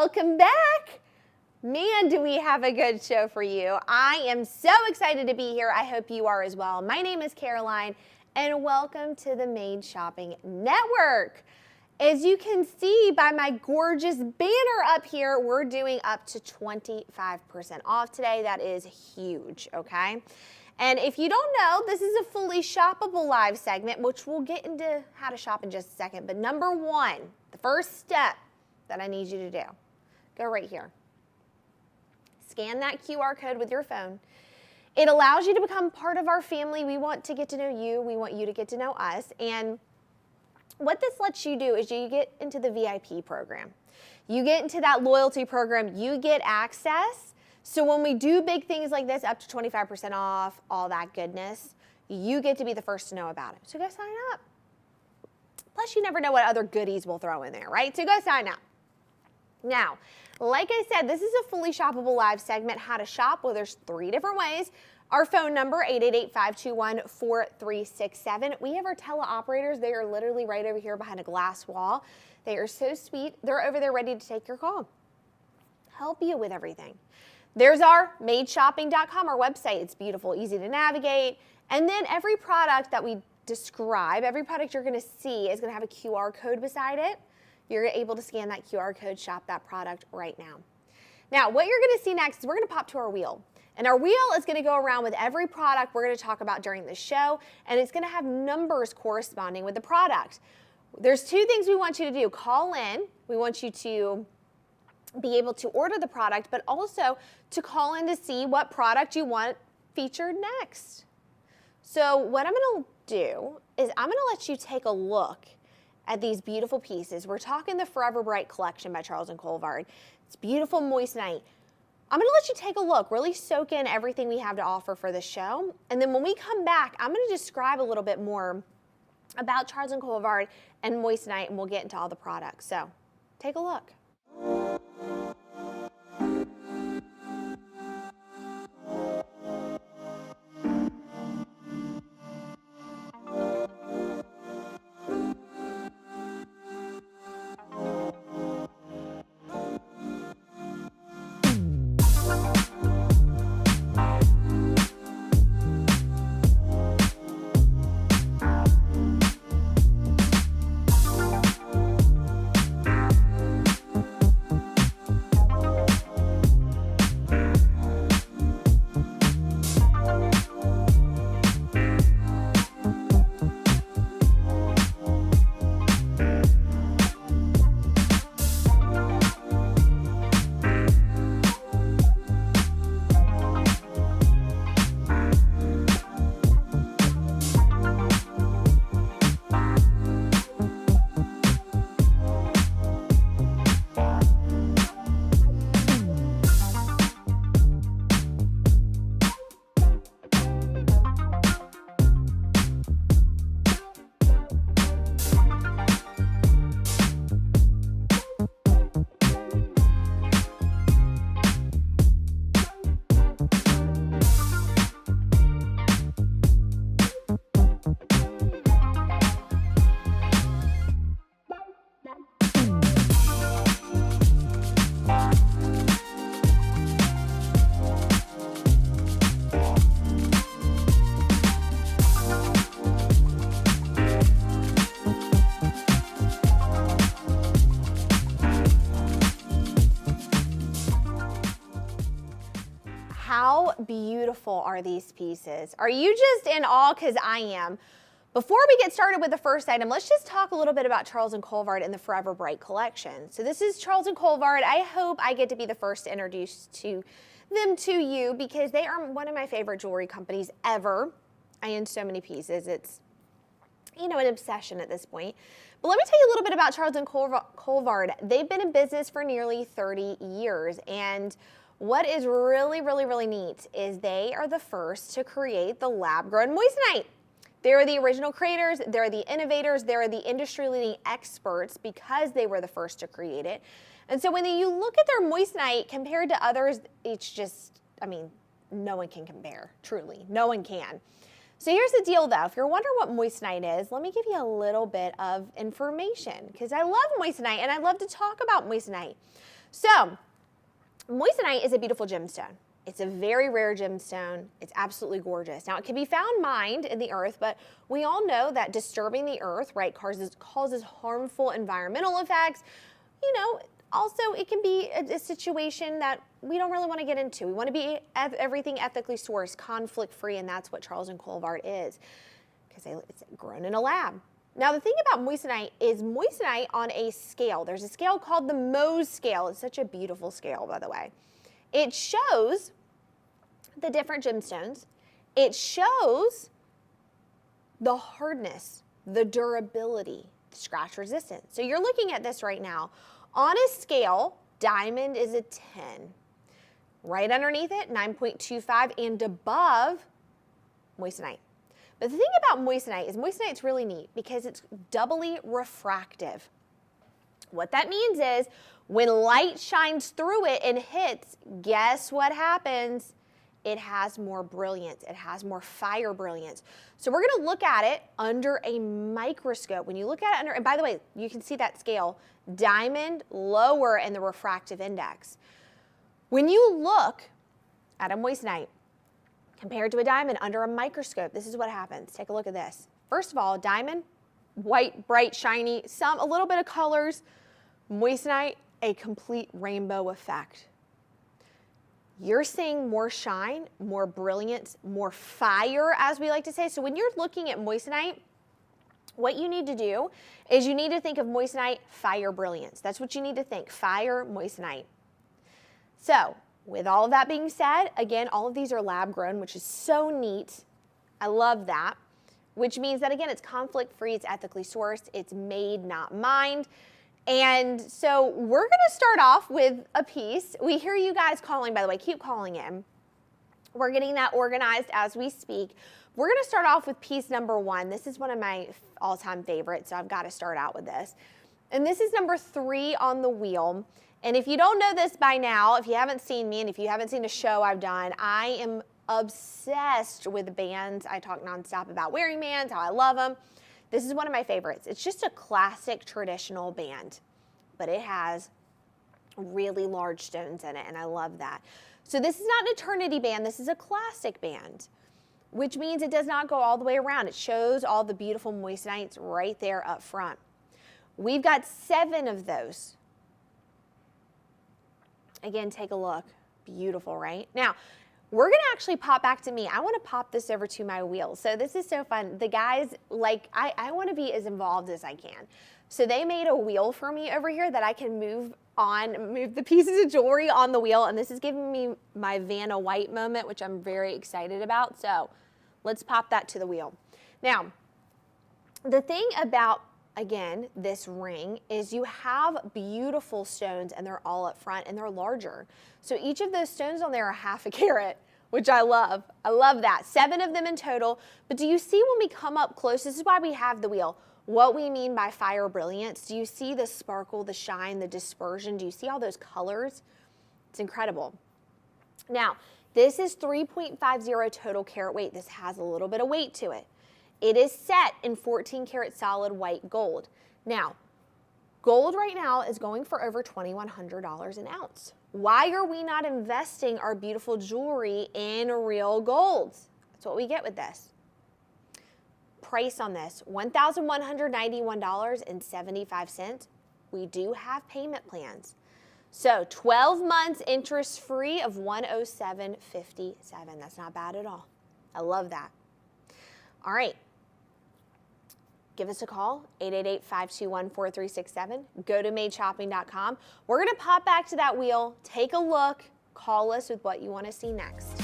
Welcome back. Man, do we have a good show for you. I am so excited to be here. I hope you are as well. My name is Caroline, and welcome to the Made Shopping Network. As you can see by my gorgeous banner up here, we're doing up to 25% off today. That is huge, okay? And if you don't know, this is a fully shoppable live segment, which we'll get into how to shop in just a second. But number one, the first step that I need you to do, go right here. Scan that QR code with your phone. It allows you to become part of our family. We want to get to know you. We want you to get to know us. And what this lets you do is you get into the VIP program. You get into that loyalty program. You get access. So when we do big things like this, up to 25% off, all that goodness, you get to be the first to know about it. So go sign up. Plus, you never know what other goodies we'll throw in there, right? So go sign up. Now, like I said, this is a fully shoppable live segment, how to shop. Well, there's 3 different ways. Our phone number, 888-521-4367. We have our teleoperators. They are literally right over here behind a glass wall. They are so sweet. They're over there ready to take your call. Help you with everything. There's our madeshopping.com, our website. It's beautiful, easy to navigate. And then every product that we describe, every product you're going to see is going to have a QR code beside it. You're able to scan that QR code, shop that product right now. Now, what you're going to see next is we're going to pop to our wheel. And our wheel is going to go around with every product we're going to talk about during the show, and it's going to have numbers corresponding with the product. There's 2 things we want you to do. Call in. We want you to be able to order the product, but also to call in to see what product you want featured next. So what I'm going to do is I'm going to let you take a look at these beautiful pieces. We're talking the Forever Bright collection by Charles Colvard. It's beautiful moissanite. I'm going to let you take a look, really soak in everything we have to offer for the show. And then when we come back, I'm going to describe a little bit more about Charles Colvard and moissanite, and we'll get into all the products. So take a look. How beautiful are these pieces? Are you just in awe? Because I am. Before we get started with the first item, let's just talk a little bit about Charles Colvard and the Forever Bright collection. So this is Charles Colvard. I hope I get to be the first to introduce them to you because they are one of my favorite jewelry companies ever. I own so many pieces. It's, you know, an obsession at this point. But let me tell you a little bit about Charles Colvard. They've been in business for nearly 30 years. And what is really, really, really neat is they are the first to create the lab-grown moissanite. They're the original creators, they're the innovators, they're the industry-leading experts because they were the first to create it. And so when you look at their moissanite compared to others, it's just, I mean, no one can compare, truly. No one can. So here's the deal though, if you're wondering what moissanite is, let me give you a little bit of information because I love moissanite and I love to talk about moissanite. So moissanite is a beautiful gemstone. It's a very rare gemstone. It's absolutely gorgeous. Now, it can be found mined in the earth, but we all know that disturbing the earth, right, causes harmful environmental effects. You know, also, it can be a situation that we don't really want to get into. We want to be everything ethically sourced, conflict-free, and that's what Charles and Colvard is, because it's grown in a lab. Now, the thing about moissanite is moissanite on a scale. There's a scale called the Mohs scale. It's such a beautiful scale, by the way. It shows the different gemstones. It shows the hardness, the durability, the scratch resistance. So you're looking at this right now. On a scale, diamond is a 10. Right underneath it, 9.25, and above, moissanite. But the thing about moissanite is moissanite's really neat because it's doubly refractive. What that means is when light shines through it and hits, guess what happens? It has more brilliance. It has more fire brilliance. So we're going to look at it under a microscope. When you look at it under, and by the way, you can see that scale, diamond lower in the refractive index. When you look at a moissanite compared to a diamond under a microscope, this is what happens. Take a look at this. First of all, diamond, white, bright, shiny, a little bit of colors. Moissanite, a complete rainbow effect. You're seeing more shine, more brilliance, more fire, as we like to say. So when you're looking at moissanite, what you need to do is you need to think of moissanite, fire, brilliance. That's what you need to think, fire, moissanite. So with all of that being said, again, all of these are lab grown, which is so neat. I love that, which means that, again, it's conflict free, it's ethically sourced, it's made, not mined. And so we're going to start off with a piece. We hear you guys calling, by the way, keep calling in. We're getting that organized as we speak. We're going to start off with piece number 1. This is one of my all-time favorites, so I've got to start out with this. And this is number 3 on the wheel. And if you don't know this by now, if you haven't seen me and if you haven't seen a show I've done, I am obsessed with bands. I talk nonstop about wearing bands, how I love them. This is one of my favorites. It's just a classic traditional band, but it has really large stones in it, and I love that. So this is not an eternity band. This is a classic band, which means it does not go all the way around. It shows all the beautiful moissanites right there up front. We've got 7 of those. Again, take a look. Beautiful, right? Now, we're going to actually pop back to me. I want to pop this over to my wheel. So this is so fun. The guys, like, I want to be as involved as I can. So they made a wheel for me over here that I can move the pieces of jewelry on the wheel. And this is giving me my Vanna White moment, which I'm very excited about. So let's pop that to the wheel. Now, the thing about, again, this ring is you have beautiful stones and they're all up front and they're larger. So each of those stones on there are half a carat, which I love. I love that. 7 of them in total. But do you see when we come up close, this is why we have the wheel, what we mean by fire brilliance? Do you see the sparkle, the shine, the dispersion? Do you see all those colors? It's incredible. Now, this is 3.50 total carat weight. This has a little bit of weight to it. It is set in 14 karat solid white gold. Now, gold right now is going for over $2,100 an ounce. Why are we not investing our beautiful jewelry in real gold? That's what we get with this. Price on this, $1,191.75. We do have payment plans. So 12 months interest free of $107.57. That's not bad at all. I love that. All right. Give us a call, 888-521-4367. Go to madeshopping.com. We're going to pop back to that wheel, take a look, call us with what you want to see next.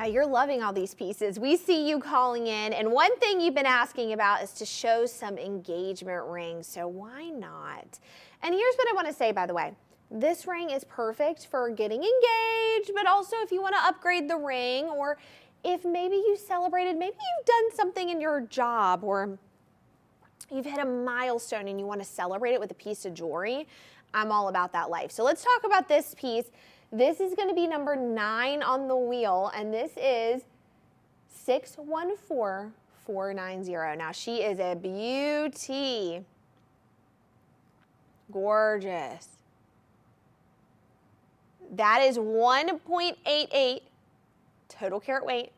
Yeah, you're loving all these pieces. We see you calling in, and one thing you've been asking about is to show some engagement rings, so why not? And here's what I want to say, by the way. This ring is perfect for getting engaged, but also if you want to upgrade the ring, or if maybe you celebrated, maybe you've done something in your job, or you've hit a milestone and you want to celebrate it with a piece of jewelry. I'm all about that life. So let's talk about this piece. This is going to be number 9 on the wheel, and this is 614490. Now, she is a beauty. Gorgeous. That is 1.88 total carat weight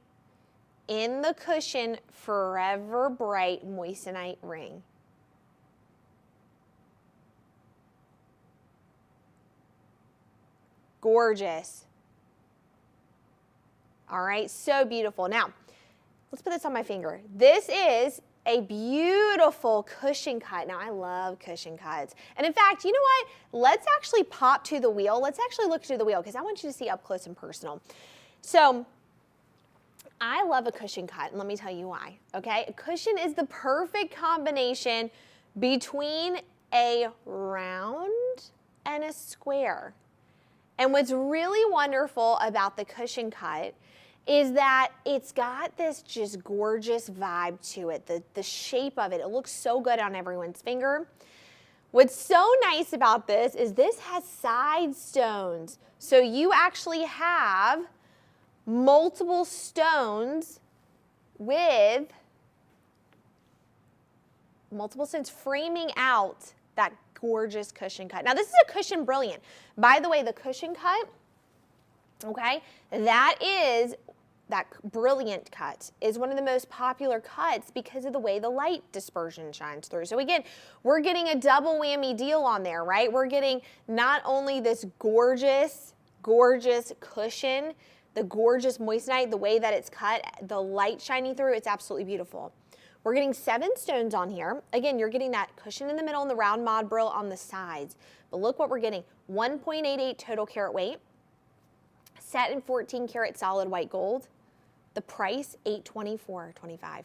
in the cushion Forever Bright moissanite ring. Gorgeous. All right, so beautiful. Now, let's put this on my finger. This is a beautiful cushion cut. Now, I love cushion cuts. And in fact, you know what? Let's actually pop to the wheel. Let's actually look to the wheel because I want you to see up close and personal. So, I love a cushion cut, and let me tell you why, okay? A cushion is the perfect combination between a round and a square. And what's really wonderful about the cushion cut is that it's got this just gorgeous vibe to it, the shape of it. It looks so good on everyone's finger. What's so nice about this is this has side stones. So you actually have multiple stones with multiple stones framing out that gorgeous cushion cut. Now, this is a cushion brilliant. By the way, the cushion cut, okay, that brilliant cut is one of the most popular cuts because of the way the light dispersion shines through. So again, we're getting a double whammy deal on there, right? We're getting not only this gorgeous, gorgeous cushion, the gorgeous moissanite, the way that it's cut, the light shining through, it's absolutely beautiful. We're getting 7 stones on here. Again, you're getting that cushion in the middle and the round mod brill on the sides. But look what we're getting, 1.88 total carat weight, set in 14 karat solid white gold. The price, $824.25.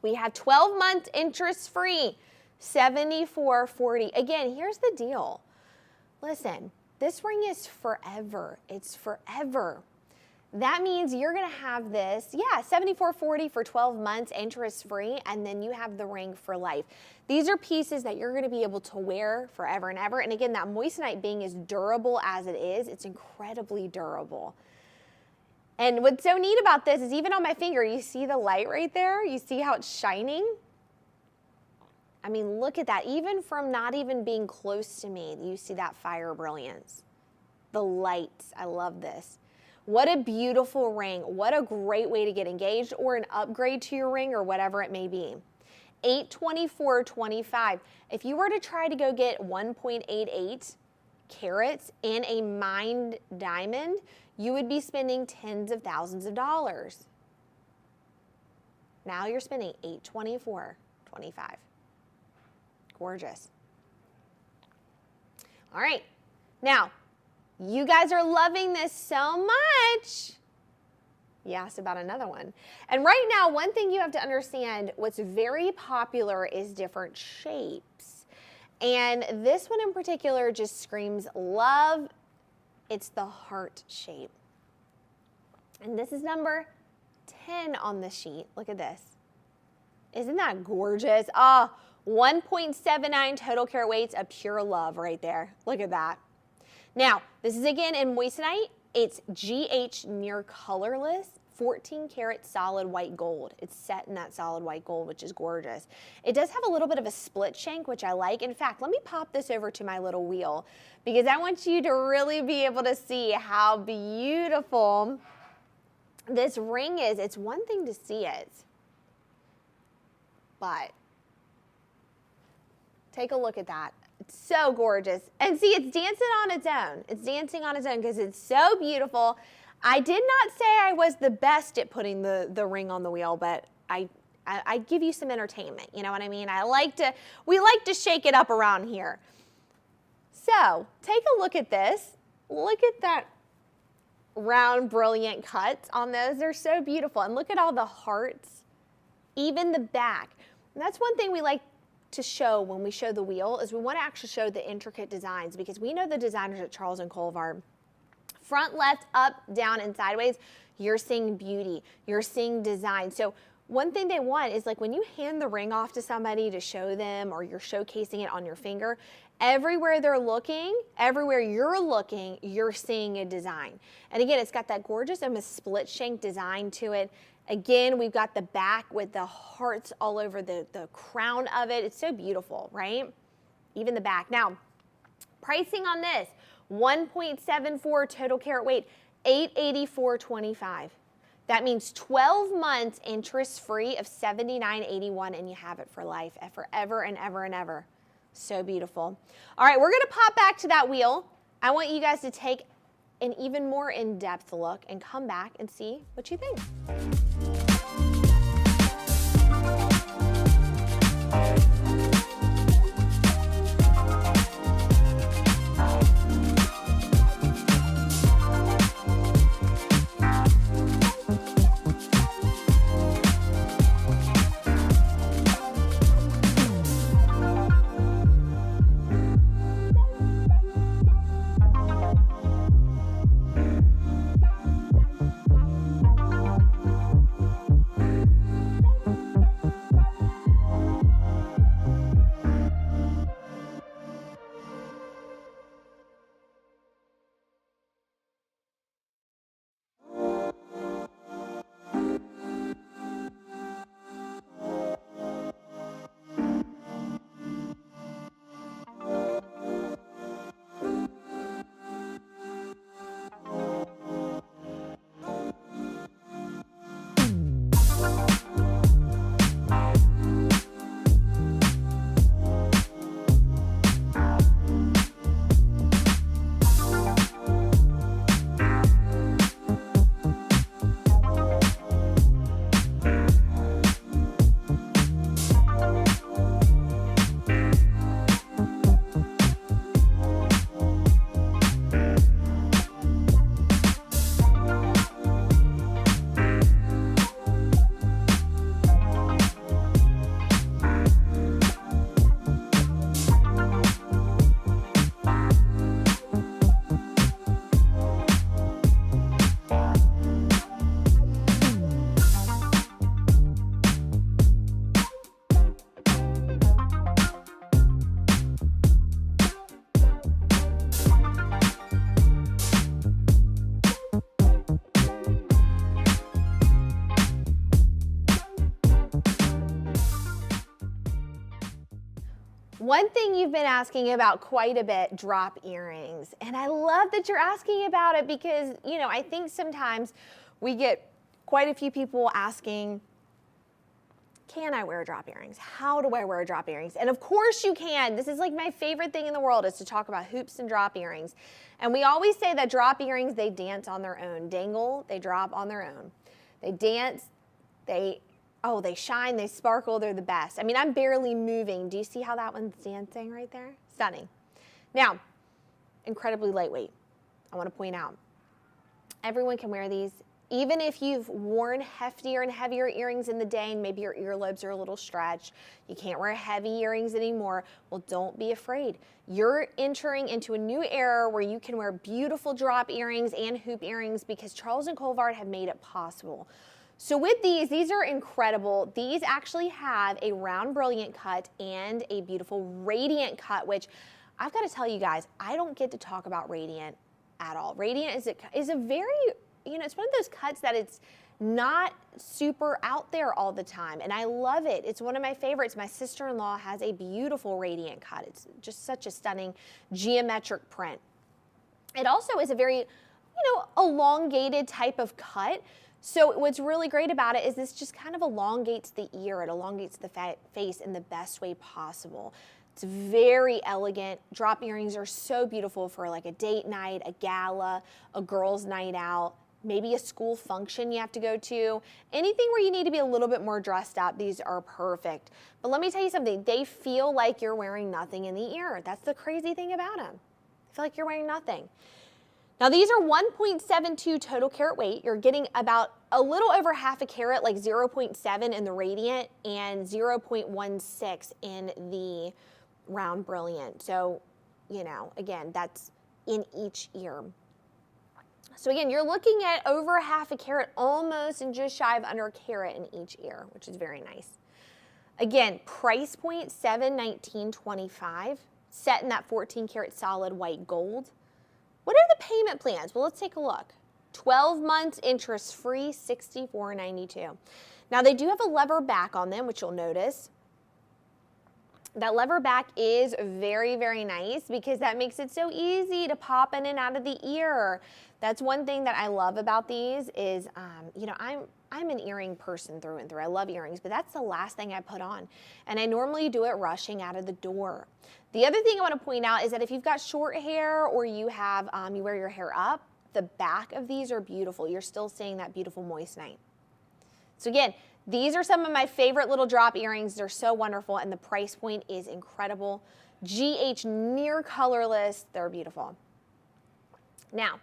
We have 12 months interest free, $74.40. Again, here's the deal. Listen, this ring is forever. It's forever. That means you're going to have this, yeah, $74.40 for 12 months, interest-free, and then you have the ring for life. These are pieces that you're going to be able to wear forever and ever. And again, that moissanite being as durable as it is, it's incredibly durable. And what's so neat about this is even on my finger, you see the light right there? You see how it's shining? I mean, look at that. Even from not even being close to me, you see that fire brilliance. The lights, I love this. What a beautiful ring. What a great way to get engaged or an upgrade to your ring or whatever it may be. $824.25. If you were to try to go get 1.88 carats in a mined diamond, you would be spending tens of thousands of dollars. Now you're spending $824.25. Gorgeous. All right. Now, you guys are loving this so much. You asked about another one. And right now, one thing you have to understand, what's very popular is different shapes. And this one in particular just screams love. It's the heart shape. And this is number 10 on the sheet. Look at this. Isn't that gorgeous? 1.79 total carat weights of pure love right there. Look at that. Now, this is again in moissanite. It's GH near colorless, 14 karat solid white gold. It's set in that solid white gold, which is gorgeous. It does have a little bit of a split shank, which I like. In fact, let me pop this over to my little wheel because I want you to really be able to see how beautiful this ring is. It's one thing to see it, but take a look at that. It's so gorgeous. And see, it's dancing on its own. It's dancing on its own because it's so beautiful. I did not say I was the best at putting the ring on the wheel, but I give you some entertainment. You know what I mean? We like to shake it up around here. So take a look at this. Look at that round, brilliant cuts on those. They're so beautiful. And look at all the hearts, even the back. And that's one thing we like to show when we show the wheel, is we want to actually show the intricate designs, because we know the designers at Charles & Colvard. Front, left, up, down, and sideways, you're seeing beauty. You're seeing design. So one thing they want is, like, when you hand the ring off to somebody to show them, or you're showcasing it on your finger, everywhere they're looking, everywhere you're looking, you're seeing a design. And again, it's got that gorgeous almost split shank design to it. Again, we've got the back with the hearts all over the crown of it. It's so beautiful, right? Even the back. Now, pricing on this, 1.74 total carat weight, $884.25. That means 12 months interest-free of $79.81, and you have it for life, forever and ever and ever. So beautiful. All right, we're gonna pop back to that wheel. I want you guys to take an even more in-depth look and come back and see what you think. One thing you've been asking about quite a bit, drop earrings. And I love that you're asking about it, because, you know, I think sometimes we get quite a few people asking, can I wear drop earrings? How do I wear drop earrings? And of course you can. This is like my favorite thing in the world, is to talk about hoops and drop earrings. And we always say that drop earrings, they dance on their own. Dangle, they drop on their own. They dance, they shine, they sparkle, they're the best. I mean, I'm barely moving. Do you see how that one's dancing right there? Stunning. Now, incredibly lightweight. I want to point out, everyone can wear these. Even if you've worn heftier and heavier earrings in the day and maybe your earlobes are a little stretched, you can't wear heavy earrings anymore, well, don't be afraid. You're entering into a new era where you can wear beautiful drop earrings and hoop earrings, because Charles & Colvard have made it possible. So with these are incredible. These actually have a round brilliant cut and a beautiful radiant cut, which I've got to tell you guys, I don't get to talk about radiant at all. Radiant is a very, you know, it's one of those cuts that it's not super out there all the time, and I love it. It's one of my favorites. My sister-in-law has a beautiful radiant cut. It's just such a stunning geometric print. It also is a very, you know, elongated type of cut. So what's really great about it is this just kind of elongates the ear. It elongates the face in the best way possible. It's very elegant. Drop earrings are so beautiful for like a date night, a gala, a girls' night out, maybe a school function you have to go to. Anything where you need to be a little bit more dressed up, these are perfect. But let me tell you something, they feel like you're wearing nothing in the ear. That's the crazy thing about them. I feel like you're wearing nothing. Now these are 1.72 total carat weight. You're getting about a little over half a carat, like 0.7 in the radiant and 0.16 in the round brilliant. So, you know, again, that's in each ear. So again, you're looking at over half a carat, almost and just shy of under a carat in each ear, which is very nice. Again, price point $719.25, set in that 14 karat solid white gold. What are the payment plans? Well, let's take a look. 12 months interest free, $64.92. Now they do have a lever back on them, which you'll notice. That lever back is very, very nice because that makes it so easy to pop in and out of the ear. That's one thing that I love about these is, you know, I'm an earring person through and through. I love earrings, but that's the last thing I put on. And I normally do it rushing out of the door. The other thing I want to point out is that if you've got short hair or you have, you wear your hair up, the back of these are beautiful. You're still seeing that beautiful moissanite. So again, these are some of my favorite little drop earrings. They're so wonderful and the price point is incredible. GH near colorless, they're beautiful. Now,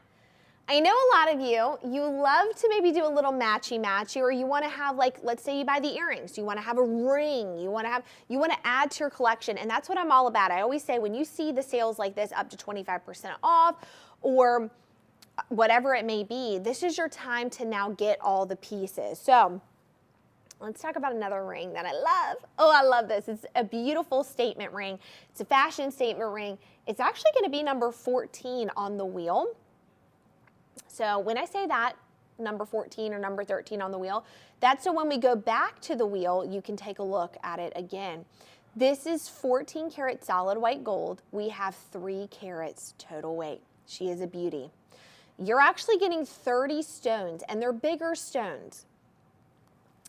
I know a lot of you love to maybe do a little matchy-matchy, or you want to have, like, let's say you buy the earrings, you want to have a ring, you want to add to your collection, and that's what I'm all about. I always say when you see the sales like this up to 25% off or whatever it may be, this is your time to now get all the pieces. So let's talk about another ring that I love. Oh, I love this. It's a beautiful statement ring. It's a fashion statement ring. It's actually going to be number 14 on the wheel. So when I say that, number 14 or number 13 on the wheel, that's so when we go back to the wheel, you can take a look at it again. This is 14 karat solid white gold. We have 3 carats total weight. She is a beauty. You're actually getting 30 stones, and they're bigger stones.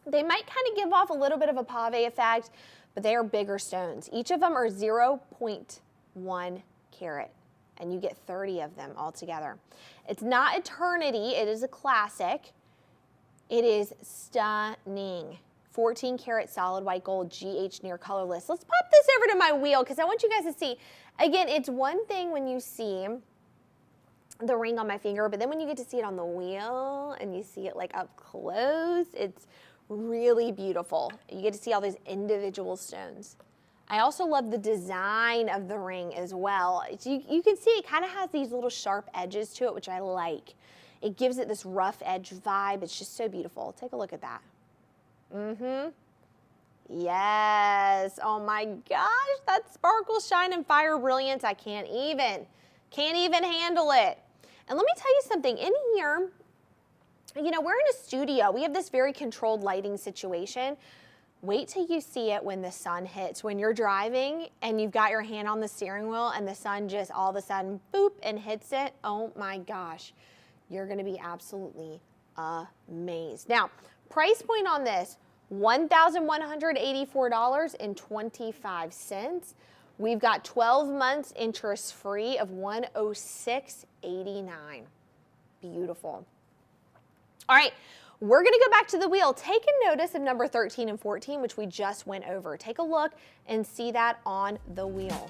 They might kind of give off a little bit of a pave effect, but they are bigger stones. Each of them are 0.1 carat. And you get 30 of them all together. It's not eternity, it is a classic. It is stunning. 14 karat solid white gold, GH near colorless. Let's pop this over to my wheel because I want you guys to see. Again, it's one thing when you see the ring on my finger, but then when you get to see it on the wheel and you see it like up close, it's really beautiful. You get to see all these individual stones. I also love the design of the ring as well. You can see it kind of has these little sharp edges to it, which I like. It gives it this rough edge vibe. It's just so beautiful. Take a look at that. Yes. Oh my gosh, that sparkle, shine, and fire brilliance. I can't even handle it. And let me tell you something. In here, you know, we're in a studio. We have this very controlled lighting situation. Wait till you see it when the sun hits. When you're driving and you've got your hand on the steering wheel and the sun just all of a sudden, boop, and hits it. Oh my gosh, you're gonna be absolutely amazed. Now, price point on this, $1,184.25. We've got 12 months interest free of $106.89. Beautiful. All right. We're going to go back to the wheel. Take a notice of number 13 and 14, which we just went over. Take a look and see that on the wheel.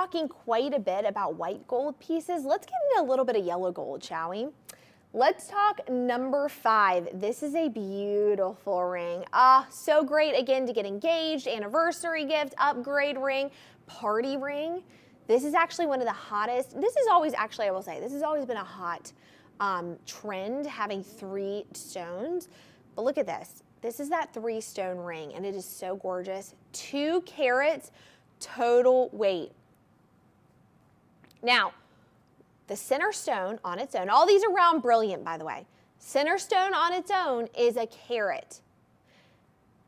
talking quite a bit about white gold pieces. Let's get into a little bit of yellow gold, shall we? Let's talk number 5. This is a beautiful ring. So great, again, to get engaged, anniversary gift, upgrade ring, party ring. This is actually one of the hottest. This is always, actually, I will say, this has always been a hot trend, having 3 stones. But look at this. This is that 3-stone ring, and it is so gorgeous. 2 carats total weight. Now, the center stone on its own, all these are round brilliant, by the way. Center stone on its own is a carat.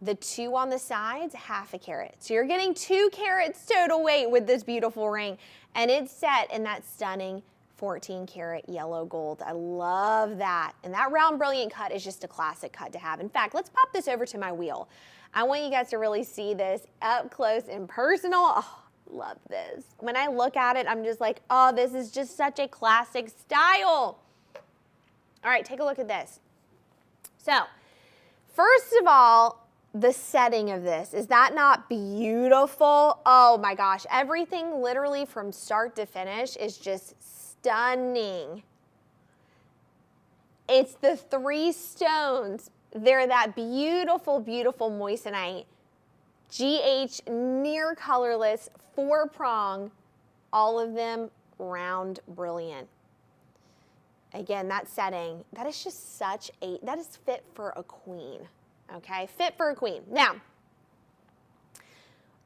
The 2 on the sides, half a carat. So you're getting 2 carats total weight with this beautiful ring. And it's set in that stunning 14 karat yellow gold. I love that. And that round brilliant cut is just a classic cut to have. In fact, let's pop this over to my wheel. I want you guys to really see this up close and personal. Oh, love this. When I look at it, I'm just like, oh, this is just such a classic style. All right, take a look at this. So, first of all, the setting of this, is that not beautiful? Oh my gosh, everything literally from start to finish is just stunning. It's the 3 stones. They're that beautiful, beautiful moissanite, GH near colorless, 4-prong, all of them round brilliant. Again, that setting, that is just such a, that is fit for a queen. Okay, fit for a queen. Now,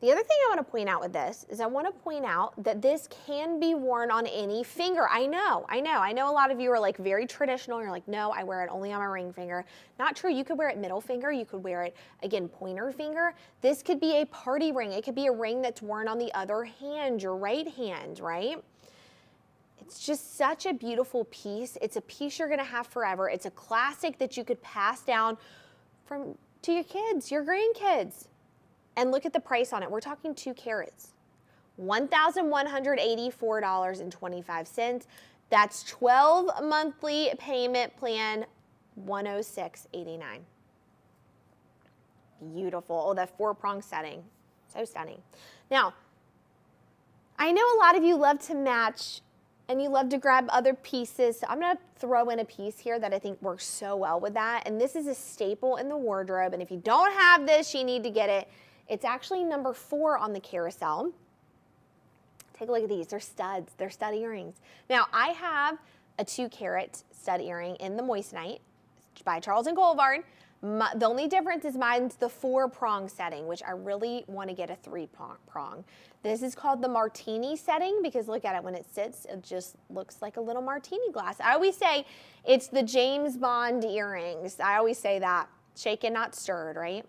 the other thing I want to point out with this is I want to point out that this can be worn on any finger. I know a lot of you are like very traditional. You're like, no, I wear it only on my ring finger. Not true. You could wear it middle finger. You could wear it, again, pointer finger. This could be a party ring. It could be a ring that's worn on the other hand, your right hand, right? It's just such a beautiful piece. It's a piece you're going to have forever. It's a classic that you could pass down to your kids, your grandkids. And look at the price on it. We're talking 2 carats. $1,184.25. That's 12 monthly payment plan, $106.89. Beautiful. Oh, that 4-prong setting. So stunning. Now, I know a lot of you love to match and you love to grab other pieces. So I'm going to throw in a piece here that I think works so well with that. And this is a staple in the wardrobe. And if you don't have this, you need to get it. It's actually number 4 on the carousel. Take a look at these. They're studs. They're stud earrings. Now, I have a 2-carat stud earring in the moissanite by Charles Colvard. The only difference is mine's the 4-prong setting, which I really want to get a 3-prong. This is called the martini setting because look at it. When it sits, it just looks like a little martini glass. I always say it's the James Bond earrings. I always say that. Shaken, not stirred, right?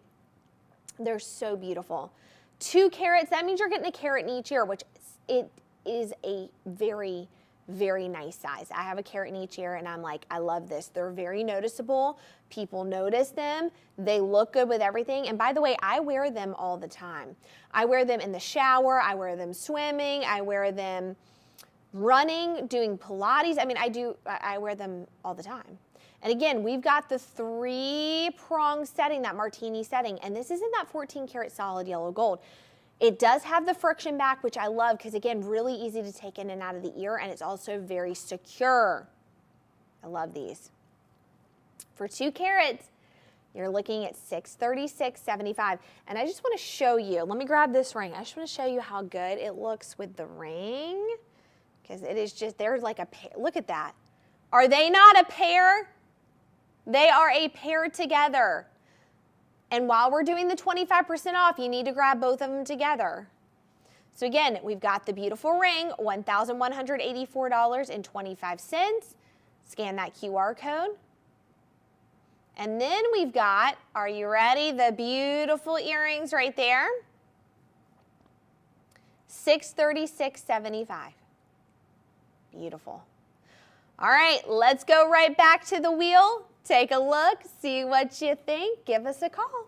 They're so beautiful. 2 carats, that means you're getting a carat in each ear, which it is a very, very nice size. I have a carat in each ear and I'm like, I love this. They're very noticeable. People notice them. They look good with everything. And by the way, I wear them all the time. I wear them in the shower. I wear them swimming. I wear them running, doing Pilates. I mean, I wear them all the time. And again, we've got the 3-prong setting, that martini setting, and this isn't that 14-karat solid yellow gold. It does have the friction back, which I love because, again, really easy to take in and out of the ear, and it's also very secure. I love these. For 2 carats, you're looking at $636.75. And I just want to show you, let me grab this ring. I just want to show you how good it looks with the ring because it is just, there's like a pair. Look at that. Are they not a pair? They are a pair together. And while we're doing the 25% off, you need to grab both of them together. So again, we've got the beautiful ring, $1,184.25. Scan that QR code. And then we've got, are you ready? The beautiful earrings right there. $636.75. Beautiful. All right, let's go right back to the wheel. Take a look, see what you think. Give us a call.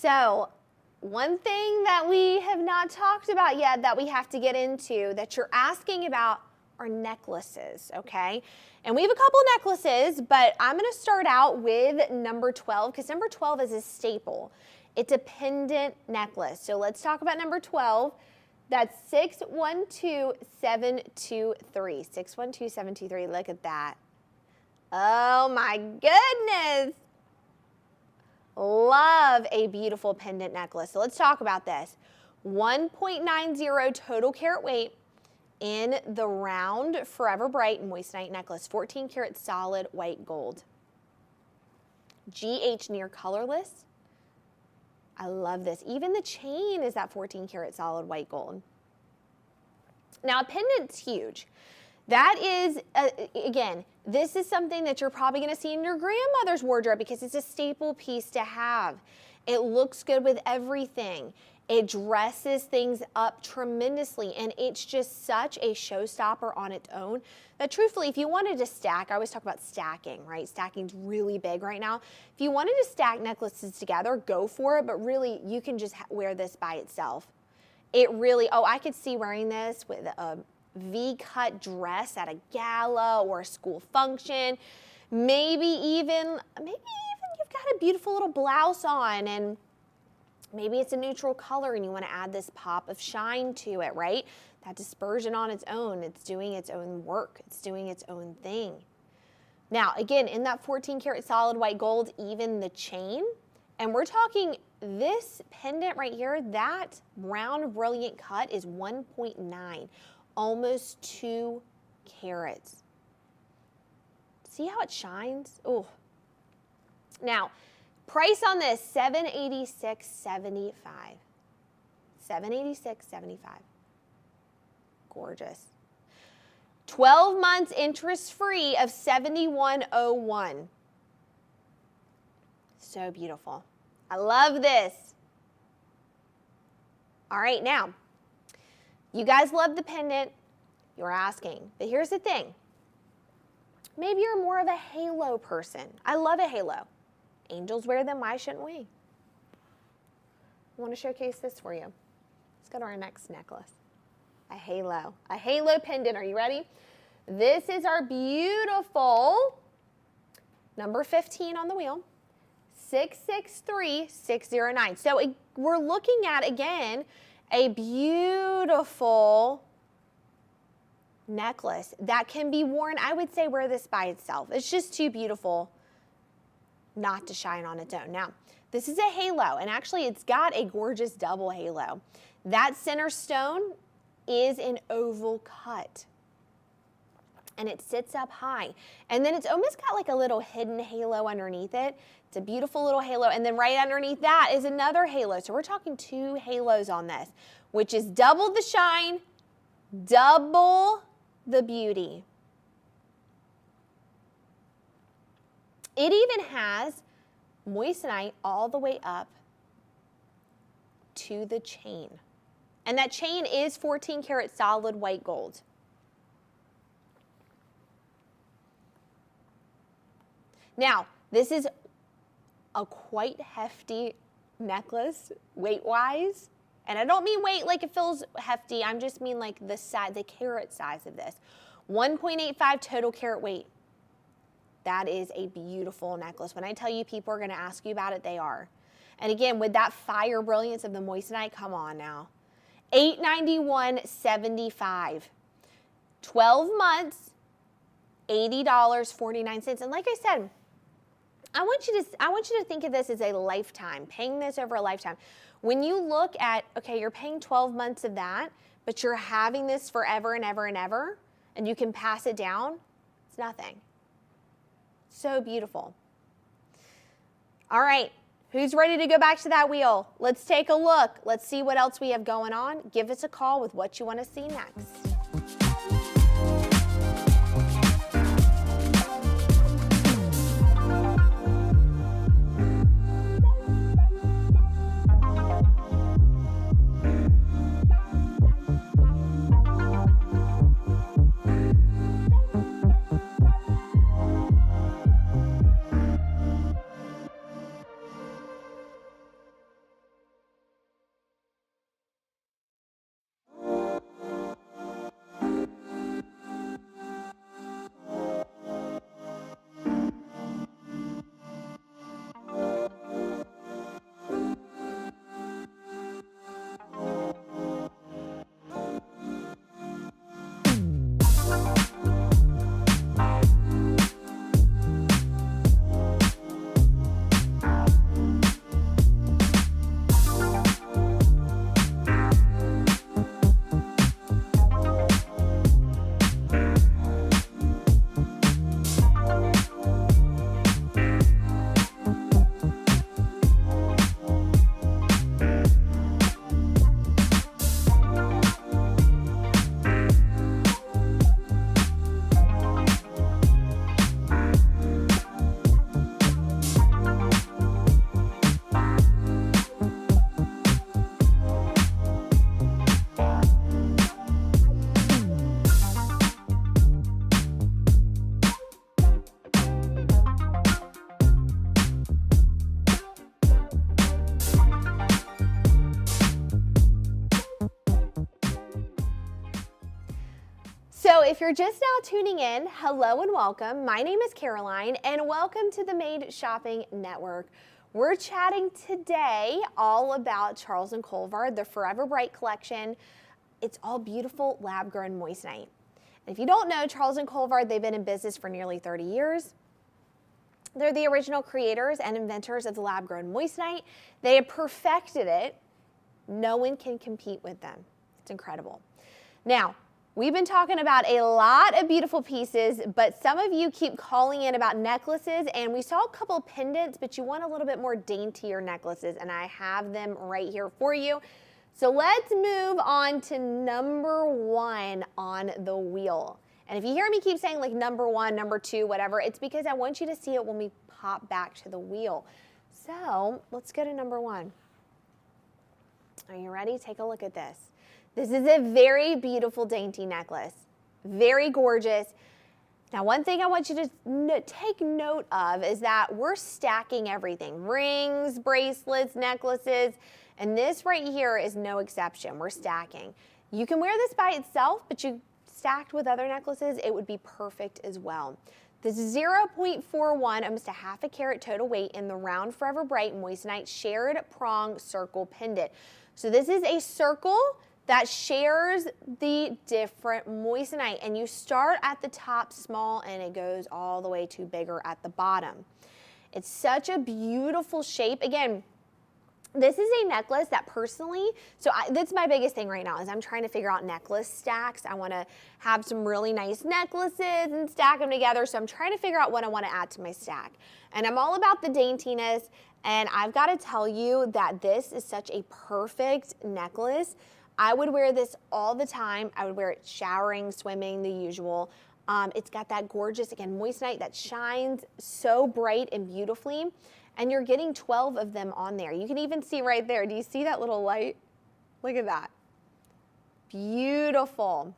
So one thing that we have not talked about yet that we have to get into that you're asking about are necklaces, okay? And we have a couple necklaces, but I'm gonna start out with number 12 because number 12 is a staple. It's a pendant necklace. So let's talk about number 12. That's 612723. 612723, look at that. Oh my goodness. Love a beautiful pendant necklace. So let's talk about this. 1.90 total carat weight in the round Forever Bright moissanite necklace. 14 karat solid white gold. GH near colorless. I love this. Even the chain is that 14 karat solid white gold. Now a pendant's huge. That is, again, this is something that you're probably going to see in your grandmother's wardrobe because it's a staple piece to have. It looks good with everything. It dresses things up tremendously, and it's just such a showstopper on its own that truthfully, if you wanted to stack, I always talk about stacking, right? Stacking's really big right now. If you wanted to stack necklaces together, go for it, but really, you can just wear this by itself. It really, oh, I could see wearing this with a V-cut dress at a gala or a school function. Maybe even you've got a beautiful little blouse on and maybe it's a neutral color and you want to add this pop of shine to it, right? That dispersion on its own, it's doing its own work. It's doing its own thing. Now, again, in that 14 karat solid white gold, even the chain, and we're talking this pendant right here, that round brilliant cut is 1.9. Almost 2 carats. See how it shines? Oh. Now, price on this, $786.75. $786.75. Gorgeous. 12 months interest free of $71.01. So beautiful. I love this. All right, now, you guys love the pendant, you're asking, but here's the thing. Maybe you're more of a halo person. I love a halo. Angels wear them, why shouldn't we? I want to showcase this for you. Let's go to our next necklace. A halo pendant, are you ready? This is our beautiful number 15 on the wheel, 663609. So we're looking at, again, a beautiful necklace that can be worn. I would say wear this by itself. It's just too beautiful not to shine on its own. Now, this is a halo, and actually it's got a gorgeous double halo. That center stone is an oval cut, and it sits up high. And then it's almost got like a little hidden halo underneath it. It's a beautiful little halo, and then right underneath that is another halo. So we're talking 2 halos on this, which is double the shine, double the beauty. It even has moissanite all the way up to the chain. And that chain is 14 karat solid white gold. Now, this is a quite hefty necklace weight-wise. And I don't mean weight like it feels hefty. I just mean like the carat size of this. 1.85 total carat weight. That is a beautiful necklace. When I tell you people are going to ask you about it, they are. And again, with that fire brilliance of the moissanite, come on now. $891.75. 12 months, $80.49. And like I said, I want you to think of this as a lifetime, paying this over a lifetime. When you look at, okay, you're paying 12 months of that, but you're having this forever and ever and ever, and you can pass it down, it's nothing. So beautiful. All right, who's ready to go back to that wheel? Let's take a look. Let's see what else we have going on. Give us a call with what you want to see next. if you're just now tuning in, hello and welcome. My name is Caroline, and welcome to the Made Shopping Network. We're chatting today all about Charles & Colvard, the Forever Bright collection. It's all beautiful lab-grown moissanite. And if you don't know Charles & Colvard, they've been in business for nearly 30 years. They're the original creators and inventors of the lab-grown moissanite. They have perfected it. No one can compete with them. It's incredible. Now, we've been talking about a lot of beautiful pieces, but some of you keep calling in about necklaces, and we saw a couple pendants, but you want a little bit more daintier necklaces, and I have them right here for you. So let's move on to number one on the wheel. And if you hear me keep saying like number one, number two, whatever, it's because I want you to see it when we pop back to the wheel. So let's go to number one. Are you ready? Take a look at this. This is a very beautiful, dainty necklace. Very gorgeous. Now, one thing I want you to take note of is that we're stacking everything. Rings, bracelets, necklaces, and this right here is no exception. We're stacking. You can wear this by itself, but you stacked with other necklaces, it would be perfect as well. This is 0.41, almost a half a carat total weight in the round Forever Bright moissanite shared prong circle pendant. So this is a circle that shares the different moissanite, and you start at the top small and it goes all the way to bigger at the bottom. It's such a beautiful shape. Again, this is a necklace that personally, that's my biggest thing right now is I'm trying to figure out necklace stacks. I want to have some really nice necklaces and stack them together. So I'm trying to figure out what I want to add to my stack. And I'm all about the daintiness. And I've got to tell you that this is such a perfect necklace. I would wear this all the time. I would wear it showering, swimming, the usual. It's got that gorgeous, again, moissanite that shines so bright and beautifully. And you're getting 12 of them on there. You can even see right there. Do you see that little light? Look at that. Beautiful.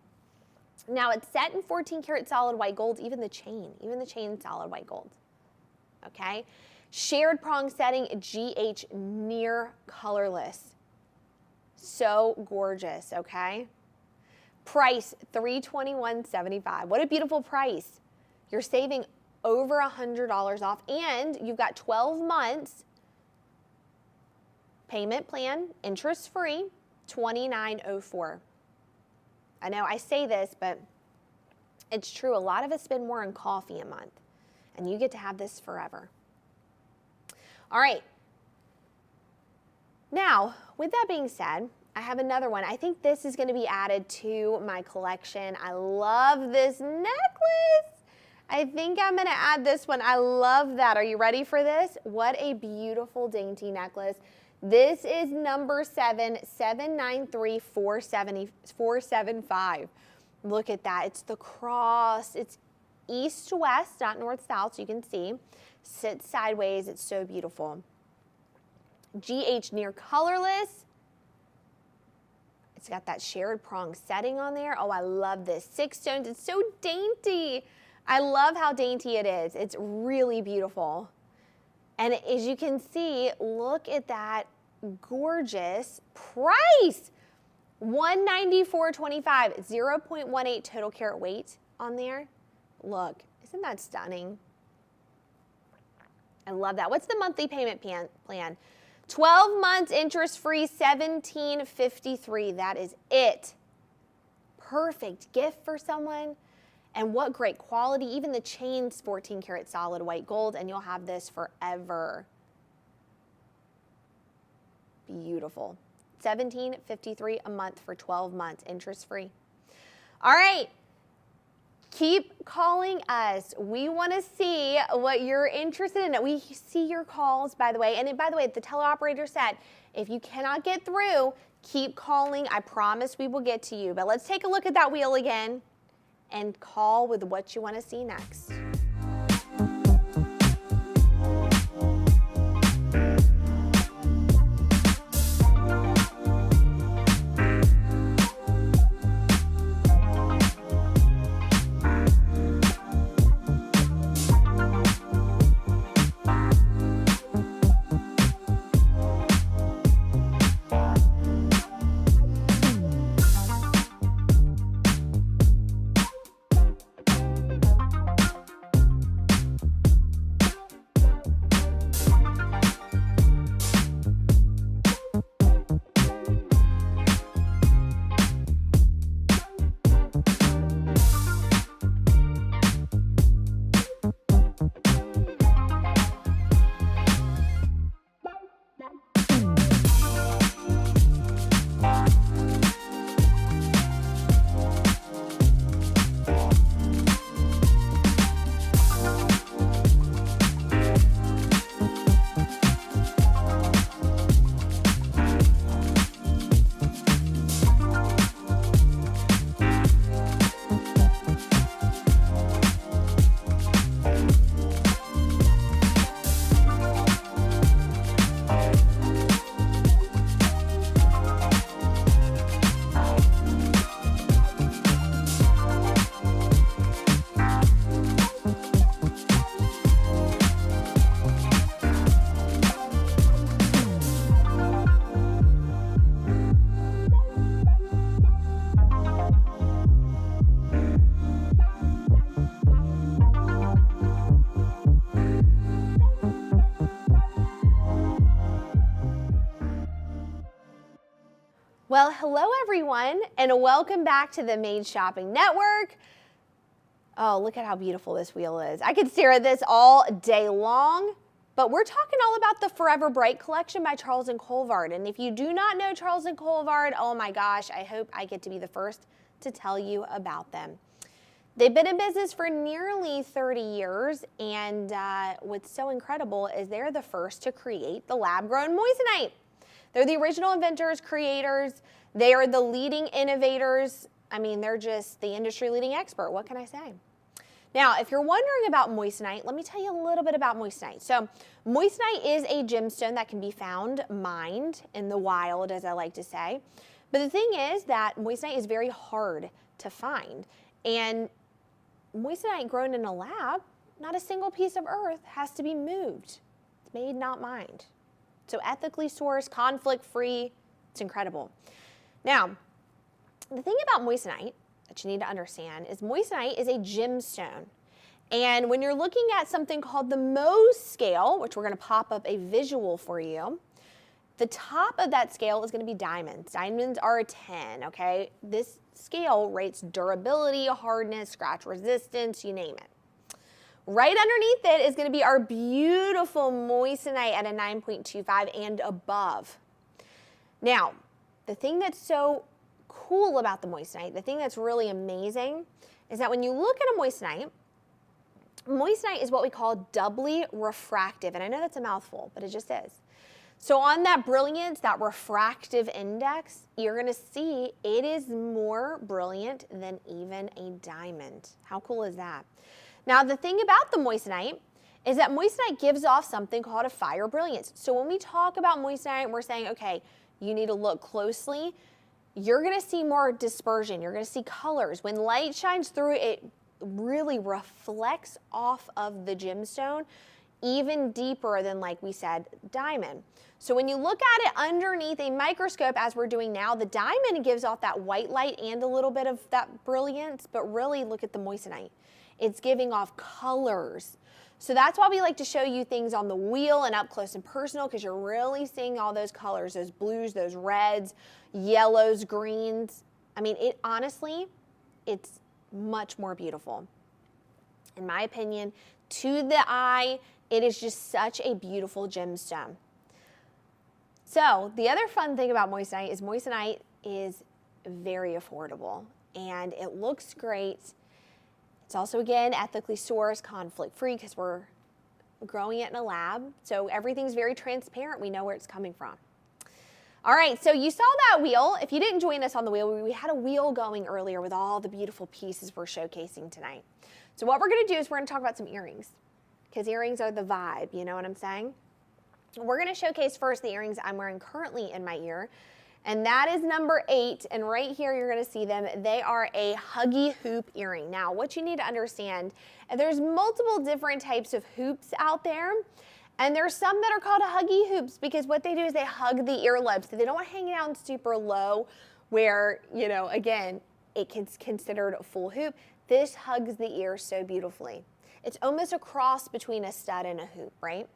Now it's set in 14 karat solid white gold, even the chain solid white gold. Okay. Shared prong setting, GH near colorless. So gorgeous, okay? Price, $321.75. What a beautiful price. You're saving over $100 off, and you've got 12 months payment plan, interest-free, $29.04. I know I say this, but it's true. A lot of us spend more on coffee a month, and you get to have this forever. All right. Now, with that being said, I have another one. I think this is going to be added to my collection. I love this necklace. I think I'm going to add this one. I love that. Are you ready for this? What a beautiful, dainty necklace. This is number 7, 793-475. Look at that. It's the cross. It's east to west, not north south, so you can see. Sits sideways. It's so beautiful. GH near colorless. It's got that shared prong setting on there. Oh, I love this. 6 stones. It's so dainty. I love how dainty it is. It's really beautiful. And as you can see, look at that gorgeous price. $194.25, 0.18 total carat weight on there. Look, isn't that stunning? I love that. What's the monthly payment plan? 12 months interest-free, $17.53. That is it. Perfect gift for someone. And what great quality. Even the chain's 14 karat solid white gold, and you'll have this forever. Beautiful. $17.53 a month for 12 months, interest-free. All right. Keep calling us. We want to see what you're interested in. We see your calls, by the way. And by the way, the teleoperator said, if you cannot get through, keep calling. I promise we will get to you. But let's take a look at that wheel again and call with what you want to see next. Well, hello everyone, and welcome back to the Made Shopping Network. Oh, look at how beautiful this wheel is. I could stare at this all day long, but we're talking all about the Forever Bright collection by Charles and Colvard. And if you do not know Charles and Colvard, oh my gosh, I hope I get to be the first to tell you about them. They've been in business for nearly 30 years, and what's so incredible is they're the first to create the lab-grown moissanite. They're the original inventors, creators. They are the leading innovators. I mean, they're just the industry-leading expert. What can I say? Now, if you're wondering about moissanite, let me tell you a little bit about moissanite. So, moissanite is a gemstone that can be found, mined in the wild, as I like to say. But the thing is that moissanite is very hard to find. And moissanite grown in a lab, not a single piece of earth has to be moved. It's made, not mined. So ethically sourced, conflict-free, it's incredible. Now, the thing about moissanite that you need to understand is moissanite is a gemstone. And when you're looking at something called the Mohs scale, which we're going to pop up a visual for you, the top of that scale is going to be diamonds. Diamonds are a 10, okay? This scale rates durability, hardness, scratch resistance, you name it. Right underneath it is going to be our beautiful moissanite at a 9.25 and above. Now, the thing that's so cool about the moissanite, the thing that's really amazing, is that when you look at a moissanite, moissanite is what we call doubly refractive. And I know that's a mouthful, but it just is. So on that brilliance, that refractive index, you're going to see it is more brilliant than even a diamond. How cool is that? Now, the thing about the moissanite is that moissanite gives off something called a fire brilliance. So when we talk about moissanite, we're saying, okay, you need to look closely. You're going to see more dispersion. You're going to see colors. When light shines through it, really reflects off of the gemstone even deeper than, like we said, diamond. So when you look at it underneath a microscope, as we're doing now, the diamond gives off that white light and a little bit of that brilliance, but really look at the moissanite. It's giving off colors. So that's why we like to show you things on the wheel and up close and personal, because you're really seeing all those colors, those blues, those reds, yellows, greens. I mean, it honestly, it's much more beautiful. In my opinion, to the eye, it is just such a beautiful gemstone. So the other fun thing about moissanite is very affordable and it looks great. It's also, again, ethically sourced, conflict-free, because we're growing it in a lab. So everything's very transparent. We know where it's coming from. All right, so you saw that wheel. If you didn't join us on the wheel, we had a wheel going earlier with all the beautiful pieces we're showcasing tonight. So what we're going to do is we're going to talk about some earrings, because earrings are the vibe, you know what I'm saying? We're going to showcase first the earrings I'm wearing currently in my ear. And that is number 8, and right here you're going to see them. They are a huggy hoop earring. Now, what you need to understand, there's multiple different types of hoops out there, and there's some that are called huggy hoops because what they do is they hug the earlobes, so they don't hang down super low where, you know, again, it's considered a full hoop. This hugs the ear so beautifully. It's almost a cross between a stud and a hoop, right?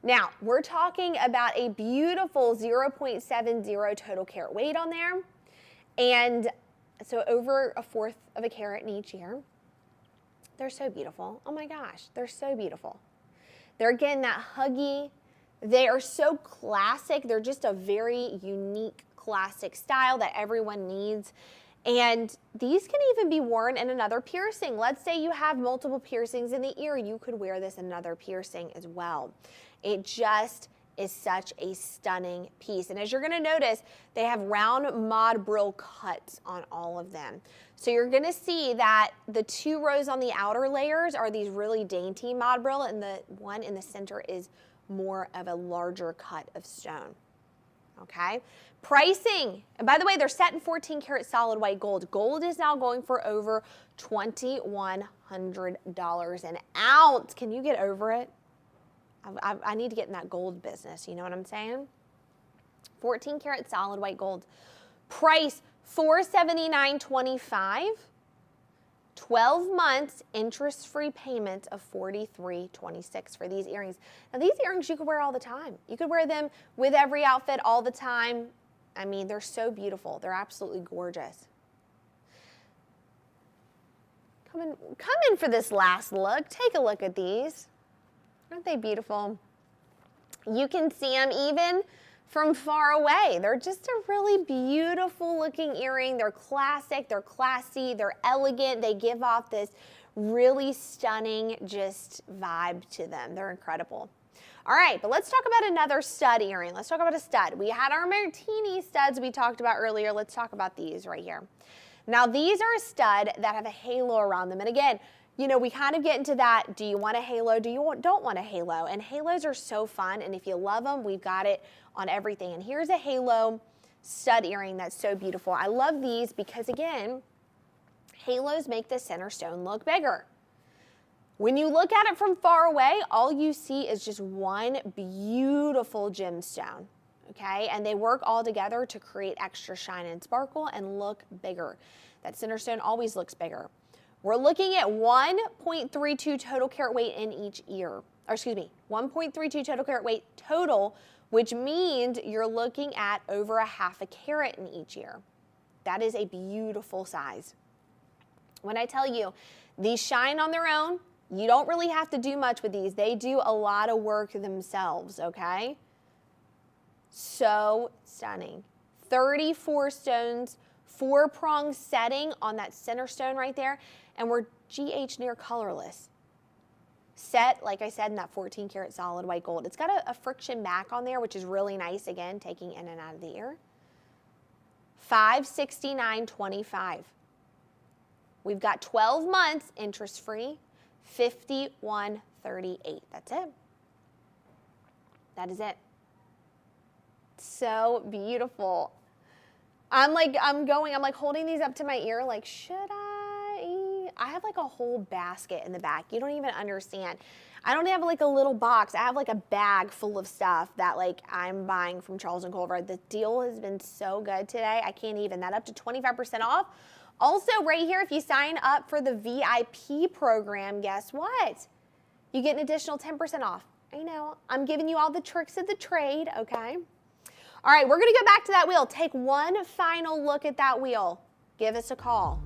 Now, we're talking about a beautiful 0.70 total carat weight on there. And so over 1/4 of a carat in each ear. They're so beautiful. Oh my gosh, they're so beautiful. They're, again, that huggy. They are so classic. They're just a very unique classic style that everyone needs. And these can even be worn in another piercing. Let's say you have multiple piercings in the ear. You could wear this in another piercing as well. It just is such a stunning piece. And as you're gonna notice, they have round mod brill cuts on all of them. So you're gonna see that the 2 rows on the outer layers are these really dainty mod brill, and the one in the center is more of a larger cut of stone. Okay, pricing. And by the way, they're set in 14 karat solid white gold. Gold is now going for over $2,100 an ounce. Can you get over it? I need to get in that gold business, you know what I'm saying? 14 karat solid white gold. Price $479.25. 12 months interest-free payment of $43.26 for these earrings. Now these earrings you could wear all the time. You could wear them with every outfit all the time. I mean, they're so beautiful. They're absolutely gorgeous. Come in for this last look. Take a look at these. Aren't they beautiful? You can see them even from far away. They're just a really beautiful looking earring. They're classic, they're classy, they're elegant. They give off this really stunning just vibe to them. They're incredible. All right, but let's talk about another stud earring. Let's talk about a stud. We had our martini studs we talked about earlier. Let's talk about these right here. Now, these are a stud that have a halo around them. And again, you know, we kind of get into that, do you want a halo, don't want a halo? And halos are so fun, and if you love them, we've got it on everything. And here's a halo stud earring that's so beautiful. I love these because, again, halos make the center stone look bigger. When you look at it from far away, all you see is just one beautiful gemstone, okay? And they work all together to create extra shine and sparkle and look bigger. That center stone always looks bigger. We're looking at 1.32 total carat weight in each ear, or excuse me, 1.32 total carat weight total, which means you're looking at over a half a carat in each ear. That is a beautiful size. When I tell you, these shine on their own, you don't really have to do much with these. They do a lot of work themselves, okay? So stunning. 34 stones, 4-prong setting on that center stone right there, and we're GH near colorless. Set, like I said, in that 14 karat solid white gold. It's got a friction back on there, which is really nice, again, taking in and out of the ear. $569.25. We've got 12 months interest-free, $51.38. That's it. That is it. So beautiful. I'm like holding these up to my ear, like, should I? I have like a whole basket in the back. You don't even understand. I don't have like a little box. I have like a bag full of stuff that like I'm buying from Charles Colvard. The deal has been so good today. I can't even. That up to 25% off. Also, right here, if you sign up for the VIP program, guess what? You get an additional 10% off. I know, I'm giving you all the tricks of the trade, okay? All right, we're gonna go back to that wheel. Take one final look at that wheel. Give us a call.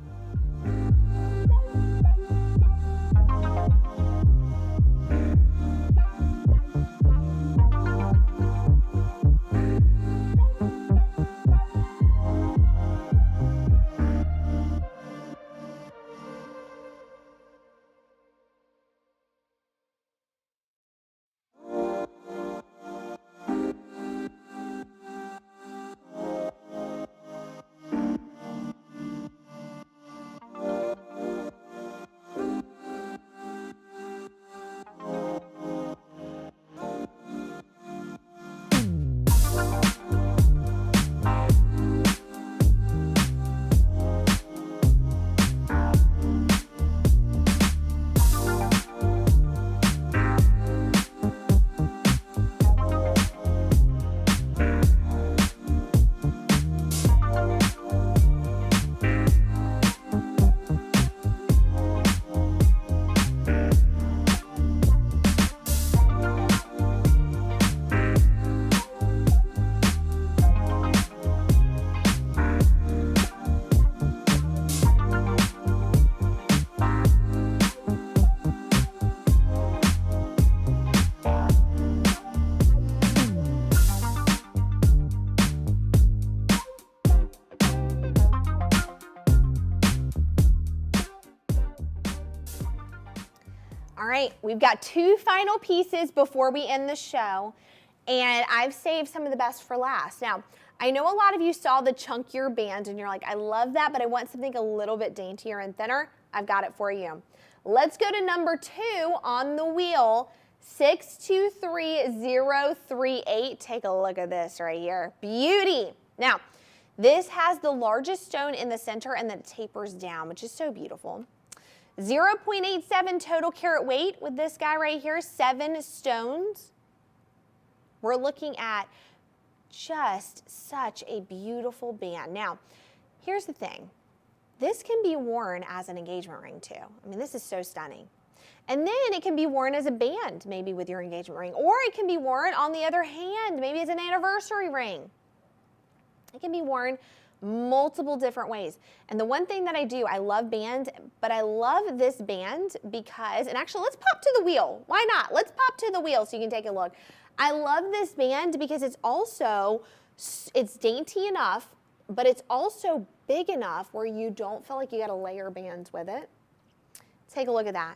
All right, we've got two final pieces before we end the show, and I've saved some of the best for last. Now, I know a lot of you saw the chunkier band and you're like, I love that, but I want something a little bit daintier and thinner. I've got it for you. Let's go to number 2 on the wheel, 623038. Take a look at this right here. Beauty. Now, this has the largest stone in the center and then it tapers down, which is so beautiful. 0.87 total carat weight with this guy right here, 7 stones. We're looking at just such a beautiful band. Now, here's the thing. This can be worn as an engagement ring too. I mean, this is so stunning. And then it can be worn as a band, maybe with your engagement ring, or it can be worn on the other hand, maybe as an anniversary ring. It can be worn multiple different ways. And the one thing that I do, I love bands, but I love this band because, and actually let's pop to the wheel. Why not? Let's pop to the wheel so you can take a look. I love this band because it's also, it's dainty enough, but it's also big enough where you don't feel like you gotta layer bands with it. Take a look at that.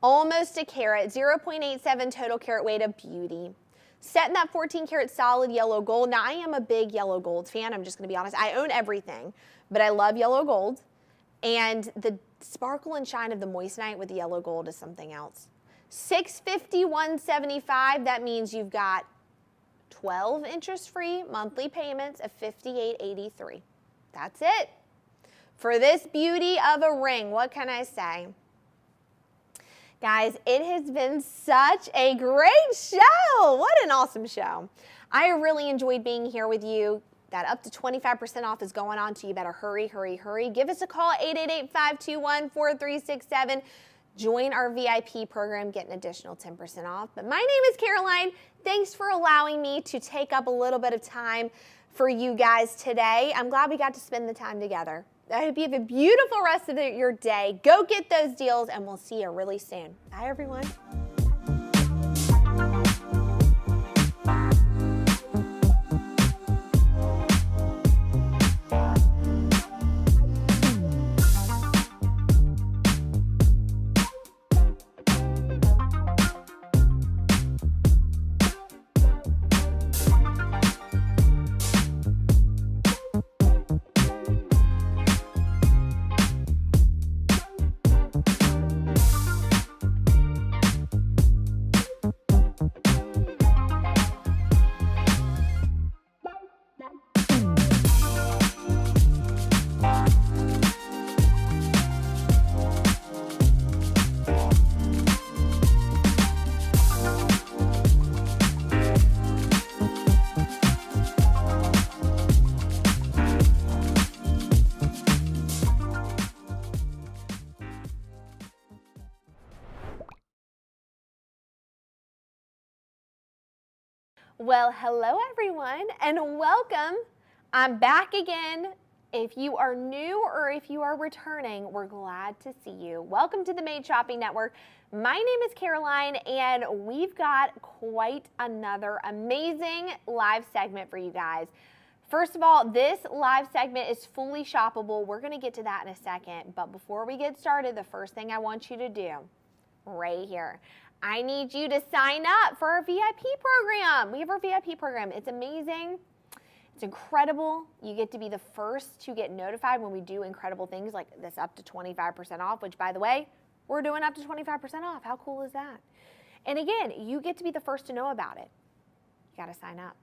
Almost a carat, 0.87 total carat weight of beauty. Set in that 14 karat solid yellow gold. Now I am a big yellow gold fan, I'm just gonna be honest. I own everything, but I love yellow gold. And the sparkle and shine of the moissanite with the yellow gold is something else. $651.75, that means you've got 12 interest-free monthly payments of $58.83. That's it. For this beauty of a ring, what can I say? Guys, it has been such a great show. What an awesome show. I really enjoyed being here with you. That up to 25% off is going on, so you better hurry, hurry, hurry. Give us a call, 888-521-4367. Join our VIP program, get an additional 10% off. But my name is Caroline. Thanks for allowing me to take up a little bit of time for you guys today. I'm glad we got to spend the time together. I hope you have a beautiful rest of your day. Go get those deals, and we'll see you really soon. Bye, everyone. Well, hello everyone, and welcome. I'm back again. If you are new or if you are returning, we're glad to see you. Welcome to the Made Shopping Network. My name is Caroline, and we've got quite another amazing live segment for you guys. First of all, this live segment is fully shoppable. We're going to get to that in a second, but before we get started, the first thing I want you to do right here, I need you to sign up for our VIP program. We have our VIP program. It's amazing. It's incredible. You get to be the first to get notified when we do incredible things like this up to 25% off, which, by the way, we're doing up to 25% off. How cool is that? And again, you get to be the first to know about it. You got to sign up.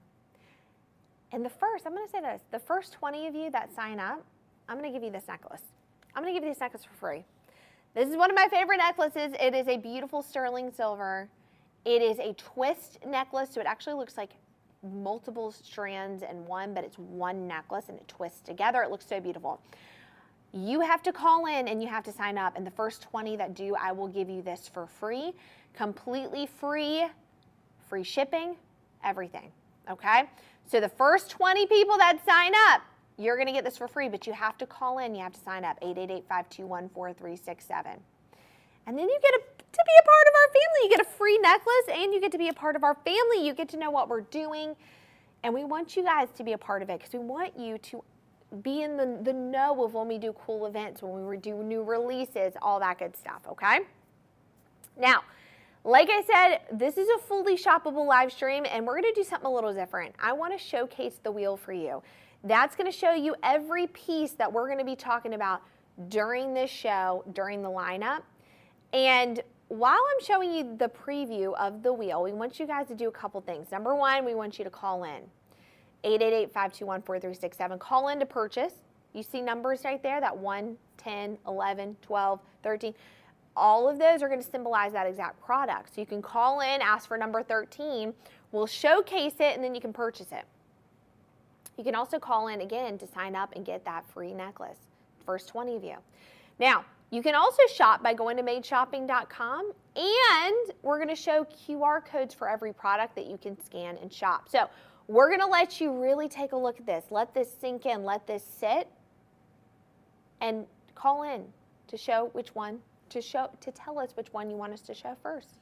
And the first, I'm going to say this, the first 20 of you that sign up, I'm going to give you this necklace. I'm going to give you this necklace for free. This is one of my favorite necklaces. It is a beautiful sterling silver. It is a twist necklace, so it actually looks like multiple strands in one, but it's one necklace and it twists together. It looks so beautiful. You have to call in and you have to sign up, and the first 20 that do, I will give you this for free, completely free, free shipping, everything, okay? So the first 20 people that sign up, you're going to get this for free, but you have to call in. You have to sign up, 888-521-4367. And then you get to be a part of our family. You get a free necklace, and you get to be a part of our family. You get to know what we're doing, and we want you guys to be a part of it because we want you to be in the know of when we do cool events, when we do new releases, all that good stuff, okay? Now, like I said, this is a fully shoppable live stream, and we're going to do something a little different. I want to showcase the wheel for you. That's going to show you every piece that we're going to be talking about during this show, during the lineup. And while I'm showing you the preview of the wheel, we want you guys to do a couple things. Number one, we want you to call in, 888-521-4367. Call in to purchase. You see numbers right there, that 1, 10, 11, 12, 13. All of those are going to symbolize that exact product. So you can call in, ask for number 13. We'll showcase it, and then you can purchase it. You can also call in again to sign up and get that free necklace, first 20 of you. Now, you can also shop by going to madeshopping.com, and we're going to show QR codes for every product that you can scan and shop. So We're gonna let you really take a look at this. Let this sink in, let this sit, and call in to show which one, to tell us which one you want us to show first.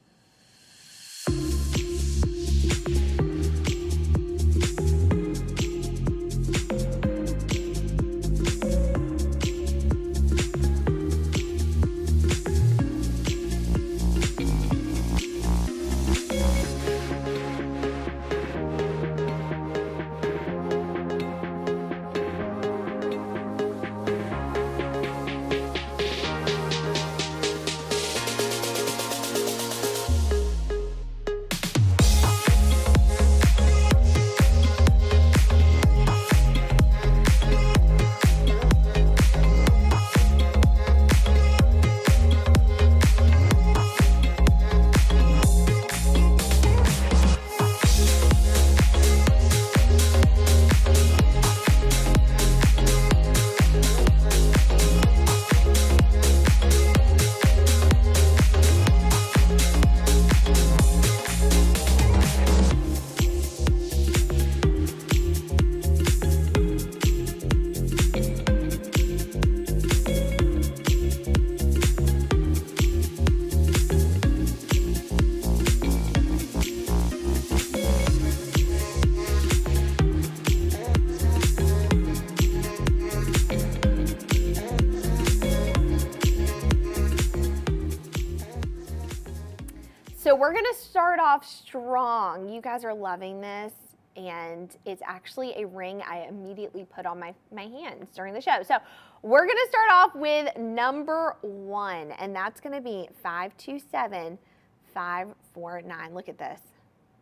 So we're gonna start off strong. You guys are loving this, and it's actually a ring I immediately put on my hands during the show. So we're gonna start off with number 1, and that's gonna be 527549. Look at this.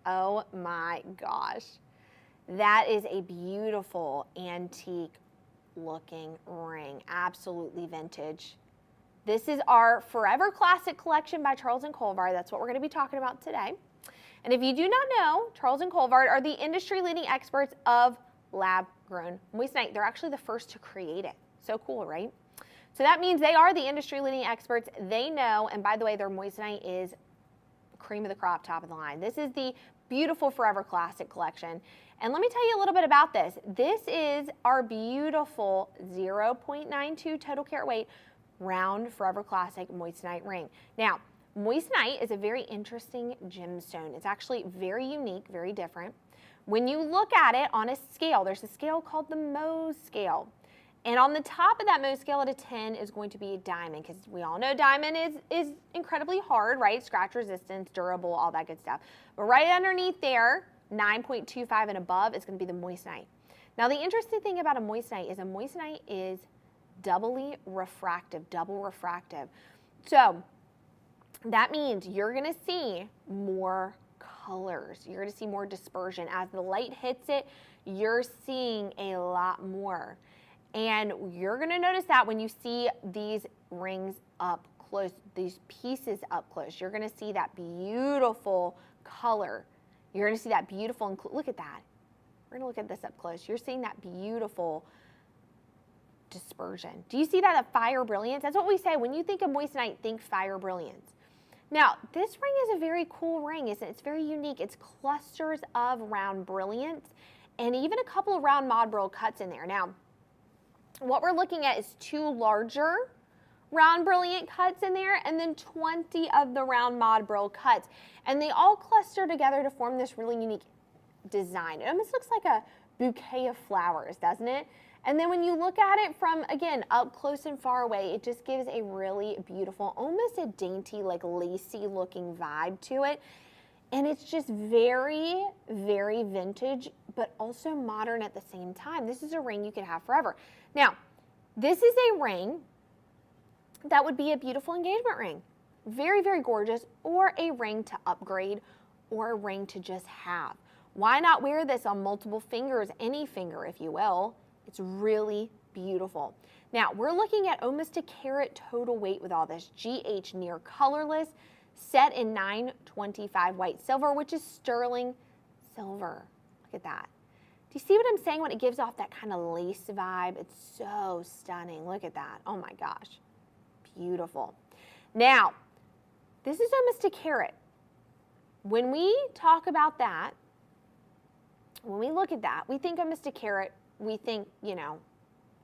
Oh my gosh. That is a beautiful antique looking ring, absolutely vintage. This is our Forever Classic collection by Charles and Colvard. That's what we're going to be talking about today. And if you do not know, Charles and Colvard are the industry-leading experts of lab-grown moissanite. They're actually the first to create it. So cool, right? So that means they are the industry-leading experts. They know, and by the way, their moissanite is cream of the crop, top of the line. This is the beautiful Forever Classic collection. And let me tell you a little bit about this. This is our beautiful 0.92 total carat weight round Forever Classic moissanite ring. Now, moissanite is a very interesting gemstone. It's actually very unique, very different. When you look at it on a scale, there's a scale called the Mohs scale. And on the top of that Mohs scale at a 10 is going to be a diamond, because we all know diamond is incredibly hard, right? Scratch resistance, durable, all that good stuff. But right underneath there, 9.25 and above, is going to be the moissanite. Now, the interesting thing about a moissanite is doubly refractive, double refractive. So that means you're going to see more colors. You're going to see more dispersion. As the light hits it, you're seeing a lot more. And you're going to notice that when you see these rings up close, these pieces up close, you're going to see that beautiful color. You're going to see that beautiful, look at that. We're going to look at this up close. You're seeing that beautiful dispersion. Do you see that fire brilliance? That's what we say. When you think of moissanite, think fire brilliance. Now, this ring is a very cool ring, isn't it? It's very unique. It's clusters of round brilliance and even a couple of round mod brilliant cuts in there. Now, what we're looking at is 2 larger round brilliant cuts in there and then 20 of the round mod brilliant cuts. And they all cluster together to form this really unique design. It almost looks like a bouquet of flowers, doesn't it? And then when you look at it from, again, up close and far away, it just gives a really beautiful, almost a dainty, like lacy looking vibe to it. And it's just very, very vintage, but also modern at the same time. This is a ring you can have forever. Now, this is a ring that would be a beautiful engagement ring. Very, very gorgeous, or a ring to upgrade, or a ring to just have. Why not wear this on multiple fingers, any finger, if you will? It's really beautiful. Now, we're looking at almost a carat total weight with all this. GH near colorless, set in 925 white silver, which is sterling silver. Look at that. Do you see what I'm saying when it gives off that kind of lace vibe? It's so stunning. Look at that. Oh my gosh. Beautiful. Now, this is almost a carat. When we talk about that, When we look at that, we think almost a carat. We think, you know,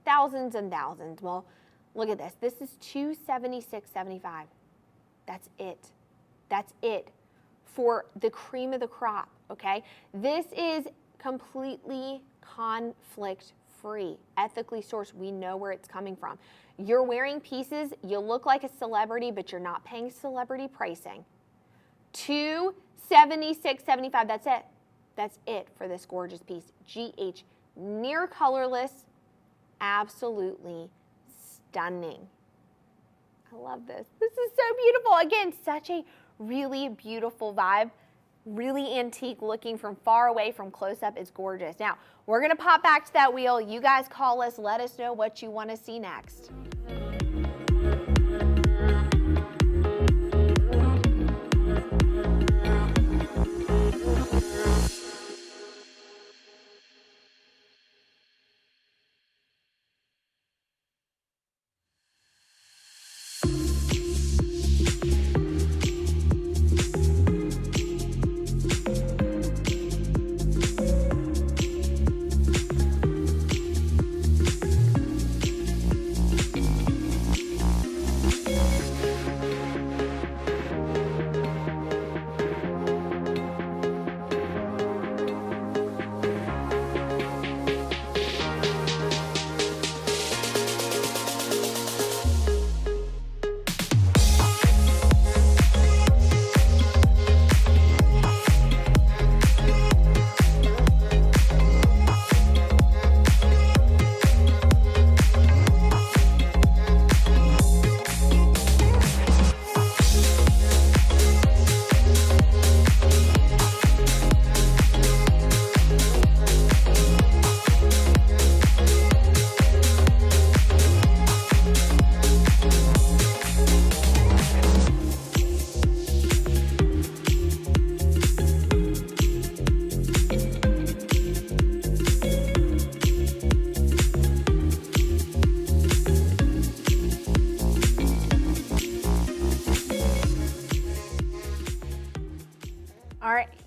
thousands and thousands. Well, look at this. This is $276.75. That's it. That's it for the cream of the crop, okay? This is completely conflict-free, ethically sourced. We know where it's coming from. You're wearing pieces, you look like a celebrity, but you're not paying celebrity pricing. $276.75, that's it. That's it for this gorgeous piece. GH, near colorless, absolutely stunning. I love this. This is so beautiful. Again, such a really beautiful vibe. Really antique looking from far away, from close up. It's gorgeous. Now, we're going to pop back to that wheel. You guys call us. Let us know what you want to see next.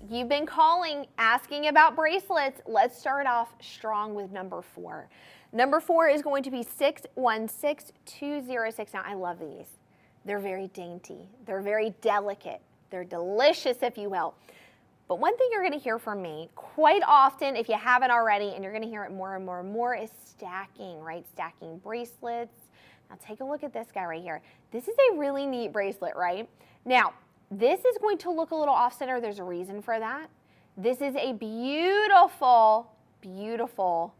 You've been calling, asking about bracelets. Let's start off strong with number 4. Number 4 is going to be 616206. Now, I love these. They're very dainty. They're very delicate. They're delicious, if you will. But one thing you're going to hear from me quite often, if you haven't already, and you're going to hear it more and more and more, is stacking, right? Stacking bracelets. Now, take a look at this guy right here. This is a really neat bracelet, right? Now, this is going to look a little off-center. There's a reason for that. This is a beautiful, beautiful,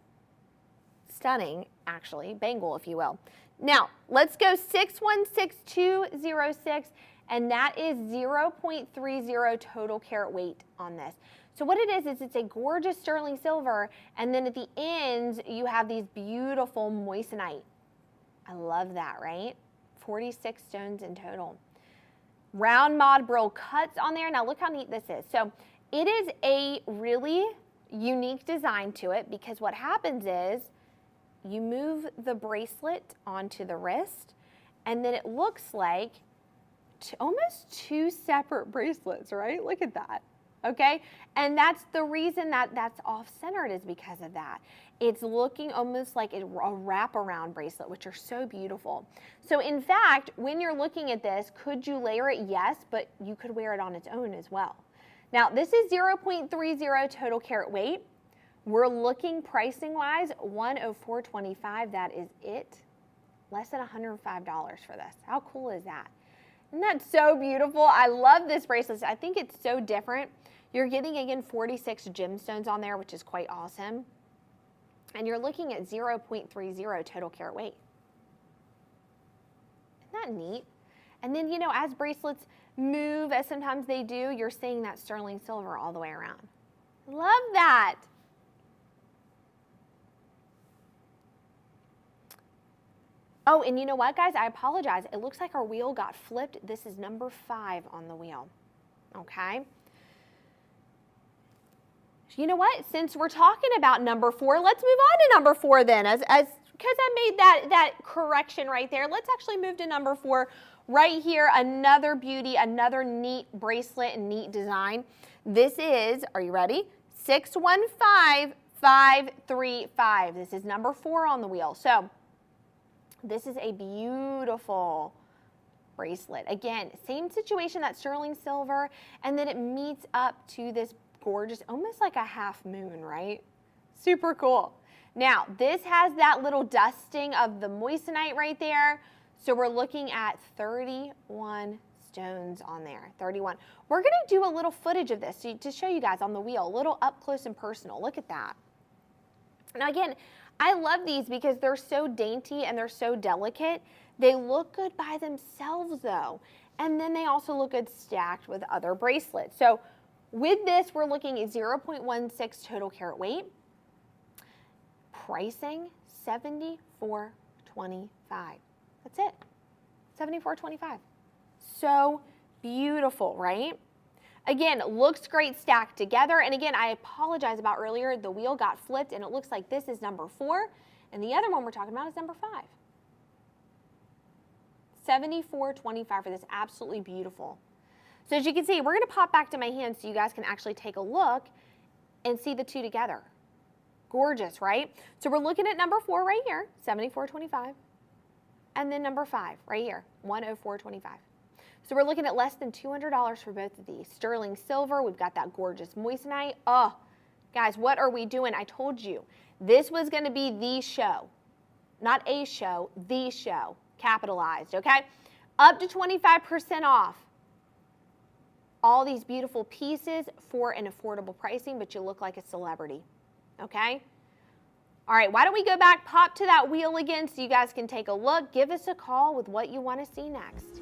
stunning, actually, bangle, if you will. Now, let's go 616206, and that is 0.30 total carat weight on this. So what it is it's a gorgeous sterling silver, and then at the ends, you have these beautiful moissanite. I love that, right? 46 stones in total. Round mod brill cuts on there. Now look how neat this is. So it is a really unique design to it, because what happens is you move the bracelet onto the wrist, and then it looks like almost 2 separate bracelets, right? Look at that. Okay, and that's the reason that that's off-centered, is because of that. It's looking almost like a wraparound bracelet, which are so beautiful. So in fact, when you're looking at this, could you layer it? Yes, but you could wear it on its own as well. Now, this is 0.30 total carat weight. We're looking pricing-wise, $104.25. That is it. Less than $105 for this. How cool is that? Isn't that so beautiful? I love this bracelet. I think it's so different. You're getting, again, 46 gemstones on there, which is quite awesome. And you're looking at 0.30 total carat weight. Isn't that neat? And then, you know, as bracelets move, as sometimes they do, you're seeing that sterling silver all the way around. Love that. Oh, and you know what, guys? I apologize. It looks like our wheel got flipped. This is number 5 on the wheel. Okay? You know what? Since we're talking about number 4, let's move on to number 4 then. Because I made that correction right there. Let's actually move to number 4 right here. Another beauty, another neat bracelet and neat design. This is, are you ready? 615-535. This is number 4 on the wheel. So this is a beautiful bracelet. Again, same situation, that sterling silver, and then it meets up to this gorgeous, almost like a half moon, right? Super cool. Now, this has that little dusting of the moissanite right there. So we're looking at 31 stones on there, 31. We're gonna do a little footage of this to show you guys on the wheel, a little up close and personal. Look at that. Now again, I love these because they're so dainty and they're so delicate. They look good by themselves though. And then they also look good stacked with other bracelets. So with this, we're looking at 0.16 total carat weight. Pricing, $74.25. That's it, $74.25. So beautiful, right? Again, looks great stacked together. And again, I apologize about earlier, the wheel got flipped and it looks like this is number 4 and the other one we're talking about is number 5. $74.25 for this, absolutely beautiful. So as you can see, we're gonna pop back to my hand so you guys can actually take a look and see the two together. Gorgeous, right? So we're looking at number 4 right here, $74.25. And then number 5 right here, $104.25. So we're looking at less than $200 for both of these. Sterling silver, we've got that gorgeous moissanite. Oh, guys, what are we doing? I told you, this was gonna be the show. Not a show, the show, capitalized, okay? Up to 25% off. All these beautiful pieces for an affordable pricing, but you look like a celebrity, okay? All right, why don't we go back, pop to that wheel again so you guys can take a look. Give us a call with what you want to see next.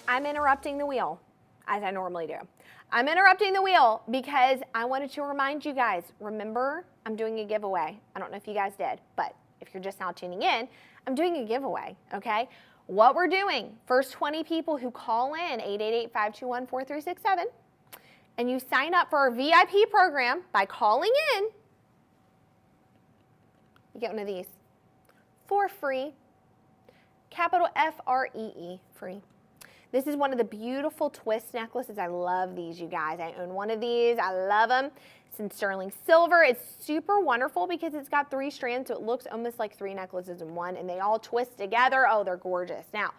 I'm interrupting the wheel, as I normally do. I'm interrupting the wheel because I wanted to remind you guys, remember, I'm doing a giveaway. I don't know if you guys did, but if you're just now tuning in, I'm doing a giveaway, okay? What we're doing, first 20 people who call in, 888-521-4367, and you sign up for our VIP program by calling in, you get one of these for free, capital F-R-E-E, free. This is one of the beautiful twist necklaces. I love these, you guys. I own one of these. I love them. It's in sterling silver. It's super wonderful because it's got 3 strands, so it looks almost like 3 necklaces in one, and they all twist together. Oh, they're gorgeous. Now,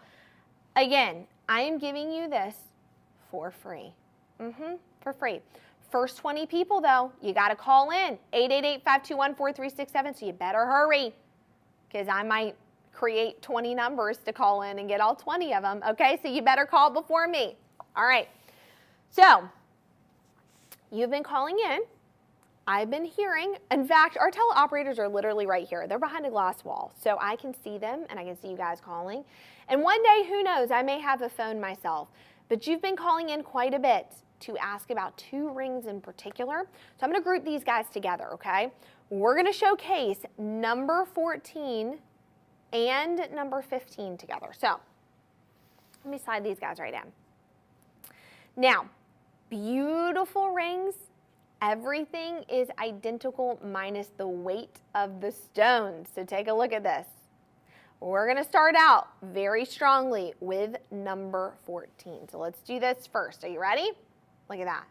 again, I am giving you this for free. For free. First 20 people, though, you got to call in. 888-521-4367, so you better hurry because I might create 20 numbers to call in and get all 20 of them, okay? So you better call before me. All right. So you've been calling in. I've been hearing, in fact, our teleoperators are literally right here. They're behind a glass wall, so I can see them and I can see you guys calling. And one day, who knows, I may have a phone myself, but you've been calling in quite a bit to ask about 2 rings in particular. So I'm gonna group these guys together, okay? We're gonna showcase number 14 and number 15 together. So let me slide these guys right in. Now, beautiful rings. Everything is identical minus the weight of the stones. So take a look at this. We're going to start out very strongly with number 14. So let's do this first. Are you ready? Look at that.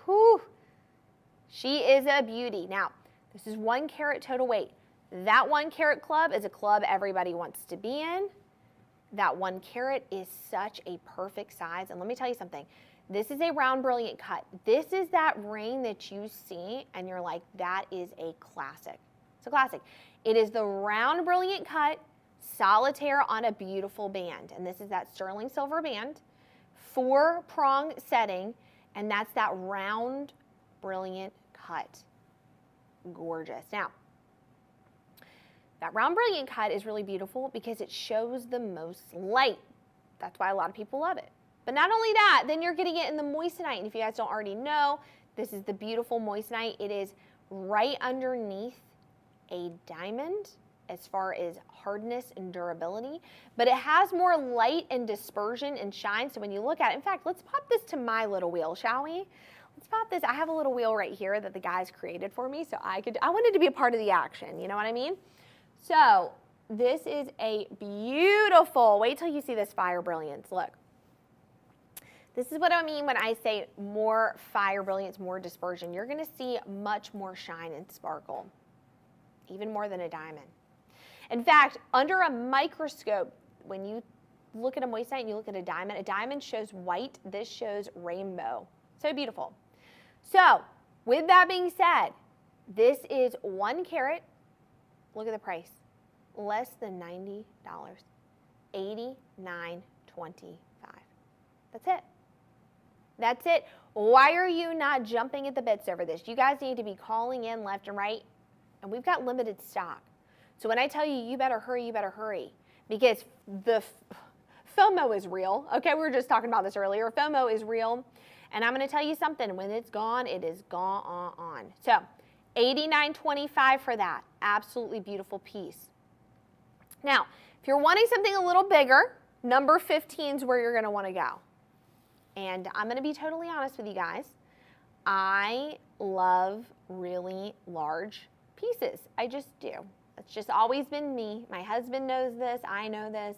Whew. She is a beauty. Now, this is 1 carat total weight. That 1 carat club is a club everybody wants to be in. That 1 carat is such a perfect size. And let me tell you something. This is a round brilliant cut. This is that ring that you see and you're like, that is a classic. It's a classic. It is the round brilliant cut, solitaire on a beautiful band. And this is that sterling silver band, 4-prong setting, and that's that round brilliant cut. Gorgeous. Now, that round brilliant cut is really beautiful because it shows the most light. That's why a lot of people love it. But not only that, then you're getting it in the moissanite. And if you guys don't already know, this is the beautiful moissanite. It is right underneath a diamond as far as hardness and durability. But it has more light and dispersion and shine. So when you look at it, in fact, let's pop this to my little wheel, shall we? Let's pop this. I have a little wheel right here that the guys created for me. So I wanted to be a part of the action. You know what I mean? So this is a beautiful, wait till you see this fire brilliance. Look. This is what I mean when I say more fire brilliance, more dispersion. You're going to see much more shine and sparkle, even more than a diamond. In fact, under a microscope, when you look at a moissanite and you look at a diamond shows white. This shows rainbow. So beautiful. So with that being said, this is 1 carat. Look at the price. Less than $90. $89.25. That's it. That's it. Why are you not jumping at the bits over this? You guys need to be calling in left and right, and we've got limited stock. So when I tell you, you better hurry, because the FOMO is real. Okay, we were just talking about this earlier. FOMO is real, and I'm going to tell you something. When it's gone, it is gone. So $89.25 for that. Absolutely beautiful piece. Now, if you're wanting something a little bigger, number 15 is where you're going to want to go. And I'm going to be totally honest with you guys. I love really large pieces. I just do. It's just always been me. My husband knows this. I know this.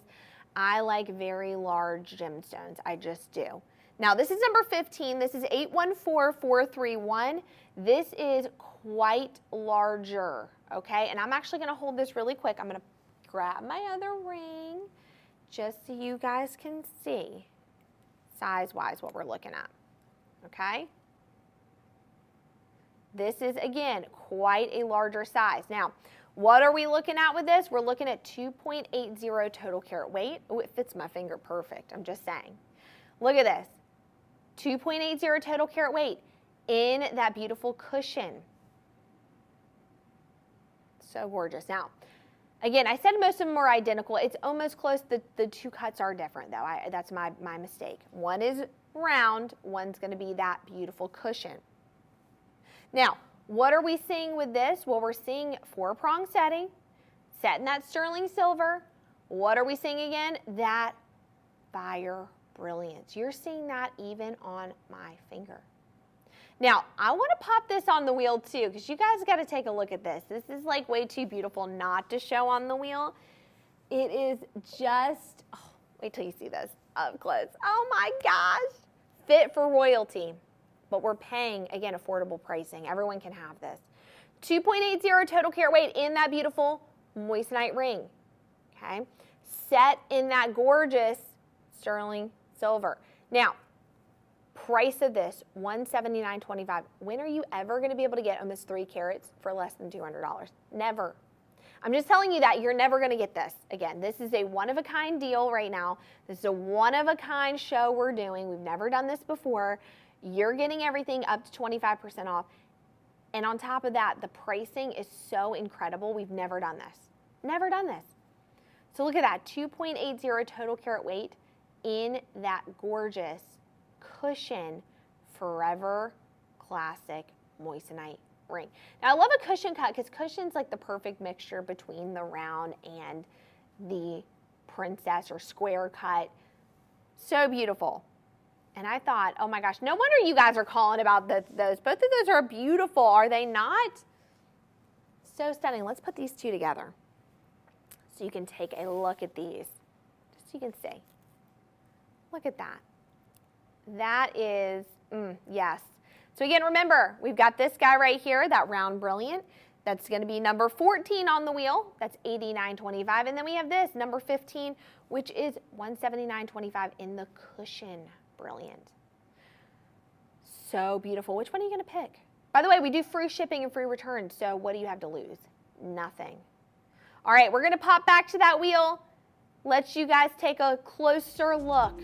I like very large gemstones. I just do. Now, this is number 15. This is 814431. This is quite larger, okay? And I'm actually going to hold this really quick. I'm going to grab my other ring just so you guys can see size-wise what we're looking at, okay? This is, again, quite a larger size. Now, what are we looking at with this? We're looking at 2.80 total carat weight. Oh, it fits my finger perfect, I'm just saying. Look at this, 2.80 total carat weight in that beautiful cushion. So gorgeous. Now, again, I said most of them are identical. It's almost close. The 2 cuts are different, though. That's my mistake. One is round. One's going to be that beautiful cushion. Now, what are we seeing with this? Well, we're seeing 4-prong setting, set in that sterling silver. What are we seeing again? That fire brilliance. You're seeing that even on my finger. Now, I want to pop this on the wheel too, because you guys got to take a look at this. This is like way too beautiful not to show on the wheel. It is just, oh, wait till you see this up close. Oh my gosh. Fit for royalty. But we're paying, again, affordable pricing. Everyone can have this. 2.80 total carat weight in that beautiful moissanite ring. Okay. Set in that gorgeous sterling silver. Now, price of this, $179.25. When are you ever going to be able to get almost 3 carats for less than $200? Never. I'm just telling you that you're never going to get this. Again, this is a one-of-a-kind deal right now. This is a one-of-a-kind show we're doing. We've never done this before. You're getting everything up to 25% off. And on top of that, the pricing is so incredible. We've never done this. Never done this. So look at that, 2.80 total carat weight in that gorgeous cushion Forever Classic moissanite ring. Now I love a cushion cut because cushion's like the perfect mixture between the round and the princess or square cut. So beautiful. And I thought, oh my gosh, no wonder you guys are calling about those. Both of those are beautiful, are they not? So stunning. Let's put these two together so you can take a look at these, just so you can see. Look at that. That is, yes. So again, remember, we've got this guy right here, that round brilliant. That's going to be number 14 on the wheel. That's $89.25. And then we have this, number 15, which is $179.25 in the cushion brilliant. So beautiful. Which one are you going to pick? By the way, we do free shipping and free returns, so what do you have to lose? Nothing. All right, we're going to pop back to that wheel. Let you guys take a closer look.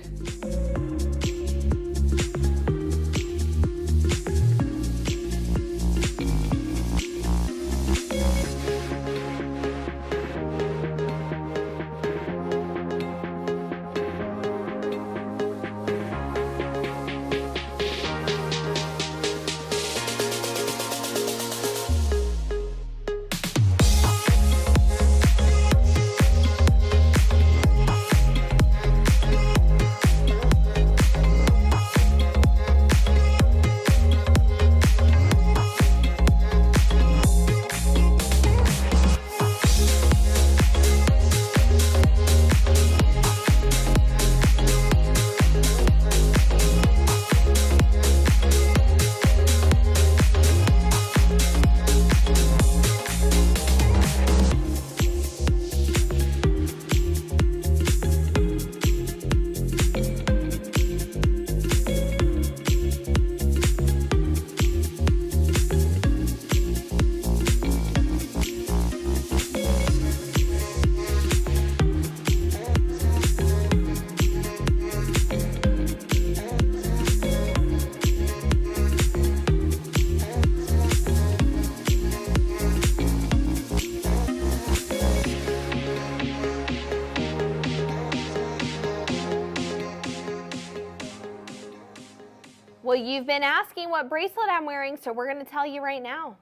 Well, you've been asking what bracelet I'm wearing, so we're going to tell you right now.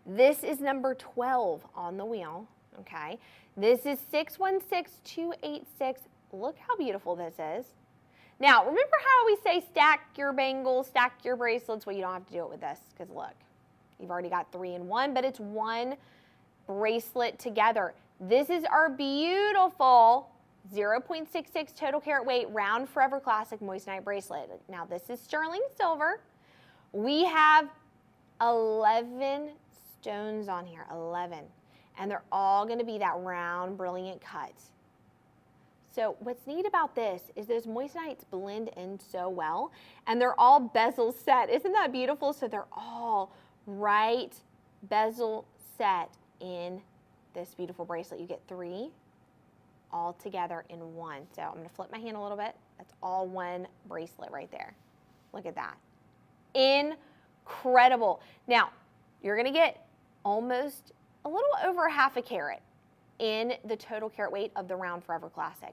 This is number 12 on the wheel, okay? This is 616286. Look how beautiful this is. Now, remember how we say stack your bangles, stack your bracelets? Well, you don't have to do it with this because look, you've already got 3 in 1, but it's one bracelet together. This is our beautiful 0.66 total carat weight round Forever Classic moissanite bracelet. Now, this is sterling silver. We have 11 stones on here, 11. And they're all going to be that round, brilliant cut. So what's neat about this is those moissanites blend in so well, and they're all bezel set. Isn't that beautiful? So they're all right bezel set in this beautiful bracelet. You get 3 all together in one. So I'm going to flip my hand a little bit. That's all one bracelet right there. Look at that. Incredible. Now, you're going to get almost a little over half a carat in the total carat weight of the round Forever Classic.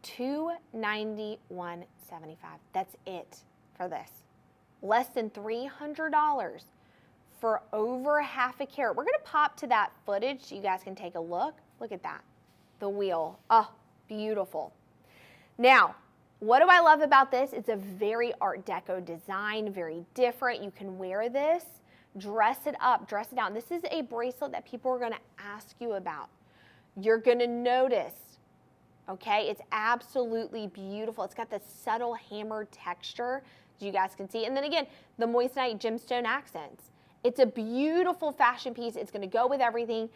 $291.75. That's it for this. Less than $300 for over half a carat. We're going to pop to that footage so you guys can take a look. Look at that. The wheel. Oh, beautiful. Now, what do I love about this? It's a very Art Deco design, very different. You can wear this, dress it up, dress it down. This is a bracelet that people are going to ask you about. You're going to notice, okay? It's absolutely beautiful. It's got this subtle hammered texture, as you guys can see. And then again, the moissanite gemstone accents. It's a beautiful fashion piece. It's going to go with everything.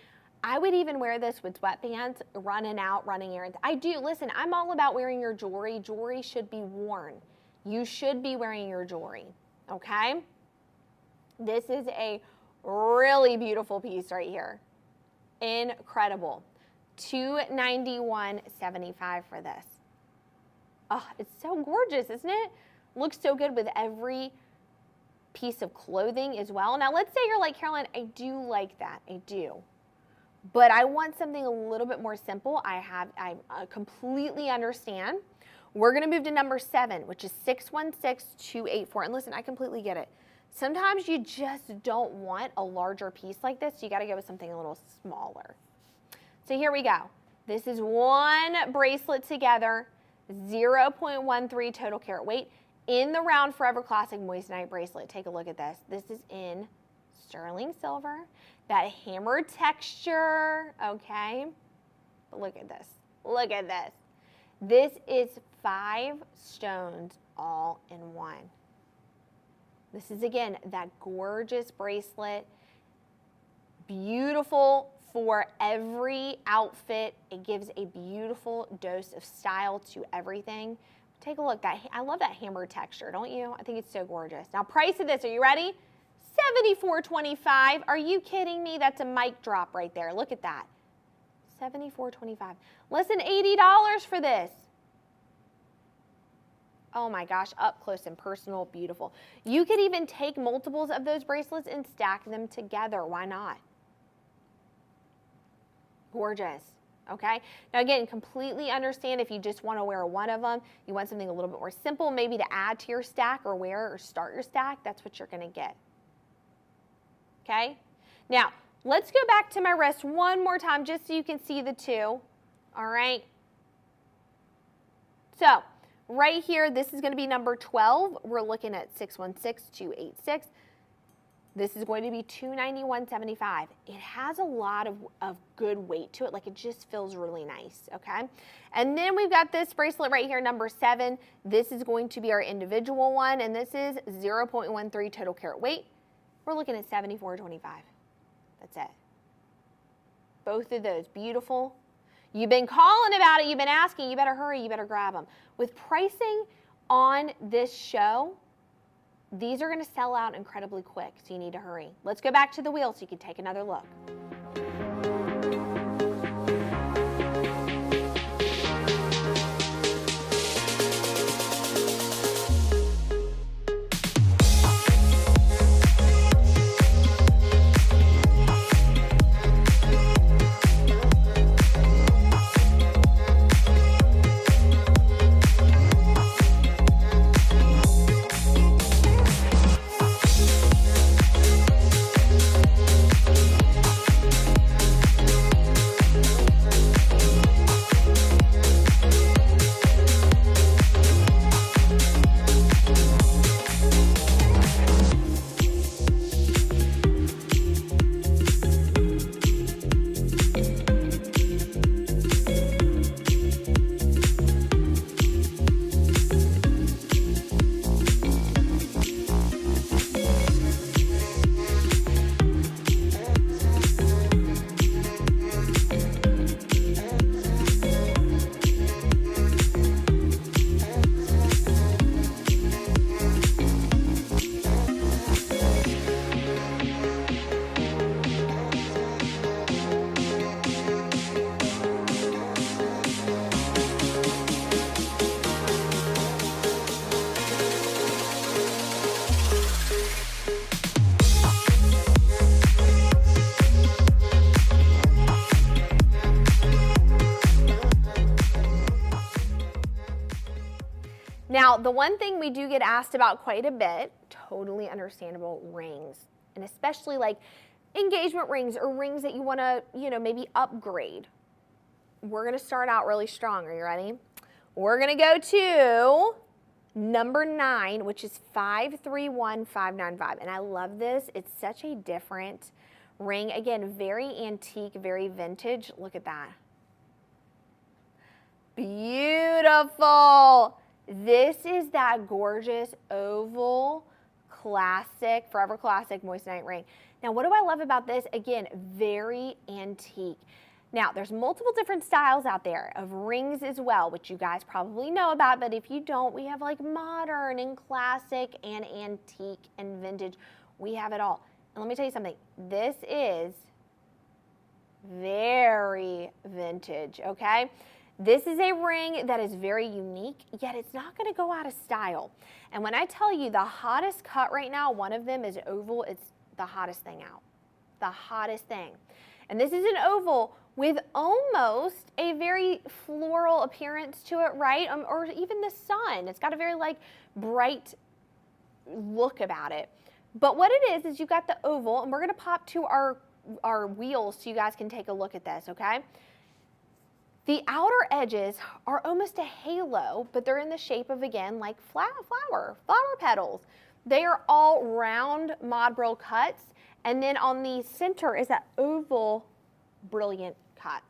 I would even wear this with sweatpants, running out, running errands. I do. Listen, I'm all about wearing your jewelry. Jewelry should be worn. You should be wearing your jewelry, okay? This is a really beautiful piece right here. Incredible. $291.75 for this. Oh, it's so gorgeous, isn't it? Looks so good with every piece of clothing as well. Now let's say you're like, Caroline, I do like that, I do. But I want something a little bit more simple. I completely understand. We're gonna move to number 7, which is 616284. And listen, I completely get it. Sometimes you just don't want a larger piece like this. You gotta go with something a little smaller. So here we go. This is one bracelet together, 0.13 total carat weight in the round Forever Classic moissanite bracelet. Take a look at this. This is in sterling silver, that hammered texture, okay? But look at this, look at this. This is 5 stones all in one. This is, again, that gorgeous bracelet, beautiful for every outfit. It gives a beautiful dose of style to everything. Take a look. I love that hammered texture, don't you? I think it's so gorgeous. Now, price of this, are you ready? $74.25. Are you kidding me? That's a mic drop right there. Look at that. $74.25. Less than $80 for this. Oh my gosh, up close and personal, beautiful. You could even take multiples of those bracelets and stack them together. Why not? Gorgeous, okay? Now again, completely understand if you just want to wear one of them, you want something a little bit more simple, maybe to add to your stack or wear or start your stack, that's what you're going to get. Okay? Now, let's go back to my wrist one more time just so you can see the two, all right? So, right here, this is going to be number 12. We're looking at 616286. This is going to be $291.75. It has a lot of good weight to it, like it just feels really nice, okay? And then we've got this bracelet right here, number 7. This is going to be our individual one, and this is 0.13 total carat weight. We're looking at $74.25. That's it. Both of those, beautiful. You've been calling about it, you've been asking, you better hurry, you better grab them. With pricing on this show, these are going to sell out incredibly quick, so you need to hurry. Let's go back to the wheel so you can take another look. Now, the one thing we do get asked about quite a bit, totally understandable, rings. And especially like engagement rings or rings that you want to, maybe upgrade. We're going to start out really strong. Are you ready? We're going to go to number 9, which is 531595. And I love this. It's such a different ring. Again, very antique, very vintage. Look at that. Beautiful. This is that gorgeous oval classic, Forever Classic moissanite ring. Now, what do I love about this? Again, very antique. Now, there's multiple different styles out there of rings as well, which you guys probably know about, but if you don't, we have like modern and classic and antique and vintage. We have it all. And let me tell you something. This is very vintage, okay? This is a ring that is very unique, yet it's not going to go out of style. And when I tell you the hottest cut right now, one of them is oval, it's the hottest thing out. The hottest thing. And this is an oval with almost a very floral appearance to it, right? Or even the sun. It's got a very like bright look about it. But what it is you've got the oval, and we're going to pop to our wheels so you guys can take a look at this, okay? The outer edges are almost a halo, but they're in the shape of, again, like flower petals. They are all round mod brill cuts, and then on the center is that oval brilliant cut.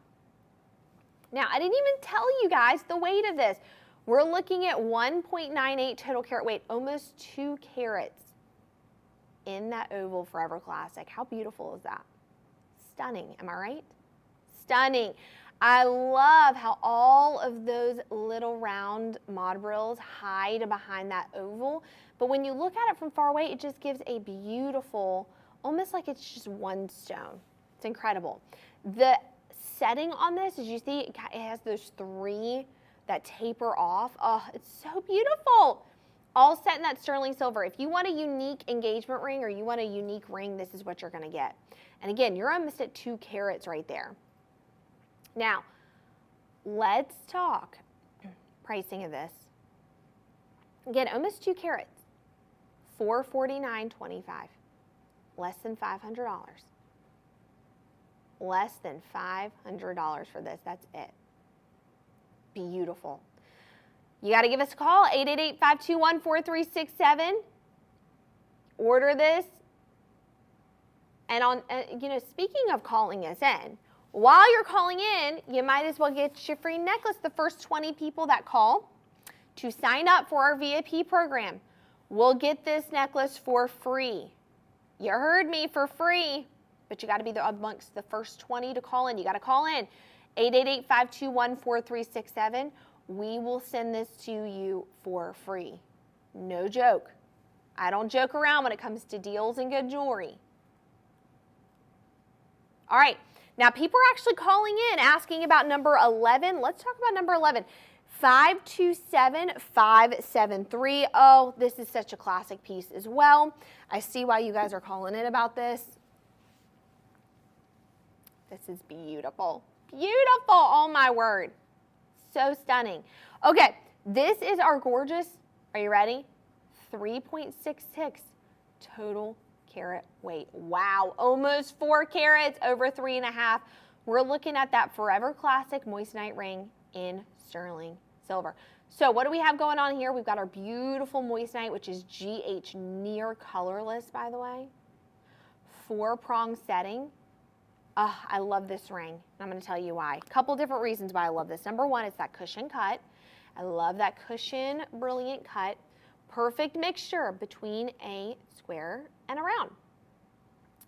Now, I didn't even tell you guys the weight of this. We're looking at 1.98 total carat weight, almost 2 carats in that oval Forever Classic. How beautiful is that? Stunning, am I right? Stunning. I love how all of those little round mod brills hide behind that oval, but when you look at it from far away, it just gives a beautiful, almost like it's just one stone. It's incredible. The setting on this, as you see, it has those 3 that taper off. Oh, it's so beautiful. All set in that sterling silver. If you want a unique engagement ring or you want a unique ring, this is what you're going to get. And again, you're almost at 2 carats right there. Now, let's talk pricing of this. Again, almost 2 carats, $449.25, less than $500. Less than $500 for this. That's it. Beautiful. You got to give us a call, 888-521-4367. Order this. And on, speaking of calling us in, while you're calling in, you might as well get your free necklace. The first 20 people that call to sign up for our VIP program will get this necklace for free. You heard me, for free. But you got to be amongst the first 20 to call in. You got to call in, 888-521-4367. We will send this to you for free. No joke. I don't joke around when it comes to deals and good jewelry. All right. Now, people are actually calling in asking about number 11. Let's talk about number 11. 527-573. Oh, this is such a classic piece as well. I see why you guys are calling in about this. This is beautiful. Beautiful. Oh, my word. So stunning. Okay, this is our gorgeous, are you ready? 3.66 total carat weight. Wow, almost 4 carats, over 3.5. We're looking at that Forever Classic moissanite ring in sterling silver. So what do we have going on here? We've got our beautiful moissanite, which is GH near colorless, by the way. 4-prong setting. Oh, I love this ring. I'm going to tell you why. A couple different reasons why I love this. Number one, it's that cushion cut. I love that cushion brilliant cut. Perfect mixture between a square and a round.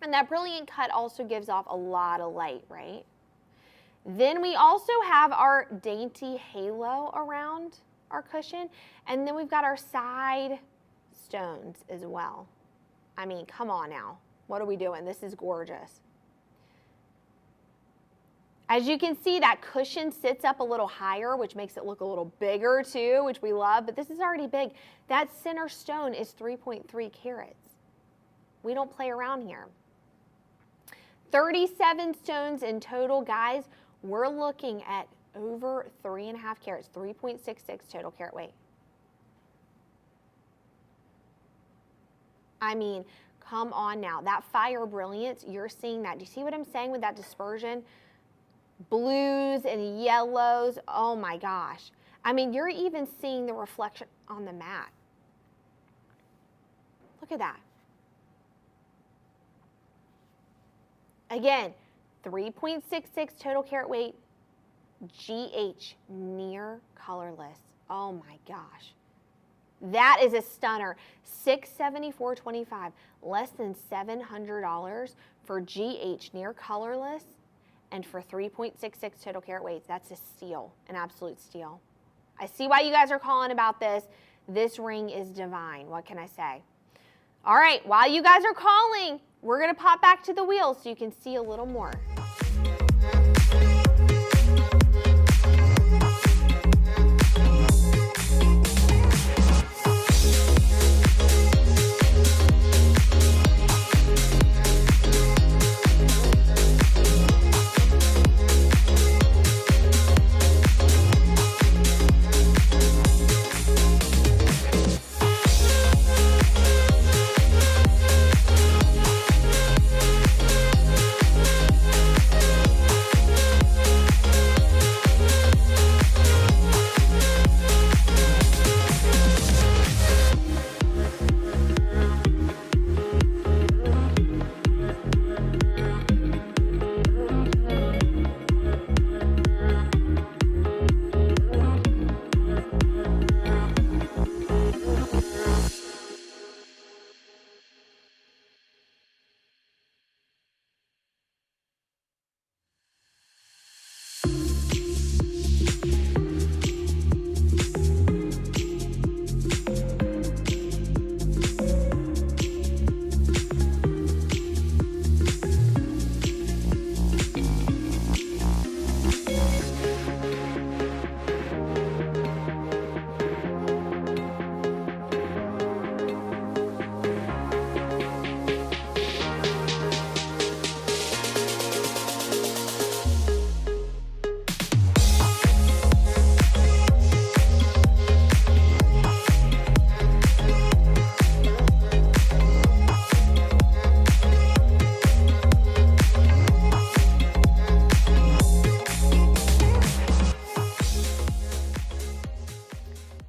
And that brilliant cut also gives off a lot of light, right? Then we also have our dainty halo around our cushion. And then we've got our side stones as well. I mean, come on now. What are we doing? This is gorgeous. As you can see, that cushion sits up a little higher, which makes it look a little bigger too, which we love, but this is already big. That center stone is 3.3 carats. We don't play around here. 37 stones in total, guys. We're looking at over 3.5 carats, 3.66 total carat weight. I mean, come on now. That fire brilliance, you're seeing that. Do you see what I'm saying with that dispersion? Blues and yellows, oh my gosh. I mean, you're even seeing the reflection on the mat. Look at that. Again, 3.66 total carat weight, GH near colorless. Oh my gosh. That is a stunner. $674.25, less than $700 for GH near colorless. And for 3.66 total carat weights, that's a steal, an absolute steal. I see why you guys are calling about this. This ring is divine. What can I say? All right, while you guys are calling, we're going to pop back to the wheel so you can see a little more.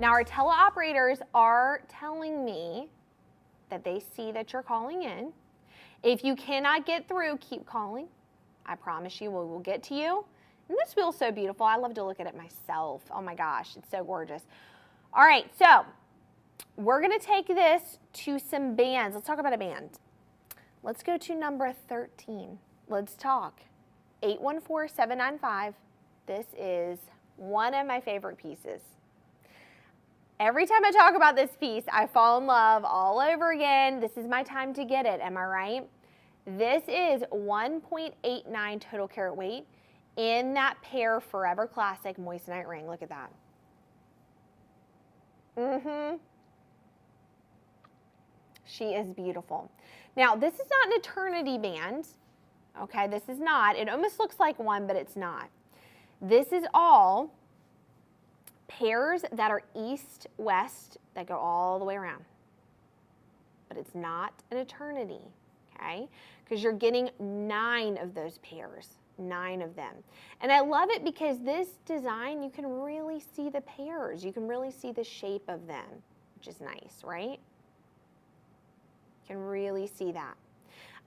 Now our teleoperators are telling me that they see that you're calling in. If you cannot get through, keep calling. I promise you we will get to you. And this wheel's so beautiful. I love to look at it myself. Oh my gosh, it's so gorgeous. All right, so we're gonna take this to some bands. Let's talk about a band. Let's go to number 13. Let's talk. 814-795. This is one of my favorite pieces. Every time I talk about this piece, I fall in love all over again. This is my time to get it, am I right? This is 1.89 total carat weight in that Pair Forever Classic moissanite ring. Look at that. She is beautiful. Now, this is not an eternity band. Okay, this is not. It almost looks like one, but it's not. This is all pairs that are east-west that go all the way around. But it's not an eternity, okay? Because you're getting 9 of those pairs, 9 of them. And I love it because this design, you can really see the pairs. You can really see the shape of them, which is nice, right? You can really see that.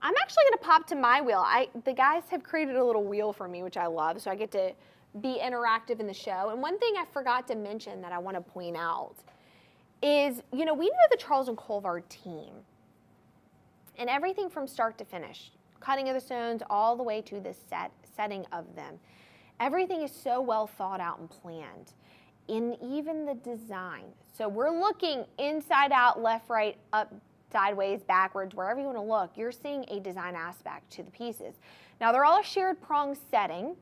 I'm actually gonna pop to my wheel. The guys have created a little wheel for me, which I love, so I get to be interactive in the show. And one thing I forgot to mention that I want to point out is, you know, we know the Charles and Colvard team and everything from start to finish, cutting of the stones all the way to the setting of them. Everything is so well thought out and planned, in even the design. So we're looking inside out, left, right, up, sideways, backwards, wherever you want to look. You're seeing a design aspect to the pieces. Now they're all a shared prong setting.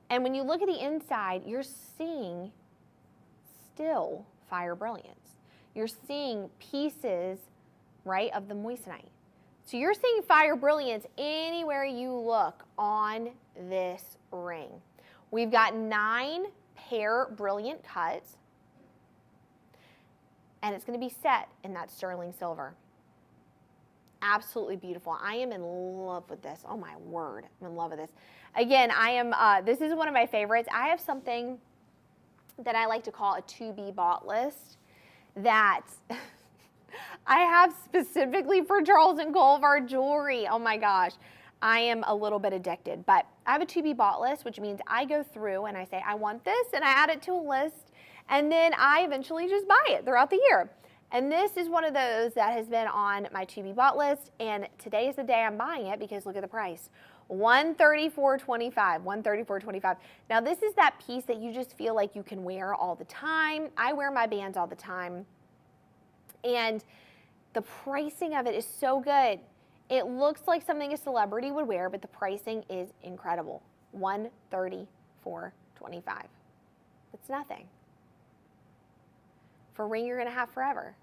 And when you look at the inside, you're seeing still fire brilliance. You're seeing pieces, right, of the moissanite. So you're seeing fire brilliance anywhere you look on this ring. We've got 9 pair brilliant cuts, and it's going to be set in that sterling silver. Absolutely beautiful. I am in love with this. Oh my word, I'm in love with this. Again, this is one of my favorites. I have something that I like to call a to-be bought list that I have specifically for Charles and Colvard jewelry. Oh my gosh, I am a little bit addicted, but I have a to-be bought list, which means I go through and I say, I want this, and I add it to a list, and then I eventually just buy it throughout the year. And this is one of those that has been on my to-be bought list, and today is the day I'm buying it because look at the price. $134.25, $134.25. Now this is that piece that you just feel like you can wear all the time. I wear my bands all the time, and the pricing of it is so good. It looks like something a celebrity would wear, but the pricing is incredible. $134.25. It's nothing. For a ring you're gonna have forever.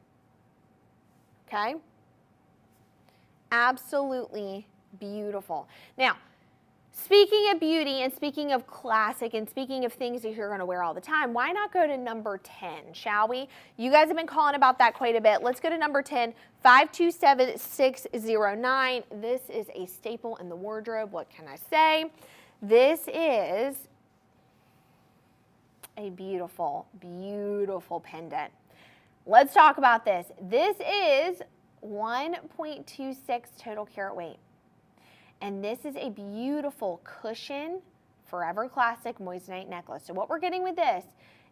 Okay? Absolutely beautiful. Now, speaking of beauty and speaking of classic and speaking of things that you're gonna wear all the time, why not go to number 10, shall we? You guys have been calling about that quite a bit. Let's go to number 10, 527609. This is a staple in the wardrobe. What can I say? This is a beautiful, beautiful pendant. Let's talk about this. This is 1.26 total carat weight. And this is a beautiful cushion, forever classic moissanite necklace. So what we're getting with this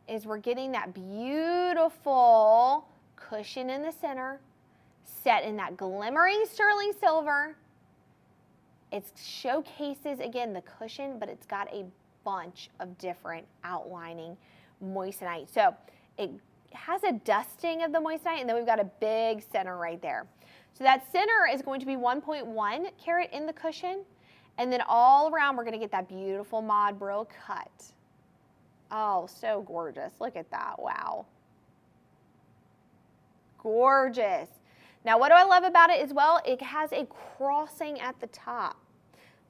is we're getting that beautiful cushion in the center, set in that glimmering sterling silver. It showcases, again, the cushion, but it's got a bunch of different outlining moissanite. So it has a dusting of the moissanite, and then we've got a big center right there. So that center is going to be 1.1 carat in the cushion, and then all around we're going to get that beautiful mod brill cut. Oh, so gorgeous. Look at that. Wow. Gorgeous. Now, what do I love about it as well? It has a crossing at the top.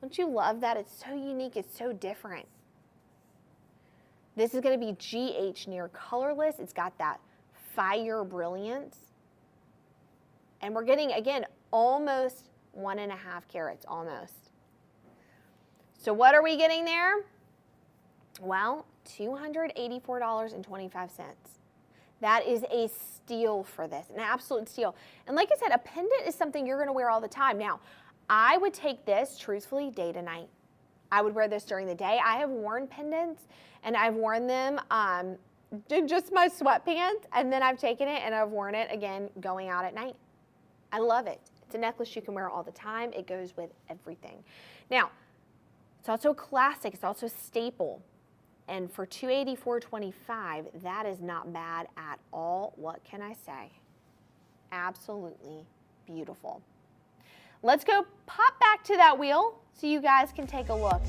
Don't you love that? It's so unique. It's so different. This is going to be GH near colorless. It's got that fire brilliance. And we're getting, again, almost 1.5 carats, almost. So what are we getting there? Well, $284.25. That is a steal for this, an absolute steal. And like I said, a pendant is something you're gonna wear all the time. Now, I would take this, truthfully, day to night. I would wear this during the day. I have worn pendants, and I've worn them in just my sweatpants, and then I've taken it and I've worn it again going out at night. I love it. It's a necklace you can wear all the time. It goes with everything. Now, it's also classic. It's also staple. And for $284.25, that is not bad at all. What can I say? Absolutely beautiful. Let's go pop back to that wheel so you guys can take a look.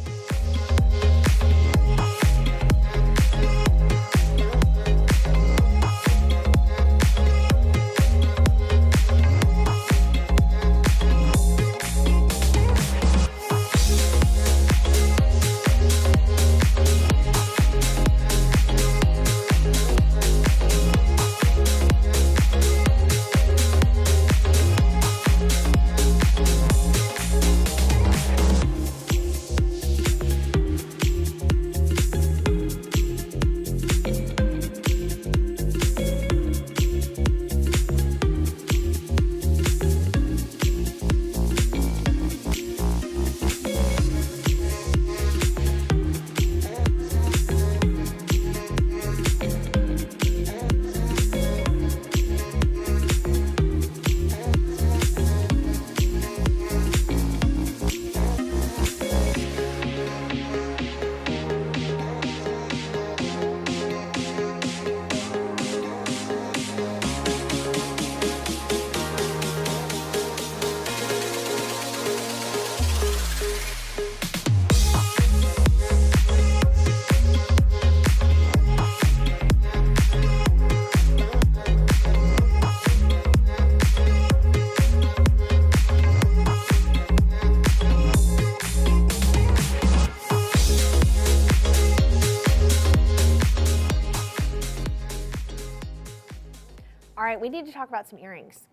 All right, we need to talk about some earrings.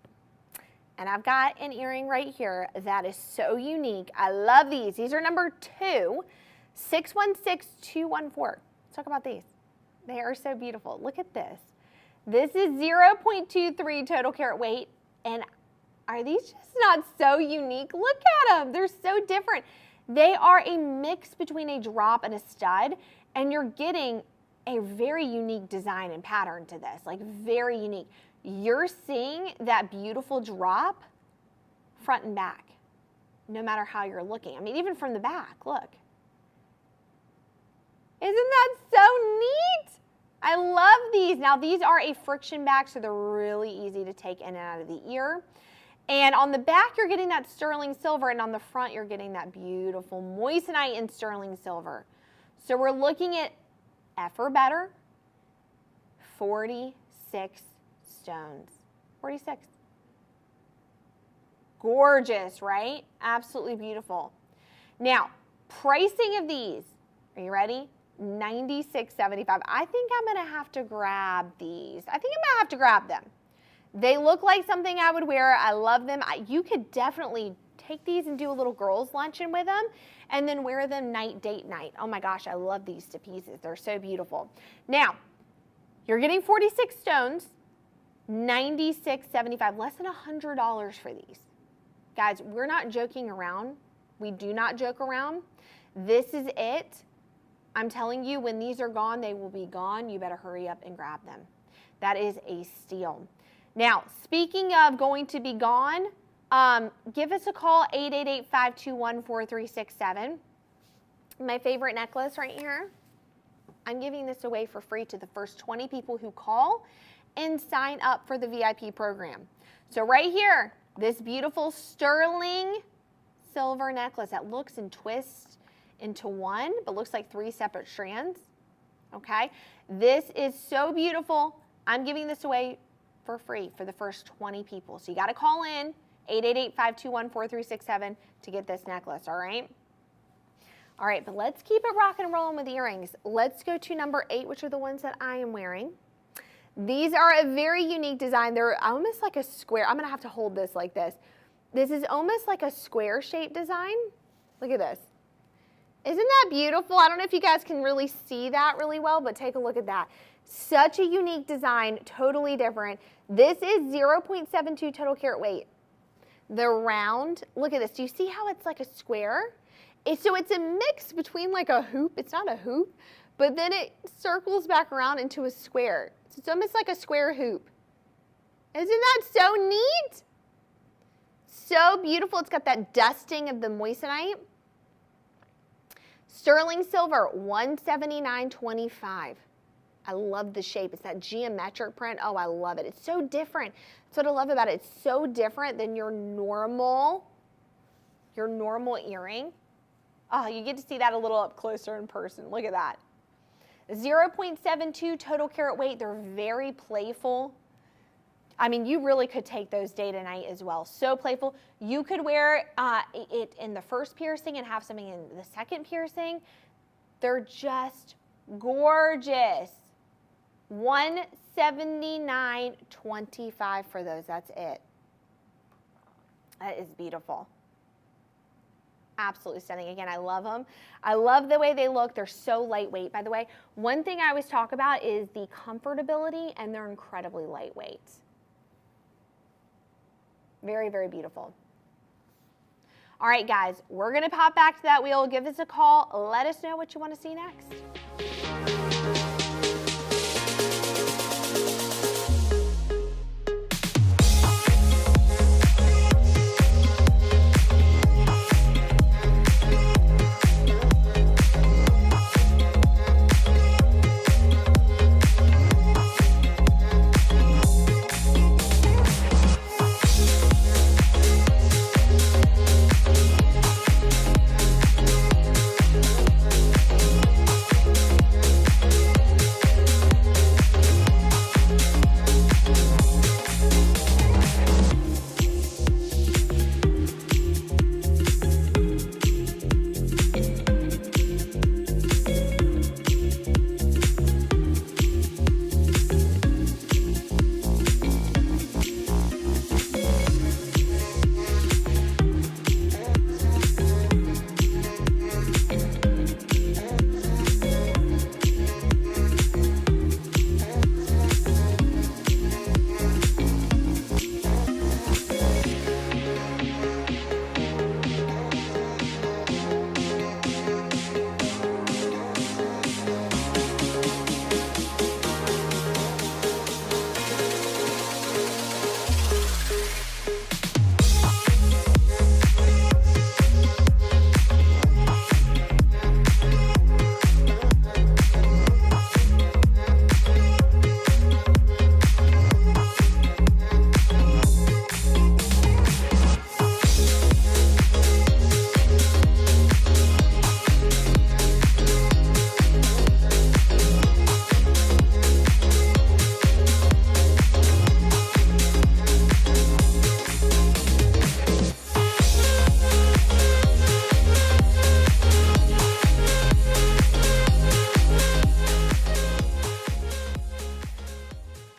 And I've got an earring right here that is so unique. I love these. These are number 2, 616214. Let's talk about these. They are so beautiful. Look at this. This is 0.23 total carat weight. And are these just not so unique? Look at them. They're so different. They are a mix between a drop and a stud, and you're getting a very unique design and pattern to this, like very unique. You're seeing that beautiful drop front and back, no matter how you're looking. I mean, even from the back, look. Isn't that so neat? I love these. Now, these are a friction back, so they're really easy to take in and out of the ear. And on the back, you're getting that sterling silver, and on the front, you're getting that beautiful moissanite and sterling silver. So we're looking at F or better, 46 stones. 46. Gorgeous, right? Absolutely beautiful. Now, pricing of these, are you ready? $96.75. I think I'm gonna have to grab these. I think I'm gonna have to grab them. They look like something I would wear. I love them. You could definitely take these and do a little girls' luncheon with them and then wear them date night. Oh my gosh, I love these to pieces. They're so beautiful. Now, you're getting 46 stones, $96.75, less than $100 for these. Guys, we're not joking around. We do not joke around. This is it. I'm telling you, when these are gone, they will be gone. You better hurry up and grab them. That is a steal. Now, speaking of going to be gone, give us a call, 888-521-4367. My favorite necklace right here. I'm giving this away for free to the first 20 people who call and sign up for the VIP program. So right here, this beautiful sterling silver necklace that looks and twists into one, but looks like 3 separate strands, okay? This is so beautiful. I'm giving this away for free for the first 20 people. So you gotta call in, 888-521-4367 to get this necklace, all right? All right, but let's keep it rocking and rolling with the earrings. Let's go to number 8, which are the ones that I am wearing. These are a very unique design. They're almost like a square. I'm gonna have to hold this like this. This is almost like a square shaped design. Look at this. Isn't that beautiful? I don't know if you guys can really see that really well, but take a look at that. Such a unique design, totally different. This is 0.72 total carat weight. The round, look at this. Do you see how it's like a square? So it's a mix between like a hoop. It's not a hoop, but then it circles back around into a square. So it's almost like a square hoop. Isn't that so neat? So beautiful. It's got that dusting of the moissanite. Sterling silver, $179.25. I love the shape. It's that geometric print. Oh, I love it. It's so different. That's what I love about it. It's so different than your normal earring. Oh, you get to see that a little up closer in person. Look at that. 0.72 total carat weight. They're very playful. I mean, you really could take those day to night as well. So playful. You could wear it in the first piercing and have something in the second piercing. They're just gorgeous. $179.25 for those. That's it. That is beautiful. Absolutely stunning. Again, I love them. I love the way they look. They're so lightweight, by the way. One thing I always talk about is the comfortability, and they're incredibly lightweight. Very, very beautiful. All right, guys, we're going to pop back to that wheel. Give us a call. Let us know what you want to see next.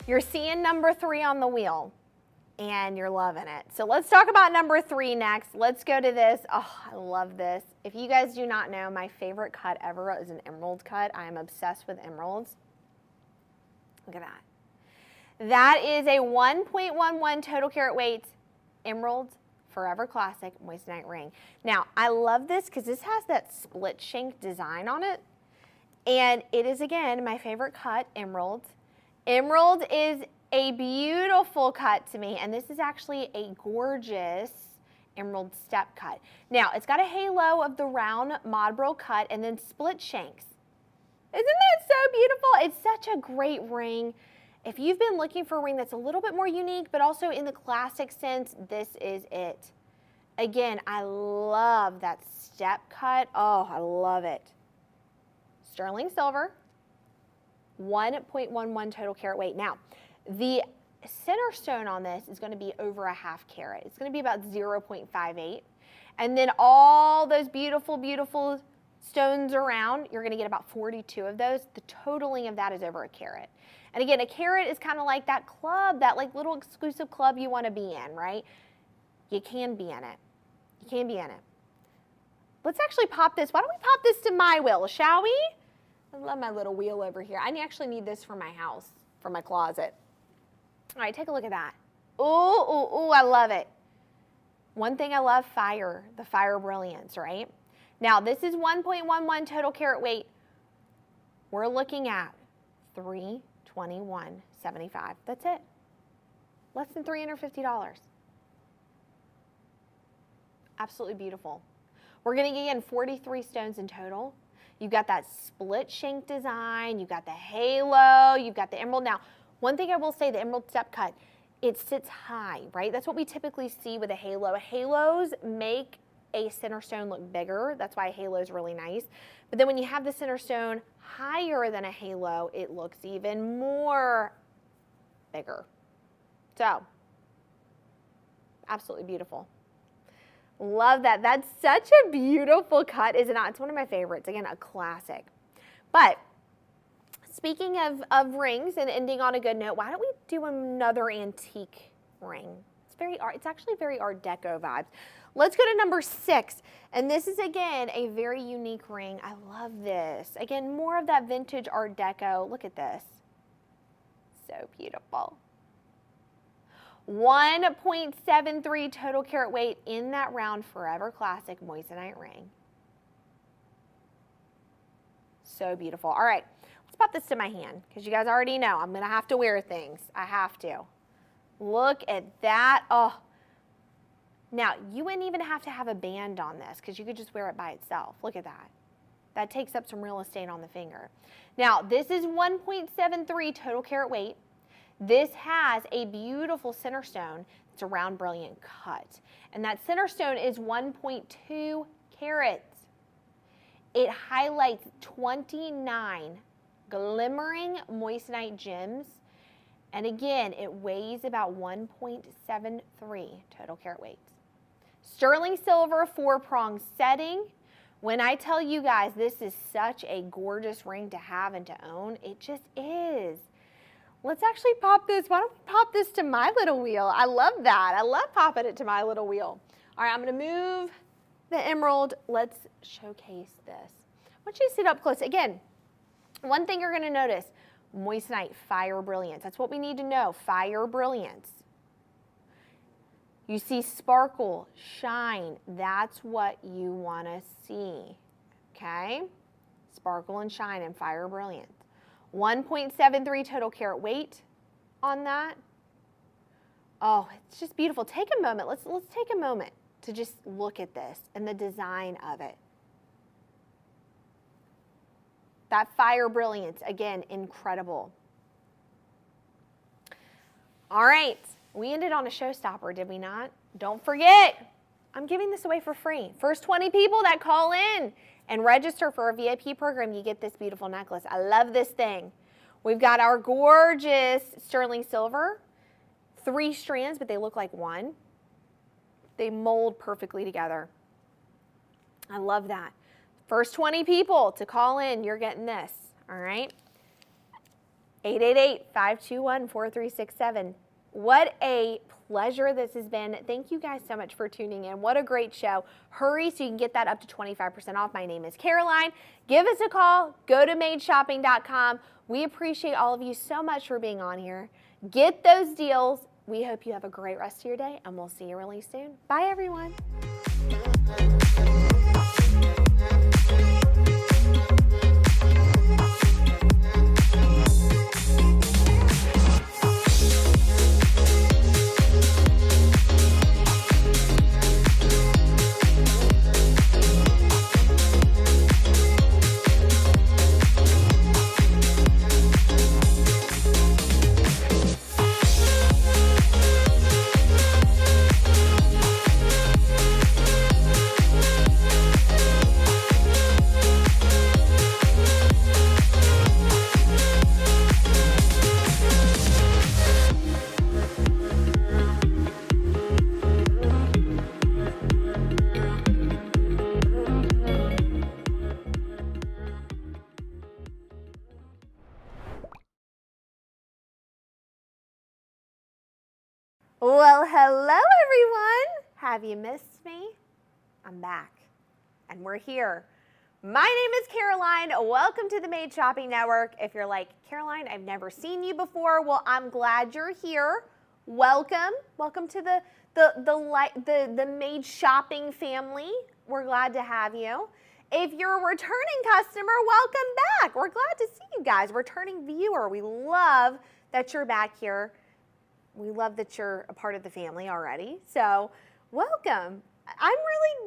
You're seeing number 3 on the wheel, and you're loving it. So let's talk about number 3 next. Let's go to this. Oh, I love this. If you guys do not know, my favorite cut ever is an emerald cut. I am obsessed with emeralds. Look at that. That is a 1.11 total carat weight emerald forever classic moissanite ring. Now, I love this because this has that split shank design on it. And it is, again, my favorite cut, emerald. Emerald is a beautiful cut to me, and this is actually a gorgeous emerald step cut. Now, it's got a halo of the round modbril cut and then split shanks. Isn't that so beautiful? It's such a great ring. If you've been looking for a ring that's a little bit more unique, but also in the classic sense, this is it. Again, I love that step cut. Oh, I love it. Sterling silver. 1.11 total carat weight. Now, the center stone on this is going to be over a ½ carat. It's going to be about 0.58. And then all those beautiful, beautiful stones around, you're going to get about 42 of those. The totaling of that is over a carat. And again, a carat is kind of like that club, that like little exclusive club you want to be in, right? You can be in it. You can be in it. Let's actually pop this. Why don't we pop this to my wheel, shall we? I love my little wheel over here. I actually need this for my house, for my closet. All right, take a look at that. Ooh, ooh, ooh, I love it. One thing I love, fire, the fire brilliance, right? Now, this is 1.11 total carat weight. We're looking at $321.75. That's it. Less than $350. Absolutely beautiful. We're going to get in 43 stones in total. You've got that split shank design. You've got the halo. You've got the emerald. Now, one thing I will say, the emerald step cut, it sits high, right? That's what we typically see with a halo. Halos make a center stone look bigger. That's why a halo is really nice. But then when you have the center stone higher than a halo, it looks even more bigger. So, absolutely beautiful. Love that. That's such a beautiful cut, is it not? It's one of my favorites. Again, a classic. But speaking of rings and ending on a good note, why don't we do another antique ring? It's actually very Art Deco vibes. Let's go to number 6. And this is, again, a very unique ring. I love this. Again, more of that vintage Art Deco. Look at this. So beautiful. 1.73 total carat weight in that round Forever Classic moissanite ring. So beautiful. All right, let's pop this to my hand because you guys already know I'm going to have to wear things. I have to. Look at that. Oh. Now, you wouldn't even have to have a band on this because you could just wear it by itself. Look at that. That takes up some real estate on the finger. Now, this is 1.73 total carat weight. This has a beautiful center stone. It's a round, brilliant cut. And that center stone is 1.2 carats. It highlights 29 glimmering moissanite gems. And again, it weighs about 1.73 total carat weight. Sterling silver 4-prong setting. When I tell you guys this is such a gorgeous ring to have and to own, it just is. Let's actually pop this. Why don't we pop this to my little wheel? I love that. I love popping it to my little wheel. All right, I'm going to move the emerald. Let's showcase this. I want you to sit up close. Again, one thing you're going to notice, moissanite, fire brilliance. That's what we need to know, fire brilliance. You see sparkle, shine. That's what you want to see, okay? Sparkle and shine and fire brilliance. 1.73 total carat weight on that. Oh, it's just beautiful. Take a moment. Let's take a moment to just look at this and the design of it. That fire brilliance, again, incredible. All right, we ended on a showstopper, did we not? Don't forget, I'm giving this away for free. First 20 people that call in and register for our VIP program, you get this beautiful necklace. I love this thing. We've got our gorgeous sterling silver, 3 strands, but they look like one. They mold perfectly together. I love that. First 20 people to call in, you're getting this, all right? 888-521-4367. What a pleasure this has been. Thank you guys so much for tuning in. What a great show. Hurry so you can get that up to 25% off. My name is Caroline. Give us a call. Go to madeshopping.com. We appreciate all of you so much for being on here. Get those deals. We hope you have a great rest of your day, and we'll see you really soon. Bye, everyone. Well, hello everyone. Have you missed me? I'm back. and we're here. My name is Caroline. Welcome to the Made Shopping Network. If you're like, Caroline, I've never seen you before, well, I'm glad you're here. Welcome. Welcome to the Made Shopping family. We're glad to have you. If you're a returning customer, welcome back. We're glad to see you guys. Returning viewer, we love that you're back here. We love that you're a part of the family already. So welcome.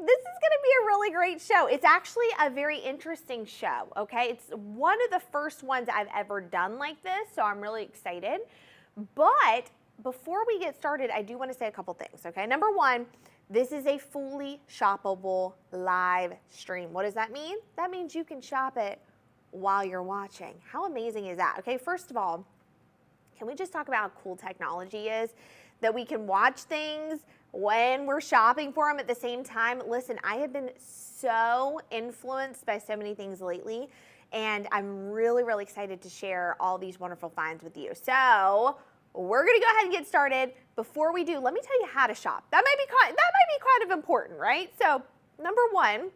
This is going to be a really great show. It's actually a very interesting show, okay? It's one of the first ones I've ever done like this, so I'm really excited. But before we get started, I do want to say a couple things, okay? Number one, this is a fully shoppable live stream. What does that mean? That means you can shop it while you're watching. How amazing is that? Okay, first of all, can we just talk about how cool technology is? That we can watch things when we're shopping for them at the same time. Listen, I have been so influenced by so many things lately, and I'm really, really excited to share all these wonderful finds with you. So we're gonna go ahead and get started. Before we do, let me tell you how to shop. That might be kind of important, right? So number one,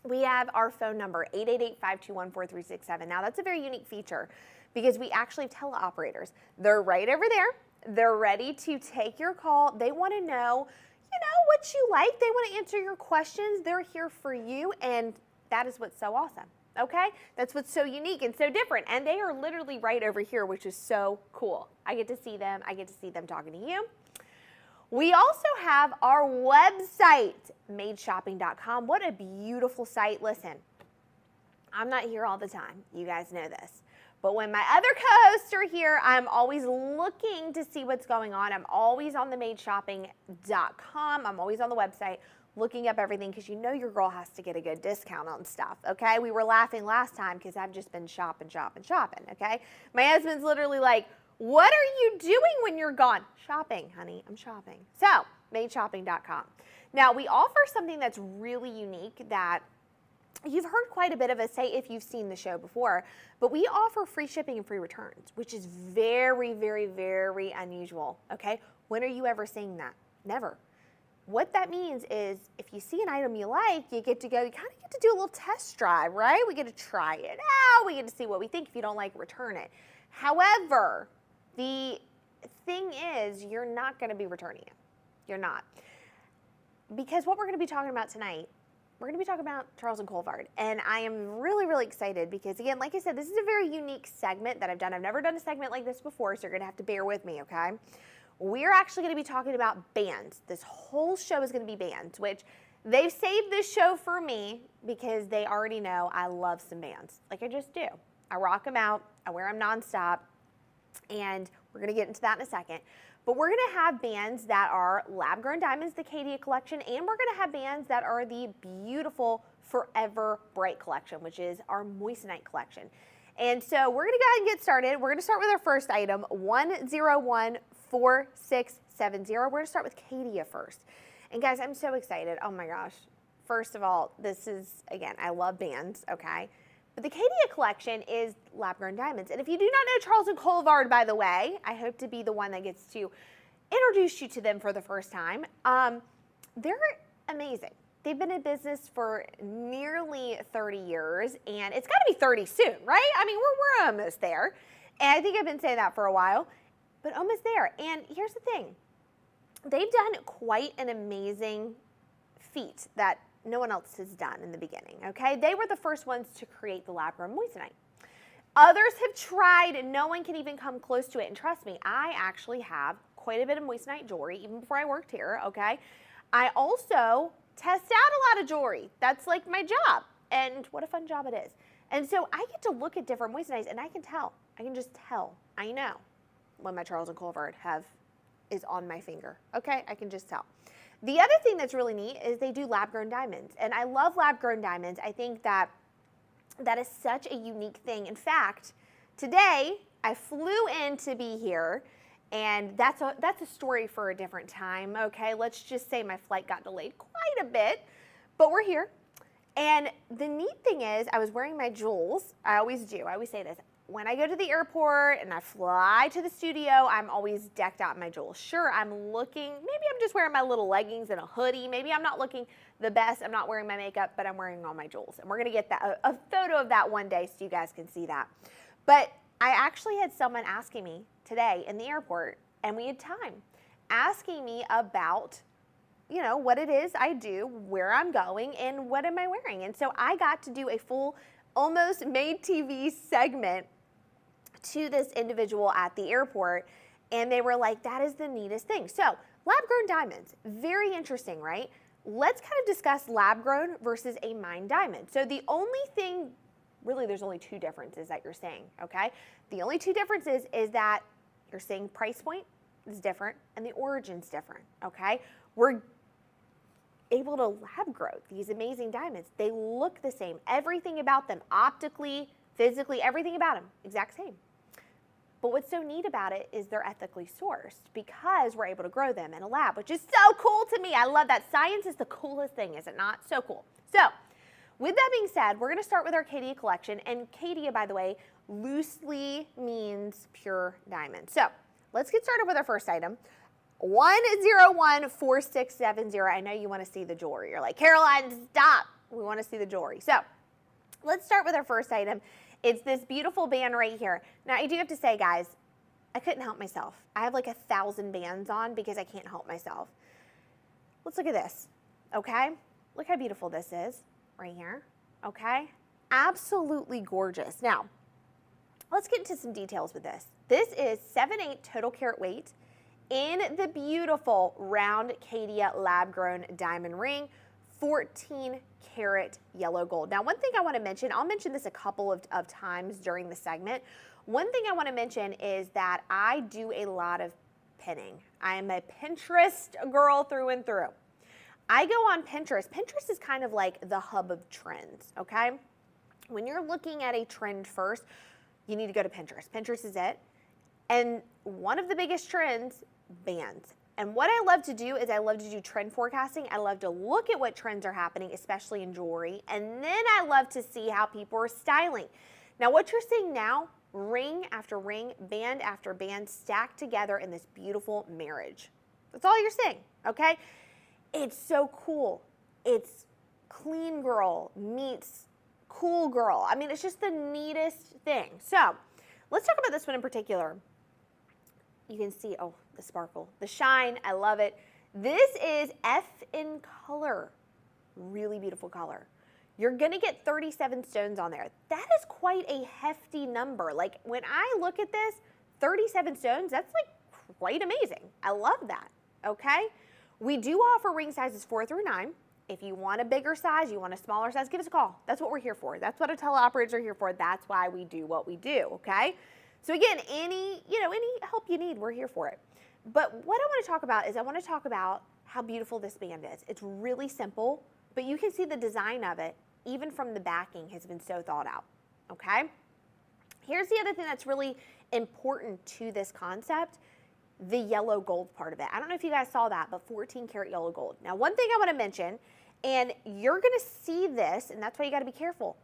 we have our phone number, 888-521-4367. Now that's a very unique feature because we actually have teleoperators. They're right over there. They're ready to take your call. They want to know, what you like. They want to answer your questions. They're here for you, and that is what's so awesome. Okay? That's what's so unique and so different. And they are literally right over here, which is so cool. I get to see them. I get to see them talking to you. We also have our website, madeshopping.com. What a beautiful site. Listen, I'm not here all the time. You guys know this. But when my other co-hosts are here, I'm always looking to see what's going on. I'm always on the madeshopping.com. I'm always on the website looking up everything because your girl has to get a good discount on stuff, okay? We were laughing last time because I've just been shopping, okay? My husband's literally like, what are you doing when you're gone? Shopping, honey, I'm shopping. So, madeshopping.com. Now, we offer something that's really unique that you've heard quite a bit of us say if you've seen the show before, but we offer free shipping and free returns, which is very, very, very unusual, okay? When are you ever seeing that? Never. What that means is if you see an item you like, you kind of get to do a little test drive, right? We get to try it out. We get to see what we think. If you don't like, return it. However, the thing is you're not going to be returning it. You're not. Because what we're going to be talking about tonight, we're going to be talking about Charles and Colvard. And I am really, really excited because, again, like I said, this is a very unique segment that I've done. I've never done a segment like this before, so you're going to have to bear with me, okay? We're actually going to be talking about bands. This whole show is going to be bands, which they've saved this show for me because they already know I love some bands. Like I just do. I rock them out. I wear them nonstop. And we're going to get into that in a second. But we're going to have bands that are lab-grown diamonds, the Caydia collection, and we're going to have bands that are the beautiful Forever Bright collection, which is our moissanite collection. And so we're going to go ahead and get started. We're going to start with our first item, 1014670. We're going to start with Caydia first. And guys, I'm so excited. Oh my gosh. First of all, this is, again, I love bands, okay? But the Caydia collection is lab-grown diamonds. And if you do not know Charles and Colvard, by the way, I hope to be the one that gets to introduce you to them for the first time. They're amazing. They've been in business for nearly 30 years, and it's got to be 30 soon, right? I mean, we're almost there. And I think I've been saying that for a while, but almost there. And here's the thing. They've done quite an amazing feat that no one else has done in the beginning, okay? They were the first ones to create the lab-grown moissanite. Others have tried, and no one can even come close to it. And trust me, I actually have quite a bit of moissanite jewelry, even before I worked here, okay? I also test out a lot of jewelry. That's like my job, and what a fun job it is. And so I get to look at different moissanites, and I can tell. I can just tell. I know when my Charles and Colvard is on my finger, okay? I can just tell. The other thing that's really neat is they do lab-grown diamonds, and I love lab-grown diamonds. I think that is such a unique thing. In fact, today I flew in to be here, and that's a story for a different time, okay? Let's just say my flight got delayed quite a bit, but we're here. And the neat thing is I was wearing my jewels. I always do. I always say this. When I go to the airport and I fly to the studio, I'm always decked out in my jewels. Sure, I'm looking, maybe I'm just wearing my little leggings and a hoodie. Maybe I'm not looking the best. I'm not wearing my makeup, but I'm wearing all my jewels. And we're going to get that, a photo of that one day so you guys can see that. But I actually had someone asking me today in the airport, and we had time, asking me about, you know, what it is I do, where I'm going, and what am I wearing. And so I got to do a full, almost made TV segment to this individual at the airport, and they were like, that is the neatest thing. So lab-grown diamonds, very interesting, right? Let's kind of discuss lab-grown versus a mined diamond. So the only thing, really there's only two differences that you're seeing, okay? The only two differences is that you're seeing price point is different and the origin's different, okay? We're able to lab grow these amazing diamonds. They look the same. Everything about them, optically, physically, everything about them, exact same. But what's so neat about it is they're ethically sourced because we're able to grow them in a lab, which is so cool to me. I love that. Science is the coolest thing, is it not? So cool. So with that being said, we're going to start with our Caydia collection. And Caydia, by the way, loosely means pure diamond. So let's get started with our first item. 1014670. I know you want to see the jewelry. You're like, Caroline, stop. We want to see the jewelry. So let's start with our first item. It's this beautiful band right here. Now, I do have to say, guys, I couldn't help myself. I have like 1,000 bands on because I can't help myself. Let's look at this, okay? Look how beautiful this is right here, okay? Absolutely gorgeous. Now, let's get into some details with this. This is 7/8 total carat weight in the beautiful round Caydia lab-grown diamond ring, 14 karat yellow gold. Now, one thing I want to mention, I'll mention this a couple of times during the segment. One thing I want to mention is that I do a lot of pinning. I am a Pinterest girl through and through. I go on Pinterest. Pinterest is kind of like the hub of trends, okay? When you're looking at a trend first, you need to go to Pinterest. Pinterest is it. And one of the biggest trends, bands. And what I love to do is I love to do trend forecasting. I love to look at what trends are happening, especially in jewelry. And then I love to see how people are styling. Now, what you're seeing now, ring after ring, band after band, stacked together in this beautiful marriage. That's all you're seeing, okay? It's so cool. It's clean girl meets cool girl. I mean, it's just the neatest thing. So let's talk about this one in particular. You can see, oh, the sparkle, the shine, I love it. This is F in color, really beautiful color. You're gonna get 37 stones on there. That is quite a hefty number. Like when I look at this, 37 stones, that's like quite amazing. I love that, okay? We do offer ring sizes 4 through 9. If you want a bigger size, you want a smaller size, give us a call. That's what we're here for. That's what our teleoperators are here for. That's why we do what we do, okay? So again, any help you need, we're here for it. But what I want to talk about is I want to talk about how beautiful this band is. It's really simple, but you can see the design of it, even from the backing, has been so thought out, okay? Here's the other thing that's really important to this concept, the yellow gold part of it. I don't know if you guys saw that, but 14 karat yellow gold. Now, one thing I want to mention, and you're going to see this, and that's why you got to be careful.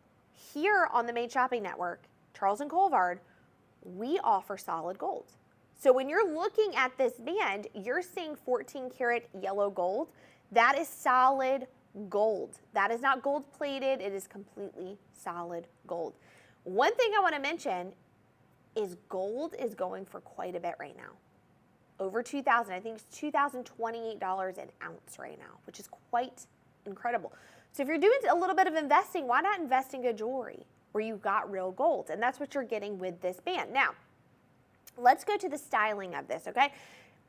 Here on the Made Shopping Network, Charles and Colvard, we offer solid gold. So when you're looking at this band, you're seeing 14 karat yellow gold. That is solid gold. That is not gold plated. It is completely solid gold. One thing I want to mention is gold is going for quite a bit right now. Over $2,000. I think it's $2,028 an ounce right now, which is quite incredible. So if you're doing a little bit of investing, why not invest in good jewelry where you've got real gold? And that's what you're getting with this band. Now, let's go to the styling of this, okay?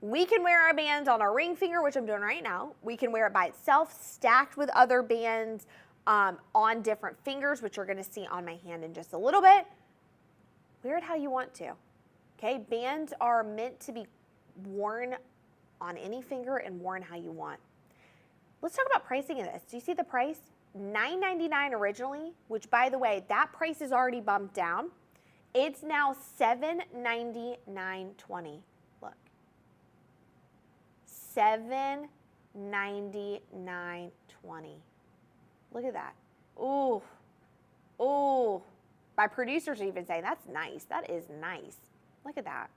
We can wear our bands on our ring finger, which I'm doing right now. We can wear it by itself, stacked with other bands on different fingers, which you're gonna see on my hand in just a little bit. Wear it how you want to, okay? Bands are meant to be worn on any finger and worn how you want. Let's talk about pricing of this. Do you see the price? $9.99 originally, which by the way, that price is already bumped down. It's now $799.20. Look. $799.20. Look at that. Ooh. Ooh. My producers are even saying that's nice. That is nice. Look at that.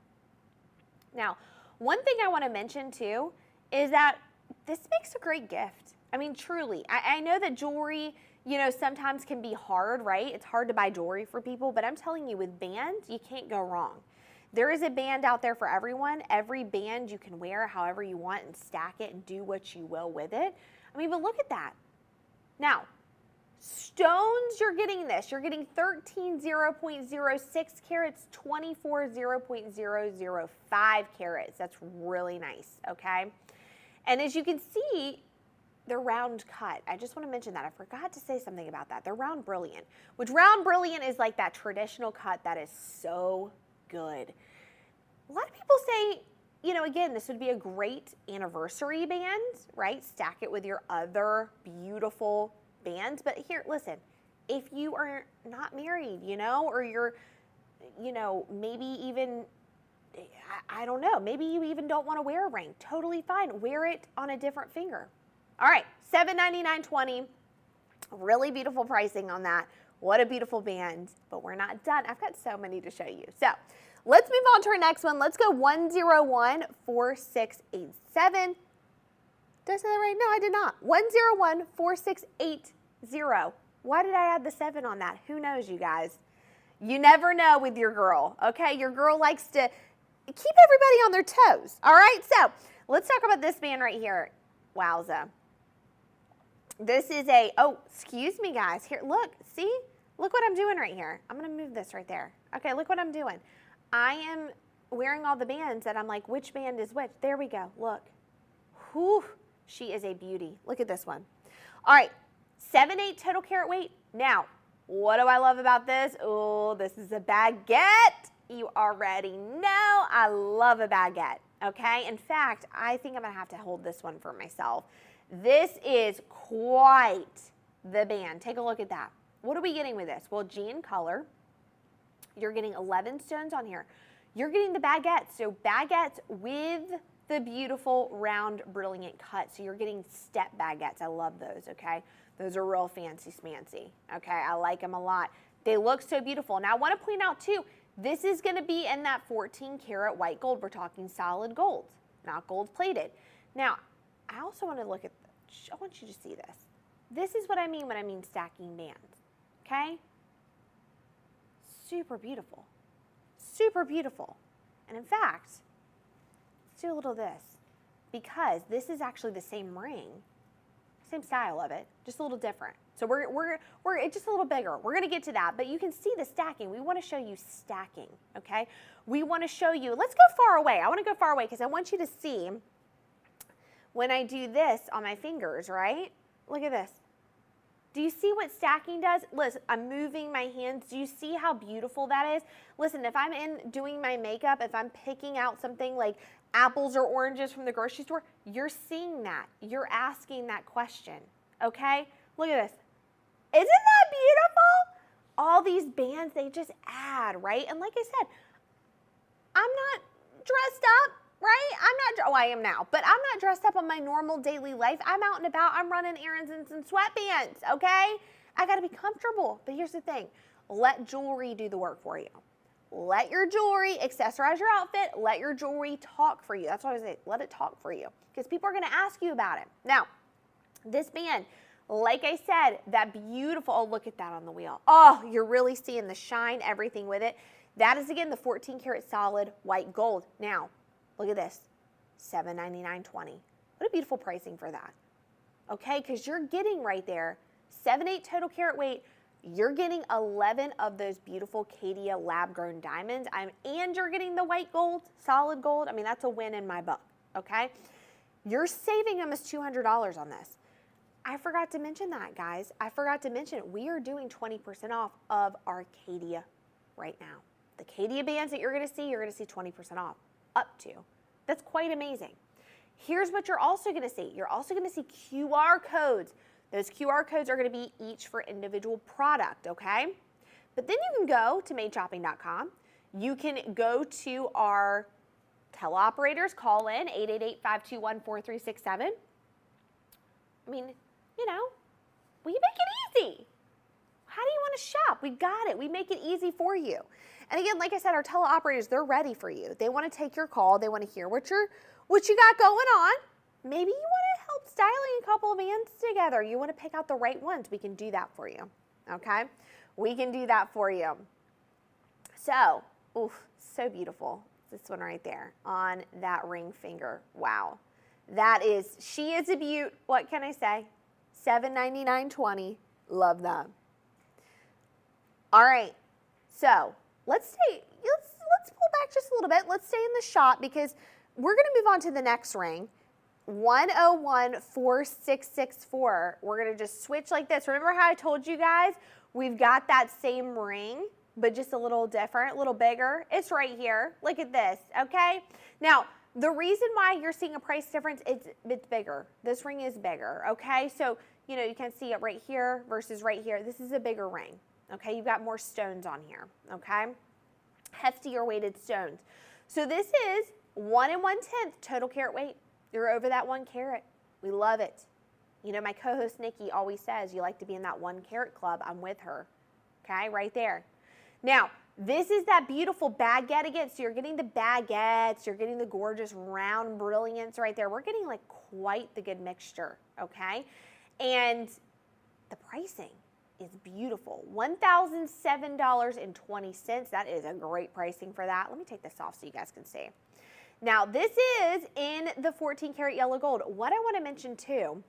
Now, one thing I want to mention too is that this makes a great gift. I mean, truly, I know that jewelry, you know, sometimes can be hard, right? It's hard to buy jewelry for people, but I'm telling you, with bands, you can't go wrong. There is a band out there for everyone. Every band you can wear however you want and stack it and do what you will with it. I mean, but look at that. Now, stones, you're getting this. You're getting 13 0.06 carats, 24 0.005 carats. That's really nice, okay? And as you can see, they're round cut. I just want to mention that. I forgot to say something about that. They're round brilliant, which round brilliant is like that traditional cut that is so good. A lot of people say, you know, again, this would be a great anniversary band, right? Stack it with your other beautiful bands. But here, listen, if you are not married, you know, or you're, you know, maybe even, I don't know, maybe you even don't want to wear a ring. Totally fine. Wear it on a different finger. All right, $799.20. Really beautiful pricing on that. What a beautiful band. But we're not done. I've got so many to show you. So let's move on to our next one. Let's go 1014687. Did I say that right? No, I did not. 1014680. Why did I add the 7 on that? Who knows, you guys? You never know with your girl, okay? Your girl likes to keep everybody on their toes, all right? So let's talk about this band right here. Wowza. This is a, oh, excuse me, guys. Here, look, see? Look what I'm doing right here. I'm going to move this right there. Okay, look what I'm doing. I am wearing all the bands, and I'm like, which band is which? There we go. Look. Whew. She is a beauty. Look at this one. All right, 7/8 total carat weight. Now, what do I love about this? Oh, this is a baguette. You already know I love a baguette, okay? In fact, I think I'm going to have to hold this one for myself. This is quite the band. Take a look at that. What are we getting with this? Well, jean color. You're getting 11 stones on here. You're getting the baguettes. So baguettes with the beautiful round brilliant cut. So you're getting step baguettes. I love those, okay? Those are real fancy smancy, okay? I like them a lot. They look so beautiful. Now I want to point out too, this is going to be in that 14 karat white gold. We're talking solid gold, not gold plated. Now, I also want to look at, I want you to see this. This is what I mean when I mean stacking bands, okay? Super beautiful, super beautiful. And in fact, let's do a little of this, because this is actually the same ring, same style of it, just a little different. So we're it's just a little bigger. We're gonna get to that, but you can see the stacking. We wanna show you stacking, okay? We wanna show you, let's go far away. I wanna go far away because I want you to see when I do this on my fingers, right? Look at this. Do you see what stacking does? Listen, I'm moving my hands. Do you see how beautiful that is? Listen, if I'm doing my makeup, if I'm picking out something like apples or oranges from the grocery store, you're seeing that. You're asking that question, okay? Look at this. Isn't that beautiful? All these bands, they just add, right? And like I said, I'm not dressed up, right? I am now, but I'm not dressed up on my normal daily life. I'm out and about. I'm running errands in some sweatpants, okay? I got to be comfortable. But here's the thing. Let jewelry do the work for you. Let your jewelry accessorize your outfit. Let your jewelry talk for you. That's what I say. Let it talk for you, because people are going to ask you about it. Now, this band, like I said, that beautiful, oh, look at that on the wheel. Oh, you're really seeing the shine, everything with it. That is, again, the 14 karat solid white gold. Now, look at this, $799.20. What a beautiful pricing for that, okay? Because you're getting right there, 7/8 total carat weight. You're getting 11 of those beautiful Caydia lab-grown diamonds, and you're getting the white gold, solid gold. I mean, that's a win in my book, okay? You're saving almost $200 on this. I forgot to mention that, guys. I forgot to mention it. We are doing 20% off of our Caydia right now. The Caydia bands that you're going to see 20% off, up to. That's quite amazing. Here's what you're also going to see. You're also going to see QR codes. Those QR codes are going to be each for individual product, okay? But then you can go to madeshopping.com. You can go to our teleoperators, call in 888-521-4367. I mean, you know, we make it easy. How do you want to shop? We got it. We make it easy for you. And again, like I said, our teleoperators, they're ready for you. They want to take your call. They want to hear what you got going on. Maybe you want to help styling a couple of bands together. You want to pick out the right ones. We can do that for you, okay? We can do that for you. So, oof, so beautiful. This one right there on that ring finger. Wow. That is, she is a beaut. What can I say? $799.20. Love that. All right. So, let's pull back just a little bit. Let's stay in the shop because we're going to move on to the next ring. 1014664. We're going to just switch like this. Remember how I told you guys we've got that same ring, but just a little different, a little bigger? It's right here. Look at this, okay? Now, the reason why you're seeing a price difference, it's bigger. This ring is bigger, okay? So, you know, you can see it right here versus right here. This is a bigger ring, okay? You've got more stones on here, okay? Heftier weighted stones. So this is 1 1/10 total carat weight. You're over that 1 carat. We love it. You know, my co-host Nikki always says you like to be in that 1 carat club. I'm with her. Okay, right there. Now, this is that beautiful baguette again. So you're getting the baguettes, you're getting the gorgeous round brilliance right there. We're getting like quite the good mixture, okay? And the pricing is beautiful. $1,007.20. That is a great pricing for that. Let me take this off so you guys can see. Now, this is in the 14 karat yellow gold. What I want to mention too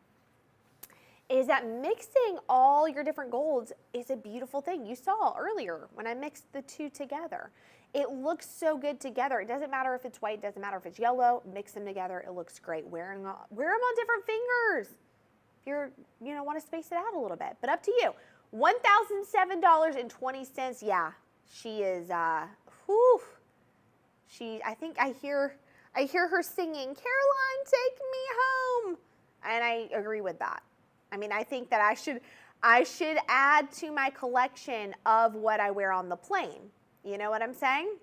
is that mixing all your different golds is a beautiful thing. You saw earlier when I mixed the two together. It looks so good together. It doesn't matter if it's white, doesn't matter if it's yellow, mix them together. It looks great. Wear them on different fingers. If you're, you know, want to space it out a little bit, but up to you. $1,007.20. Yeah, she is, whew. I think I hear her singing, Caroline, take me home. And I agree with that. I mean, I think that I should add to my collection of what I wear on the plane. You know what I'm saying?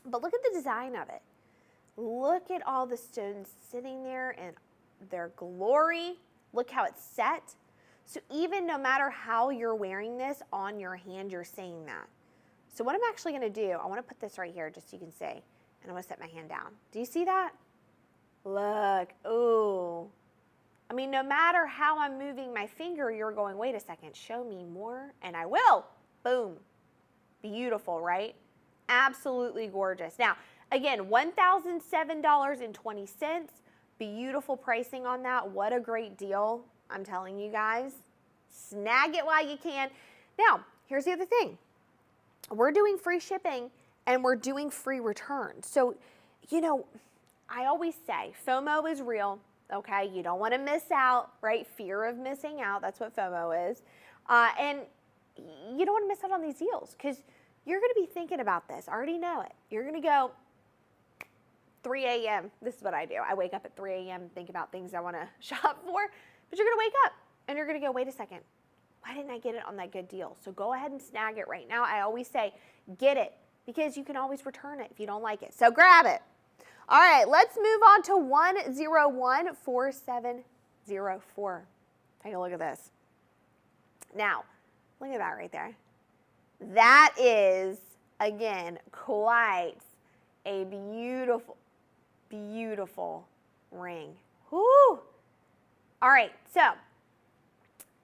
But look at the design of it. Look at all the stones sitting there and their glory. Look how it's set. So even no matter how you're wearing this on your hand, you're seeing that. So what I'm actually going to do, I want to put this right here just so you can see. And I'm going to set my hand down. Do you see that? Look. Ooh. I mean, no matter how I'm moving my finger, you're going, wait a second, show me more. And I will. Boom. Beautiful, right? Absolutely gorgeous. Now, again, $1,007.20. Beautiful pricing on that. What a great deal. I'm telling you guys. Snag it while you can. Now, here's the other thing. We're doing free shipping and we're doing free returns. So, you know, I always say FOMO is real, okay? You don't want to miss out, right? Fear of missing out, that's what FOMO is. And you don't want to miss out on these deals because you're going to be thinking about this. I already know it. You're going to go 3 a.m. This is what I do. I wake up at 3 a.m. and think about things I want to shop for. But you're going to wake up and you're going to go, wait a second. Why didn't I get it on that good deal? So go ahead and snag it right now. I always say, get it, because you can always return it if you don't like it. So grab it. All right, let's move on to 1014704. Take a look at this. Now, look at that right there. That is, again, quite a beautiful, beautiful ring. Whoo! All right, so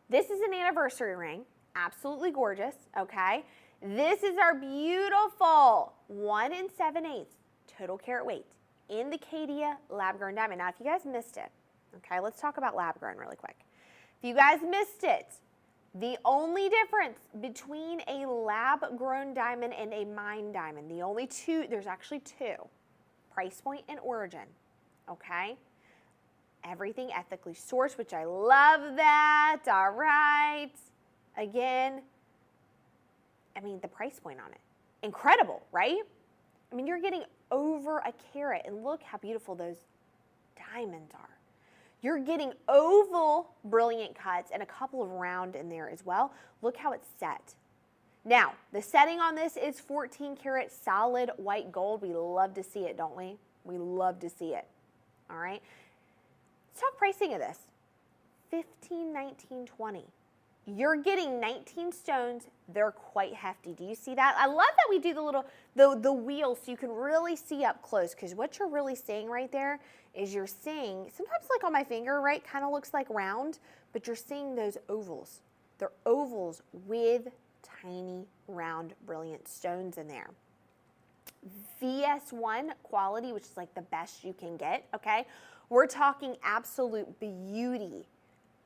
this is an anniversary ring. Absolutely gorgeous, okay? This is our beautiful 1 7/8 total carat weight in the Caydia lab-grown diamond. Now, if you guys missed it, okay, let's talk about lab-grown really quick. If you guys missed it, the only difference between a lab-grown diamond and a mined diamond, the only two, there's actually two, price point and origin, okay? Everything ethically sourced, which I love that. All right. Again, I mean, the price point on it. Incredible, right? I mean, you're getting over a carat, and look how beautiful those diamonds are. You're getting oval brilliant cuts and a couple of round in there as well. Look how it's set. Now, the setting on this is 14 karat solid white gold. We love to see it, don't we? We love to see it. All right. Let's talk pricing of this. $15, $19, $20. You're getting 19 stones. They're quite hefty. Do you see that? I love that we do the little, the wheel so you can really see up close, because what you're really seeing right there is you're seeing, sometimes like on my finger, right, kind of looks like round, but you're seeing those ovals. They're ovals with tiny, round, brilliant stones in there. VS1 quality, which is like the best you can get, okay? We're talking absolute beauty.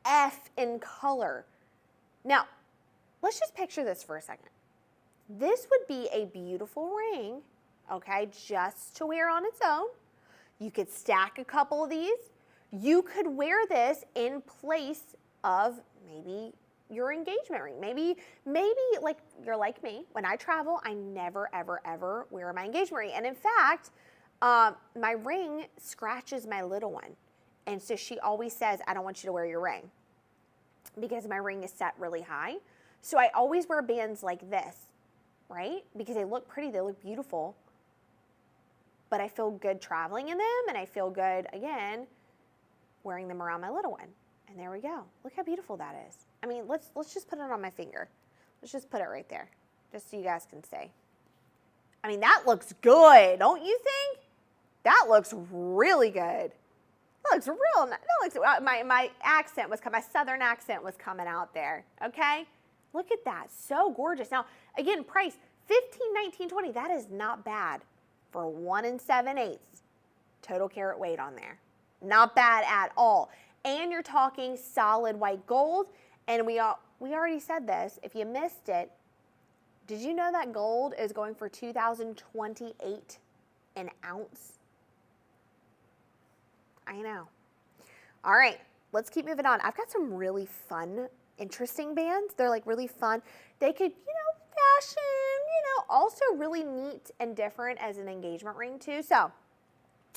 F in color. Now, let's just picture this for a second. This would be a beautiful ring, okay, just to wear on its own. You could stack a couple of these. You could wear this in place of maybe your engagement ring. Maybe like you're like me. When I travel, I never, ever, ever wear my engagement ring. And in fact, my ring scratches my little one. And so she always says, I don't want you to wear your ring, because my ring is set really high. So I always wear bands like this, right? Because they look pretty, they look beautiful, but I feel good traveling in them, and I feel good, again, wearing them around my little one. And there we go. Look how beautiful that is. I mean, let's just put it on my finger. Let's just put it right there, just so you guys can see. I mean, that looks good, don't you think? That looks really good. That looks real nice. That looks, my accent was coming, my southern accent was coming out there, okay? Look at that, so gorgeous. Now, again, price, $15, $19, $20, that is not bad for 1 7/8 total carat weight on there. Not bad at all. And you're talking solid white gold, and we already said this, if you missed it, did you know that gold is going for $2,028 an ounce? I know. All right, let's keep moving on. I've got some really fun, interesting bands. They're like really fun. They could, fashion, also really neat and different as an engagement ring too. So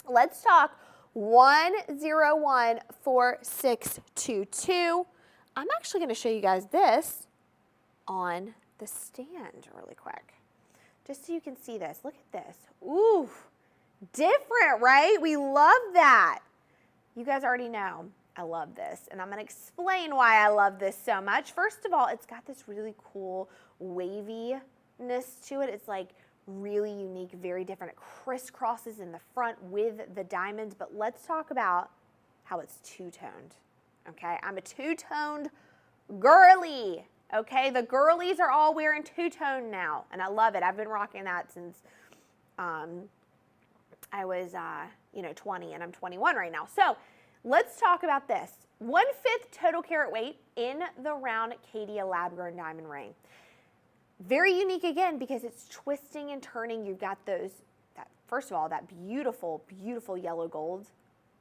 let's talk 1014622. I'm actually going to show you guys this on the stand really quick, just so you can see this. Look at this. Ooh, different, right? We love that. You guys already know I love this, and I'm going to explain why I love this so much. First of all, it's got this really cool waviness to it. It's like really unique, very different. It crisscrosses in the front with the diamonds, but let's talk about how it's two-toned, okay? I'm a two-toned girly, okay? The girlies are all wearing two-tone now, and I love it. I've been rocking that since I was, 20, and I'm 21 right now. So let's talk about this. 1/5 total carat weight in the round Caydia lab-grown diamond ring. Very unique again because it's twisting and turning. You've got first of all, that beautiful, beautiful yellow gold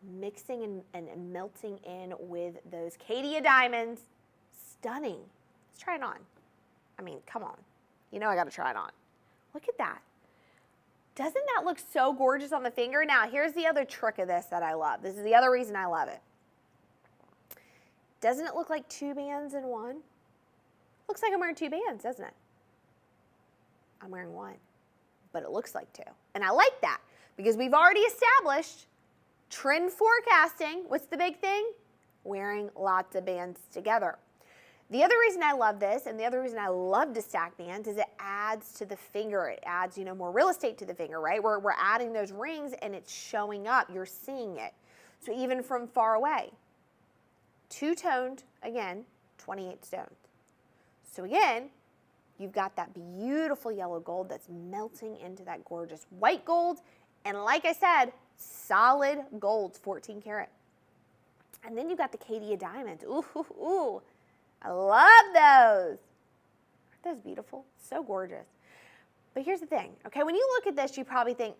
mixing and melting in with those Caydia diamonds. Stunning. Let's try it on. I mean, come on. I got to try it on. Look at that. Doesn't that look so gorgeous on the finger? Now, here's the other trick of this that I love. This is the other reason I love it. Doesn't it look like two bands in one? Looks like I'm wearing two bands, doesn't it? I'm wearing one, but it looks like two. And I like that because we've already established trend forecasting. What's the big thing? Wearing lots of bands together. The other reason I love this, and the other reason I love to stack bands, is it adds to the finger. It adds, more real estate to the finger, right? We're adding those rings and it's showing up. You're seeing it. So even from far away, two-toned, again, 28 stones. So again, you've got that beautiful yellow gold that's melting into that gorgeous white gold. And like I said, solid gold, 14 karat. And then you've got the Caydia diamonds. Ooh, ooh, ooh. I love those. Aren't those beautiful? So gorgeous. But here's the thing, okay? When you look at this, you probably think,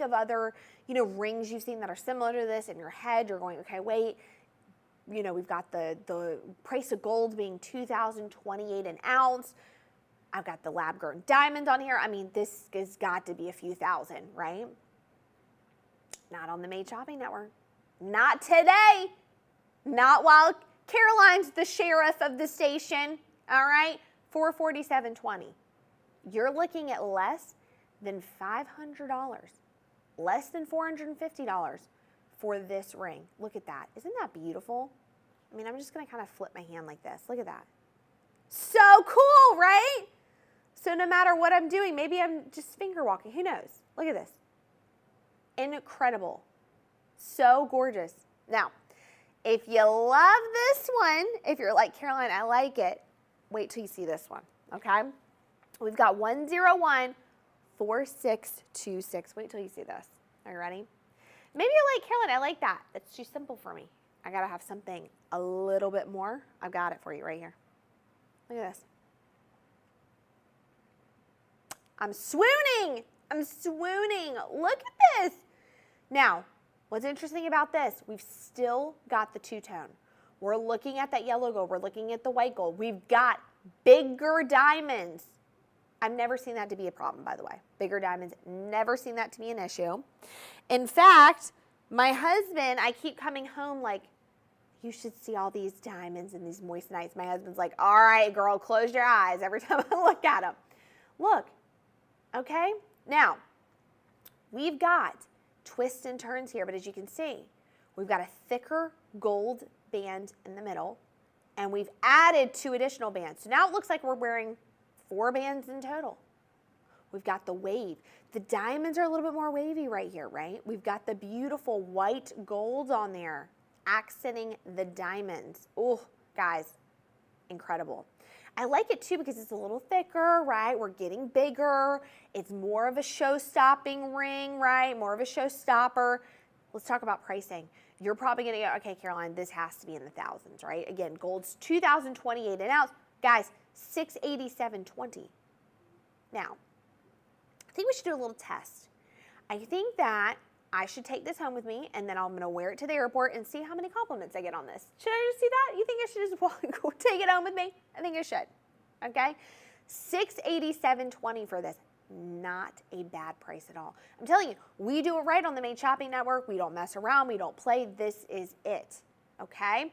of other, rings you've seen that are similar to this in your head. You're going, okay, wait. We've got the price of gold being $2,028 an ounce. I've got the lab-grown diamond on here. I mean, this has got to be a few thousand, right? Not on the Made Shopping Network. Not today. Not while Caroline's the sheriff of the station, all right? $447.20. You're looking at less than $500, less than $450 for this ring. Look at that. Isn't that beautiful? I mean, I'm just gonna kind of flip my hand like this. Look at that. So cool, right? So no matter what I'm doing, maybe I'm just finger walking, who knows? Look at this. Incredible. So gorgeous. Now, if you love this one, if you're like, Caroline, I like it, wait till you see this one, okay? We've got 1014626. Wait till you see this. Are you ready? Maybe you're like, Caroline, I like that. That's too simple for me. I gotta have something a little bit more. I've got it for you right here. Look at this. I'm swooning. I'm swooning. Look at this. Now, what's interesting about this, we've still got the two-tone. We're looking at that yellow gold. We're looking at the white gold. We've got bigger diamonds. I've never seen that to be a problem, by the way. Bigger diamonds, never seen that to be an issue. In fact, my husband, I keep coming home like, you should see all these diamonds and these moissanites. My husband's like, all right, girl, close your eyes every time I look at them. Look, okay? Now, we've got twists and turns here, but as you can see, we've got a thicker gold band in the middle, and we've added 2 additional bands. So now it looks like we're wearing 4 bands in total. We've got the wave. The diamonds are a little bit more wavy right here, right? We've got the beautiful white gold on there, accenting the diamonds. Oh, guys, incredible. I like it too because it's a little thicker, right? We're getting bigger. It's more of a show-stopping ring, right? More of a showstopper. Let's talk about pricing. You're probably gonna go, okay, Caroline, this has to be in the thousands, right? Again, gold's $2,028 an ounce. Guys, $687.20. Now, I think we should do a little test. I think that I should take this home with me, and then I'm gonna wear it to the airport and see how many compliments I get on this. Should I just do that? You think I should just go take it home with me? I think I should, okay? $687.20 for this. Not a bad price at all. I'm telling you, we do it right on the Made Shopping Network. We don't mess around, we don't play. This is it, okay?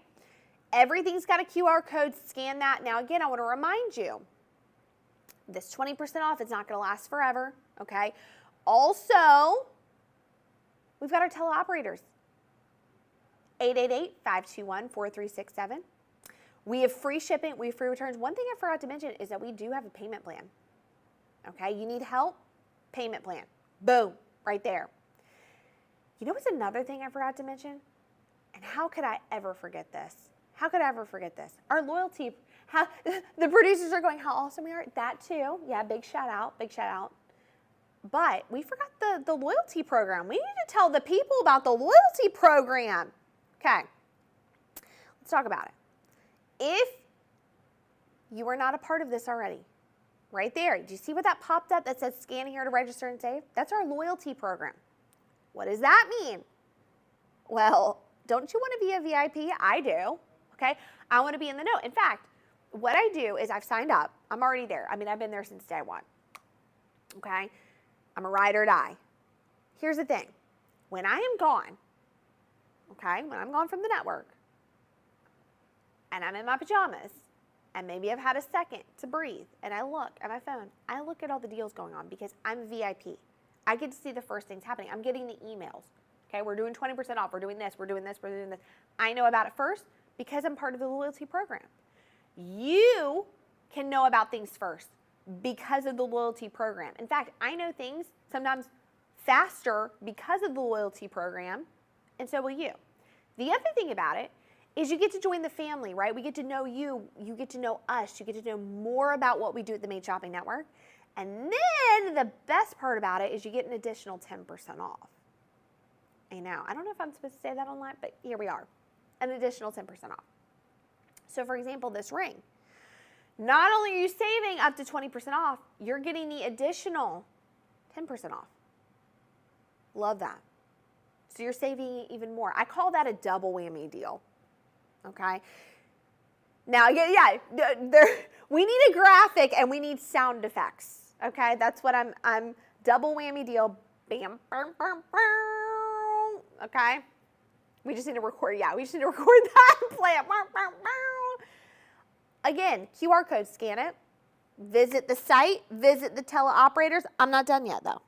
Everything's got a QR code, scan that. Now again, I wanna remind you, this 20% off is not gonna last forever, okay? Also, we've got our teleoperators, 888-521-4367. We have free shipping, we have free returns. One thing I forgot to mention is that we do have a payment plan. Okay, you need help? Payment plan. Boom, right there. You know what's another thing I forgot to mention? And how could I ever forget this? How could I ever forget this? Our loyalty, how the producers are going, how awesome we are. That too, yeah, big shout out, big shout out. But we forgot the loyalty program. We need to tell the people about the loyalty program. Okay, let's talk about it. If you are not a part of this already, right there, do you see what that popped up that says scan here to register and save? That's our loyalty program. What does that mean? Well, don't you want to be a VIP? I do, okay? I want to be in the know. In fact, what I do is I've signed up. I'm already there. I mean, I've been there since day one, okay? I'm a ride or die. Here's the thing. When I am gone, okay, when I'm gone from the network, and I'm in my pajamas, and maybe I've had a second to breathe, and I look at my phone, I look at all the deals going on because I'm a VIP. I get to see the first things happening. I'm getting the emails. Okay, we're doing 20% off, we're doing this, we're doing this, we're doing this. I know about it first because I'm part of the loyalty program. You can know about things first because of the loyalty program. In fact, I know things sometimes faster because of the loyalty program, and so will you. The other thing about it is you get to join the family, right? We get to know you, you get to know us, you get to know more about what we do at the Made Shopping Network. And then the best part about it is you get an additional 10% off. I know, I don't know if I'm supposed to say that online, but here we are, an additional 10% off. So for example, this ring, not only are you saving up to 20% off, you're getting the additional 10% off. Love that. So you're saving even more. I call that a double whammy deal. Okay. Now, yeah, we need a graphic and we need sound effects. Okay, that's what I'm double whammy deal. Bam, bam, bam, bam. Okay. We just need to record. Yeah, we just need to record that and play it. Bam, bam, bam. Again, QR code, scan it. Visit the site. Visit the teleoperators. I'm not done yet, though.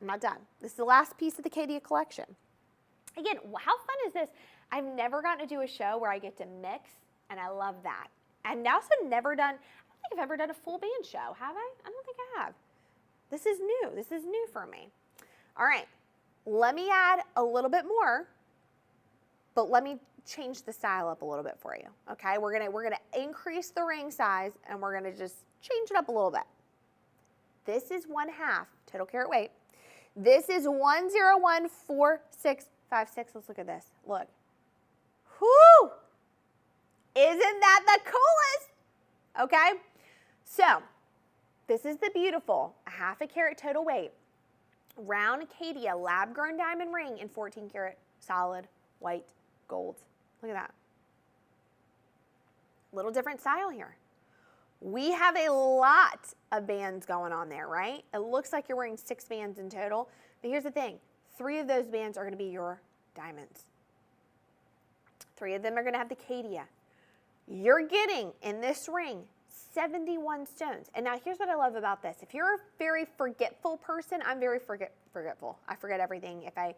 I'm not done. This is the last piece of the Caydia collection. Again, how fun is this? I've never gotten to do a show where I get to mix, and I love that. And also never done, I don't think I've ever done a full band show, have I? I don't think I have. This is new. This is new for me. All right, let me add a little bit more, but let me change the style up a little bit for you, okay? We're gonna increase the ring size, and we're gonna just change it up a little bit. This is 1/2 total carat weight. This is 1014656. Let's look at this. Look. Whoo! Isn't that the coolest? Okay? So, this is the beautiful 1/2 carat total weight round Caydia lab-grown diamond ring in 14 karat solid white gold. Look at that. Little different style here. We have a lot of bands going on there, right? It looks like you're wearing 6 bands in total, but here's the thing. 3 of those bands are gonna be your diamonds. 3 of them are gonna have the Caydia. You're getting, in this ring, 71 stones. And now here's what I love about this. If you're a very forgetful person, I'm very forgetful. I forget everything. If I,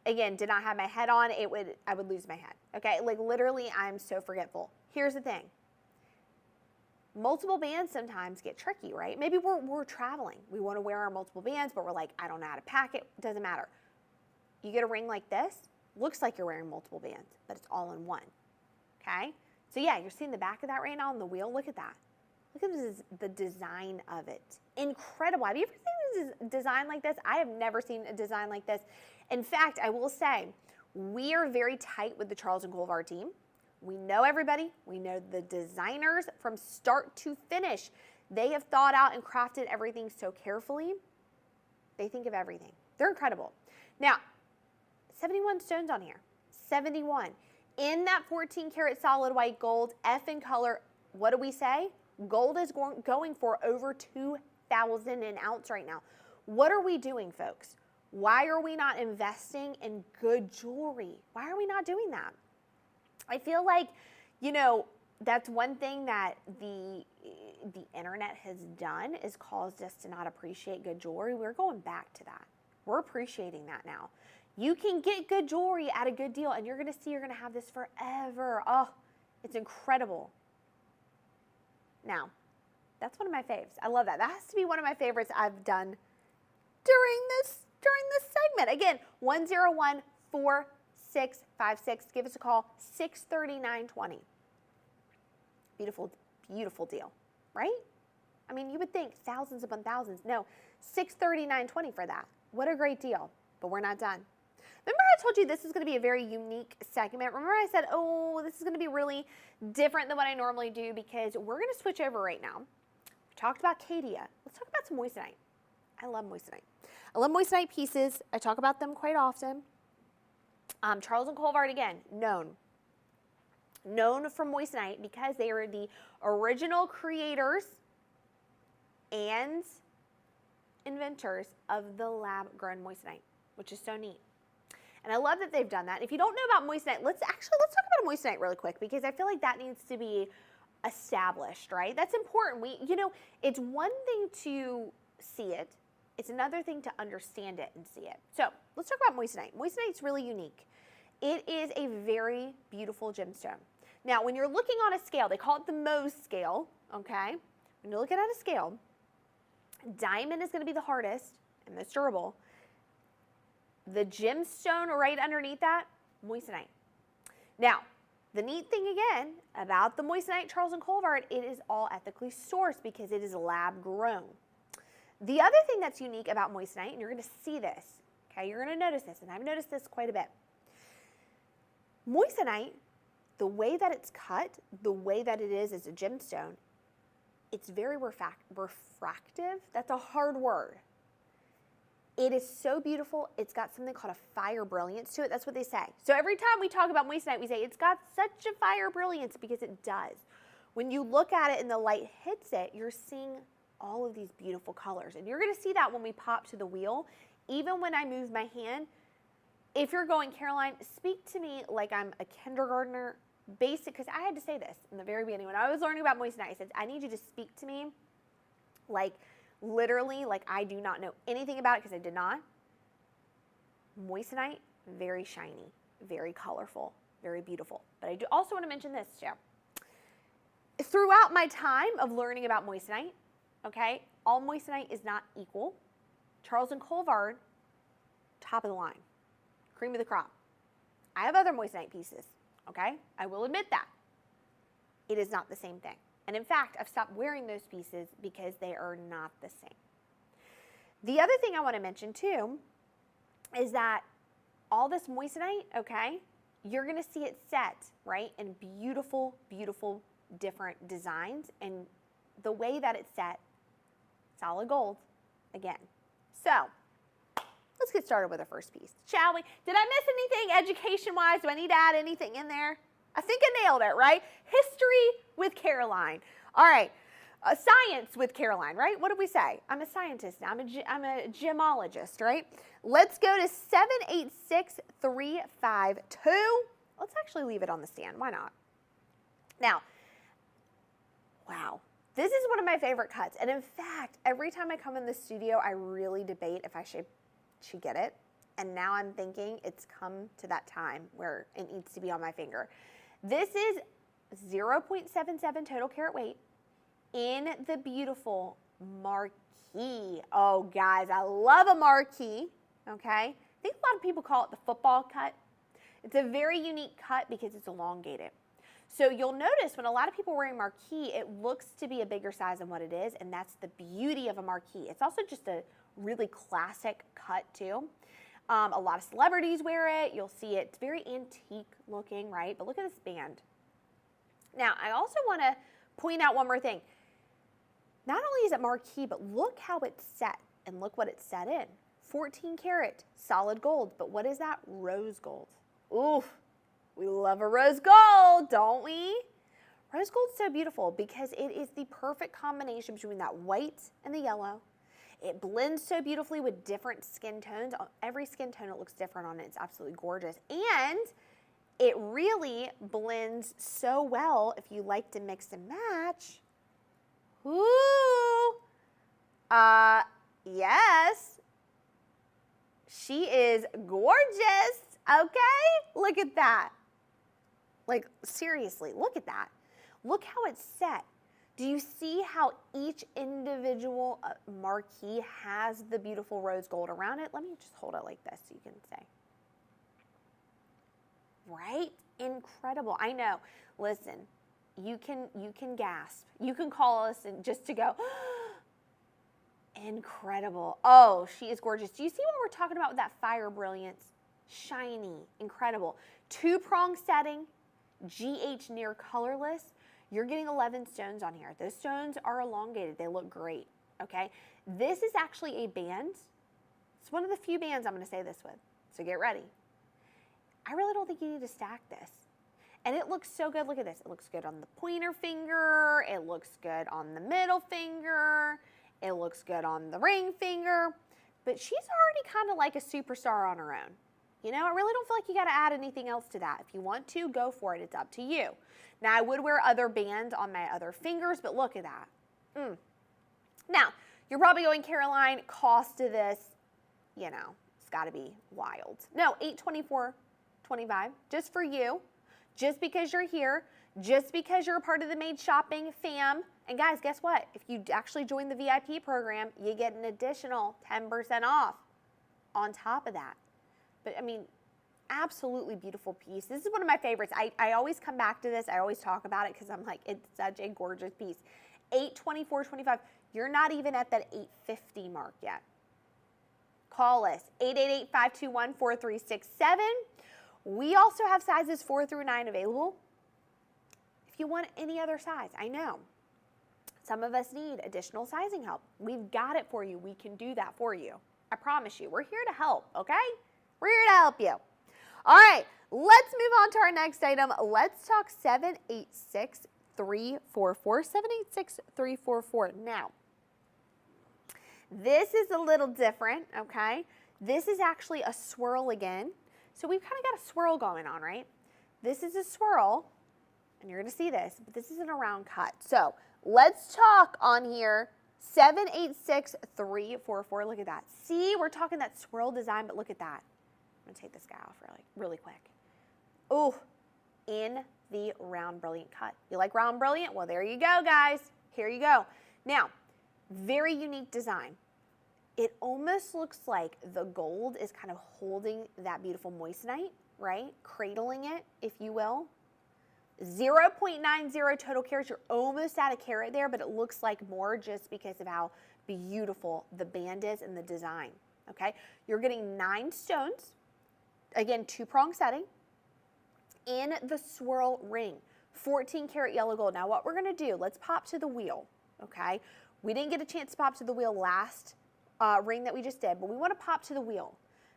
again, did not have my head on, I would lose my head, okay? Like literally, I'm so forgetful. Here's the thing. Multiple bands sometimes get tricky, right? Maybe we're traveling. We want to wear our multiple bands, but we're like, I don't know how to pack it. Doesn't matter. You get a ring like this, looks like you're wearing multiple bands, but it's all in one, okay? So yeah, you're seeing the back of that right now on the wheel. Look at that. Look at this, the design of it. Incredible. Have you ever seen a design like this? I have never seen a design like this. In fact, I will say, we are very tight with the Charles and Colvard team. We know everybody. We know the designers from start to finish. They have thought out and crafted everything so carefully. They think of everything. They're incredible. Now, 71 stones on here. 71. In that 14 karat solid white gold, F in color, what do we say? Gold is going for over 2,000 an ounce right now. What are we doing, folks? Why are we not investing in good jewelry? Why are we not doing that? I feel like, you know, that's one thing that the internet has done is caused us to not appreciate good jewelry. We're going back to that. We're appreciating that now. You can get good jewelry at a good deal, and you're going to see you're going to have this forever. Oh, it's incredible. Now, that's one of my faves. I love that. That has to be one of my favorites I've done during this segment. Again, 1014656. Give us a call, 63920. Beautiful, beautiful deal, right? I mean, you would think thousands upon thousands. No, 63920 for that. What a great deal. But we're not done. Remember I told you this is going to be a very unique segment? Remember I said, oh, this is going to be really different than what I normally do because we're going to switch over right now. We talked about Caydia. Let's talk about some moissanite. I love moissanite. I love moissanite pieces. I talk about them quite often. Charles and Colvard, again, known for moissanite because they are the original creators and inventors of the lab-grown moissanite, which is so neat. And I love that they've done that. If you don't know about moissanite, let's talk about moissanite really quick because I feel like that needs to be established, right? That's important. It's one thing to see it. It's another thing to understand it and see it. So let's talk about moissanite. Moissanite's really unique. It is a very beautiful gemstone. Now, when you're looking on a scale, they call it the Mohs scale, okay? When you're looking at a scale, diamond is going to be the hardest and most durable. The gemstone right underneath that, moissanite. Now, the neat thing again about the moissanite Charles and Colvard, it is all ethically sourced because it is lab grown. The other thing that's unique about moissanite, and you're going to see this, okay, you're going to notice this, and I've noticed this quite a bit. Moissanite, the way that it's cut, the way that it is as a gemstone, it's very refractive. That's a hard word. It is so beautiful. It's got something called a fire brilliance to it. That's what they say. So every time we talk about moissanite, we say it's got such a fire brilliance because it does. When you look at it and the light hits it, you're seeing all of these beautiful colors. And you're going to see that when we pop to the wheel. Even when I move my hand, if you're going, Caroline, speak to me like I'm a kindergartner. Basic, because I had to say this in the very beginning. When I was learning about moissanite, I said, I need you to speak to me like literally like I do not know anything about it because I did not. Moissanite, very shiny, very colorful, Very beautiful. But I do also want to mention this too. Throughout my time of learning about moissanite, okay, all moissanite is not equal. Charles and Colvard, top of the line, cream of the crop. I have other moissanite pieces, okay? I will admit that. It is not the same thing. And in fact, I've stopped wearing those pieces because they are not the same. The other thing I want to mention too is that all this moissanite, okay, you're going to see it set, right, in beautiful, beautiful different designs. And the way that it's set, solid gold, again. So let's get started with our first piece, shall we? Did I miss anything education-wise? Do I need to add anything in there? I think I nailed it, right? History with Caroline. All right, science with Caroline, right? What did we say? I'm a scientist now. I'm a gemologist, right? Let's go to 786352. Let's actually leave it on the stand. Why not? Now, wow. This is one of my favorite cuts. And in fact, every time I come in the studio, I really debate if I should get it. And now I'm thinking it's come to that time where it needs to be on my finger. This is 0.77 total carat weight in the beautiful marquee. Oh, guys, I love a marquee, okay? I think a lot of people call it the football cut. It's a very unique cut because it's elongated. So you'll notice when a lot of people are wearing marquee, it looks to be a bigger size than what it is, and that's the beauty of a marquee. It's also just a really classic cut too. A lot of celebrities wear it. You'll see it. It's very antique looking, right? But look at this band. Now, I also want to point out one more thing. Not only is it marquee, but look how it's set, and look what it's set in. 14 karat solid gold, but what is that? Rose gold. Ooh, we love a rose gold, don't we? Rose gold's so beautiful because it is the perfect combination between that white and the yellow. It blends so beautifully with different skin tones. Every skin tone, it looks different on it. It's absolutely gorgeous. And it really blends so well if you like to mix and match. Ooh. Yes. She is gorgeous. Okay? Look at that. Like, seriously, look at that. Look how it's set. Do you see how each individual marquee has the beautiful rose gold around it? Let me just hold it like this so you can say. Right? Incredible. I know. Listen, you can gasp. You can call us and just to go, incredible. Oh, she is gorgeous. Do you see what we're talking about with that fire brilliance? Shiny, incredible. Two-prong setting, GH near colorless. You're getting 11 stones on here. Those stones are elongated. They look great, okay? This is actually a band. It's one of the few bands I'm going to say this with, so get ready. I really don't think you need to stack this. And it looks so good. Look at this. It looks good on the pointer finger. It looks good on the middle finger. It looks good on the ring finger. But she's already kind of like a superstar on her own. You know, I really don't feel like you got to add anything else to that. If you want to, go for it. It's up to you. Now, I would wear other bands on my other fingers, but look at that. Now, you're probably going, Caroline, cost of this, you know, it's got to be wild. No, $824.25 just for you, just because you're here, just because you're a part of the Made Shopping fam. And guys, guess what? If you actually join the VIP program, you get an additional 10% off on top of that. But I mean, absolutely beautiful piece. This is one of my favorites. I always come back to this. I always talk about it because I'm like, it's such a gorgeous piece. $824.25. You're not even at that $850 mark yet. Call us, 888-521-4367. We also have sizes 4 through 9 available. If you want any other size, I know. Some of us need additional sizing help. We've got it for you. We can do that for you. I promise you. We're here to help, okay? We're here to help you. All right, let's move on to our next item. Let's talk 786344. 786344. Now, this is a little different, okay? This is actually a swirl again. So we've kind of got a swirl going on, right? This is a swirl, and you're going to see this, but this isn't a round cut. So let's talk on here, 786344. Look at that. See, we're talking that swirl design, but look at that. I'm going to take this guy off really quick. Oh, in the round brilliant cut. You like round brilliant? Well, there you go, guys. Here you go. Now, very unique design. It almost looks like the gold is kind of holding that beautiful moissanite, right? Cradling it, if you will. 0.90 total carats. You're almost at a carat there, but it looks like more just because of how beautiful the band is and the design, okay? You're getting 9 stones. Again, 2-prong setting in the swirl ring, 14 karat yellow gold. Now what we're gonna do, let's pop to the wheel, okay? We didn't get a chance to pop to the wheel last ring that we just did, but we wanna pop to the wheel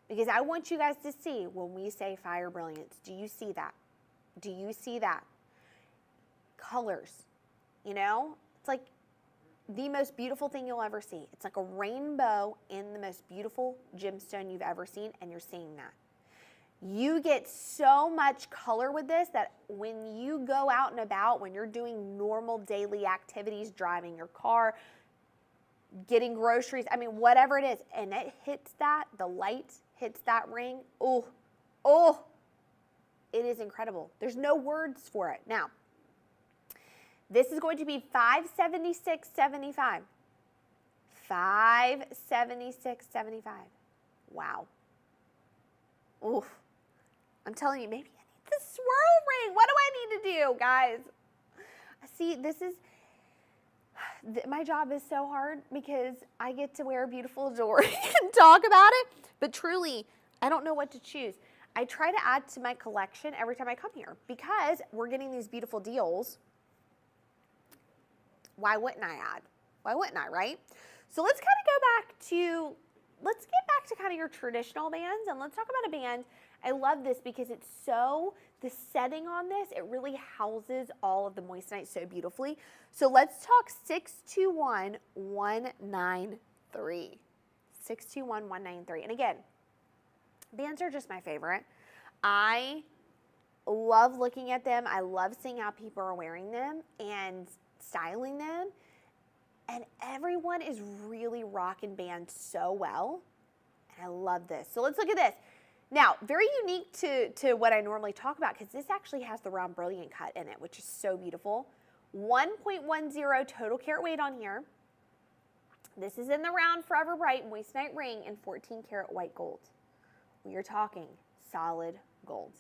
because I want you guys to see when we say fire brilliance. Do you see that? Do you see that? Colors, you know? It's like the most beautiful thing you'll ever see. It's like a rainbow in the most beautiful gemstone you've ever seen, and you're seeing that. You get so much color with this that when you go out and about, when you're doing normal daily activities, driving your car, getting groceries, I mean, whatever it is, and it hits that, the light hits that ring, oh, it is incredible. There's no words for it. Now, this is going to be $576.75. $576.75. Wow. Oof. I'm telling you, maybe I need the swirl ring. What do I need to do, guys? See, my job is so hard because I get to wear beautiful jewelry and talk about it, but truly, I don't know what to choose. I try to add to my collection every time I come here because we're getting these beautiful deals. Why wouldn't I add? Why wouldn't I, right? So let's kind of go back to, let's get back to kind of your traditional bands and let's talk about a band. I love this because it's so, the setting on this, it really houses all of the moissanite so beautifully. So let's talk 621193. 621193. And again, bands are just my favorite. I love looking at them. I love seeing how people are wearing them and styling them. And everyone is really rocking bands so well. And I love this. So let's look at this. Now, very unique to what I normally talk about because this actually has the round brilliant cut in it, which is so beautiful. 1.10 total carat weight on here. This is in the round forever bright moissanite ring and 14 karat white gold. We are talking solid gold.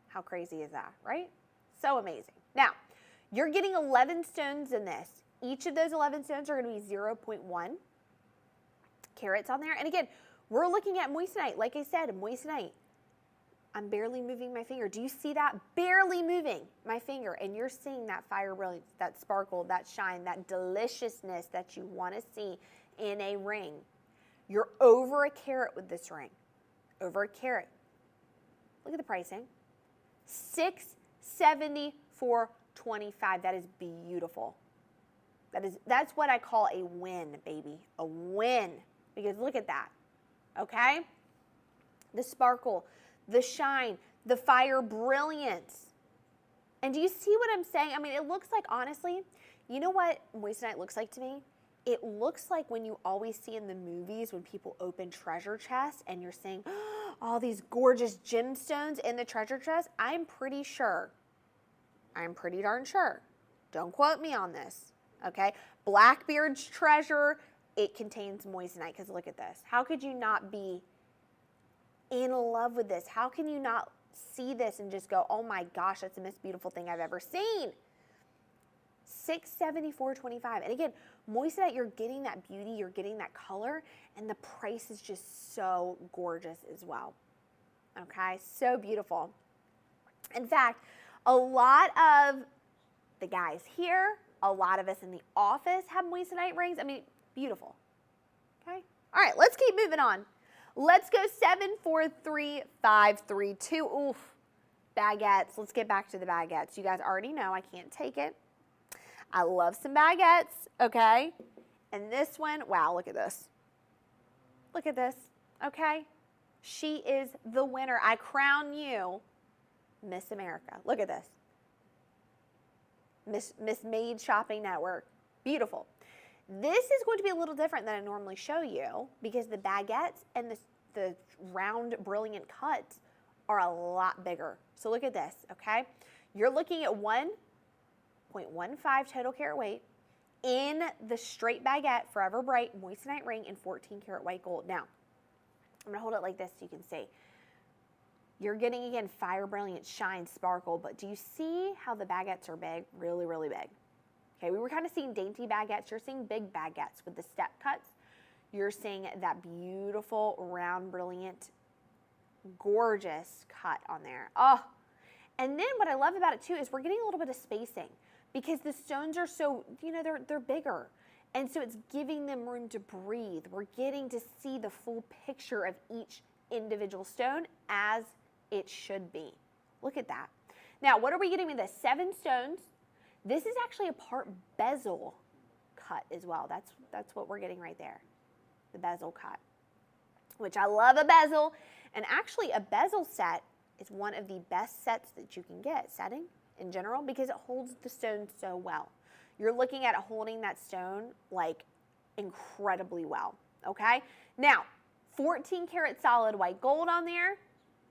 How crazy is that, right? So amazing. Now, you're getting 11 stones in this. Each of those 11 stones are going to be 0.1 carats on there. And again, we're looking at moissanite. Like I said, moissanite. I'm barely moving my finger. Do you see that? Barely moving my finger. And you're seeing that fire brilliance, that sparkle, that shine, that deliciousness that you want to see in a ring. You're over a carat with this ring. Over a carat. Look at the pricing. $674.25. That is beautiful. That's what I call a win, baby. A win. Because look at that. Okay? The sparkle, the shine, the fire brilliance. And do you see what I'm saying? I mean, it looks like, honestly, you know what moissanite looks like to me? It looks like when you always see in the movies when people open treasure chests and you're seeing all these gorgeous gemstones in the treasure chest. I'm pretty darn sure. Don't quote me on this, okay? Blackbeard's treasure, it contains moissanite because look at this. How could you not be in love with this? How can you not see this and just go, oh my gosh, that's the most beautiful thing I've ever seen? $674.25. And again, moissanite, you're getting that beauty, you're getting that color, and the price is just so gorgeous as well. Okay, so beautiful. In fact, a lot of the guys here, a lot of us in the office have moissanite rings. I mean, beautiful. Okay, all right, let's keep moving on. Let's go 743532. Oof, baguettes. Let's get back to the baguettes. You guys already know I can't take it. I love some baguettes, okay? And this one, wow, look at this. Look at this, okay? She is the winner. I crown you Miss America. Look at this. Miss Made Shopping Network. Beautiful. This is going to be a little different than I normally show you because the baguettes and the round brilliant cuts are a lot bigger. So look at this, okay? You're looking at 1.15 total carat weight in the straight baguette Forever Bright moissanite ring in 14 karat white gold. Now, I'm gonna hold it like this so you can see. You're getting, again, fire, brilliant, shine, sparkle, but do you see how the baguettes are big? Really, really big. Okay, we were kind of seeing dainty baguettes. You're seeing big baguettes with the step cuts. You're seeing that beautiful, round, brilliant, gorgeous cut on there. Oh, and then what I love about it too is we're getting a little bit of spacing because the stones are so, you know, they're bigger. And so it's giving them room to breathe. We're getting to see the full picture of each individual stone as it should be. Look at that. Now, what are we getting with this? 7 stones. This is actually a part bezel cut as well. That's what we're getting right there, the bezel cut, which I love a bezel. And actually, a bezel set is one of the best sets that you can get, setting in general, because it holds the stone so well. You're looking at it holding that stone like incredibly well, okay? Now, 14 karat solid white gold on there.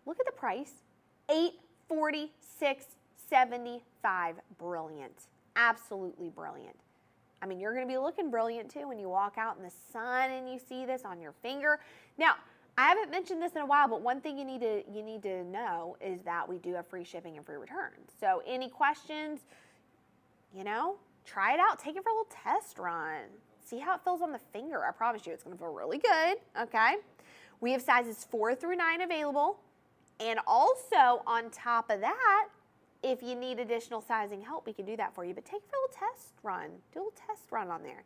Look at the price, $846.75. Brilliant, absolutely brilliant. I mean, you're gonna be looking brilliant too when you walk out in the sun and you see this on your finger. Now, I haven't mentioned this in a while, but one thing you need to know is that we do have free shipping and free returns. So any questions, you know, try it out, take it for a little test run. See how it feels on the finger. I promise you it's gonna feel really good, okay? We have sizes 4 through 9 available. And also on top of that, if you need additional sizing help, we can do that for you. But take it for a little test run. Do a little test run on there.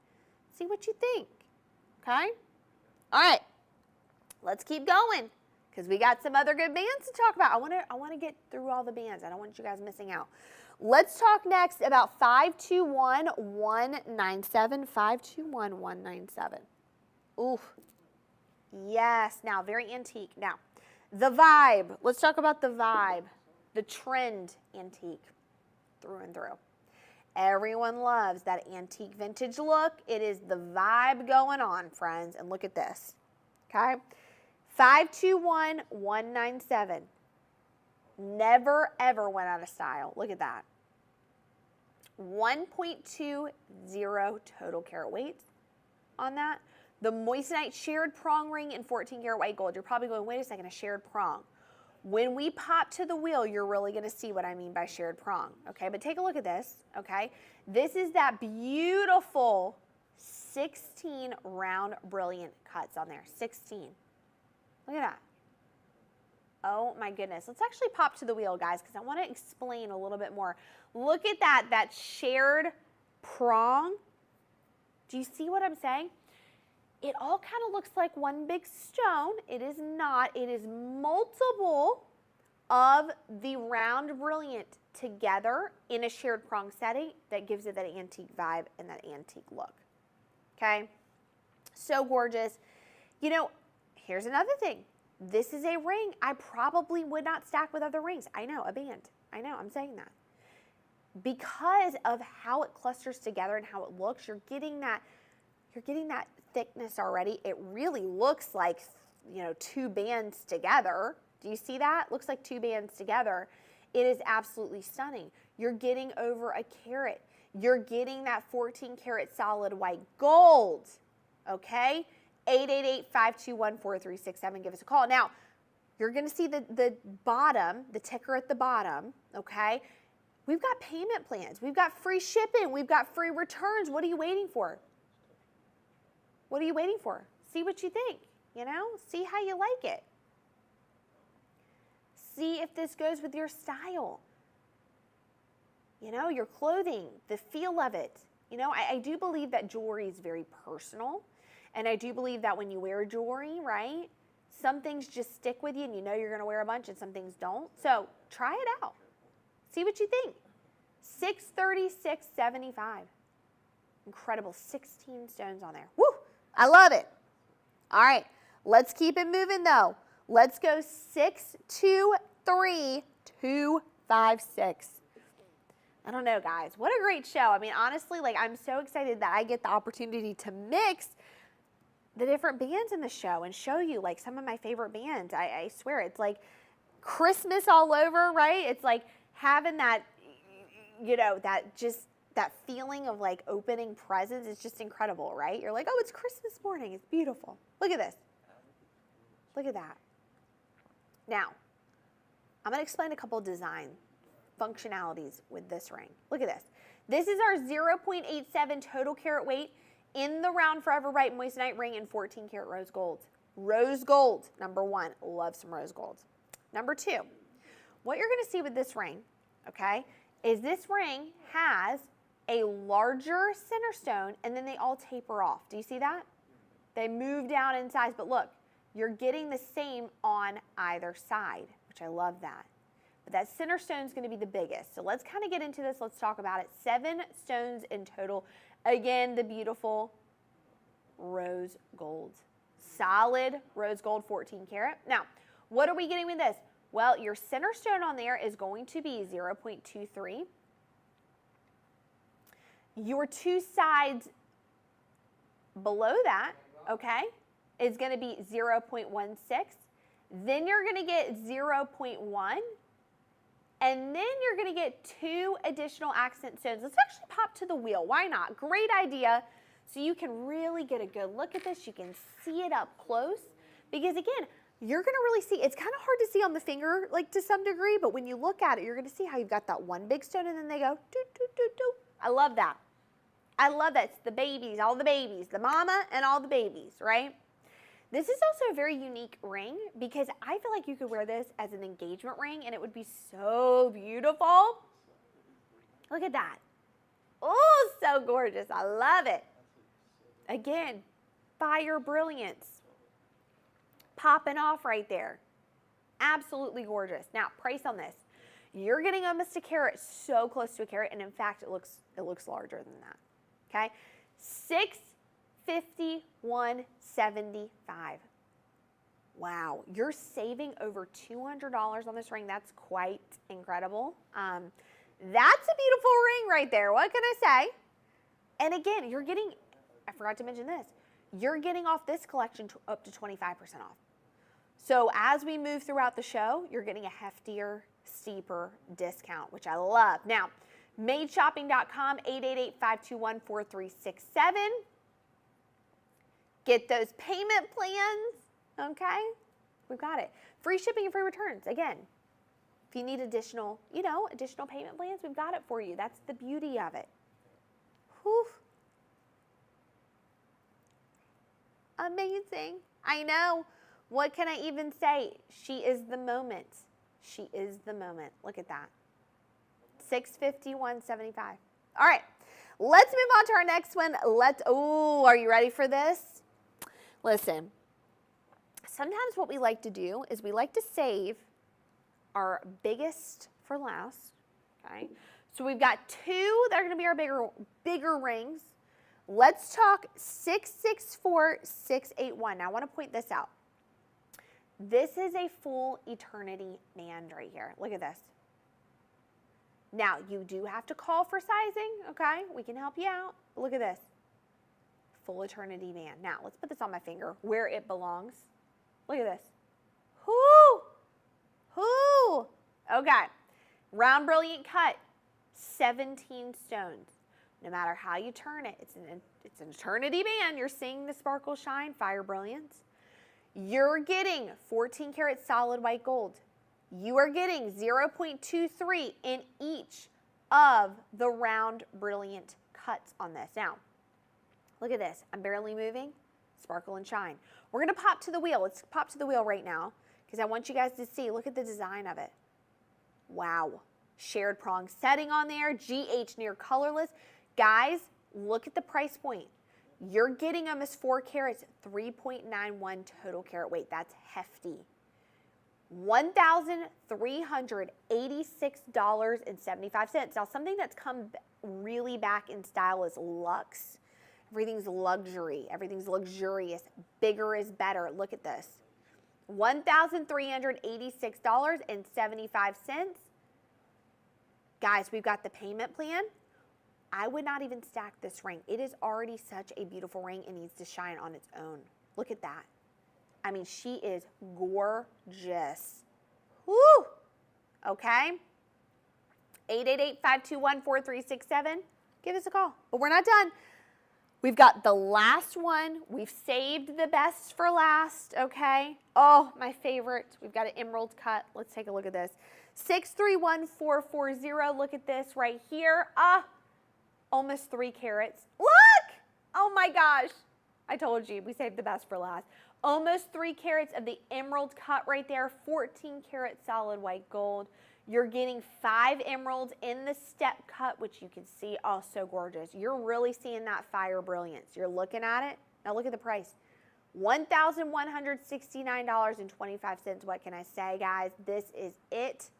See what you think, okay? All right, let's keep going because we got some other good bands to talk about. I want to get through all the bands. I don't want you guys missing out. Let's talk next about 521197. 521197. Ooh, yes. Now, very antique. Now, the vibe. Let's talk about the vibe. The trend antique through and through. Everyone loves that antique vintage look. It is the vibe going on, friends. And look at this, okay? 521197. Never, ever went out of style. Look at that. 1.20 total carat weight on that. The moissanite shared prong ring in 14 karat white gold. You're probably going, wait a second, a shared prong. When we pop to the wheel, you're really going to see what I mean by shared prong, okay? But take a look at this, okay? This is that beautiful 16 round brilliant cuts on there, 16. Look at that. Oh my goodness. Let's actually pop to the wheel, guys, because I want to explain a little bit more. Look at that shared prong. Do you see what I'm saying? It all kind of looks like one big stone. It is not. It is multiple of the round brilliant together in a shared prong setting that gives it that antique vibe and that antique look. Okay? So gorgeous. You know, here's another thing. This is a ring I probably would not stack with other rings. I know, a band. I know, I'm saying that. Because of how it clusters together and how it looks, you're getting that thickness already. It really looks like, you know, 2 bands together. Do you see that? Looks like 2 bands together. It is absolutely stunning. You're getting over a carat. You're getting that 14 karat solid white gold, okay? 888-521-4367. Give us a call. Now, you're going to see the bottom, the ticker at the bottom, okay? We've got payment plans. We've got free shipping. We've got free returns. What are you waiting for? What are you waiting for? See what you think, you know? See how you like it. See if this goes with your style. You know, your clothing, the feel of it. You know, I do believe that jewelry is very personal. And I do believe that when you wear jewelry, right, some things just stick with you and you know you're going to wear a bunch and some things don't. So try it out. See what you think. $636.75. Incredible. 16 stones on there. Woo! I love it. All right. Let's keep it moving, though. Let's go 623256. I don't know, guys. What a great show. I mean, honestly, like, I'm so excited that I get the opportunity to mix the different bands in the show and show you, like, some of my favorite bands. I swear, it's like, Christmas all over, right? It's like having that, you know, that feeling of like opening presents is just incredible, right? You're like, oh, it's Christmas morning. It's beautiful. Look at this. Look at that. Now, I'm going to explain a couple design functionalities with this ring. Look at this. This is our 0.87 total carat weight in the round Forever Bright moissanite ring in 14 karat rose gold. Rose gold, number one. Love some rose gold. Number two, what you're going to see with this ring, okay, is this ring has a larger center stone and then they all taper off. Do you see that? They move down in size, but look, you're getting the same on either side, which I love that. But that center stone is going to be the biggest. So let's kind of get into this. Let's talk about it. 7 stones in total. Again, the beautiful rose gold. Solid rose gold 14 karat. Now, what are we getting with this? Well, your center stone on there is going to be 0.23. Your 2 sides below that, okay, is going to be 0.16. Then you're going to get 0.1. And then you're going to get 2 additional accent stones. Let's actually pop to the wheel. Why not? Great idea. So you can really get a good look at this. You can see it up close. Because again, you're going to really see, it's kind of hard to see on the finger, like to some degree, but when you look at it, you're going to see how you've got that one big stone and then they go, doo, doo, doo, doo. I love that. I love that. It's the babies, all the babies, the mama and all the babies, right? This is also a very unique ring because I feel like you could wear this as an engagement ring and it would be so beautiful. Look at that. Oh, so gorgeous. I love it. Again, fire brilliance. Popping off right there. Absolutely gorgeous. Now, price on this. You're getting almost a carat, so close to a carat, and in fact, it looks larger than that. Okay? $651.75. Wow, you're saving over $200 on this ring. That's quite incredible. That's a beautiful ring right there. What can I say? And again, you're getting, I forgot to mention this, you're getting off this collection up to 25% off. So as we move throughout the show, you're getting a heftier, steeper discount, which I love. Now, madeshopping.com, 888-521-4367. Get those payment plans, okay? We've got it. Free shipping and free returns. Again, if you need additional, additional payment plans, we've got it for you. That's the beauty of it. Whew. Amazing. I know. What can I even say? She is the moment. She is the moment. Look at that. $651.75. All right. Let's move on to our next one. Are you ready for this? Listen, sometimes what we like to do is we like to save our biggest for last, okay? So we've got 2 that are going to be our bigger rings. Let's talk 664, 681. Now I want to point this out. This is a full eternity band right here. Look at this. Now, you do have to call for sizing, okay? We can help you out. But look at this. Full eternity band. Now, let's put this on my finger where it belongs. Look at this. Whoo! Okay. Round brilliant cut. 17 stones. No matter how you turn it, it's an eternity band. You're seeing the sparkle shine, fire brilliance. You're getting 14 karat solid white gold. You are getting 0.23 in each of the round brilliant cuts on this. Now, look at this. I'm barely moving. Sparkle and shine. We're going to pop to the wheel. Let's pop to the wheel right now because I want you guys to see. Look at the design of it. Wow. Shared prong setting on there. GH near colorless. Guys, look at the price point. You're getting almost 4 carats, 3.91 total carat weight. That's hefty. $1,386.75. Now, something that's come really back in style is luxe. Everything's luxury. Everything's luxurious. Bigger is better. Look at this. $1,386.75. Guys, we've got the payment plan. I would not even stack this ring. It is already such a beautiful ring. It needs to shine on its own. Look at that. I mean, she is gorgeous. Woo! Okay. 888-521-4367. Give us a call. But we're not done. We've got the last one. We've saved the best for last, okay? Oh, my favorite. We've got an emerald cut. Let's take a look at this. 631440. Look at this right here. Almost 3 carats. Look! Oh my gosh. I told you, we saved the best for last. Almost 3 carats of the emerald cut right there. 14 karat solid white gold. You're getting 5 emeralds in the step cut, which you can see, oh, so gorgeous. You're really seeing that fire brilliance. You're looking at it. Now look at the price. $1,169.25. What can I say, guys? This is it.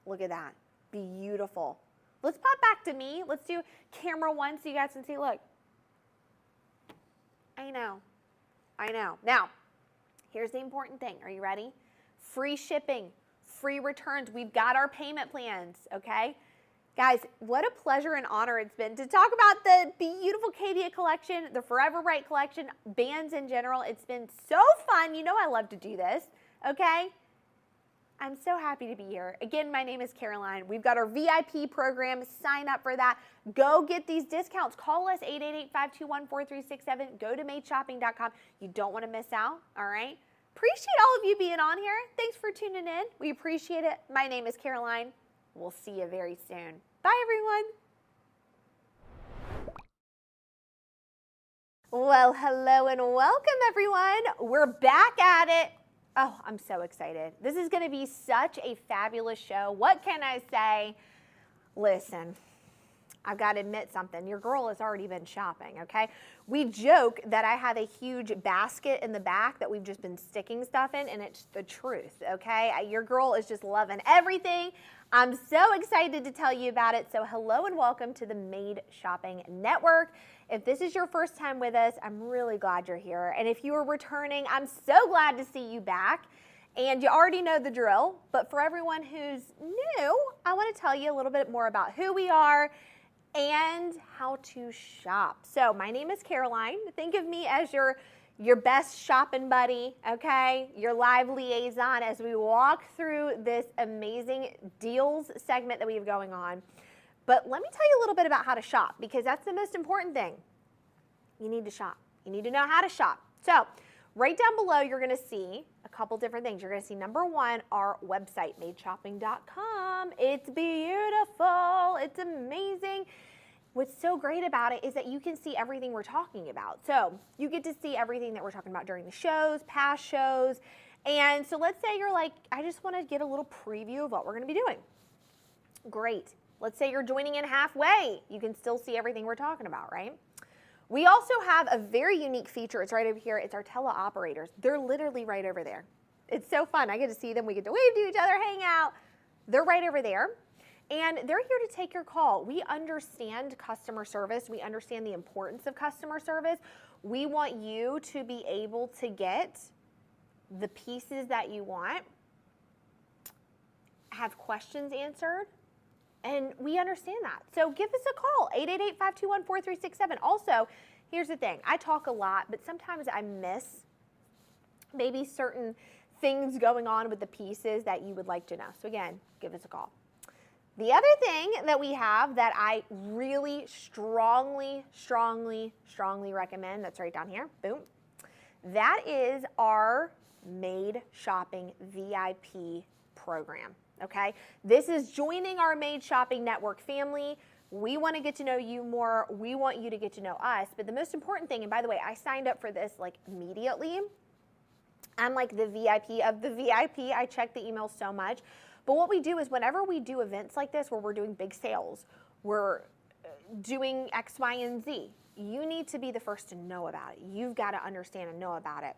Look at that. Beautiful. Let's pop back to me. Let's do camera 1 so you guys can see. Look. I know. Now, here's the important thing. Are you ready? Free shipping. Free returns. We've got our payment plans, okay? Guys, what a pleasure and honor it's been to talk about the beautiful Caydia collection, the Forever Bright collection, bands in general. It's been so fun. You know I love to do this, okay? I'm so happy to be here. Again, my name is Caroline. We've got our VIP program. Sign up for that. Go get these discounts. Call us 888-521-4367. Go to madeshopping.com. You don't want to miss out, all right? Appreciate all of you being on here. Thanks for tuning in. We appreciate it. My name is Caroline. We'll see you very soon. Bye, everyone. Well, hello and welcome, everyone. We're back at it. Oh, I'm so excited. This is going to be such a fabulous show. What can I say? Listen, I've got to admit something. Your girl has already been shopping, okay? We joke that I have a huge basket in the back that we've just been sticking stuff in, and it's the truth, okay? Your girl is just loving everything. I'm so excited to tell you about it. So hello and welcome to the Made Shopping Network. If this is your first time with us, I'm really glad you're here. And if you are returning, I'm so glad to see you back. And you already know the drill, but for everyone who's new, I want to tell you a little bit more about who we are and how to shop. So my name is Caroline. Think of me as your best shopping buddy, okay? Your live liaison as we walk through this amazing deals segment that we have going on. But let me tell you a little bit about how to shop, because that's the most important thing. You need to shop. You need to know how to shop. So right down below, you're going to see a couple different things. You're going to see, number 1, our website, madeshopping.com. It's beautiful. It's amazing. What's so great about it is that you can see everything we're talking about. So you get to see everything that we're talking about during the shows, past shows. And so let's say you're like, I just want to get a little preview of what we're going to be doing. Great. Let's say you're joining in halfway. You can still see everything we're talking about, right? We also have a very unique feature. It's right over here. It's our teleoperators. They're literally right over there. It's so fun. I get to see them. We get to wave to each other, hang out. They're right over there. And they're here to take your call. We understand customer service. We understand the importance of customer service. We want you to be able to get the pieces that you want, have questions answered, and we understand that. So give us a call, 888-521-4367. Also, here's the thing. I talk a lot, but sometimes I miss maybe certain things going on with the pieces that you would like to know. So again, give us a call. The other thing that we have that I really strongly recommend, that's right down here, boom, that is our Made Shopping VIP program, okay? This is joining our Made Shopping Network family. We want to get to know you more. We want you to get to know us. But the most important thing, and by the way, I signed up for this like immediately. I'm like the VIP of the VIP. I check the email so much. But what we do is whenever we do events like this where we're doing big sales, we're doing X, Y, and Z, you need to be the first to know about it. You've got to understand and know about it.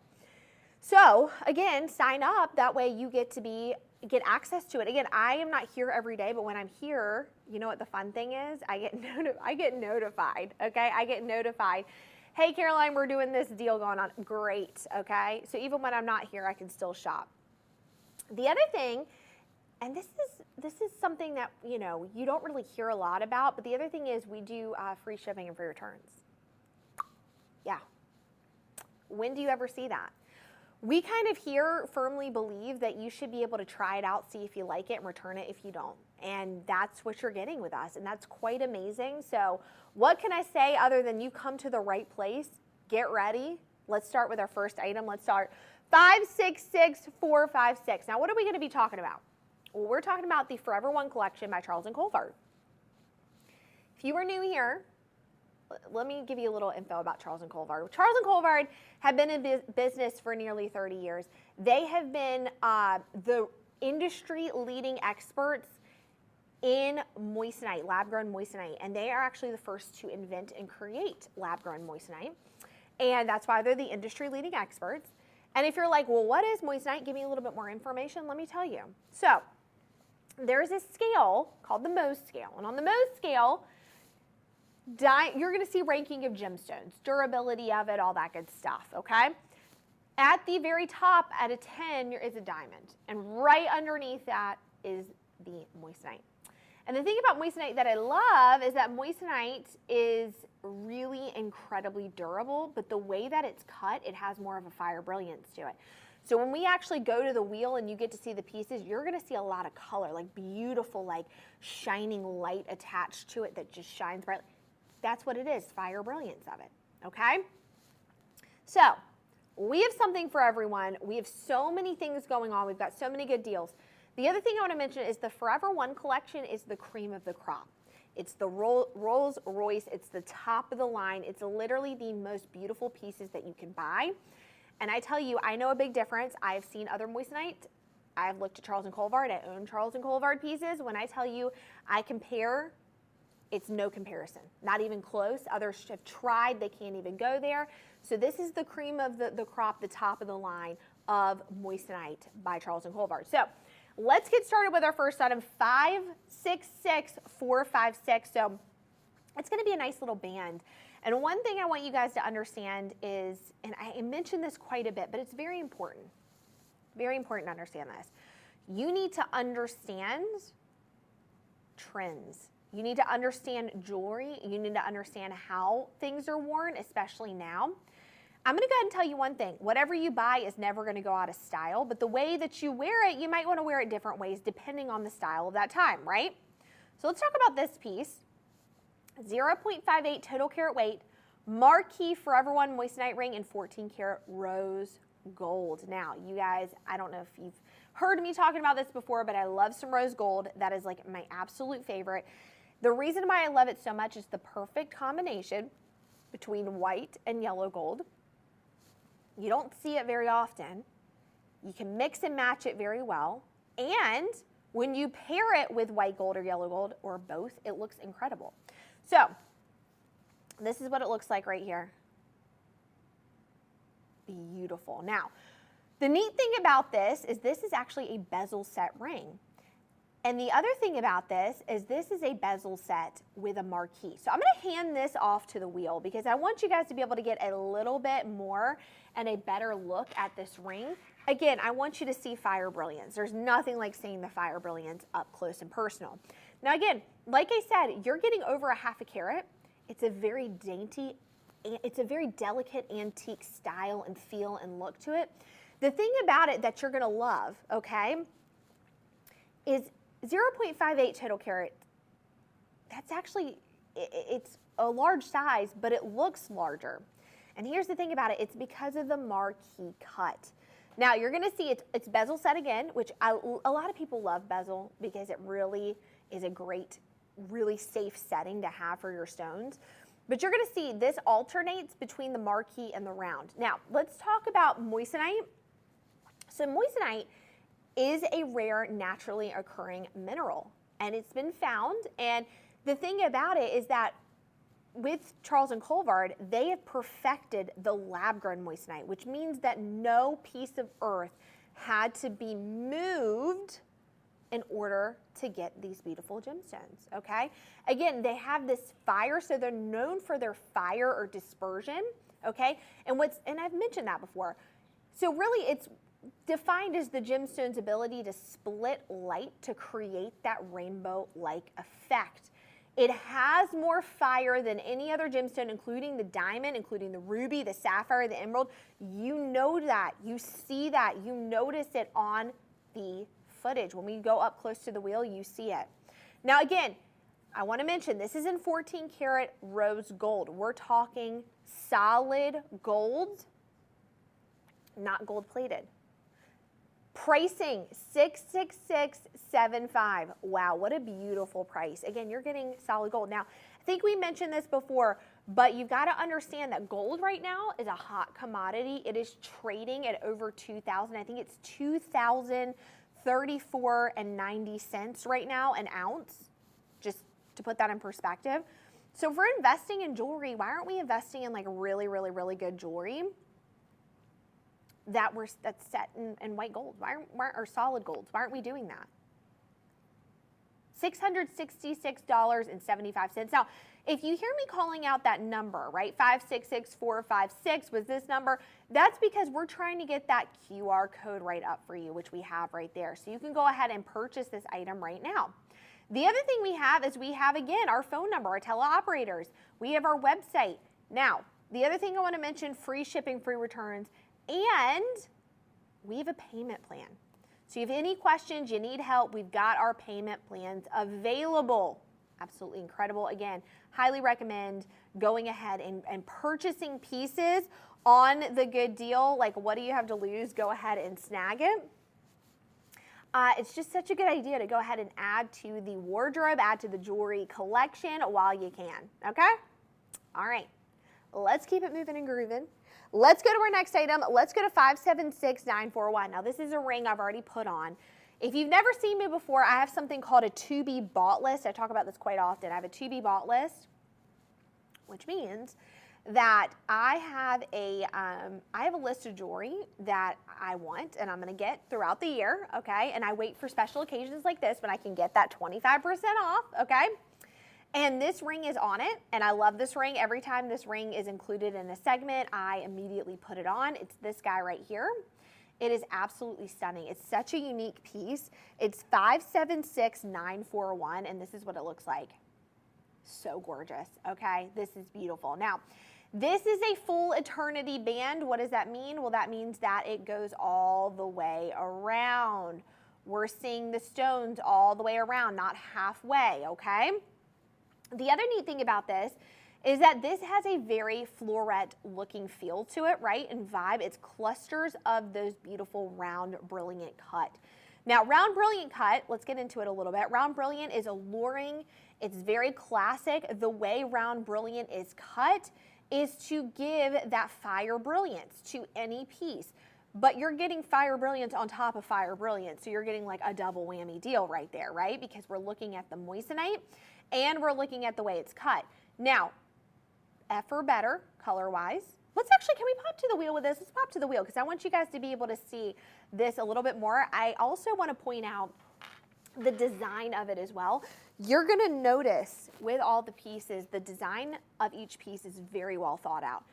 So again, sign up. That way you get access to it. Again, I am not here every day, but when I'm here, you know what the fun thing is? I get notified, okay? I get notified. Hey, Caroline, we're doing this deal going on. Great, okay? So even when I'm not here, I can still shop. The other thing, and this is something that, you know, you don't really hear a lot about, but the other thing is we do free shipping and free returns. Yeah. When do you ever see that? We kind of here firmly believe that you should be able to try it out, see if you like it, and return it if you don't. And that's what you're getting with us, and that's quite amazing. So what can I say other than you come to the right place? Get ready. Let's start with our first item. Let's start 566456. Now, what are we going to be talking about? Well, we're talking about the Forever One collection by Charles and Colvard. If you are new here, let me give you a little info about Charles and Colvard. Charles and Colvard have been in business for nearly 30 years. They have been the industry leading experts in moissanite, lab-grown moissanite, and they are actually the first to invent and create lab-grown moissanite, and that's why they're the industry leading experts. And if you're like, well, what is moissanite? Give me a little bit more information. Let me tell you. So there's a scale called the Mohs scale, and on the Mohs scale, you're going to see ranking of gemstones, durability of it, all that good stuff, okay? At the very top, at a 10, is a diamond, and right underneath that is the moissanite. And the thing about moissanite that I love is that moissanite is really incredibly durable, but the way that it's cut, it has more of a fire brilliance to it. So when we actually go to the wheel and you get to see the pieces, you're going to see a lot of color, like beautiful, like shining light attached to it that just shines brightly. That's what it is, fire brilliance of it, okay? So we have something for everyone. We have so many things going on. We've got so many good deals. The other thing I want to mention is the Forever One collection is the cream of the crop. It's the Rolls Royce. It's the top of the line. It's literally the most beautiful pieces that you can buy. And I tell you, I know a big difference. I've seen other moissanite. I've looked at Charles and Colvard. I own Charles and Colvard pieces. When I tell you I compare, it's no comparison, not even close. Others have tried, they can't even go there. So this is the cream of the crop, the top of the line of moissanite by Charles and Colvard. So let's get started with our first item, 566456. So it's gonna be a nice little band. And one thing I want you guys to understand is, and I mentioned this quite a bit, but it's very important to understand this. You need to understand trends. You need to understand jewelry. You need to understand how things are worn, especially now. I'm going to go ahead and tell you one thing. Whatever you buy is never going to go out of style, but the way that you wear it, you might want to wear it different ways depending on the style of that time, right? So let's talk about this piece. 0.58 total carat weight, marquee Forever One moissanite ring in 14 karat rose gold. Now, you guys, I don't know if you've heard me talking about this before, but I love some rose gold. That is like my absolute favorite. The reason why I love it so much is the perfect combination between white and yellow gold. You don't see it very often. You can mix and match it very well. And when you pair it with white gold or yellow gold or both, it looks incredible. So this is what it looks like right here. Beautiful. Now, the neat thing about this is actually a bezel set ring. And the other thing about this is a bezel set with a marquee. So I'm going to hand this off to the wheel because I want you guys to be able to get a little bit more and a better look at this ring. Again, I want you to see fire brilliance. There's nothing like seeing the fire brilliance up close and personal. Now again, like I said, you're getting over a half a carat. It's a very dainty, it's a very delicate antique style and feel and look to it. The thing about it that you're going to love, okay, is 0.58 total carat. That's actually, it's a large size, but it looks larger. And here's the thing about it, it's because of the marquee cut. Now you're gonna see it's bezel set again, which a lot of people love bezel because it really is a great, really safe setting to have for your stones. But you're gonna see this alternates between the marquee and the round. Now let's talk about moissanite. So moissanite is a rare, naturally occurring mineral, and it's been found. And the thing about it is that with Charles and Colvard, they have perfected the lab-grown moissanite, which means that no piece of earth had to be moved in order to get these beautiful gemstones, okay? Again, they have this fire, so they're known for their fire or dispersion, okay? And I've mentioned that before. So really, it's defined as the gemstone's ability to split light to create that rainbow-like effect. It has more fire than any other gemstone, including the diamond, including the ruby, the sapphire, the emerald. You know that, you see that, you notice it on the footage. When we go up close to the wheel, you see it. Now again, I want to mention this is in 14 karat rose gold. We're talking solid gold, not gold plated. Pricing $666.75. Wow, what a beautiful price. Again, you're getting solid gold. Now, I think we mentioned this before, but you've got to understand that gold right now is a hot commodity. It is trading at over $2,000. I think it's $2,034.90 right now an ounce, just to put that in perspective. So if we're investing in jewelry, why aren't we investing in like really, really, really good jewelry that's set in white gold, or solid golds? Why aren't we doing that? $666.75. Now, if you hear me calling out that number, right, 566456 was this number, that's because we're trying to get that QR code right up for you, which we have right there. So you can go ahead and purchase this item right now. The other thing we have is we have, again, our phone number, our teleoperators. We have our website. Now, the other thing I want to mention, free shipping, free returns, and we have a payment plan. So if you have any questions, you need help, we've got our payment plans available. Absolutely incredible. Again, highly recommend going ahead and purchasing pieces on the good deal. Like, what do you have to lose? Go ahead and snag it. It's just such a good idea to go ahead and add to the wardrobe, add to the jewelry collection while you can, okay? All right, let's keep it moving and grooving. Let's go to our next item. Let's go to 576941. Now, this is a ring I've already put on. If you've never seen me before, I have something called a to be bought list. I talk about this quite often. I have a to be bought list, which means that I have a list of jewelry that I want and I'm going to get throughout the year, okay? And I wait for special occasions like this when I can get that 25% off, okay? And this ring is on it, and I love this ring. Every time this ring is included in a segment, I immediately put it on. It's this guy right here. It is absolutely stunning. It's such a unique piece. It's 576941, and this is what it looks like. So gorgeous, okay? This is beautiful. Now, this is a full eternity band. What does that mean? Well, that means that it goes all the way around. We're seeing the stones all the way around, not halfway, okay? The other neat thing about this is that this has a very floret looking feel to it, right? And vibe. It's clusters of those beautiful round brilliant cut. Now, round brilliant cut, let's get into it a little bit. Round brilliant is alluring. It's very classic. The way round brilliant is cut is to give that fire brilliance to any piece. But you're getting fire brilliance on top of fire brilliance. So you're getting like a double whammy deal right there, right? Because we're looking at the moissanite and we're looking at the way it's cut. Now, F or better, color-wise. Let's actually, can we pop to the wheel with this? Let's pop to the wheel because I want you guys to be able to see this a little bit more. I also want to point out the design of it as well. You're going to notice with all the pieces, the design of each piece is very well thought out.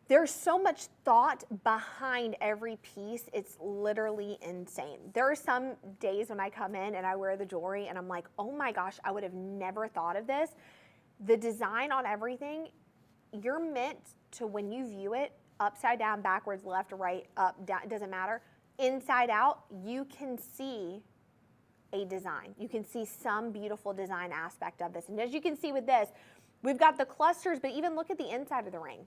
There's so much thought behind every piece. It's literally insane. There are some days when I come in and I wear the jewelry and I'm like, oh my gosh, I would have never thought of this. The design on everything, you're meant to, when you view it, upside down, backwards, left, right, up, down, it doesn't matter. Inside out, you can see a design. You can see some beautiful design aspect of this. And as you can see with this, we've got the clusters, but even look at the inside of the ring.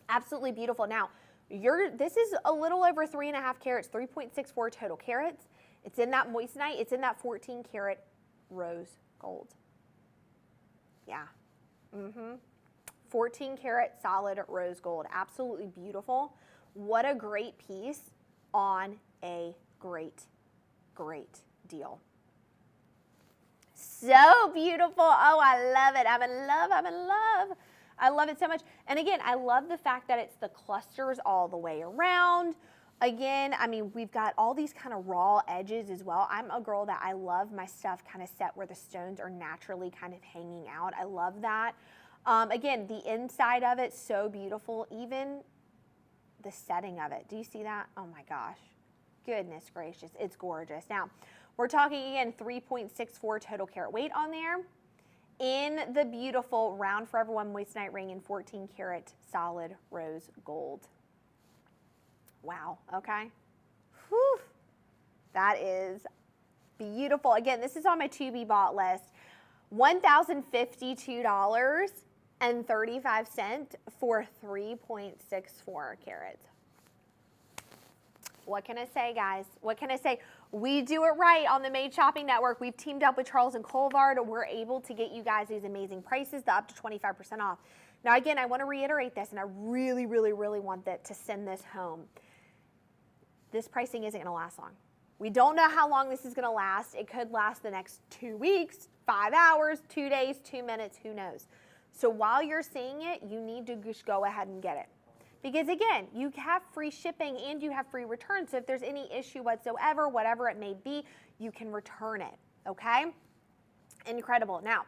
Absolutely beautiful. Now, this is a little over 3.5 carats, 3.64 total carats. It's in that moissanite. It's in that 14 karat rose gold. Yeah. 14 karat solid rose gold. Absolutely beautiful. What a great piece on a great, great deal. So beautiful. Oh, I love it. I'm in love. I'm in love. I love it so much. And again, I love the fact that it's the clusters all the way around. Again, I mean, we've got all these kind of raw edges as well. I'm a girl that I love my stuff kind of set where the stones are naturally kind of hanging out. I love that. Again, the inside of it, so beautiful. Even the setting of it. Do you see that? Oh my gosh. Goodness gracious. It's gorgeous. Now, We're talking, again, 3.64 total carat weight on there in the beautiful round forever one moissanite ring in 14 karat solid rose gold. Wow, okay. Whew. That is beautiful. Again, this is on my to be bought list. $1,052.35 for 3.64 carats. What can I say, guys? What can I say? We do it right on the Made Shopping Network. We've teamed up with Charles Colvard. We're able to get you guys these amazing prices, the up to 25% off. Now, again, I want to reiterate this, and I really, really, really want to send this home. This pricing isn't going to last long. We don't know how long this is going to last. It could last the next 2 weeks, 5 hours, 2 days, 2 minutes, who knows. So while you're seeing it, you need to just go ahead and get it. Because again, you have free shipping and you have free returns. So if there's any issue whatsoever, whatever it may be, you can return it, okay? Incredible. Now,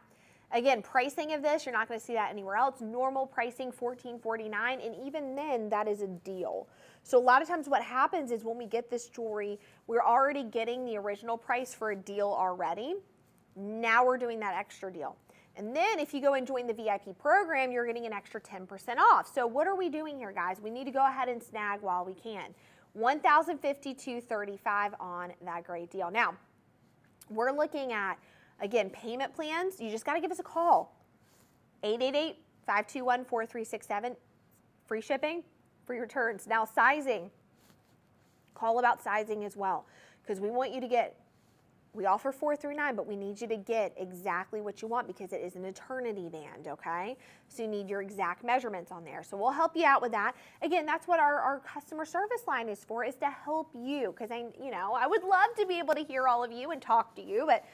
again, pricing of this, you're not going to see that anywhere else. Normal pricing, $14.49, and even then, that is a deal. So a lot of times what happens is when we get this jewelry, we're already getting the original price for a deal already. Now we're doing that extra deal. And then if you go and join the VIP program, you're getting an extra 10% off. So what are we doing here, guys? We need to go ahead and snag while we can. $1,052.35 on that great deal. Now, we're looking at, again, payment plans. You just got to give us a call. 888-521-4367. Free shipping, free returns. Now, sizing. Call about sizing as well, because we want you to get, we offer 4 through 9, but we need you to get exactly what you want because it is an eternity band, okay? So you need your exact measurements on there. So we'll help you out with that. Again, that's what our customer service line is for, is to help you, because I would love to be able to hear all of you and talk to you, but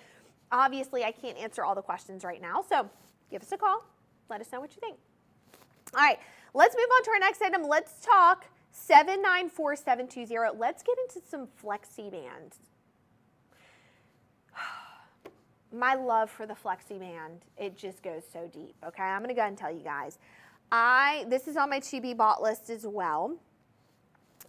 obviously I can't answer all the questions right now. So give us a call. Let us know what you think. All right, let's move on to our next item. Let's talk 794720. Let's get into some flexi bands. My love for the flexi band, it just goes so deep, okay? I'm going to go ahead and tell you guys. This is on my to be bought list as well.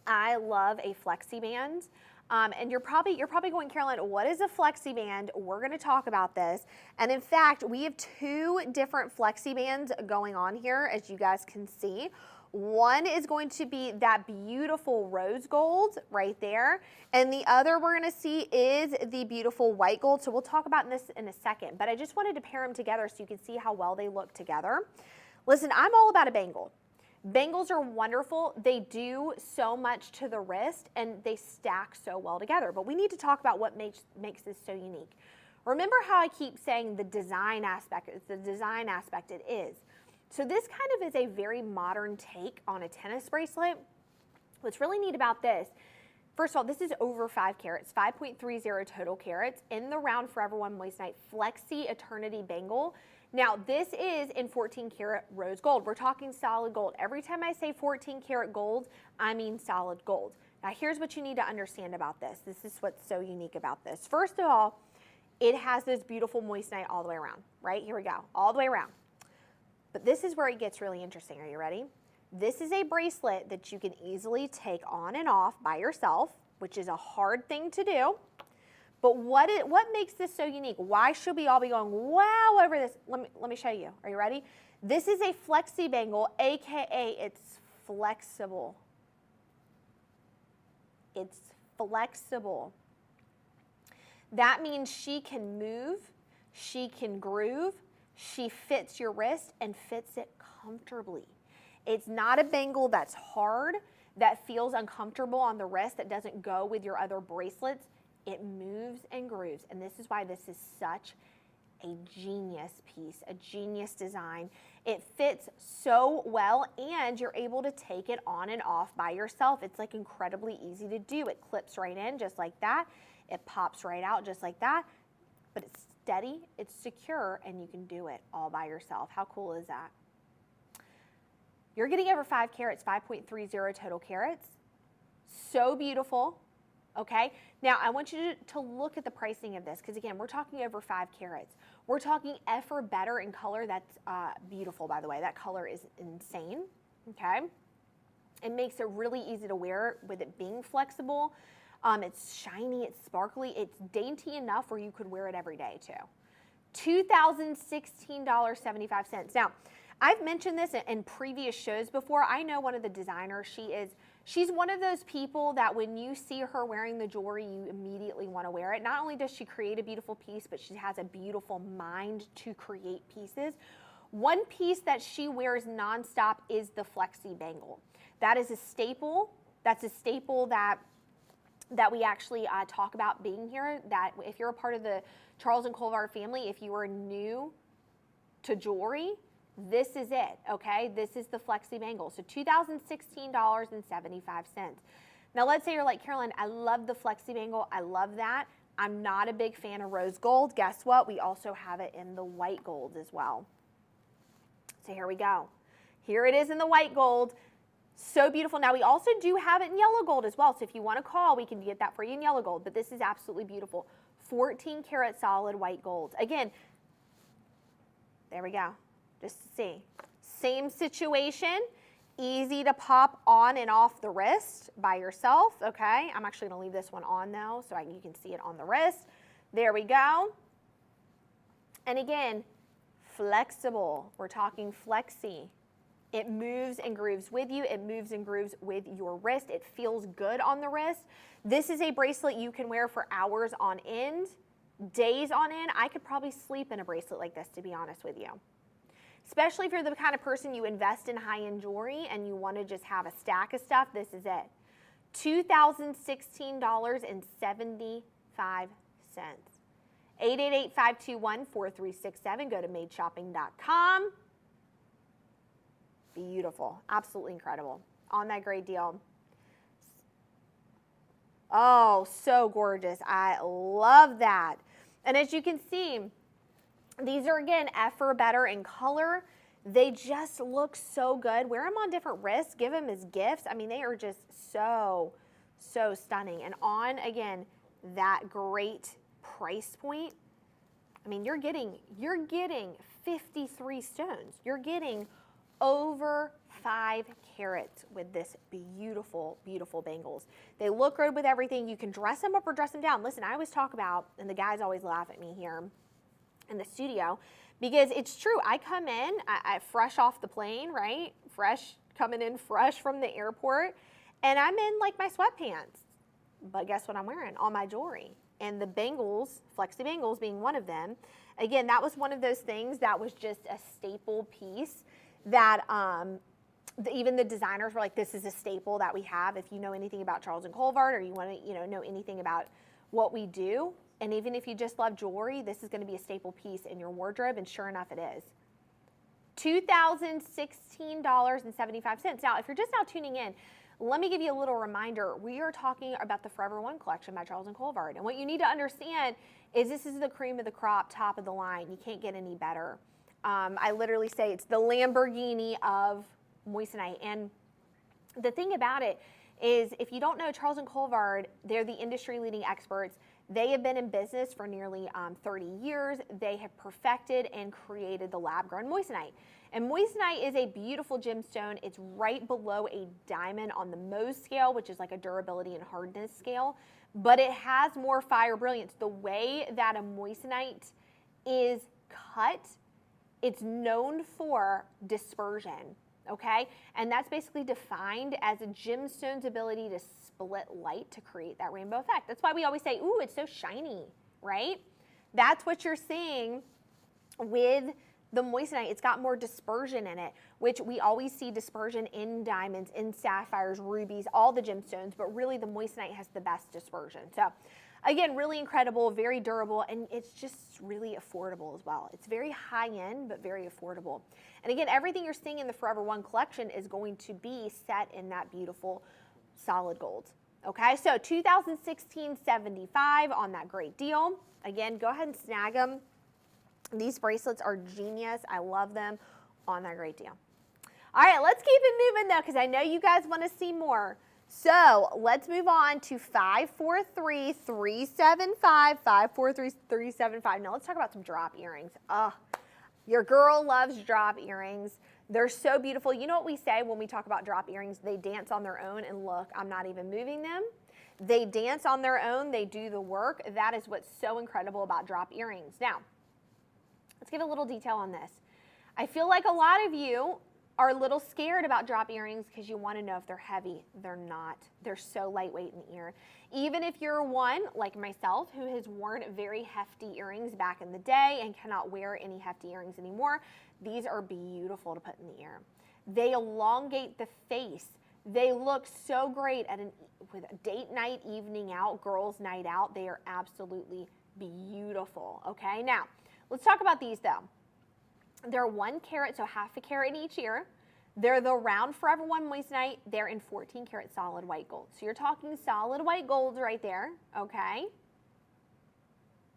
I love a flexi band. And you're probably going, Caroline, what is a flexi band? We're going to talk about this. And in fact, we have 2 different flexi bands going on here, as you guys can see. One is going to be that beautiful rose gold right there. And the other we're going to see is the beautiful white gold. So we'll talk about this in a second. But I just wanted to pair them together so you can see how well they look together. Listen, I'm all about a bangle. Bangles are wonderful. They do so much to the wrist and they stack so well together. But we need to talk about what makes this so unique. Remember how I keep saying the design aspect? It's the design aspect. It is. So this kind of is a very modern take on a tennis bracelet. What's really neat about this, first of all, this is over 5 carats, 5.30 total carats in the round forever one moissanite flexi eternity bangle. Now this is in 14 karat rose gold. We're talking solid gold. Every time I say 14 karat gold, I mean solid gold. Now here's what you need to understand about this. This is what's so unique about this. First of all, it has this beautiful moissanite all the way around, right? Here we go, all the way around. But this is where it gets really interesting. Are you ready? This is a bracelet that you can easily take on and off by yourself, which is a hard thing to do. But what makes this so unique? Why should we all be going, wow, over this? Let me show you. Are you ready? This is a flexi bangle, AKA it's flexible. It's flexible. That means she can move, she can groove, she fits your wrist and fits it comfortably. It's not a bangle that's hard, that feels uncomfortable on the wrist, that doesn't go with your other bracelets. It moves and grooves, and this is why this is such a genius piece, a genius design. It fits so well, and you're able to take it on and off by yourself. It's like incredibly easy to do. It clips right in just like that. It pops right out just like that, but it's steady, it's secure, and you can do it all by yourself. How cool is that? You're getting over 5 carats, 5.30 total carats. So beautiful. Okay, now I want you to look at the pricing of this, because again, we're talking over 5 carats. We're talking F or better in color. That's beautiful, by the way. That color is insane, okay? It makes it really easy to wear with it being flexible. It's shiny, it's sparkly, it's dainty enough where you could wear it every day too. $2,016.75. Now, I've mentioned this in previous shows before. I know one of the designers, she's one of those people that when you see her wearing the jewelry, you immediately want to wear it. Not only does she create a beautiful piece, but she has a beautiful mind to create pieces. One piece that she wears nonstop is the flexi bangle. That is a staple. That's a staple that we actually talk about being here, that if you're a part of the Charles and Colvard family, if you are new to jewelry, this is it, okay? This is the flexi bangle. So $2,016.75. Now let's say you're like, Carolyn, I love the flexi bangle. I love that. I'm not a big fan of rose gold. Guess what? We also have it in the white gold as well. So here we go. Here it is in the white gold. So beautiful. Now we also do have it in yellow gold as well. So if you want to call, we can get that for you in yellow gold. But this is absolutely beautiful. 14 karat solid white gold. Again, there we go. Just to see. Same situation. Easy to pop on and off the wrist by yourself. Okay. I'm actually going to leave this one on though, so you can see it on the wrist. There we go. And again, flexible. We're talking flexi. It moves and grooves with you. It moves and grooves with your wrist. It feels good on the wrist. This is a bracelet you can wear for hours on end, days on end. I could probably sleep in a bracelet like this, to be honest with you. Especially if you're the kind of person you invest in high-end jewelry and you want to just have a stack of stuff, this is it. $2,016.75. 888-521-4367. Go to madeshopping.com. Beautiful. Absolutely incredible. On that great deal. Oh, so gorgeous. I love that. And as you can see, these are, again, F or better in color. They just look so good. Wear them on different wrists. Give them as gifts. I mean, they are just so, so stunning. And on, again, that great price point, I mean, you're getting 53 stones. You're getting over 5 carats with this beautiful, beautiful bangles. They look good with everything. You can dress them up or dress them down. Listen, I always talk about, and the guys always laugh at me here in the studio, because it's true. I come in, I fresh off the plane, right? Coming in fresh from the airport, and I'm in like my sweatpants. But guess what I'm wearing? All my jewelry. And the bangles, flexi bangles being one of them. Again, that was one of those things that was just a staple piece that even the designers were like, this is a staple that we have. If you know anything about Charles and Colvard, or you want to know anything about what we do, and even if you just love jewelry, this is going to be a staple piece in your wardrobe, and sure enough it is. $2,016.75. Now, if you're just now tuning in, let me give you a little reminder. We are talking about the Forever One collection by Charles and Colvard. And what you need to understand is this is the cream of the crop, top of the line. You can't get any better. I literally say it's the Lamborghini of moissanite. And the thing about it is, if you don't know Charles and Colvard, they're the industry leading experts. They have been in business for nearly 30 years. They have perfected and created the lab-grown moissanite. And moissanite is a beautiful gemstone. It's right below a diamond on the Mohs scale, which is like a durability and hardness scale, but it has more fire brilliance. The way that a moissanite is cut, it's known for dispersion, okay? And that's basically defined as a gemstone's ability to split light to create that rainbow effect. That's why we always say, ooh, it's so shiny, right? That's what you're seeing with the moissanite. It's got more dispersion in it, which we always see dispersion in diamonds, in sapphires, rubies, all the gemstones, but really the moissanite has the best dispersion. So again, really incredible, very durable, and it's just really affordable as well. It's very high end, but very affordable. And again, everything you're seeing in the Forever One collection is going to be set in that beautiful solid gold. Okay, so $2,016.75 on that great deal. Again, go ahead and snag them. These bracelets are genius. I love them on that great deal. All right, let's keep it moving though, because I know you guys want to see more. So let's move on to 543-375, 543-375. Now let's talk about some drop earrings. Your girl loves drop earrings. They're so beautiful. You know what we say when we talk about drop earrings? They dance on their own, and look, I'm not even moving them. They dance on their own. They do the work. That is what's so incredible about drop earrings. Now, let's give a little detail on this. I feel like a lot of you are a little scared about drop earrings because you want to know if they're heavy. They're not. They're so lightweight in the ear. Even if you're one, like myself, who has worn very hefty earrings back in the day and cannot wear any hefty earrings anymore, these are beautiful to put in the ear. They elongate the face. They look so great with a date night, evening out, girls' night out. They are absolutely beautiful, okay? Now, let's talk about these though. They're 1 carat, so half a carat in each ear. They're the round Forever One moissanite. They're in 14 karat solid white gold. So you're talking solid white gold right there, okay?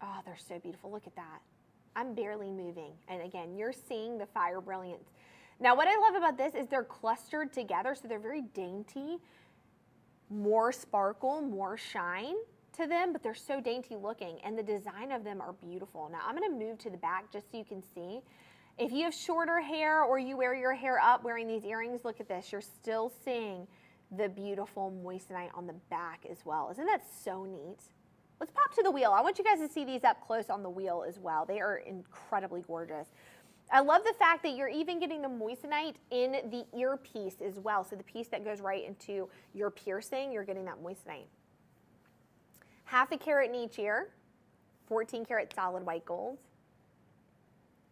Oh, they're so beautiful. Look at that. I'm barely moving. And again, you're seeing the fire brilliance. Now, what I love about this is they're clustered together, so they're very dainty, more sparkle, more shine to them, but they're so dainty looking, and the design of them are beautiful. Now, I'm gonna move to the back just so you can see. If you have shorter hair or you wear your hair up wearing these earrings, look at this. You're still seeing the beautiful moissanite on the back as well. Isn't that so neat? Let's pop to the wheel. I want you guys to see these up close on the wheel as well. They are incredibly gorgeous. I love the fact that you're even getting the moissanite in the earpiece as well. So the piece that goes right into your piercing, you're getting that moissanite. Half a carat in each ear, 14 karat solid white gold.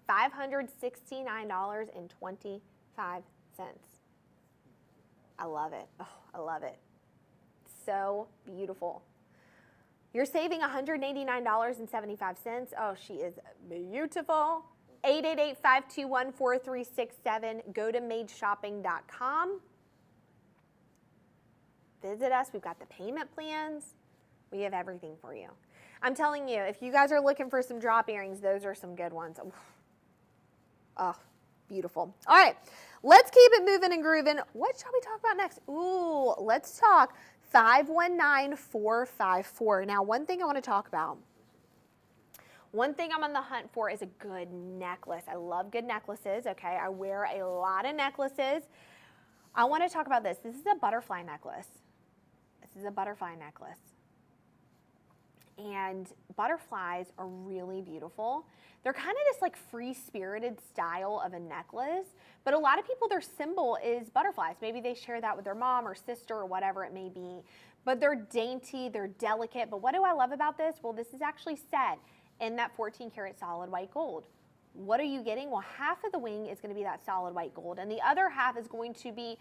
$569.25. I love it. Oh, I love it. So beautiful. You're saving $189.75. Oh, she is beautiful. 888-521-4367. Go to madeshopping.com. Visit us. We've got the payment plans. We have everything for you. I'm telling you, if you guys are looking for some drop earrings, those are some good ones. Oh, beautiful. All right, let's keep it moving and grooving. What shall we talk about next? Ooh, let's talk 519454. Now, one thing I want to talk about. One thing I'm on the hunt for is a good necklace. I love good necklaces, okay? I wear a lot of necklaces. I want to talk about this. This is a butterfly necklace. This is a butterfly necklace. And butterflies are really beautiful. They're kind of this like free-spirited style of a necklace, but a lot of people, their symbol is butterflies. Maybe they share that with their mom or sister or whatever it may be, but they're dainty, they're delicate. But what do I love about this? Well, this is actually set in that 14 karat solid white gold. What are you getting? Well, half of the wing is going to be that solid white gold, and the other half is going to be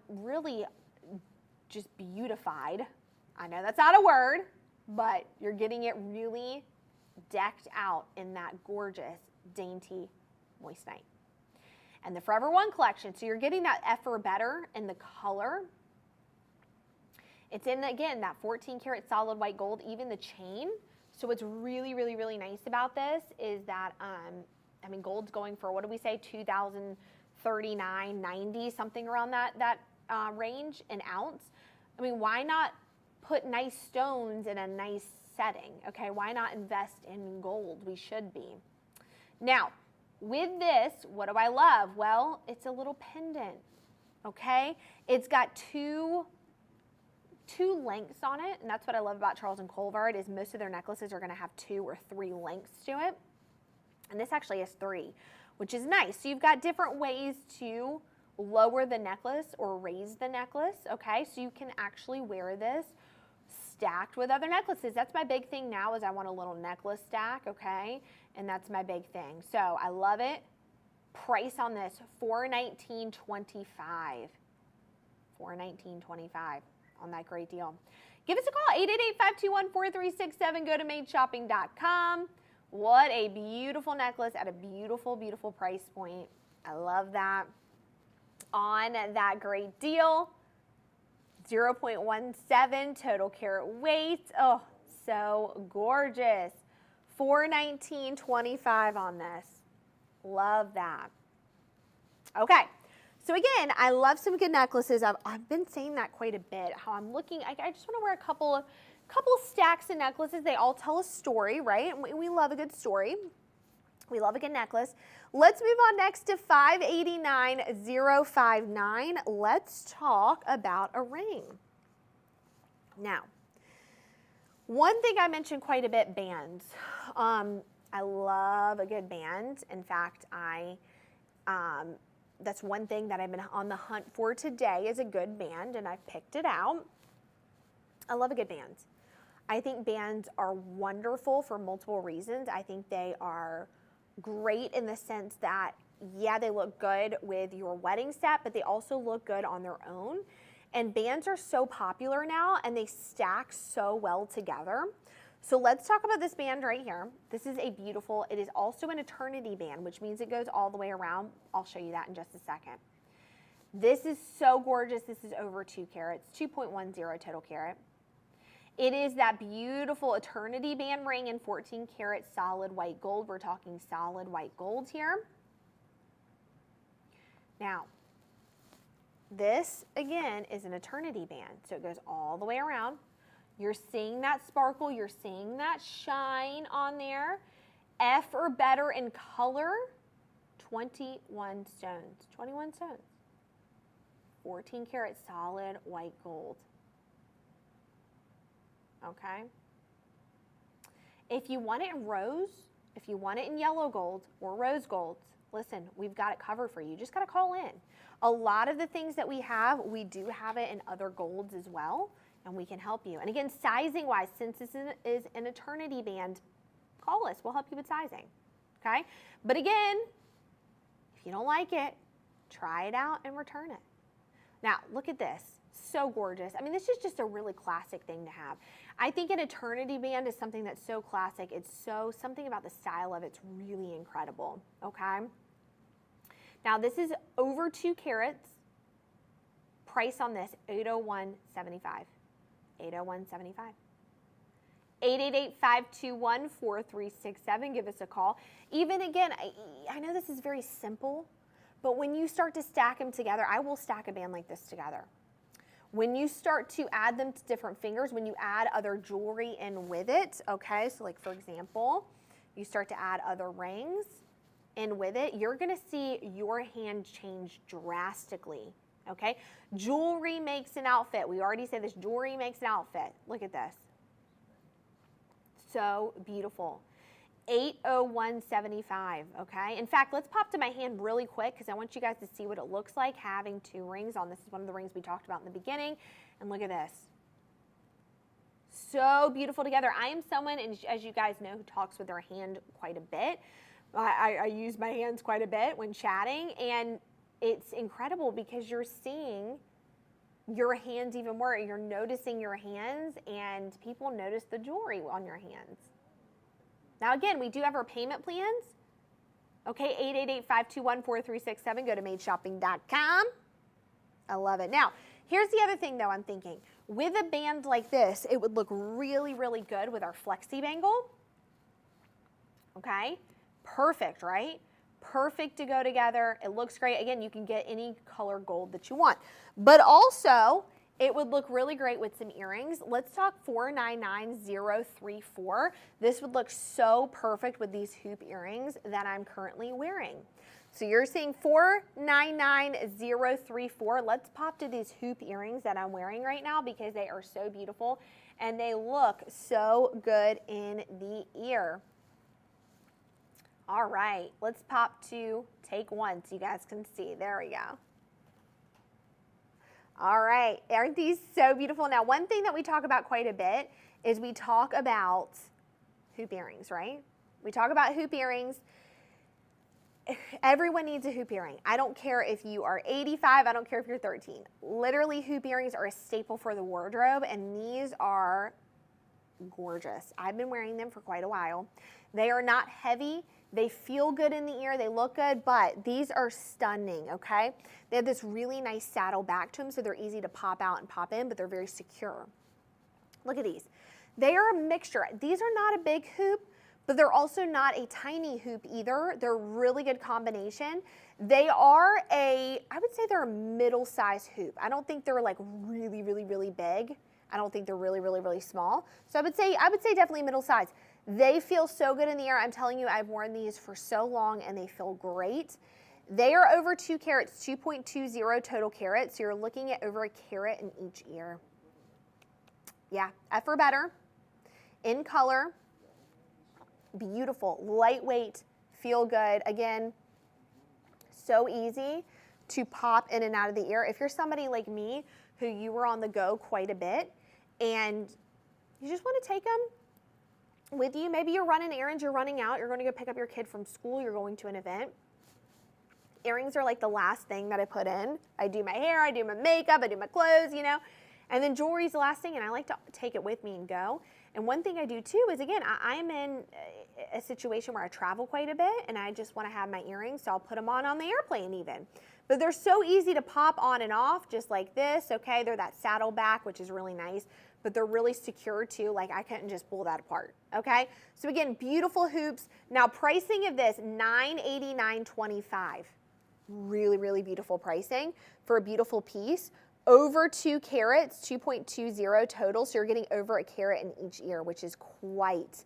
really just beautified. I know that's not a word, but you're getting it really decked out in that gorgeous, dainty moissanite. And the Forever One collection, so you're getting that F or better in the color. It's in, again, that 14 karat solid white gold, even the chain. So what's really, really, really nice about this is that, I mean, gold's going for, what do we say, $2,039.90, something around that range, an ounce. I mean, why not put nice stones in a nice setting, okay? Why not invest in gold? We should be. Now, with this, what do I love? Well, it's a little pendant, okay? It's got two lengths on it, and that's what I love about Charles and Colvard is most of their necklaces are gonna have 2 or 3 lengths to it. And this actually has 3, which is nice. So you've got different ways to lower the necklace or raise the necklace, okay? So you can actually wear this stacked with other necklaces. That's my big thing now is I want a little necklace stack, okay? And that's my big thing. So I love it. Price on this, $419.25. $419.25 on that great deal. Give us a call, 888-521-4367. Go to madeshopping.com. What a beautiful necklace at a beautiful, beautiful price point. I love that. On that great deal. 0.17 total carat weight. Oh, so gorgeous. $419.25 on this. Love that. Okay, so again, I love some good necklaces. I've been saying that quite a bit, how I'm looking, I just want to wear a couple stacks of necklaces. They all tell a story, right? And we love a good story. We love a good necklace. Let's move on next to 589.059. Let's talk about a ring. Now, One thing I mentioned quite a bit, bands. I love a good band. In fact, that's one thing that I've been on the hunt for today is a good band, and I've picked it out. I love a good band. I think bands are wonderful for multiple reasons. I think they are great in the sense that, yeah, they look good with your wedding set, but they also look good on their own. And bands are so popular now, and they stack so well together. So let's talk about this band right here. This is a beautiful, it is also an eternity band, which means it goes all the way around. I'll show you that in just a second. This is so gorgeous. This is over 2 carats, 2.10 total carat. It is that beautiful eternity band ring in 14 karat solid white gold. We're talking solid white gold here. Now, this, again, is an eternity band, so it goes all the way around. You're seeing that sparkle. You're seeing that shine on there. F or better in color, 21 stones. 21 stones. 14 karat solid white gold. Okay? If you want it in rose, if you want it in yellow gold or rose gold, listen, we've got it covered for you. You just got to call in. A lot of the things that we do have it in other golds as well, and we can help you. And again, sizing wise, since this is an eternity band, call us. We'll help you with sizing. Okay? But again, if you don't like it, try it out and return it. Now, look at this. So gorgeous. I mean, this is just a really classic thing to have. I think an eternity band is something that's so classic. It's so, something about the style of it's really incredible. Okay? Now, this is over 2 carats. Price on this, $801.75. $801.75. 888-521-4367. Give us a call. Even again, I know this is very simple, but when you start to stack them together, I will stack a band like this together. When you start to add them to different fingers, when you add other jewelry in with it, okay, so like for example, you start to add other rings in with it, you're gonna see your hand change drastically, okay? Jewelry makes an outfit. We already said this, jewelry makes an outfit. Look at this. So beautiful. $801.75, okay? In fact, let's pop to my hand really quick because I want you guys to see what it looks like having 2 rings on. This is one of the rings we talked about in the beginning. And look at this. So beautiful together. I am someone, and as you guys know, who talks with their hand quite a bit. I use my hands quite a bit when chatting, and it's incredible because you're seeing your hands even more. You're noticing your hands, and people notice the jewelry on your hands. Now, again, we do have our payment plans. Okay, 888-521-4367. Go to madeshopping.com. I love it. Now, here's the other thing, though, I'm thinking. With a band like this, it would look really, really good with our flexi bangle. Okay, perfect, right? Perfect to go together. It looks great. Again, you can get any color gold that you want. But also, it would look really great with some earrings. Let's talk 499034. This would look so perfect with these hoop earrings that I'm currently wearing. So you're seeing 499034. Let's pop to these hoop earrings that I'm wearing right now because they are so beautiful and they look so good in the ear. All right, let's pop to take 1 so you guys can see. There we go. All right, aren't these so beautiful? Now, one thing that we talk about quite a bit is we talk about hoop earrings, right? We talk about hoop earrings. Everyone needs a hoop earring. I don't care if you are 85, I don't care if you're 13. Literally, hoop earrings are a staple for the wardrobe, and these are gorgeous. I've been wearing them for quite a while. They are not heavy. They feel good in the ear, they look good, but these are stunning, okay? They have this really nice saddle back to them, so they're easy to pop out and pop in, but they're very secure. Look at these. They are a mixture. These are not a big hoop, but they're also not a tiny hoop either. They're a really good combination. They are I would say they're a middle-sized hoop. I don't think they're like really, really, really big. I don't think they're really, really, really small. So I would say definitely middle size. They feel so good in the ear. I'm telling you, I've worn these for so long and they feel great. They are over 2 carats, 2.20 total carats. So you're looking at over 1 carat in each ear. Yeah, F or better. in color, beautiful, lightweight, feel good. Again, so easy to pop in and out of the ear. If you're somebody like me who you were on the go quite a bit and you just want to take them with you, maybe you're running errands, you're running out, you're going to go pick up your kid from school, you're going to an event. Earrings are like the last thing that I put in. I do my hair, I do my makeup, I do my clothes, you know, and then jewelry's the last thing, and I like to take it with me and go. And one thing I do too is, again, I'm in a situation where I travel quite a bit and I just want to have my earrings, so I'll put them on the airplane even. But they're so easy to pop on and off just like this, okay? They're that saddle back, which is really nice, but they're really secure too. Like I couldn't just pull that apart, okay? So again, beautiful hoops. Now pricing of this, $989.25. Really, really beautiful pricing for a beautiful piece. Over 2 carats, 2.20 total, so you're getting over a carat in each ear, which is quite,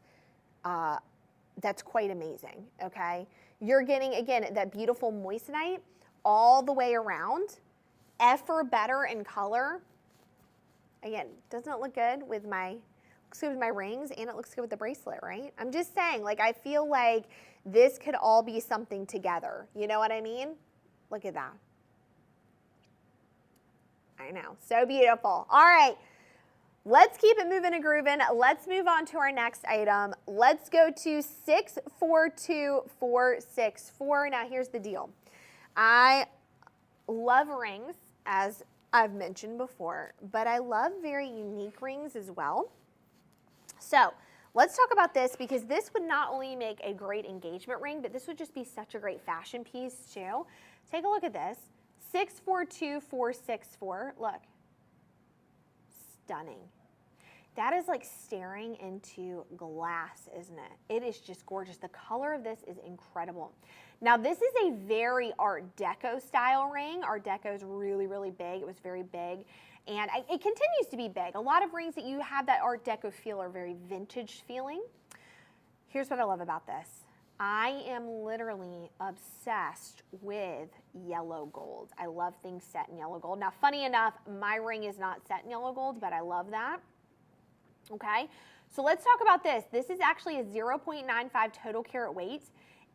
that's quite amazing, okay? You're getting, again, that beautiful moissanite all the way around. F or better in color. Again, doesn't it look good with looks good with my rings, and it looks good with the bracelet, right? I'm just saying, like, I feel like this could all be something together. You know what I mean? Look at that. I know, so beautiful. All right, let's keep it moving and grooving. Let's move on to our next item. Let's go to 642464. Now here's the deal. I love rings, as I've mentioned before, but I love very unique rings as well. So let's talk about this, because this would not only make a great engagement ring, but this would just be such a great fashion piece too. Take a look at this. 642464, look, stunning. That is like staring into glass, isn't it? It is just gorgeous. The color of this is incredible. Now this is a very Art Deco style ring. Art Deco is really, really big. It was very big, and it continues to be big. A lot of rings that you have that Art Deco feel are very vintage feeling. Here's what I love about this. I am literally obsessed with yellow gold. I love things set in yellow gold. Now, funny enough, my ring is not set in yellow gold, but I love that. Okay, so let's talk about this. This is actually a 0.95 total carat weight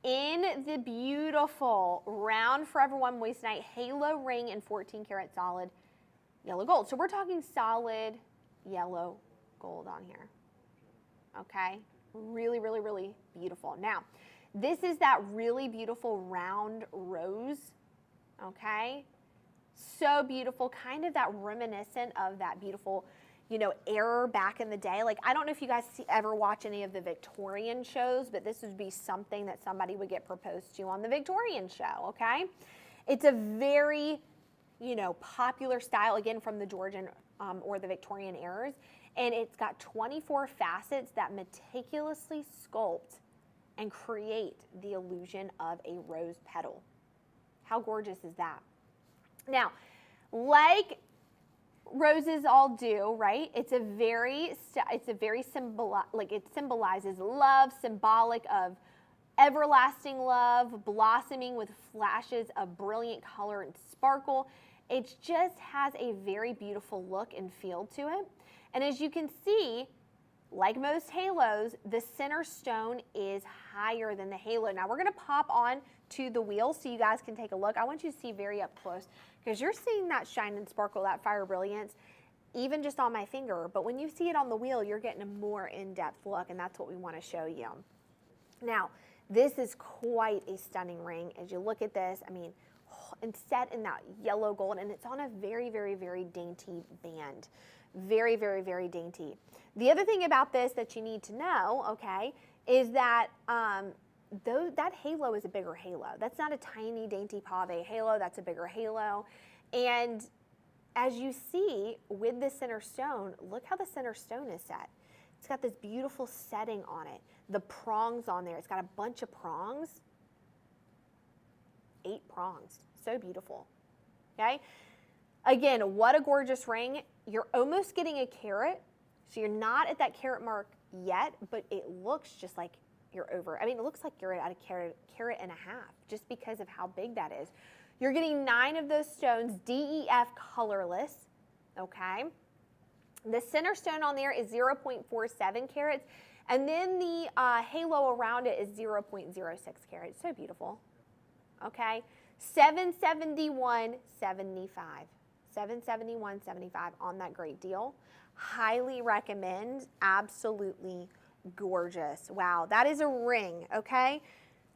in the beautiful round Forever One moissanite halo ring in 14 karat solid yellow gold. So we're talking solid yellow gold on here. Okay, really, really, really beautiful. Now, this is that really beautiful round rose, okay? So beautiful, kind of that reminiscent of that beautiful, you know, era back in the day. Like, I don't know if you guys ever watch any of the Victorian shows, but this would be something that somebody would get proposed to on the Victorian show, okay? It's a very, you know, popular style, again, from the Georgian or the Victorian eras. And it's got 24 facets that meticulously sculpt and create the illusion of a rose petal. How gorgeous is that? Now, like roses all do, right? It symbolizes love, symbolic of everlasting love, blossoming with flashes of brilliant color and sparkle. It just has a very beautiful look and feel to it. And as you can see, like most halos, the center stone is higher than the halo. Now we're gonna pop on to the wheel so you guys can take a look. I want you to see very up close, because you're seeing that shine and sparkle, that fire brilliance, even just on my finger. But when you see it on the wheel, you're getting a more in-depth look, and that's what we wanna show you. Now, this is quite a stunning ring. As you look at this, I mean, and set in that yellow gold, and it's on a very, very, very dainty band. Very, very, very dainty. The other thing about this that you need to know, okay, is that that halo is a bigger halo. That's not a tiny, dainty pave halo. That's a bigger halo. And as you see with the center stone, look how the center stone is set. It's got this beautiful setting on it. The prongs on there. It's got a bunch of prongs. 8 prongs. So beautiful. Okay? Again, what a gorgeous ring. You're almost getting a carat. So you're not at that carat mark yet, but it looks just like you're over. I mean, it looks like you're at a carat and a half, just because of how big that is. You're getting 9 of those stones, DEF colorless, okay? The center stone on there is 0.47 carats, and then the halo around it is 0.06 carats. So beautiful. Okay, $771.75. $771.75 on that great deal. Highly recommend. Absolutely gorgeous. Wow, that is a ring, okay?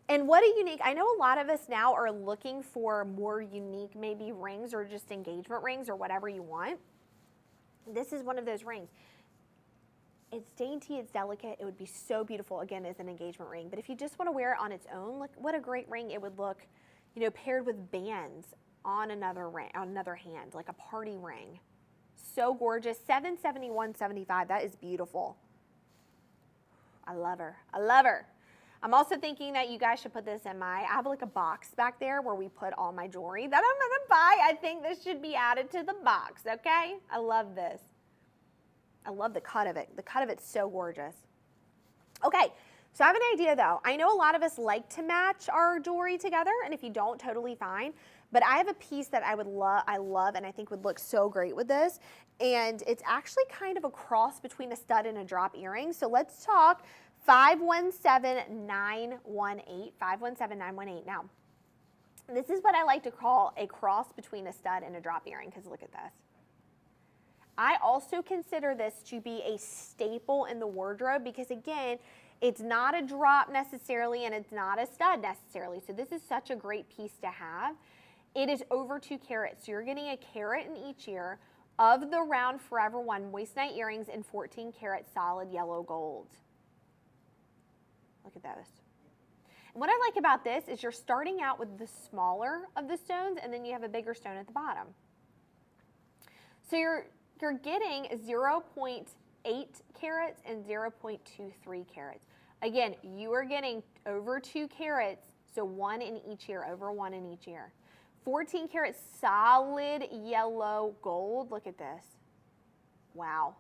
And what a unique, I know a lot of us now are looking for more unique maybe rings or just engagement rings or whatever you want. This is one of those rings. It's dainty, it's delicate, it would be so beautiful, again, as an engagement ring. But if you just want to wear it on its own, look what a great ring it would look, you know, paired with bands on another ring, on another hand, like a party ring. So gorgeous. $771.75. That is beautiful. I love her. I love her. I'm also thinking that you guys should put this in I have like a box back there where we put all my jewelry that I'm going to buy. I think this should be added to the box, okay? I love this. I love the cut of it. The cut of it's so gorgeous. Okay, so I have an idea though. I know a lot of us like to match our jewelry together, and if you don't, totally fine. But I have a piece that I love and I think would look so great with this. And it's actually kind of a cross between a stud and a drop earring. So let's talk 517918, 517918. Now, this is what I like to call a cross between a stud and a drop earring, because look at this. I also consider this to be a staple in the wardrobe because, again, it's not a drop necessarily and it's not a stud necessarily. So this is such a great piece to have. It is over 2 carats. So you're getting a carat in each ear of the round Forever One moissanite earrings in 14 karat solid yellow gold. Look at those. And what I like about this is you're starting out with the smaller of the stones and then you have a bigger stone at the bottom. So you're getting 0.8 carats and 0.23 carats. Again, you are getting over 2 carats, so 1 in each ear, over 1 in each ear. 14 karat solid yellow gold. Look at this. Wow.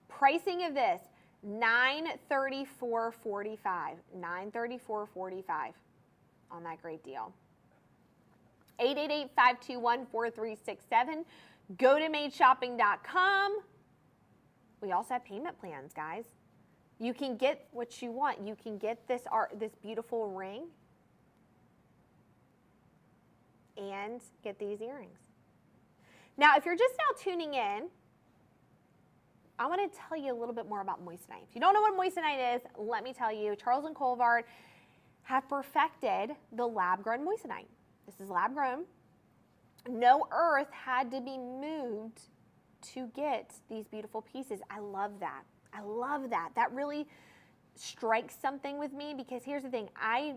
Pricing of this, $934.45. $934.45 on that great deal. 888-521-4367. Go to madeshopping.com. We also have payment plans, guys. You can get what you want. You can get this beautiful ring and get these earrings. Now, if you're just now tuning in, I want to tell you a little bit more about moissanite. If you don't know what moissanite is, let me tell you. Charles and Colvard have perfected the lab-grown moissanite. This is lab-grown. No earth had to be moved to get these beautiful pieces. I love that. I love that. That really strikes something with me because here's the thing. I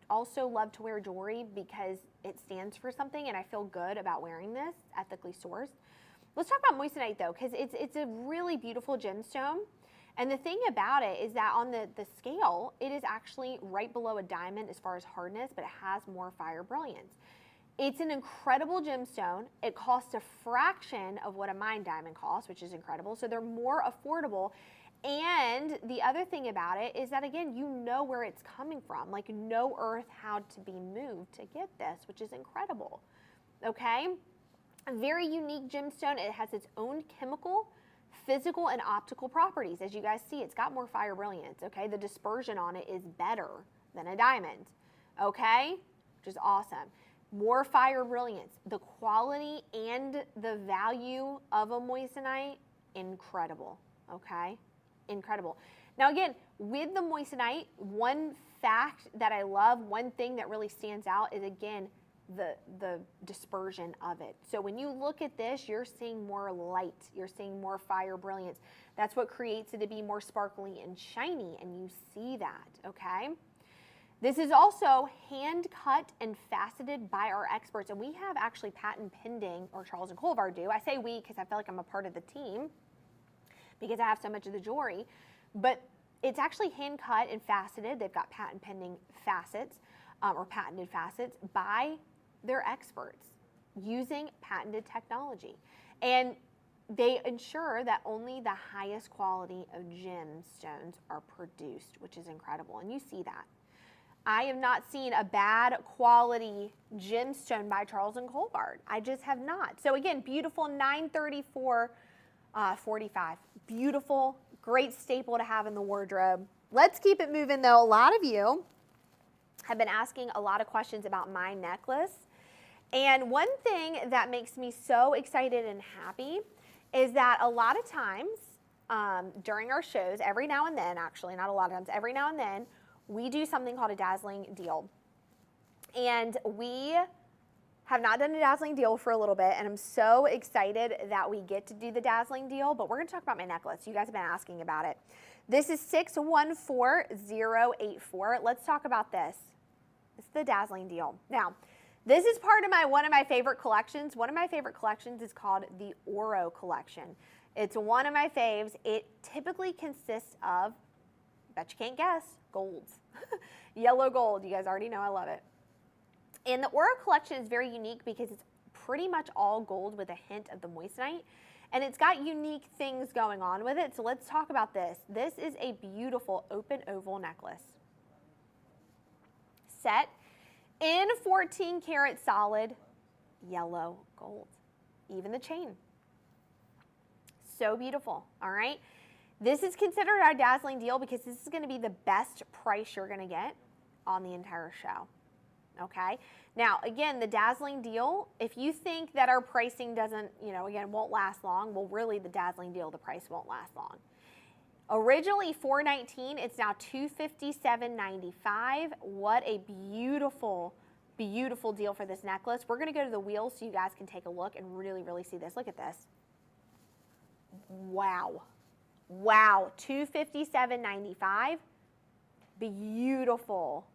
also love to wear jewelry because it stands for something and I feel good about wearing this, ethically sourced. Let's talk about moissanite though, because it's a really beautiful gemstone. And the thing about it is that on the scale, it is actually right below a diamond as far as hardness, but it has more fire brilliance. It's an incredible gemstone. It costs a fraction of what a mine diamond costs, which is incredible. So they're more affordable. And the other thing about it is that, again, you know where it's coming from. Like no earth had to be moved to get this, which is incredible. Okay? A very unique gemstone. It has its own chemical, physical, and optical properties. As you guys see, it's got more fire brilliance. Okay? The dispersion on it is better than a diamond. Okay? Which is awesome. More fire brilliance. The quality and the value of a moissanite, incredible. Okay? Incredible. Now again, with the moissanite, one fact that I love, one thing that really stands out is, again, the dispersion of it. So when you look at this, you're seeing more light, you're seeing more fire brilliance. That's what creates it to be more sparkly and shiny, and you see that, okay? This is also hand cut and faceted by our experts, and we have actually patent pending, or Charles and Colvard do. I say we because I feel like I'm a part of the team because I have so much of the jewelry, but it's actually hand cut and faceted. They've got patent pending facets or patented facets by their experts using patented technology. And they ensure that only the highest quality of gemstones are produced, which is incredible. And you see that. I have not seen a bad quality gemstone by Charles and Colvard. I just have not. So again, beautiful 934.45. Beautiful, great staple to have in the wardrobe. Let's keep it moving though. A lot of you have been asking a lot of questions about my necklace. And one thing that makes me so excited and happy is that a lot of times during our shows, every now and then, actually not a lot of times, every now and then, we do something called a dazzling deal. And we have not done a dazzling deal for a little bit, and I'm so excited that we get to do the dazzling deal, but we're gonna talk about my necklace. You guys have been asking about it. This is 614084. Let's talk about this. This is the dazzling deal. Now, this is part of one of my favorite collections. One of my favorite collections is called the Oro collection. It's one of my faves. It typically consists of, bet you can't guess, golds. Yellow gold. You guys already know I love it. And the Oro collection is very unique because it's pretty much all gold with a hint of the moissanite. And it's got unique things going on with it. So let's talk about this. This is a beautiful open oval necklace. Set in 14 karat solid yellow gold. Even the chain. So beautiful, all right? This is considered our dazzling deal because this is gonna be the best price you're gonna get on the entire show, okay? Now, again, the dazzling deal, if you think that our pricing doesn't, again, won't last long, well, really the dazzling deal, the price won't last long. Originally $419, it's now $257.95. What a beautiful, beautiful deal for this necklace. We're gonna go to the wheel so you guys can take a look and really, really see this. Look at this. Wow. Wow, $257.95. Beautiful.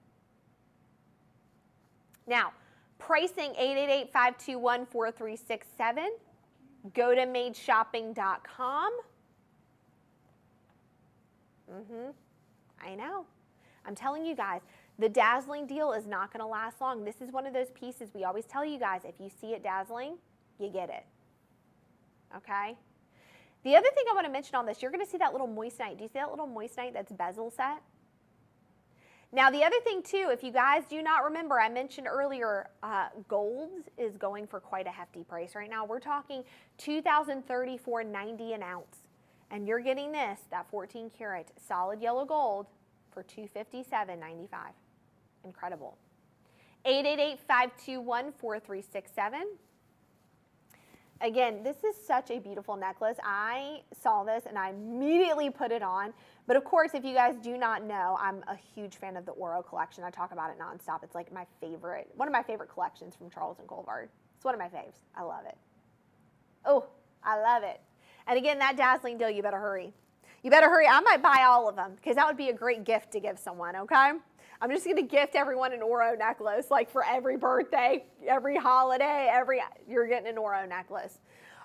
Now, pricing 888-521-4367. Go to madeshopping.com. I know. I'm telling you guys, the dazzling deal is not going to last long. This is one of those pieces we always tell you guys, if you see it dazzling, you get it. Okay? The other thing I want to mention on this, you're going to see that little moissanite. Do you see that little moissanite that's bezel set? Now, the other thing, too, if you guys do not remember, I mentioned earlier, gold is going for quite a hefty price right now. We're talking $2,034.90 an ounce. And you're getting this, that 14 karat solid yellow gold for $257.95. Incredible. 888-521-4367. Again, this is such a beautiful necklace. I saw this and I immediately put it on. But of course, if you guys do not know, I'm a huge fan of the Oro collection. I talk about it nonstop. It's like my favorite, one of my favorite collections from Charles and Colvard. It's one of my faves. I love it. Oh, I love it. And again, that dazzling deal, you better hurry. You better hurry. I might buy all of them because that would be a great gift to give someone, okay? I'm just going to gift everyone an Oro necklace, like for every birthday, every holiday, you're getting an Oro necklace.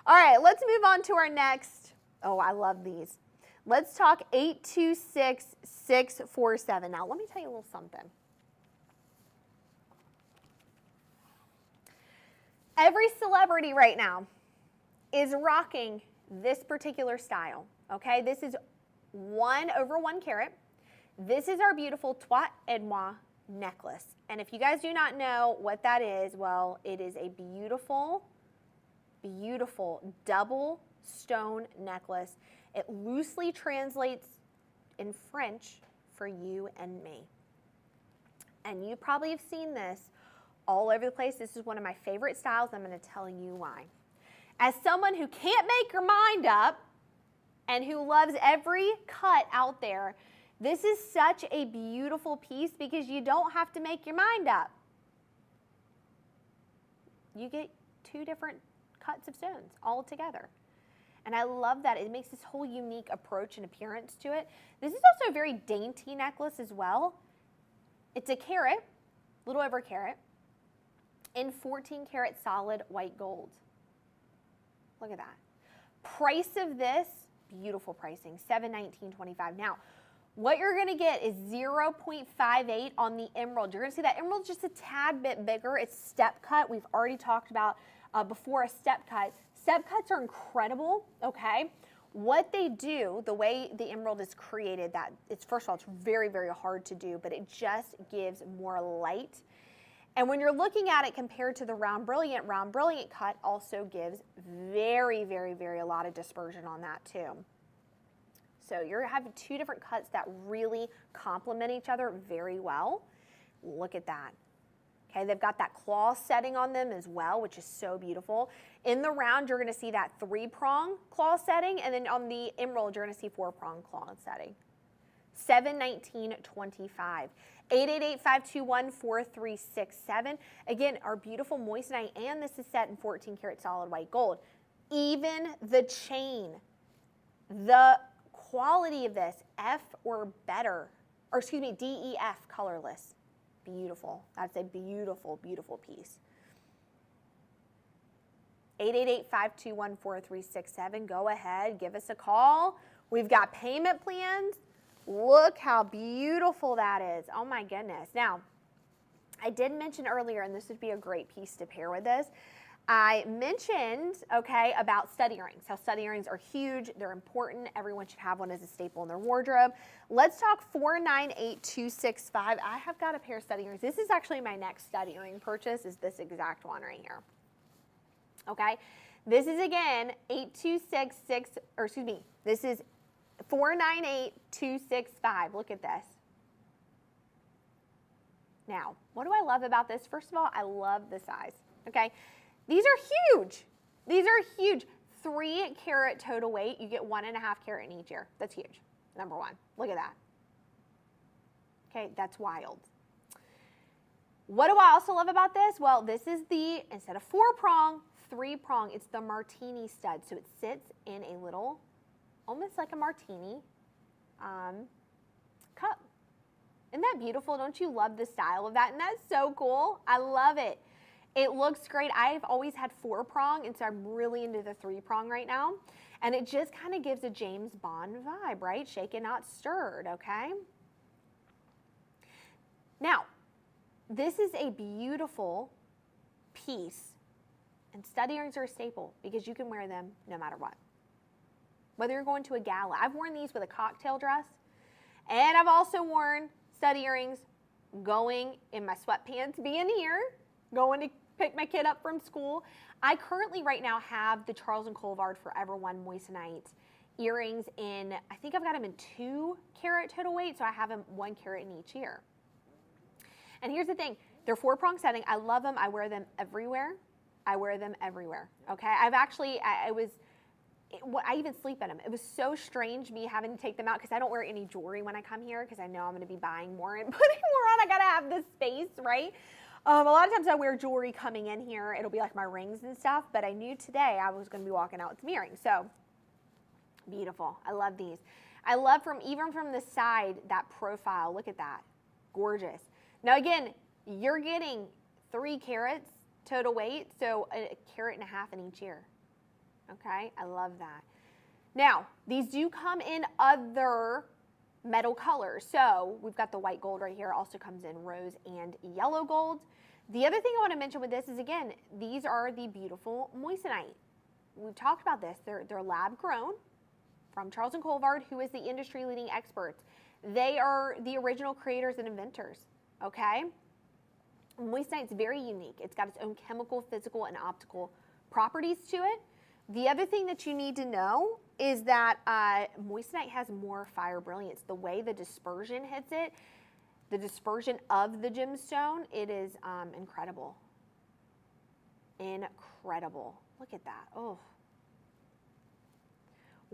All right, let's move on to our next. Oh, I love these. Let's talk 826647. Now, let me tell you a little something. Every celebrity right now is rocking this particular style, okay? This is 1 over 1 carat. This is our beautiful Trois et Moi necklace. And if you guys do not know what that is, well, it is a beautiful, beautiful double stone necklace. It loosely translates in French for you and me. And you probably have seen this all over the place. This is one of my favorite styles. I'm going to tell you why. As someone who can't make her mind up and who loves every cut out there, this is such a beautiful piece because you don't have to make your mind up. You get 2 different cuts of stones all together. And I love that. It makes this whole unique approach and appearance to it. This is also a very dainty necklace as well. It's a carat, a little over a carat, in 14 karat solid white gold. Look at that. Price of this, beautiful pricing, $719.25. Now, what you're going to get is 0.58 on the emerald. You're going to see that emerald's just a tad bit bigger. It's step cut. We've already talked about before a step cut. Step cuts are incredible, okay? What they do, the way the emerald is created, that it's, first of all, it's very, very hard to do, but it just gives more light. And when you're looking at it compared to the round brilliant cut also gives very, very, very a lot of dispersion on that too. So you're having two different cuts that really complement each other very well. Look at that. Okay, they've got that claw setting on them as well, which is so beautiful. In the round, you're gonna see that 3-prong claw setting, and then on the emerald, you're gonna see 4-prong claw setting. $719.25. 888-521-4367. Again, our beautiful moissanite, and this is set in 14 karat solid white gold. Even the chain, the quality of this, F or better, or excuse me, DEF colorless. Beautiful. That's a beautiful, beautiful piece. 888-521-4367. Go ahead, give us a call. We've got payment plans. Look how beautiful that is. Oh my goodness. Now, I did mention earlier, and this would be a great piece to pair with this, I mentioned, okay, about stud earrings. How stud earrings are huge. They're important. Everyone should have one as a staple in their wardrobe. Let's talk 498265. I have got a pair of stud earrings. This is actually my next stud earring purchase, is this exact one right here. Okay, this is again 8266, or excuse me, this is 498265. Look at this. Now, what do I love about this? First of all, I love the size. Okay, these are huge. These are huge. 3 carat total weight. You get 1.5 carat in each ear. That's huge. Number one. Look at that. Okay, that's wild. What do I also love about this? Well, this is the, instead of 4-prong, 3-prong. It's the martini stud. So it sits in a little, almost like a martini cup. Isn't that beautiful? Don't you love the style of that? And that's so cool. I love it. It looks great. I've always had 4-prong, and so I'm really into the 3-prong right now. And it just kind of gives a James Bond vibe, right? Shaken, not stirred, okay? Now, this is a beautiful piece, and stud earrings are a staple because you can wear them no matter what. Whether you're going to a gala. I've worn these with a cocktail dress, and I've also worn stud earrings going in my sweatpants, being here, going to pick my kid up from school. I currently right now have the Charles Colvard Forever One moissanite earrings in, I think I've got them in 2 carat total weight, so I have them 1 carat in each ear. And here's the thing, they're 4-prong setting. I love them. I wear them everywhere. I wear them everywhere, okay? I've actually, I even sleep in them. It was so strange me having to take them out because I don't wear any jewelry when I come here because I know I'm going to be buying more and putting more on. I got to have the space, right? A lot of times I wear jewelry coming in here. It'll be like my rings and stuff, but I knew today I was going to be walking out with some earrings. So beautiful. I love these. I love even from the side, that profile. Look at that. Gorgeous. Now again, you're getting 3 carats total weight, so 1.5 carats in each ear. Okay, I love that. Now, these do come in other metal colors. So we've got the white gold right here, also comes in rose and yellow gold. The other thing I want to mention with this is, again, these are the beautiful moissanite. We've talked about this. They're lab grown from Charles Colvard, who is the industry leading experts. They are the original creators and inventors, okay? Moissanite's very unique. It's got its own chemical, physical, and optical properties to it. The other thing that you need to know is that moissanite has more fire brilliance. The way the dispersion hits it, the dispersion of the gemstone, it is incredible. Incredible. Look at that. Oh.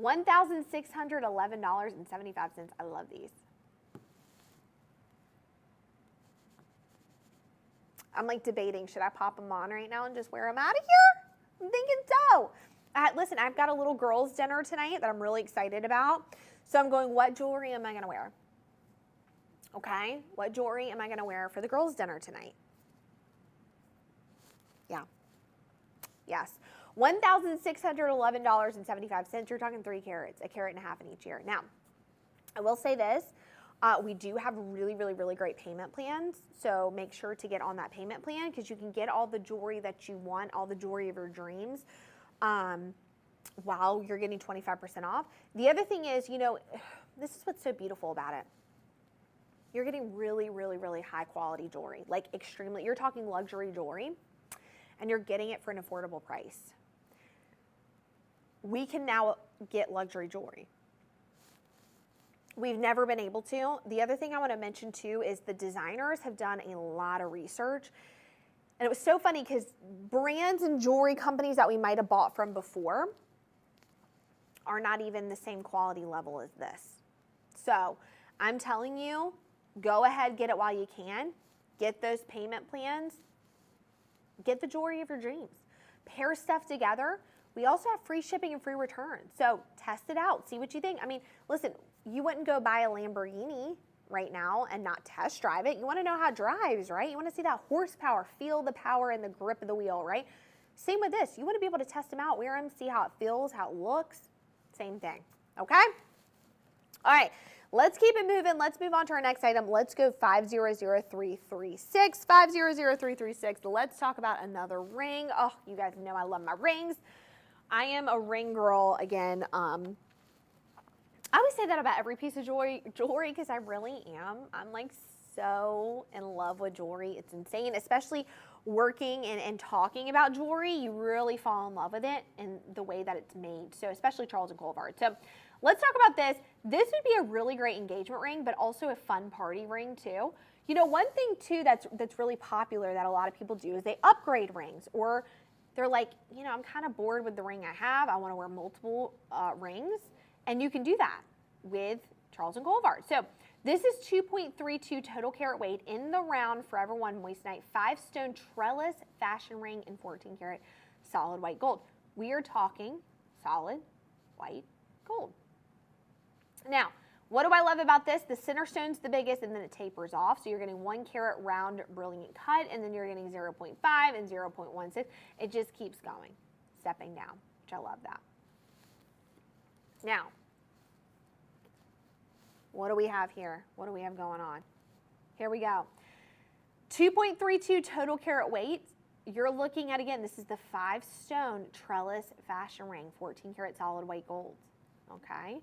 $1,611.75. I love these. I'm like debating, should I pop them on right now and just wear them out of here? I'm thinking so. Listen, I've got a little girls' dinner tonight that I'm really excited about. So I'm going, what jewelry am I going to wear? Okay, what jewelry am I going to wear for the girls' dinner tonight? Yeah. Yes. $1,611.75. You're talking 3 carats, 1.5 carats in each ear. Now, I will say this. We do have really, really, really great payment plans. So make sure to get on that payment plan because you can get all the jewelry that you want, all the jewelry of your dreams, while you're getting 25% off. The other thing is, you know, this is what's so beautiful about it. You're getting really, really, really high quality jewelry, like extremely, you're talking luxury jewelry, and you're getting it for an affordable price. We can now get luxury jewelry. We've never been able to. The other thing I want to mention too is the designers have done a lot of research. And it was so funny because brands and jewelry companies that we might have bought from before are not even the same quality level as this. So I'm telling you, go ahead, get it while you can. Get those payment plans. Get the jewelry of your dreams. Pair stuff together. We also have free shipping and free returns. So test it out. See what you think. I mean, listen, you wouldn't go buy a Lamborghini right now and not test drive it. You want to know how it drives, right? You want to see that horsepower, feel the power and the grip of the wheel, right? Same with this. You want to be able to test them out, wear them, see how it feels, how it looks. Same thing, okay? All right, let's keep it moving. Let's move on to our next item. Let's go 500336, 500336. Let's talk about another ring. Oh, you guys know I love my rings. I am a ring girl again. I always say that about every piece of jewelry because I really am. I'm like so in love with jewelry. It's insane, especially working and talking about jewelry. You really fall in love with it and the way that it's made. So especially Charles Colvard. So let's talk about this. This would be a really great engagement ring, but also a fun party ring too. You know, one thing too that's really popular that a lot of people do is they upgrade rings, or they're like, you know, I'm kind of bored with the ring I have. I want to wear multiple rings. And you can do that with Charles & Colvard. So this is 2.32 total carat weight in the round Forever One moissanite 5-stone trellis fashion ring in 14 karat solid white gold. We are talking solid white gold. Now, what do I love about this? The center stone's the biggest, and then it tapers off. So you're getting 1 carat round brilliant cut, and then you're getting 0.5 and 0.16. It just keeps going, stepping down, which I love that. Now, what do we have here? What do we have going on? Here we go. 2.32 total carat weight. You're looking at, again, this is the 5-stone trellis fashion ring, 14 karat solid white gold. Okay.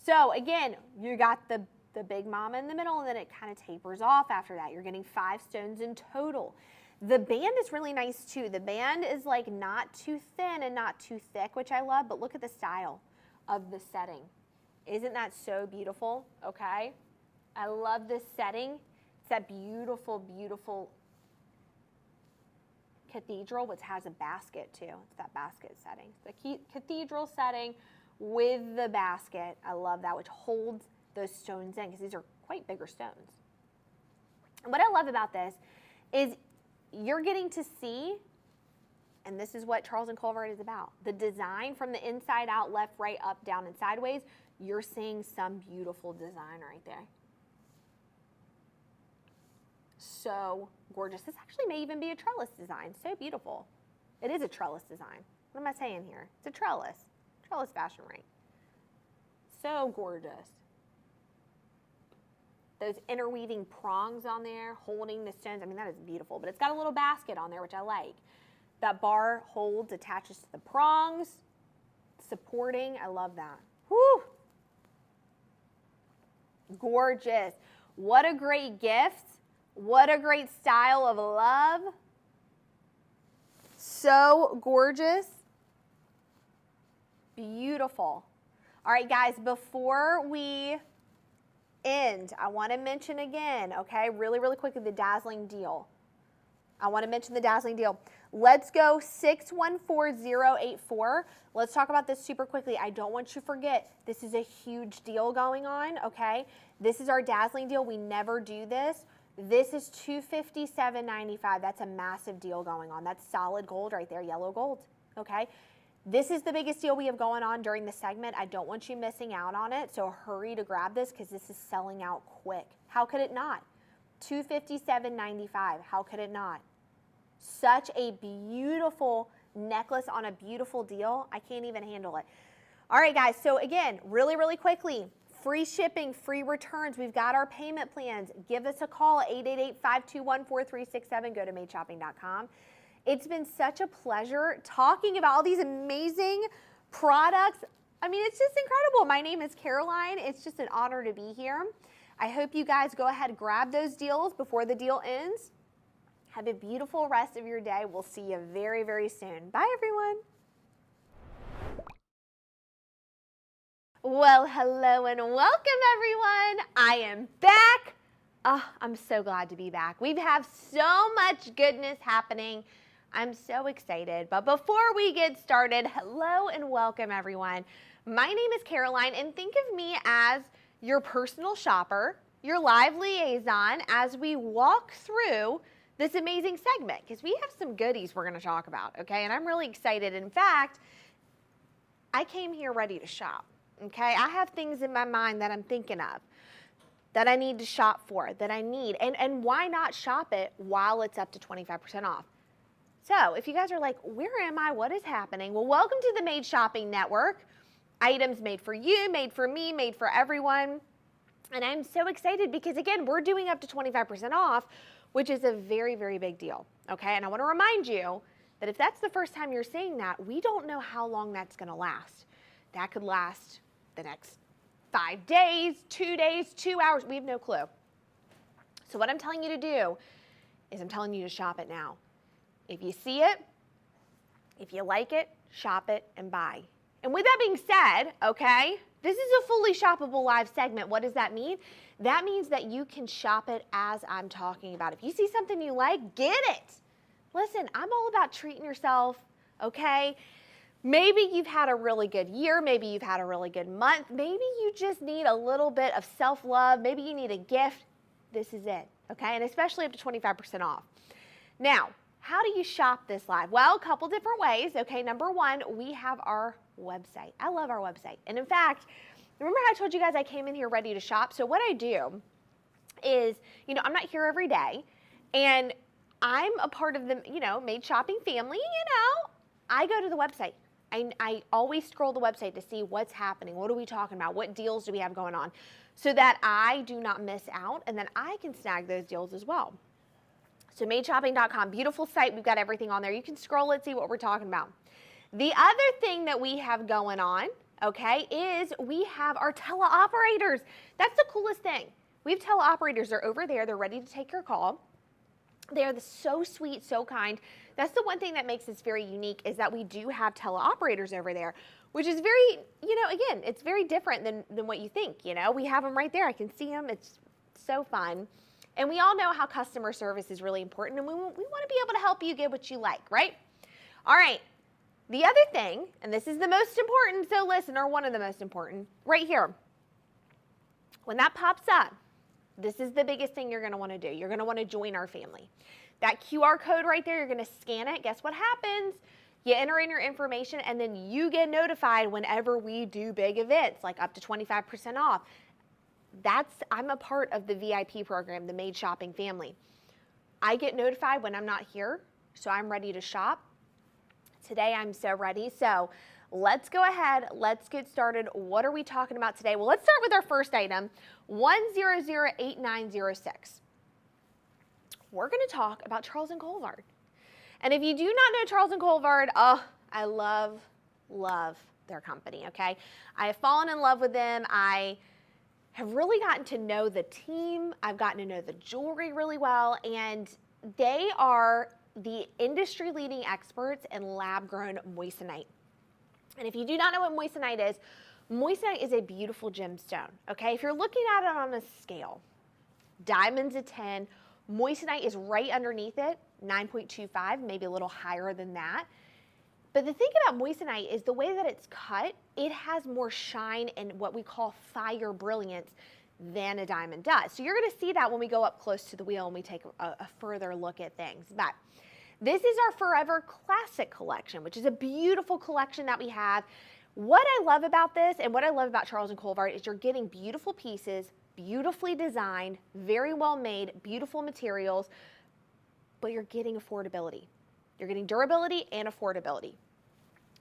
So again, you got the big mama in the middle, and then it kind of tapers off after that. You're getting 5 stones in total. The band is really nice too. The band is like not too thin and not too thick, which I love, but look at the style of the setting. Isn't that so beautiful? Okay. I love this setting. It's that beautiful, beautiful cathedral, which has a basket too. It's that basket setting. The cathedral setting with the basket. I love that, which holds those stones in because these are quite bigger stones. And what I love about this is you're getting to see, and this is what Charles & Colvard is about, the design from the inside out, left, right, up, down, and sideways. You're seeing some beautiful design right there. So gorgeous. This actually may even be a trellis design. So beautiful. It is a trellis design. What am I saying here? It's a trellis fashion ring. So gorgeous. Those interweaving prongs on there holding the stones. I mean, that is beautiful, but it's got a little basket on there, which I like. That bar holds, attaches to the prongs, supporting. I love that. Whew. Gorgeous. What a great gift. What a great style of love. So gorgeous. Beautiful. All right, guys, before we end, I want to mention again, okay, really, really quickly, the dazzling deal. I want to mention the dazzling deal. Let's go 614084. Let's talk about this super quickly. I don't want you to forget, this is a huge deal going on, okay? This is our dazzling deal. We never do this. This is $257.95. That's a massive deal going on. That's solid gold right there, yellow gold, okay? This is the biggest deal we have going on during the segment. I don't want you missing out on it, so hurry to grab this because this is selling out quick. How could it not? $257.95. How could it not? Such a beautiful necklace on a beautiful deal. I can't even handle it. All right, guys, so again, really, really quickly, free shipping, free returns. We've got our payment plans. Give us a call at 888-521-4367. Go to madeshopping.com. It's been such a pleasure talking about all these amazing products. I mean, it's just incredible. My name is Caroline. It's just an honor to be here. I hope you guys go ahead and grab those deals before the deal ends. Have a beautiful rest of your day. We'll see you very, very soon. Bye, everyone. Well, hello and welcome, everyone. I am back. Oh, I'm so glad to be back. We have so much goodness happening. I'm so excited. But before we get started, hello and welcome, everyone. My name is Caroline, and think of me as your personal shopper, your live liaison, as we walk through this amazing segment, because we have some goodies we're going to talk about, okay? And I'm really excited. In fact, I came here ready to shop, okay? I have things in my mind that I'm thinking of, that I need to shop for, that I need. And why not shop it while it's up to 25% off? So if you guys are like, where am I? What is happening? Well, welcome to the Made Shopping Network. Items made for you, made for me, made for everyone. And I'm so excited because, again, we're doing up to 25% off, which is a very, very big deal, okay? And I want to remind you that if that's the first time you're seeing that, we don't know how long that's going to last. That could last the next 5 days, 2 days, 2 hours. We have no clue. So what I'm telling you to do is I'm telling you to shop it now. If you see it, if you like it, shop it and buy. And with that being said, okay, this is a fully shoppable live segment. What does that mean? That means that you can shop it as I'm talking about. If you see something you like, get it. Listen, I'm all about treating yourself, okay? Maybe you've had a really good year. Maybe you've had a really good month. Maybe you just need a little bit of self-love. Maybe you need a gift. This is it, okay? And especially up to 25% off. Now, how do you shop this live? Well, a couple different ways, okay? Number one, we have our website. I love our website. And in fact, remember how I told you guys I came in here ready to shop? So what I do is, I'm not here every day, and I'm a part of the, Made Shopping family, I go to the website. I always scroll the website to see what's happening. What are we talking about? What deals do we have going on? So that I do not miss out, and then I can snag those deals as well. So madeshopping.com, beautiful site. We've got everything on there. You can scroll it, see what we're talking about. The other thing that we have going on, okay, is we have our teleoperators. That's the coolest thing. We have teleoperators. They're over there. They're ready to take your call. They're so sweet, so kind. That's the one thing that makes this very unique, is that we do have teleoperators over there, which is very, again, it's very different than what you think, We have them right there. I can see them. It's so fun. And we all know how customer service is really important, and we want to be able to help you get what you like, right? All right. The other thing, and this is the most important, so listen, or one of the most important, right here. When that pops up, this is the biggest thing you're going to want to do. You're going to want to join our family. That QR code right there, you're going to scan it. Guess what happens? You enter in your information, and then you get notified whenever we do big events, like up to 25% off. I'm a part of the VIP program, the Made Shopping family. I get notified when I'm not here, so I'm ready to shop. Today, I'm so ready. So let's go ahead. Let's get started. What are we talking about today? Well, let's start with our first item, 1008906. We're going to talk about Charles & Colvard. And if you do not know Charles & Colvard, I love their company, okay? I have fallen in love with them. I have really gotten to know the team. I've gotten to know the jewelry really well, and they are the industry-leading experts in lab-grown moissanite. And if you do not know what moissanite is a beautiful gemstone, okay? If you're looking at it on a scale, diamond's a 10, moissanite is right underneath it, 9.25, maybe a little higher than that. But the thing about moissanite is the way that it's cut, it has more shine and what we call fire brilliance than a diamond does. So you're going to see that when we go up close to the wheel and we take a further look at things. But this is our Forever Classic collection, which is a beautiful collection that we have. What I love about this and what I love about Charles & Colvard is you're getting beautiful pieces, beautifully designed, very well made, beautiful materials, but you're getting affordability. You're getting durability and affordability.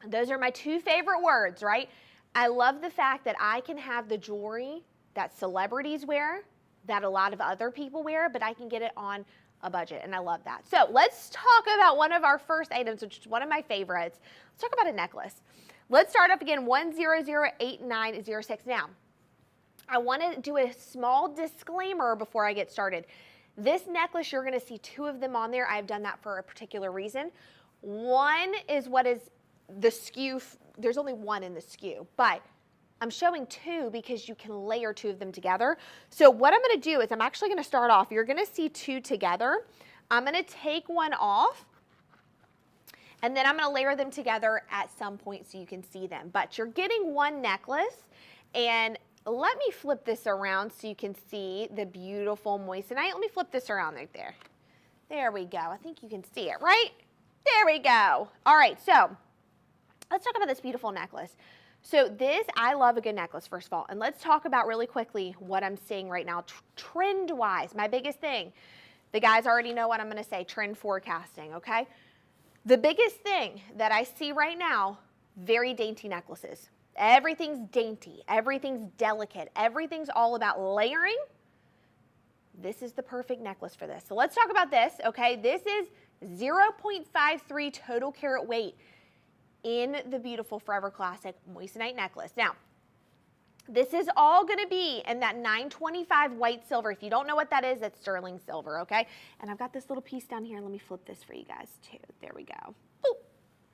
Those are my two favorite words, right? I love the fact that I can have the jewelry that celebrities wear, that a lot of other people wear, but I can get it on a budget, and I love that. So let's talk about one of our first items, which is one of my favorites. Let's talk about a necklace. let's start up again, 1008906. Now, I want to do a small disclaimer before I get started. This necklace, you're going to see 2 of them on there. I've done that for a particular reason. One is what is the SKU. There's only 1 in the SKU, but I'm showing 2 because you can layer 2 of them together. So what I'm going to do is I'm actually going to start off. You're going to see 2 together. I'm going to take one off, and then I'm going to layer them together at some point so you can see them. But you're getting 1 necklace, and let me flip this around so you can see the beautiful moissanite. Let me flip this around right there. There we go. I think you can see it, right? There we go. All right, so let's talk about this beautiful necklace. So this, I love a good necklace, first of all. And let's talk about really quickly what I'm seeing right now, trend-wise, my biggest thing. The guys already know what I'm going to say, trend forecasting, okay? The biggest thing that I see right now, very dainty necklaces. Everything's dainty. Everything's delicate. Everything's all about layering. This is the perfect necklace for this. So let's talk about this, okay? This is 0.53 total carat weight in the beautiful Forever Classic moissanite necklace. Now, this is all going to be in that 925 white silver. If you don't know what that is, that's sterling silver, okay? And I've got this little piece down here. Let me flip this for you guys, too. There we go. Boop.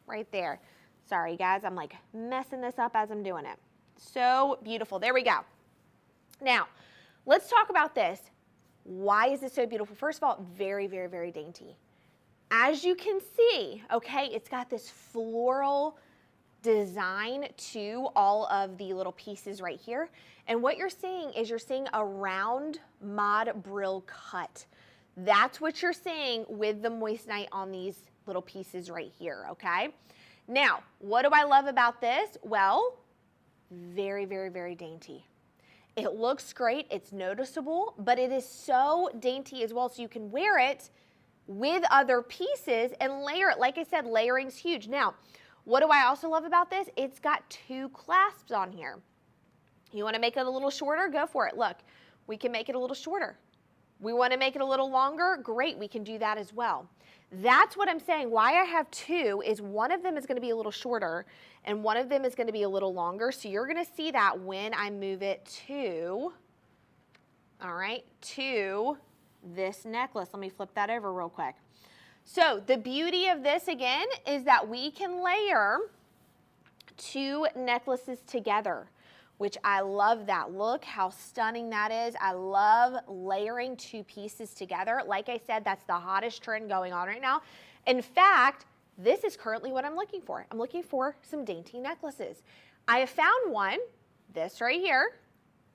Right there. Sorry, guys. I'm, like, messing this up as I'm doing it. So beautiful. There we go. Now, let's talk about this. Why is this so beautiful? First of all, very, very, very dainty. As you can see, okay, it's got this floral design to all of the little pieces right here. And what you're seeing is you're seeing a round mod brill cut. That's what you're seeing with the moissanite on these little pieces right here, okay? Now, what do I love about this? Well, very, very, very dainty. It looks great, it's noticeable, but it is so dainty as well, so you can wear it with other pieces and layer it. Like I said, layering's huge. Now, what do I also love about this? It's got 2 clasps on here. You want to make it a little shorter? Go for it. Look, we can make it a little shorter. We want to make it a little longer? Great, we can do that as well. That's what I'm saying. Why I have 2 is one of them is going to be a little shorter and one of them is going to be a little longer. So you're going to see that when I move it to, all right, to this necklace. Let me flip that over real quick. So the beauty of this again is that we can layer 2 necklaces together, which I love that. Look how stunning that is. I love layering 2 pieces together. Like I said, that's the hottest trend going on right now. In fact, this is currently what I'm looking for. I'm looking for some dainty necklaces. I have found one, this right here,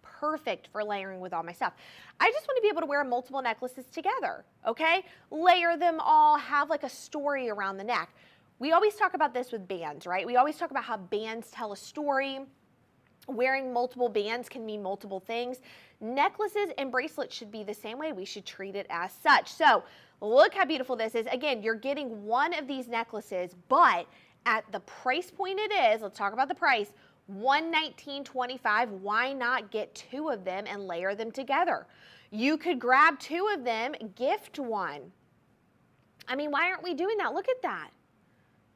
perfect for layering with all my stuff. I just want to be able to wear multiple necklaces together, okay? Layer them all, have like a story around the neck. We always talk about this with bands, right? We always talk about how bands tell a story. Wearing multiple bands can mean multiple things. Necklaces and bracelets should be the same way. We should treat it as such. So look how beautiful this is. Again, you're getting one of these necklaces, but at the price point it is, let's talk about the price, $119.25. Why not get 2 of them and layer them together? You could grab 2 of them, gift one. I mean, why aren't we doing that? Look at that.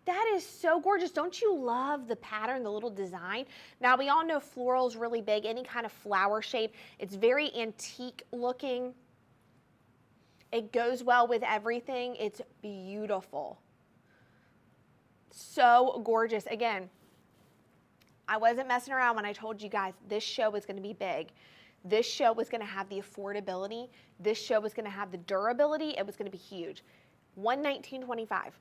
That is so gorgeous. Don't you love the pattern, the little design? Now, we all know floral is really big, any kind of flower shape. It's very antique looking. It goes well with everything. It's beautiful. So gorgeous. Again, I wasn't messing around when I told you guys this show was going to be big. This show was going to have the affordability. This show was going to have the durability. It was going to be huge. $119.25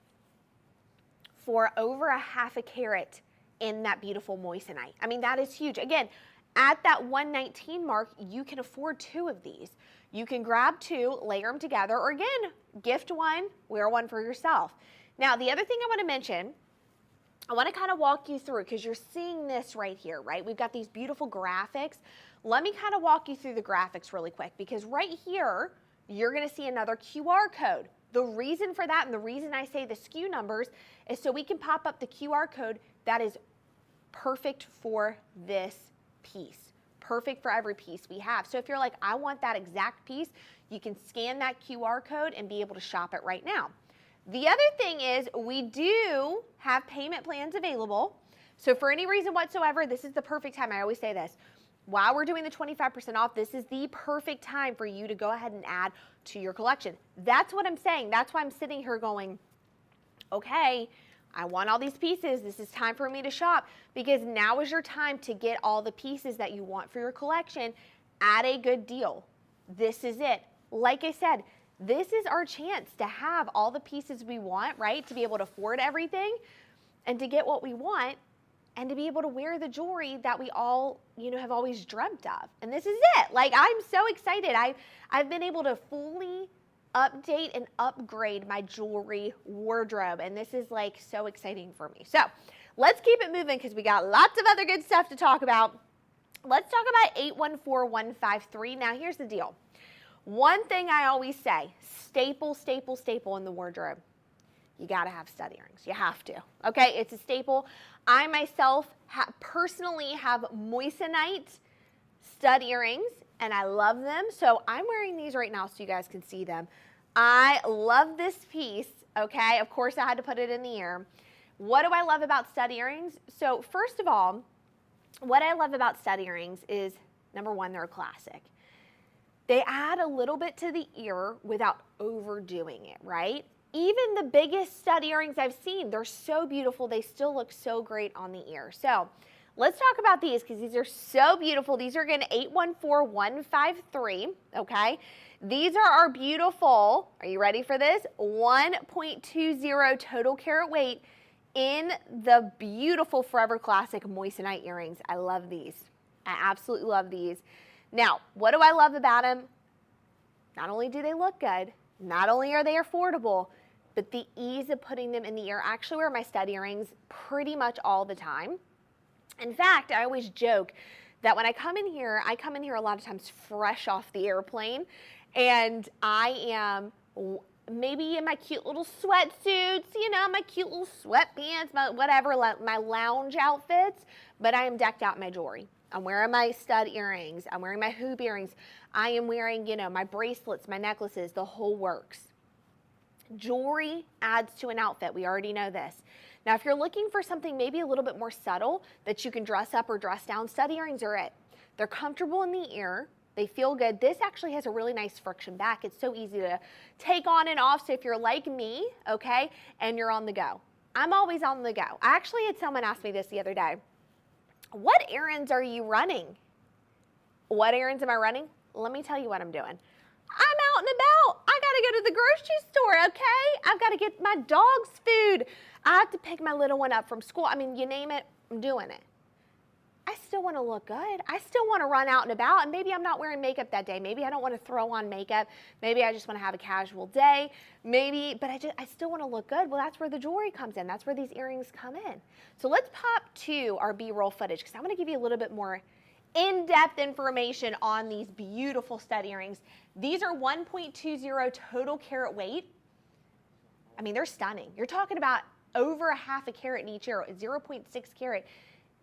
for over a half a carat in that beautiful moissanite. I mean, that is huge. Again, at that $119 mark, you can afford 2 of these. You can grab 2, layer them together, or again, gift one, wear one for yourself. Now, the other thing I want to mention, I want to kind of walk you through, because you're seeing this right here, right? We've got these beautiful graphics. Let me kind of walk you through the graphics really quick, because right here, you're going to see another QR code. The reason for that, and the reason I say the SKU numbers, is so we can pop up the QR code that is perfect for this piece. Perfect for every piece we have. So if you're like, I want that exact piece, you can scan that QR code and be able to shop it right now. The other thing is we do have payment plans available. So for any reason whatsoever, this is the perfect time. I always say this. While we're doing the 25% off, this is the perfect time for you to go ahead and add to your collection. That's what I'm saying. That's why I'm sitting here going, okay, I want all these pieces. This is time for me to shop, because now is your time to get all the pieces that you want for your collection at a good deal. This is it. Like I said, this is our chance to have all the pieces we want, right? To be able to afford everything and to get what we want and to be able to wear the jewelry that we all, have always dreamt of. And this is it. Like, I'm so excited. I've been able to fully update and upgrade my jewelry wardrobe, and this is like so exciting for me. So let's keep it moving because we got lots of other good stuff to talk about. Let's talk about 814153. Now here's the deal. One thing I always say, staple in the wardrobe. You got to have stud earrings. You have to. Okay, it's a staple. I myself personally have moissanite stud earrings, and I love them. So I'm wearing these right now so you guys can see them. I love this piece, okay? Of course, I had to put it in the ear. What do I love about stud earrings? So first of all, what I love about stud earrings is, number one, they're a classic. They add a little bit to the ear without overdoing it, right? Even the biggest stud earrings I've seen, they're so beautiful. They still look so great on the ear. So let's talk about these because these are so beautiful. These are again 814153, okay? These are our beautiful, are you ready for this? 1.20 total carat weight in the beautiful Forever Classic moissanite earrings. I love these. I absolutely love these. Now, what do I love about them? Not only do they look good, not only are they affordable, but the ease of putting them in the ear. I actually wear my stud earrings pretty much all the time. In fact, I always joke that when I come in here a lot of times fresh off the airplane, and I am maybe in my cute little sweatsuits, my cute little sweatpants, my whatever, my lounge outfits, but I am decked out in my jewelry. I'm wearing my stud earrings. I'm wearing my hoop earrings. I am wearing, my bracelets, my necklaces, the whole works. Jewelry adds to an outfit. We already know this. Now, if you're looking for something maybe a little bit more subtle that you can dress up or dress down, stud earrings are it. They're comfortable in the ear. They feel good. This actually has a really nice friction back. It's so easy to take on and off. So if you're like me, okay, and you're on the go. I'm always on the go. I actually had someone ask me this the other day. What errands are you running? What errands am I running? Let me tell you what I'm doing. I'm out and about. I got to go to the grocery store, okay? I've got to get my dog's food. I have to pick my little one up from school. I mean, you name it, I'm doing it. I still want to look good. I still want to run out and about, and maybe I'm not wearing makeup that day. Maybe I don't want to throw on makeup. Maybe I just want to have a casual day. Maybe, but I still want to look good. Well, that's where the jewelry comes in. That's where these earrings come in. So let's pop to our B-roll footage because I'm going to give you a little bit more in-depth information on these beautiful stud earrings. These are 1.20 total carat weight. I mean, they're stunning. You're talking about over a half a carat in each ear, 0.6 carat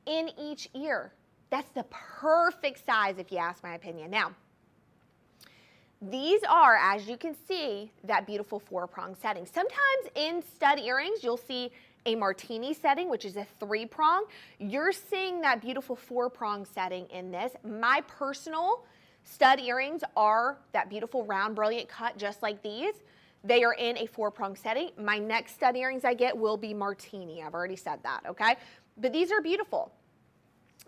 in each ear. That's the perfect size if you ask my opinion. Now, these are, as you can see, that beautiful 4-prong setting. Sometimes in stud earrings, you'll see a martini setting, which is a 3-prong. You're seeing that beautiful 4-prong setting in this. My personal stud earrings are that beautiful round, brilliant cut, just like these. They are in a 4-prong setting. My next stud earrings I get will be martini. I've already said that, okay? But these are beautiful.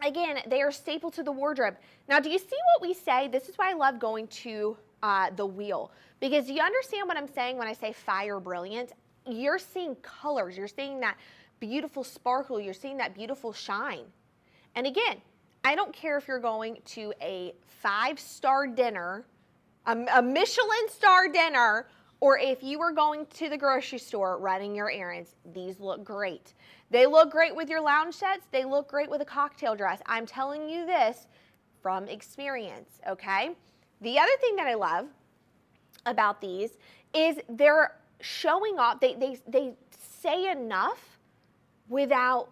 Again, they are staple to the wardrobe. Now, do you see what we say? This is why I love going to the wheel, because you understand what I'm saying when I say fire brilliant. You're seeing colors. You're seeing that beautiful sparkle. You're seeing that beautiful shine. And again, I don't care if you're going to a 5-star dinner, a Michelin star dinner, or if you are going to the grocery store running your errands. These look great. They look great with your lounge sets. They look great with a cocktail dress. I'm telling you this from experience, okay? The other thing that I love about these is they're showing off. They say enough without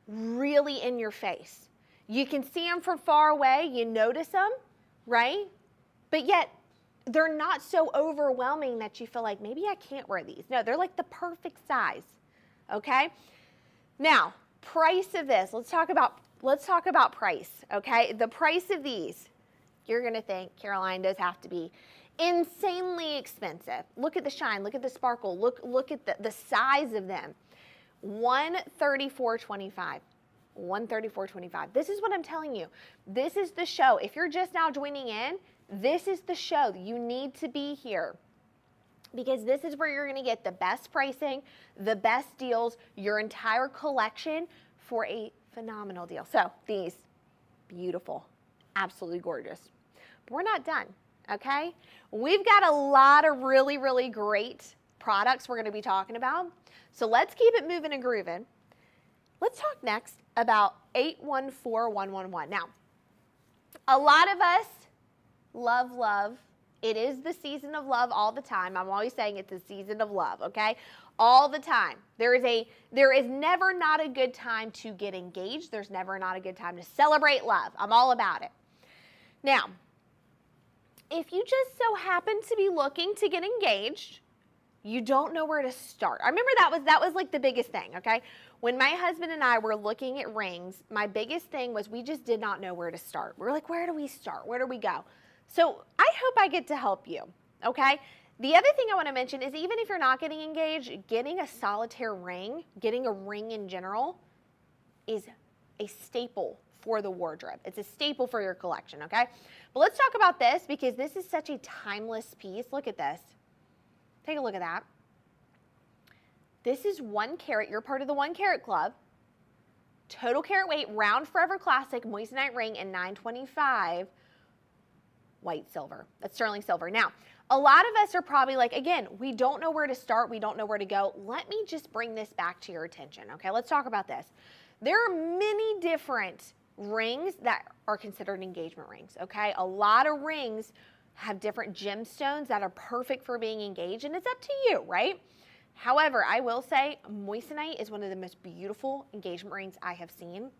really in your face. You can see them from far away. You notice them, right? But yet, they're not so overwhelming that you feel like, maybe I can't wear these. No, they're like the perfect size, okay? Now, price of this, let's talk about price, okay? The price of these, you're gonna think, Caroline, those have to be insanely expensive. Look at the shine, look at the sparkle, look at the size of them. $134.25. $134.25. This is what I'm telling you. This is the show. If you're just now joining in, this is the show. You need to be here because this is where you're going to get the best pricing, the best deals, your entire collection for a phenomenal deal. So these, beautiful, absolutely gorgeous. But we're not done, okay? We've got a lot of really, really great products we're going to be talking about. So let's keep it moving and grooving. Let's talk next about 814111. Now, a lot of us love. It is the season of love all the time. I'm always saying it's a season of love, okay? All the time. There is never not a good time to get engaged. There's never not a good time to celebrate love. I'm all about it. Now, if you just so happen to be looking to get engaged, you don't know where to start. I remember that was like the biggest thing, okay? When my husband and I were looking at rings, my biggest thing was we just did not know where to start. We're like, where do we start? Where do we go? So I hope I get to help you, okay? The other thing I want to mention is even if you're not getting engaged, getting a solitaire ring, getting a ring in general is a staple for the wardrobe. It's a staple for your collection, okay? But let's talk about this because this is such a timeless piece. Look at this. Take a look at that. This is 1 carat. You're part of the 1 carat club. Total carat weight, round forever classic, moissanite ring in 925 white silver. That's sterling silver. Now, a lot of us are probably like, again, we don't know where to start. We don't know where to go. Let me just bring this back to your attention, okay? Let's talk about this. There are many different rings that are considered engagement rings, okay? A lot of rings have different gemstones that are perfect for being engaged, and it's up to you, right? However, I will say moissanite is one of the most beautiful engagement rings I have seen.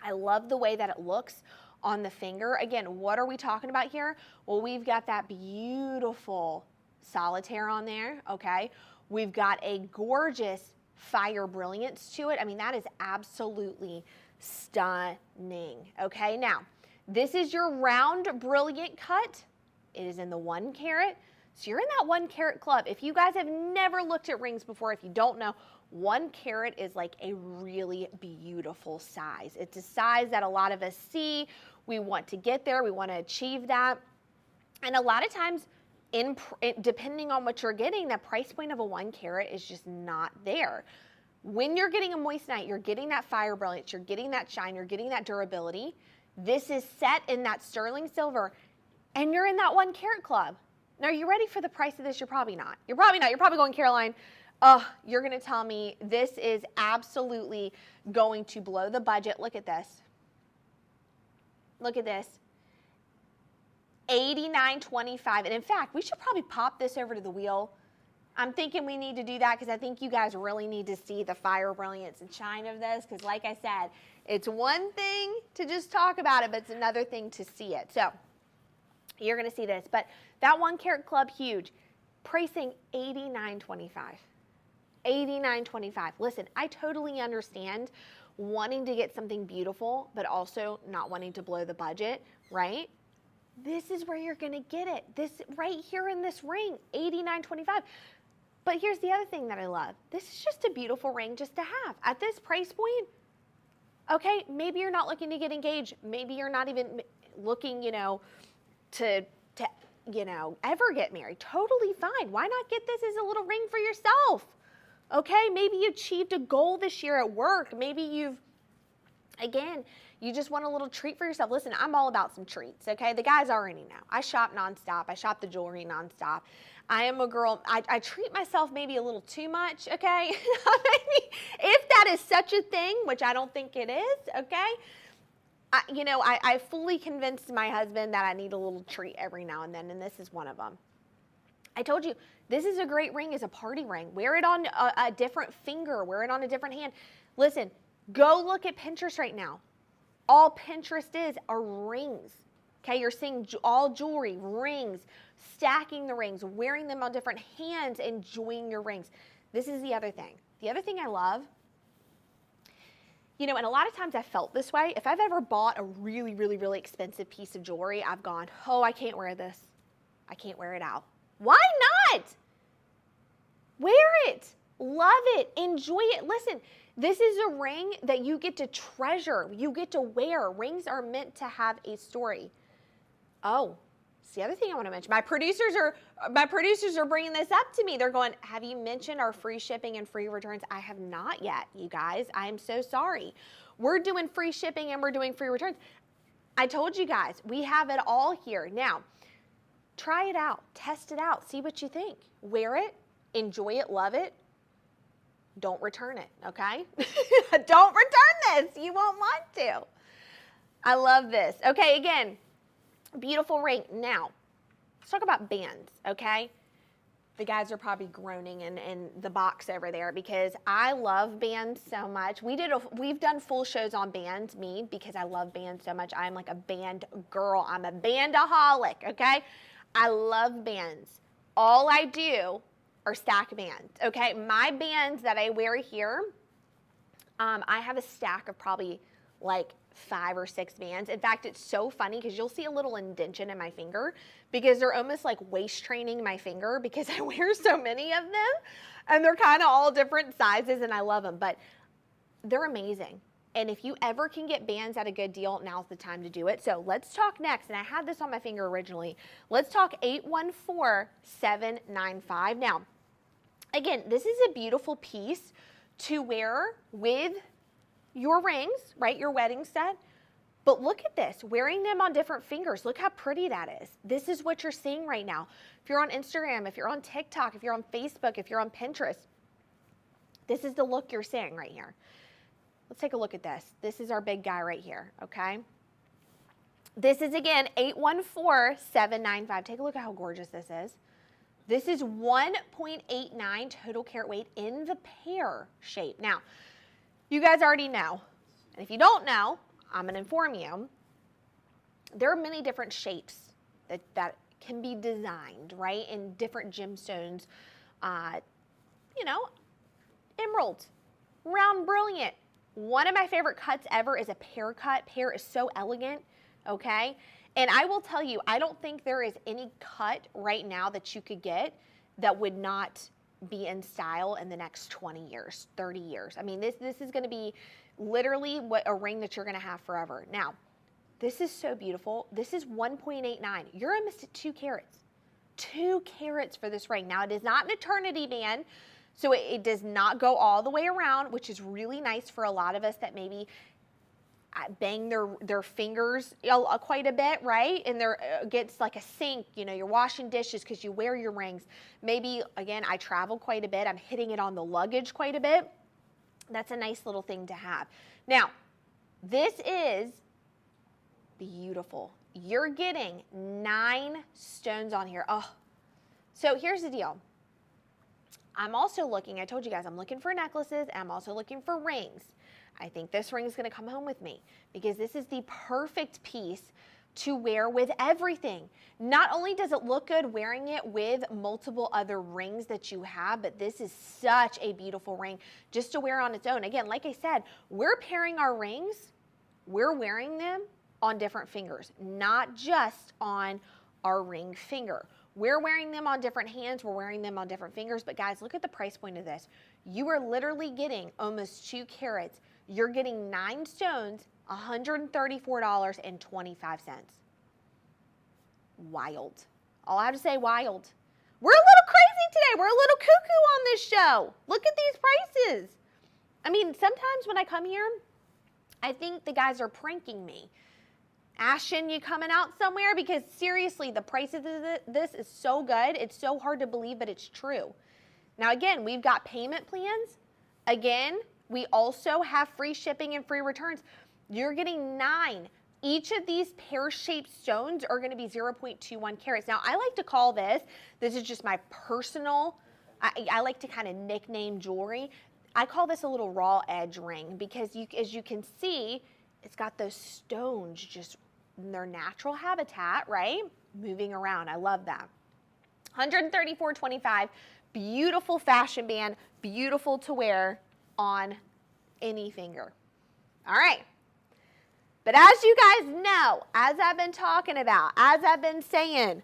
I love the way that it looks on the finger. Again, what are we talking about here? Well, we've got that beautiful solitaire on there, okay? We've got a gorgeous fire brilliance to it. I mean, that is absolutely stunning, okay? Now, this is your round brilliant cut. It is in the 1 carat. So you're in that 1 carat club. If you guys have never looked at rings before, if you don't know, 1 carat is like a really beautiful size. It's a size that a lot of us see. We want to get there. We want to achieve that. And a lot of times, depending on what you're getting, the price point of a 1 carat is just not there. When you're getting a moissanite, you're getting that fire brilliance, you're getting that shine, you're getting that durability. This is set in that sterling silver, and you're in that 1 carat club. Now, are you ready for the price of this? You're probably not. You're probably not. You're probably going, Caroline, you're going to tell me this is absolutely going to blow the budget. Look at this. Look at this. $89.25. And in fact, we should probably pop this over to the wheel. I'm thinking we need to do that because I think you guys really need to see the fire brilliance and shine of this because like I said, it's one thing to just talk about it, but it's another thing to see it. So you're going to see this. But that 1 carat club, huge. Pricing $89.25. $89.25. Listen, I totally understand wanting to get something beautiful, but also not wanting to blow the budget, right? This is where you're going to get it. This right here in this ring, $89.25. But here's the other thing that I love. This is just a beautiful ring just to have. At this price point, okay, maybe you're not looking to get engaged. Maybe you're not even looking, to ever get married. Totally fine. Why not get this as a little ring for yourself? Okay, maybe you achieved a goal this year at work. Maybe you just want a little treat for yourself. Listen, I'm all about some treats, okay? The guys already know. I shop nonstop. I shop the jewelry nonstop. I am a girl. I treat myself maybe a little too much, okay? If that is such a thing, which I don't think it is, okay? I fully convinced my husband that I need a little treat every now and then, and this is one of them. I told you, this is a great ring. It's a party ring. Wear it on a different finger. Wear it on a different hand. Listen, go look at Pinterest right now. All Pinterest is are rings. Okay, you're seeing all jewelry, rings, stacking the rings, wearing them on different hands, enjoying your rings. This is the other thing. The other thing I love You know, and a lot of times I felt this way. If I've ever bought a really, really, really expensive piece of jewelry, I've gone, oh, I can't wear this. I can't wear it out. Why not? Wear it. Love it. Enjoy it. Listen, this is a ring that you get to treasure. You get to wear. Rings are meant to have a story. Oh, it's the other thing I want to mention. My producers are bringing this up to me. They're going, have you mentioned our free shipping and free returns? I have not yet, you guys. I am so sorry. We're doing free shipping and we're doing free returns. I told you guys, we have it all here. Now, try it out. Test it out. See what you think. Wear it. Enjoy it. Love it. Don't return it, okay? Don't return this. You won't want to. I love this. Okay, again, beautiful ring. Now, let's talk about bands, okay? The guys are probably groaning in the box over there because I love bands so much. We've done full shows on bands, me, because I love bands so much. I'm like a band girl. I'm a bandaholic, okay? I love bands. All I do are stack bands, okay? My bands that I wear here, I have a stack of probably like 5 or 6 bands. In fact, it's so funny because you'll see a little indentation in my finger because they're almost like waist training my finger because I wear so many of them and they're kind of all different sizes and I love them, but they're amazing. And if you ever can get bands at a good deal, now's the time to do it. So let's talk next. And I had this on my finger originally. Let's talk 814-795. Now, again, this is a beautiful piece to wear with your rings, right? Your wedding set. But look at this, wearing them on different fingers. Look how pretty that is. This is what you're seeing right now. If you're on Instagram, if you're on TikTok, if you're on Facebook, if you're on Pinterest, this is the look you're seeing right here. Let's take a look at this. This is our big guy right here, okay? This is, again, 814-795. Take a look at how gorgeous this is. This is 1.89 total carat weight in the pear shape. Now, you guys already know, and if you don't know, I'm going to inform you, there are many different shapes that can be designed, right, in different gemstones. You know, emerald, round, brilliant. One of my favorite cuts ever is a pear cut. Pear is so elegant, okay? And I will tell you, I don't think there is any cut right now that you could get that would not be in style in the next 20 years, 30 years. I mean, this is going to be literally a ring that you're going to have forever. Now, this is so beautiful. This is 1.89. You're almost at 2 carats. 2 carats for this ring. Now, it is not an eternity band, so it does not go all the way around, which is really nice for a lot of us that maybe bang their fingers quite a bit, right? And there gets like a sink, you know, you're washing dishes because you wear your rings. Maybe, again, I travel quite a bit. I'm hitting it on the luggage quite a bit. That's a nice little thing to have. Now, this is beautiful. You're getting 9 stones on here. Oh, so here's the deal. I'm also looking, I told you guys, I'm looking for necklaces. I'm also looking for rings. I think this ring is going to come home with me because this is the perfect piece to wear with everything. Not only does it look good wearing it with multiple other rings that you have, but this is such a beautiful ring just to wear on its own. Again, like I said, we're pairing our rings, we're wearing them on different fingers, not just on our ring finger. We're wearing them on different hands, we're wearing them on different fingers, but guys, look at the price point of this. You are literally getting almost 2 carats. You're getting 9 stones, $134.25. Wild. All I have to say, wild. We're a little crazy today. We're a little cuckoo on this show. Look at these prices. I mean, sometimes when I come here, I think the guys are pranking me. Ashton, you coming out somewhere? Because seriously, the prices of this is so good. It's so hard to believe, but it's true. Now, again, we've got payment plans. Again, we also have free shipping and free returns. You're getting 9. Each of these pear-shaped stones are going to be 0.21 carats. Now, I like to call this is just my personal, I like to kind of nickname jewelry. I call this a little raw edge ring because as you can see, it's got those stones just in their natural habitat, right? Moving around. I love that. $134.25. Beautiful fashion band. Beautiful to wear on any finger. All right. But as you guys know, as I've been talking about, as I've been saying,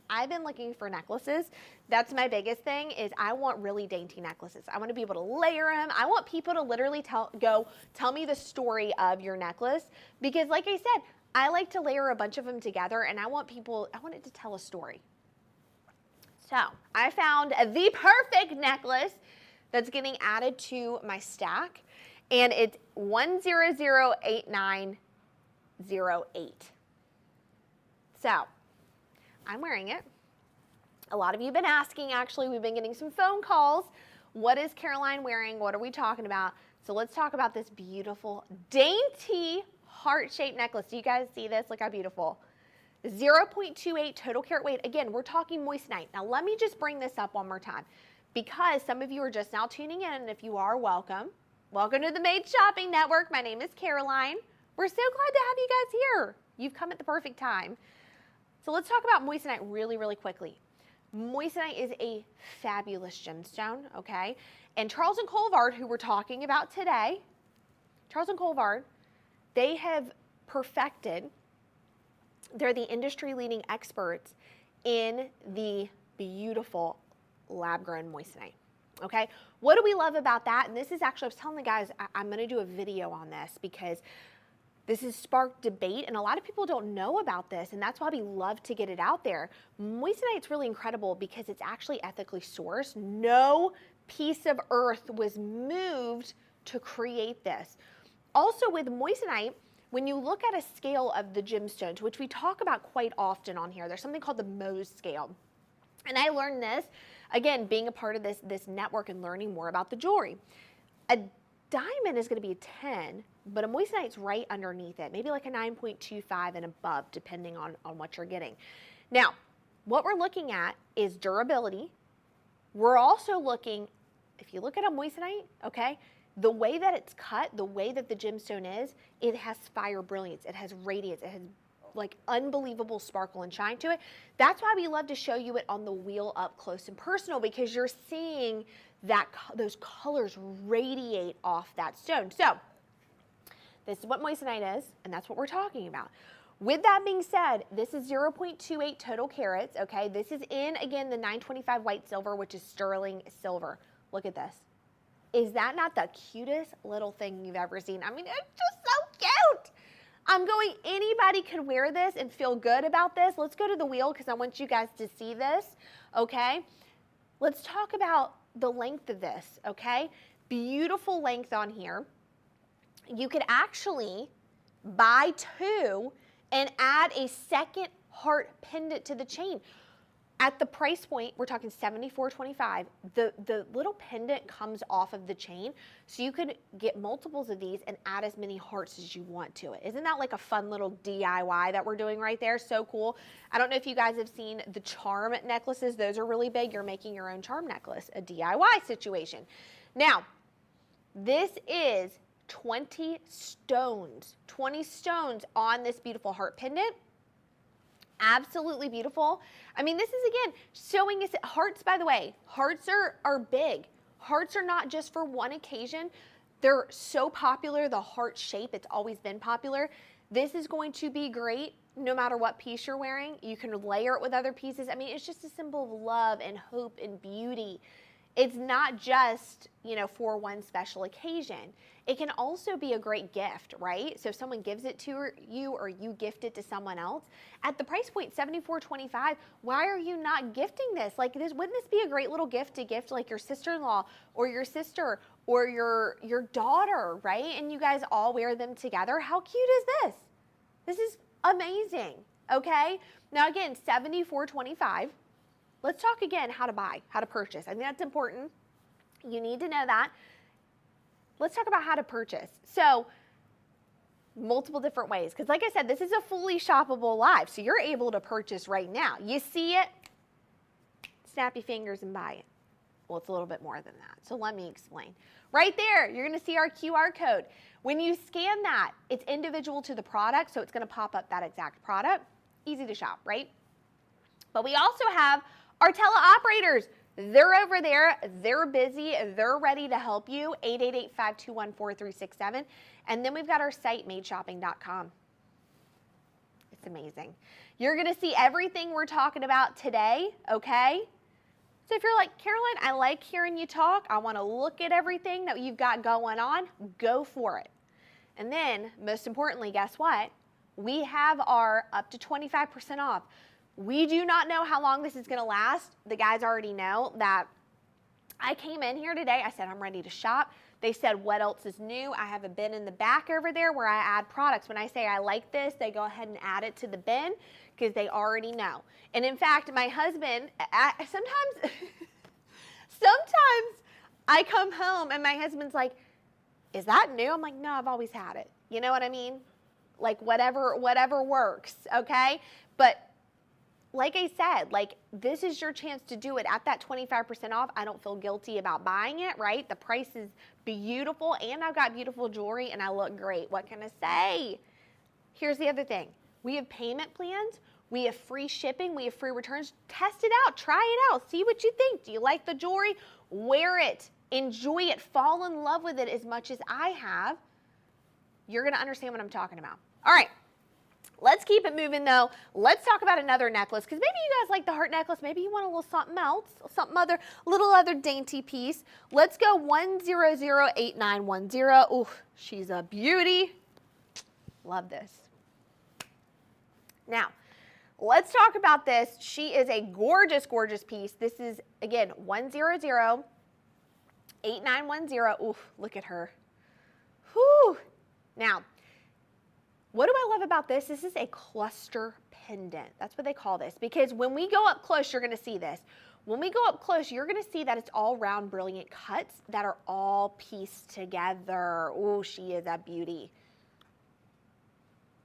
I've been looking for necklaces. That's my biggest thing is I want really dainty necklaces. I want to be able to layer them. I want people to literally tell me the story of your necklace because like I said, I like to layer a bunch of them together and I want it to tell a story. So I found the perfect necklace that's getting added to my stack and it's 1008908. So I'm wearing it. A lot of you have been asking, actually, we've been getting some phone calls. What is Caroline wearing? What are we talking about? So let's talk about this beautiful, dainty, heart-shaped necklace. Do you guys see this? Look how beautiful. 0.28 total carat weight. Again, we're talking moissanite. Now, let me just bring this up one more time because some of you are just now tuning in, and if you are, welcome. Welcome to the Made Shopping Network. My name is Caroline. We're so glad to have you guys here. You've come at the perfect time. So let's talk about moissanite really, really quickly. Moissanite is a fabulous gemstone, okay? And Charles and Colvard, who we're talking about today, Charles and Colvard, they have perfected, they're the industry-leading experts in the beautiful lab-grown moissanite, okay? What do we love about that? And this is actually, I was telling the guys, I'm gonna do a video on this because this has sparked debate, and a lot of people don't know about this, and that's why we love to get it out there. Moissanite's really incredible because it's actually ethically sourced. No piece of earth was moved to create this. Also with moissanite, when you look at a scale of the gemstones, which we talk about quite often on here, there's something called the Mohs scale. And I learned this, again, being a part of this network and learning more about the jewelry. A diamond is going to be a 10, but a moissanite's right underneath it, maybe like a 9.25 and above, depending on what you're getting. Now, what we're looking at is durability. We're also looking, if you look at a moissanite, okay, the way that it's cut, the way that the gemstone is, it has fire brilliance, it has radiance, it has like unbelievable sparkle and shine to it. That's why we love to show you it on the wheel up close and personal because you're seeing that those colors radiate off that stone. So this is what moissanite is, and that's what we're talking about. With that being said, this is 0.28 total carats, okay? This is in, again, the 925 white silver, which is sterling silver. Look at this. Is that not the cutest little thing you've ever seen? I mean, it's just so cute. I'm going, anybody could wear this and feel good about this. Let's go to the wheel because I want you guys to see this, okay? Let's talk about the length of this, okay? Beautiful length on here. You could actually buy two and add a second heart pendant to the chain. At the price point, we're talking $74.25. The little pendant comes off of the chain, so you could get multiples of these and add as many hearts as you want to it. Isn't that like a fun little DIY that we're doing right there? So cool. I don't know if you guys have seen the charm necklaces. Those are really big. You're making your own charm necklace, a DIY situation. Now, this is 20 stones on this beautiful heart pendant. Absolutely beautiful. I mean, this is, again, showing us hearts, by the way. Hearts are big. Hearts are not just for one occasion. They're so popular, the heart shape, it's always been popular. This is going to be great no matter what piece you're wearing. You can layer it with other pieces. I mean, it's just a symbol of love and hope and beauty. It's not just, you know, for one special occasion. It can also be a great gift, right? So if someone gives it to you or you gift it to someone else, at the price point, $74.25, why are you not gifting this? Like, this, wouldn't this be a great little gift to gift like your sister-in-law or your sister or your daughter, right? And you guys all wear them together. How cute is this? This is amazing, okay? Now again, $74.25. Let's talk again how to buy, how to purchase. I think that's important. You need to know that. Let's talk about how to purchase. So, multiple different ways. Because like I said, this is a fully shoppable live. So you're able to purchase right now. You see it, snap your fingers and buy it. Well, it's a little bit more than that. So let me explain. Right there, you're going to see our QR code. When you scan that, it's individual to the product. So it's going to pop up that exact product. Easy to shop, right? But we also have our teleoperators. They're over there. They're busy. They're ready to help you. 888-521-4367. And then we've got our site, madeshopping.com. It's amazing. You're going to see everything we're talking about today, okay? So if you're like, Caroline, I like hearing you talk. I want to look at everything that you've got going on. Go for it. And then, most importantly, guess what? We have our up to 25% off. We do not know how long this is going to last. The guys already know that I came in here today. I said, I'm ready to shop. They said, what else is new? I have a bin in the back over there where I add products. When I say I like this, they go ahead and add it to the bin because they already know. And in fact, my husband, sometimes I come home and my husband's like, is that new? I'm like, no, I've always had it. You know what I mean? Like whatever works, okay? But like I said, like this is your chance to do it at that 25% off. I don't feel guilty about buying it, right? The price is beautiful and I've got beautiful jewelry and I look great. What can I say? Here's the other thing. We have payment plans. We have free shipping. We have free returns. Test it out. Try it out. See what you think. Do you like the jewelry? Wear it. Enjoy it. Fall in love with it as much as I have. You're going to understand what I'm talking about. All right. Let's keep it moving though. Let's talk about another necklace because maybe you guys like the heart necklace. Maybe you want a little something else, little other dainty piece. Let's go 1008910. Ooh, she's a beauty. Love this. Now, let's talk about this. She is a gorgeous, gorgeous piece. This is, again, 1008910. Ooh, look at her. Whew. Now, what do I love about this? This is a cluster pendant. That's what they call this. Because when we go up close, you're going to see this. When we go up close, you're going to see that it's all round, brilliant cuts that are all pieced together. Oh, she is a beauty.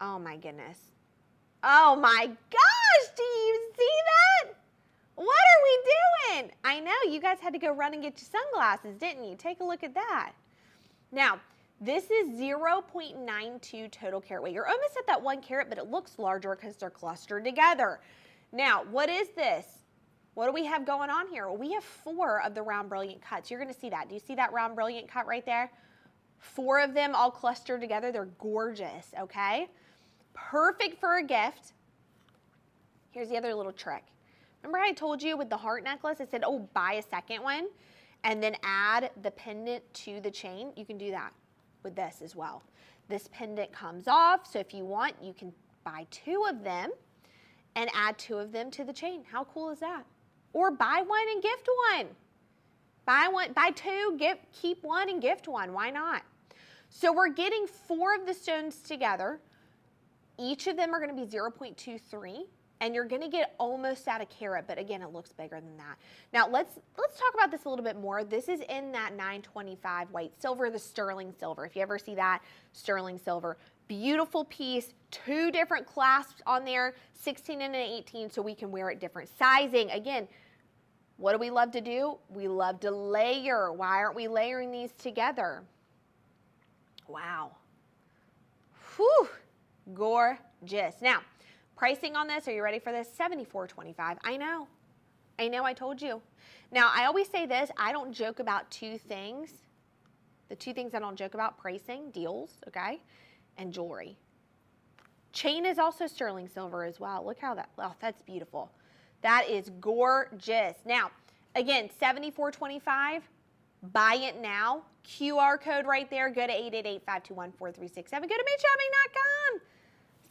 Oh, my goodness. Oh, my gosh. Do you see that? What are we doing? I know. You guys had to go run and get your sunglasses, didn't you? Take a look at that. Now, this is 0.92 total carat weight. You're almost at that 1 carat, but it looks larger because they're clustered together. Now, what is this? What do we have going on here? Well, we have 4 of the round brilliant cuts. You're going to see that. Do you see that round brilliant cut right there? 4 of them all clustered together. They're gorgeous, okay? Perfect for a gift. Here's the other little trick. Remember I told you with the heart necklace, I said, oh, buy a second one and then add the pendant to the chain? You can do that with this as well. This pendant comes off, so if you want, you can buy 2 of them and add 2 of them to the chain. How cool is that? Or buy one and gift one. Buy 2, keep 1 and gift 1. Why not? So we're getting 4 of the stones together. Each of them are going to be 0.23. And you're going to get almost at a carat, but again, it looks bigger than that. Now, let's talk about this a little bit more. This is in that 925 white silver, the sterling silver. If you ever see that, sterling silver. Beautiful piece, 2 different clasps on there, 16 and an 18, so we can wear it different sizing. Again, what do we love to do? We love to layer. Why aren't we layering these together? Wow. Whew, gorgeous. Now, pricing on this, are you ready for this? $74.25. I know, I told you. Now, I always say this, I don't joke about 2 things. The 2 things I don't joke about, pricing, deals, okay, and jewelry. Chain is also sterling silver as well. Look how that's beautiful. That is gorgeous. Now, again, $74.25. Buy it now. QR code right there. Go to 888-521-4367. Go to madeshopping.com.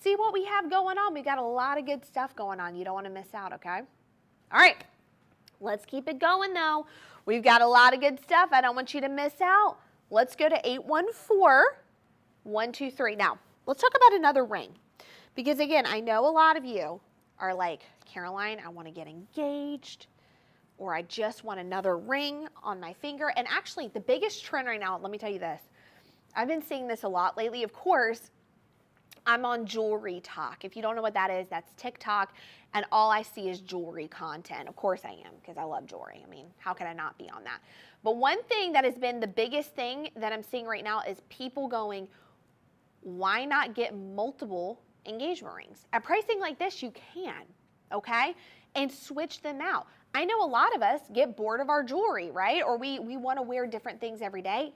See what we have going on. We've got a lot of good stuff going on. You don't want to miss out, okay? All right. Let's keep it going, though. We've got a lot of good stuff. I don't want you to miss out. Let's go to 814-123. Now, let's talk about another ring. Because, again, I know a lot of you are like, Caroline, I want to get engaged, or I just want another ring on my finger. And actually, the biggest trend right now, let me tell you this. I've been seeing this a lot lately. Of course, I'm on Jewelry Talk. If you don't know what that is, that's TikTok, and all I see is jewelry content. Of course I am, because I love jewelry. I mean, how could I not be on that? But one thing that has been the biggest thing that I'm seeing right now is people going, why not get multiple engagement rings? At pricing like this, you can, okay? and switch them out. I know a lot of us get bored of our jewelry, right? Or we want to wear different things every day.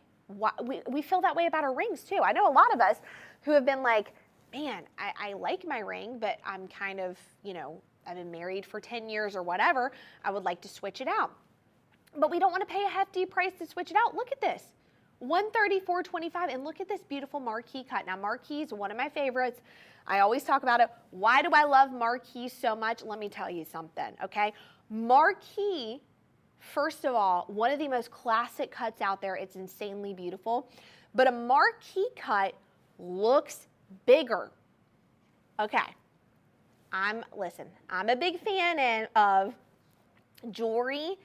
We feel that way about our rings too. I know a lot of us who have been like, man, I like my ring, but I'm kind of, you know, I've been married for 10 years or whatever. I would like to switch it out. But we don't want to pay a hefty price to switch it out. Look at this, $134.25, and look at this beautiful marquee cut. Now, marquee is one of my favorites. I always talk about it. Why do I love marquee so much? Let me tell you something, okay? Marquee, first of all, one of the most classic cuts out there. It's insanely beautiful. But a marquee cut looks bigger. Okay. Listen, I'm a big fan of jewelry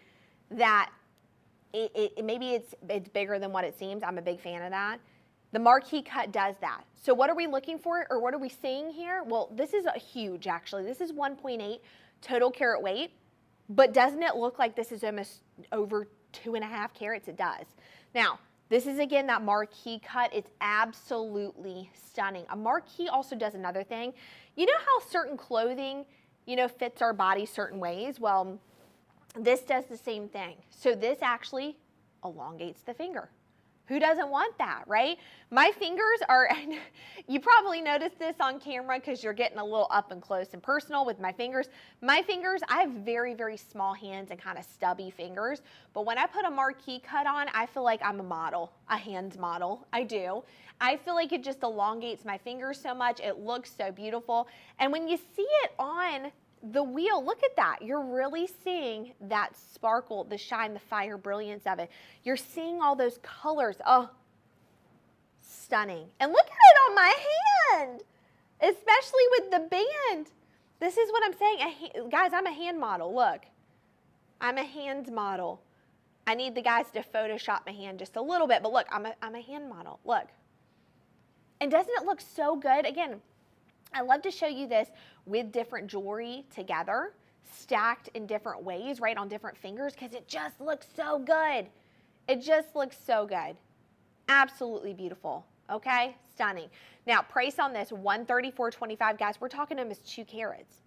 that maybe it's bigger than what it seems. I'm a big fan of that. The marquee cut does that. So what are we looking for, or what are we seeing here? Well, this is a huge, actually. This is 1.8 total carat weight, but doesn't it look like this is almost over 2.5 carats? It does. Now, this is, again, that marquee cut. It's absolutely stunning. A marquee also does another thing. You know how certain clothing, you know, fits our body certain ways? Well, this does the same thing. So this actually elongates the finger. Who doesn't want that, right? My fingers are, you probably noticed this on camera because you're getting a little up and close and personal with my fingers. My fingers, I have very, very small hands and kind of stubby fingers. But when I put a marquee cut on, I feel like I'm a model, a hand model. I do. I feel like it just elongates my fingers so much. It looks so beautiful. And when you see it on the wheel, look at that. You're really seeing that sparkle, the shine, the fire, brilliance of it. You're seeing all those colors. Oh, stunning. And look at it on my hand, especially with the band. This is what I'm saying. Guys, I'm a hand model. Look, I'm a hand model. I need the guys to Photoshop my hand just a little bit, but look, I'm a hand model. Look. And doesn't it look so good? Again, I love to show you this with different jewelry together, stacked in different ways, right, on different fingers, because it just looks so good. It just looks so good. Absolutely beautiful, okay? Stunning. Now, price on this, $134.25. Guys, we're talking almost 2 carats,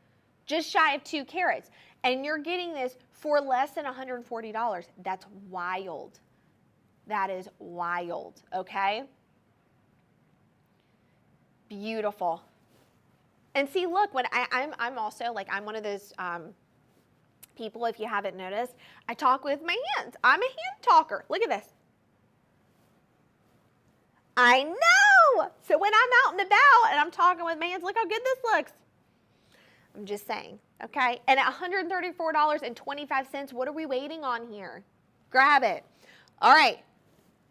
just shy of 2 carats, and you're getting this for less than $140. That's wild. That is wild, okay? Beautiful. And see, look, when I'm also, like, I'm one of those people, if you haven't noticed, I talk with my hands. I'm a hand talker. Look at this. I know. So when I'm out and about and I'm talking with my hands, look how good this looks. I'm just saying, okay? And at $134.25, what are we waiting on here? Grab it. All right.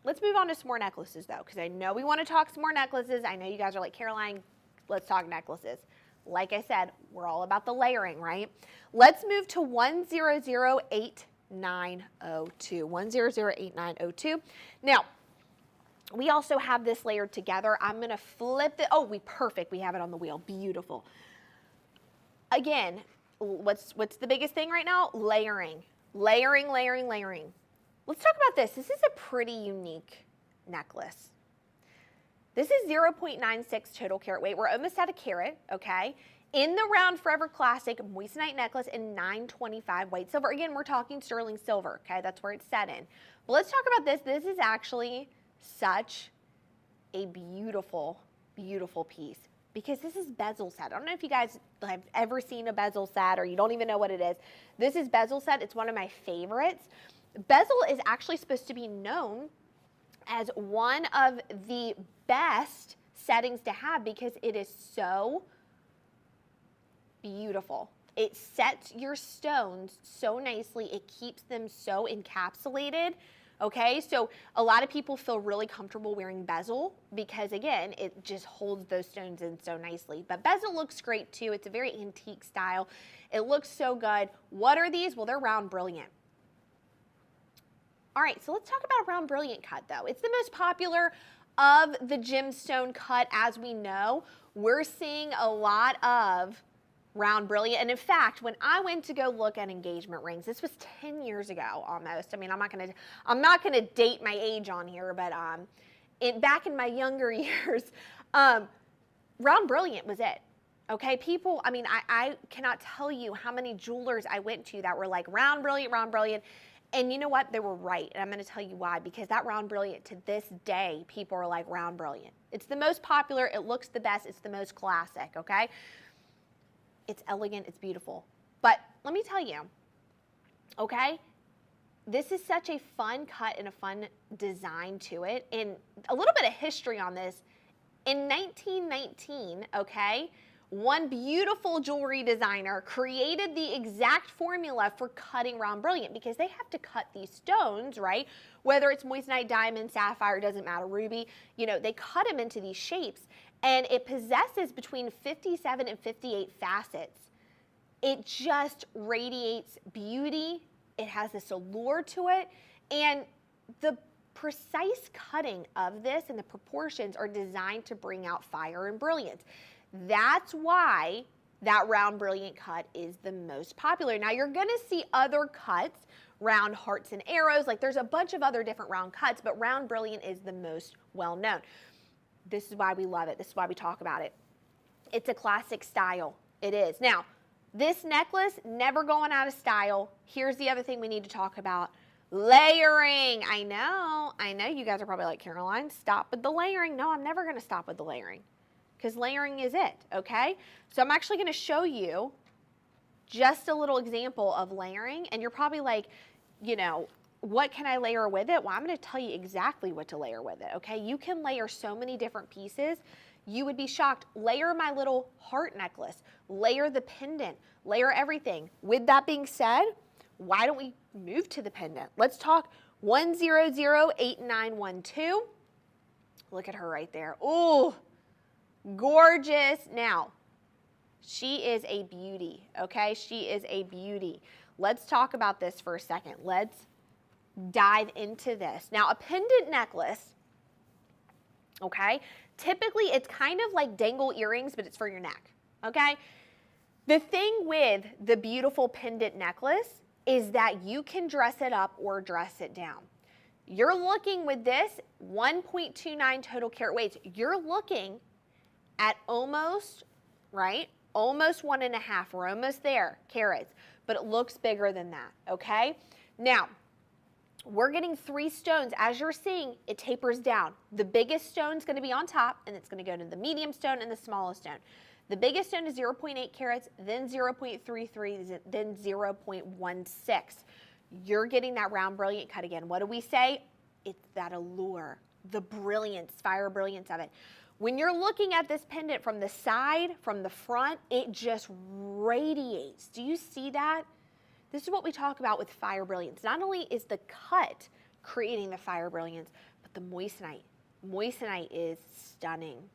Let's move on to some more necklaces, though, because I know we want to talk some more necklaces. I know you guys are like, Caroline, let's talk necklaces. Like I said, we're all about the layering, right? Let's move to 1008902. 1008902. Now, we also have this layered together. I'm going to flip it. Oh, perfect. We have it on the wheel. Beautiful. Again, what's the biggest thing right now? Layering. Layering, layering, layering. Let's talk about this. This is a pretty unique necklace. This is 0.96 total carat weight. We're almost at a carat, okay? In the Round Forever Classic moissanite necklace in 925 white silver. Again, we're talking sterling silver, okay? That's where it's set in. But let's talk about this. This is actually such a beautiful, beautiful piece because this is bezel set. I don't know if you guys have ever seen a bezel set or you don't even know what it is. This is bezel set. It's one of my favorites. Bezel is actually supposed to be known as one of the best settings to have because it is so beautiful. It sets your stones so nicely. It keeps them so encapsulated. Okay, so a lot of people feel really comfortable wearing bezel because, again, it just holds those stones in so nicely. But bezel looks great too. It's a very antique style. It looks so good. What are these? Well, they're round brilliant. All right, so let's talk about a round brilliant cut, though. It's the most popular of the gemstone cut, as we know. We're seeing a lot of round brilliant. And in fact, when I went to go look at engagement rings, this was 10 years ago almost. I mean, I'm not gonna date my age on here, but back in my younger years, round brilliant was it. Okay, people, I mean, I cannot tell you how many jewelers I went to that were like round brilliant, round brilliant. And you know what? They were right. And I'm going to tell you why. Because that round brilliant, to this day, people are like round brilliant. It's the most popular. It looks the best. It's the most classic, okay? It's elegant. It's beautiful. But let me tell you, okay? This is such a fun cut and a fun design to it. And a little bit of history on this. In 1919, okay, one beautiful jewelry designer created the exact formula for cutting round brilliant, because they have to cut these stones, right? Whether it's moissanite, diamond, sapphire, doesn't matter, ruby, you know, they cut them into these shapes, and it possesses between 57 and 58 facets. It just radiates beauty. It has this allure to it, and the precise cutting of this and the proportions are designed to bring out fire and brilliance. That's why that round brilliant cut is the most popular. Now you're gonna see other cuts, round hearts and arrows, like there's a bunch of other different round cuts, but round brilliant is the most well known. This is why we love it. This is why we talk about it. It's a classic style. It is. Now, this necklace, never going out of style. Here's the other thing we need to talk about. Layering. I know you guys are probably like, Caroline, stop with the layering. No, I'm never gonna stop with the layering, because layering is it, okay? So I'm actually gonna show you just a little example of layering, and you're probably like, you know, what can I layer with it? Well, I'm gonna tell you exactly what to layer with it, okay? You can layer so many different pieces. You would be shocked. Layer my little heart necklace, layer the pendant, layer everything. With that being said, why don't we move to the pendant? Let's talk 1008912. Look at her right there. Ooh. Gorgeous. Now, she is a beauty, okay? She is a beauty. Let's talk about this for a second. Let's dive into this. Now, a pendant necklace, okay? Typically, it's kind of like dangle earrings, but it's for your neck, okay? The thing with the beautiful pendant necklace is that you can dress it up or dress it down. You're looking with this 1.29 total carat weights. You're looking at almost, right? Almost 1.5, we're almost there, carats, but it looks bigger than that, okay? Now, we're getting 3 stones. As you're seeing, it tapers down. The biggest stone's gonna be on top, and it's gonna go to the medium stone and the smallest stone. The biggest stone is 0.8 carats, then 0.33, then 0.16. You're getting that round brilliant cut again. What do we say? It's that allure, the brilliance, fire brilliance of it. When you're looking at this pendant from the side, from the front, it just radiates. Do you see that? This is what we talk about with fire brilliance. Not only is the cut creating the fire brilliance, but the moissanite. Moissanite is stunning.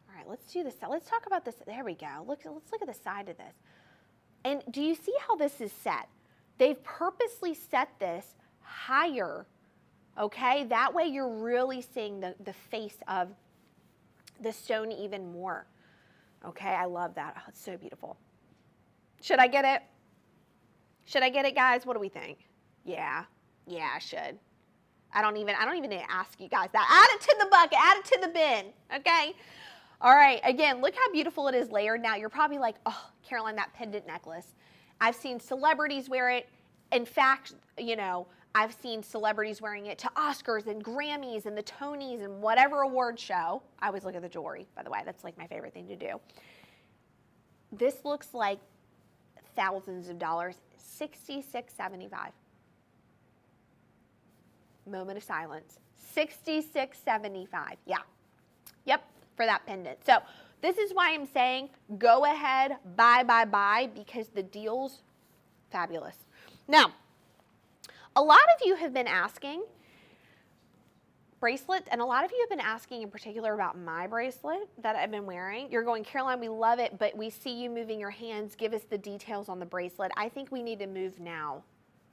All right, let's do this. Let's talk about this. There we go. Let's look at the side of this. And do you see how this is set? They've purposely set this higher, okay? That way you're really seeing the face of the stone even more. Okay, I love that. Oh, it's so beautiful. Should I get it? Should I get it, guys? What do we think? Yeah, I should. I don't even need to ask you guys that. Add it to the bucket, add it to the bin, okay? All right, again, look how beautiful it is layered. Now, you're probably like, oh, Caroline, that pendant necklace. I've seen celebrities wear it. In fact, you know, I've seen celebrities wearing it to Oscars and Grammys and the Tonys and whatever award show. I always look at the jewelry, by the way. That's like my favorite thing to do. This looks like thousands of dollars, $66.75. Moment of silence. $66.75. Yeah. Yep, for that pendant. So this is why I'm saying go ahead, buy, because the deal's fabulous. Now, a lot of you have been asking bracelets, and a lot of you have been asking in particular about my bracelet that I've been wearing. You're going, Caroline, we love it, but we see you moving your hands. Give us the details on the bracelet. I think we need to move now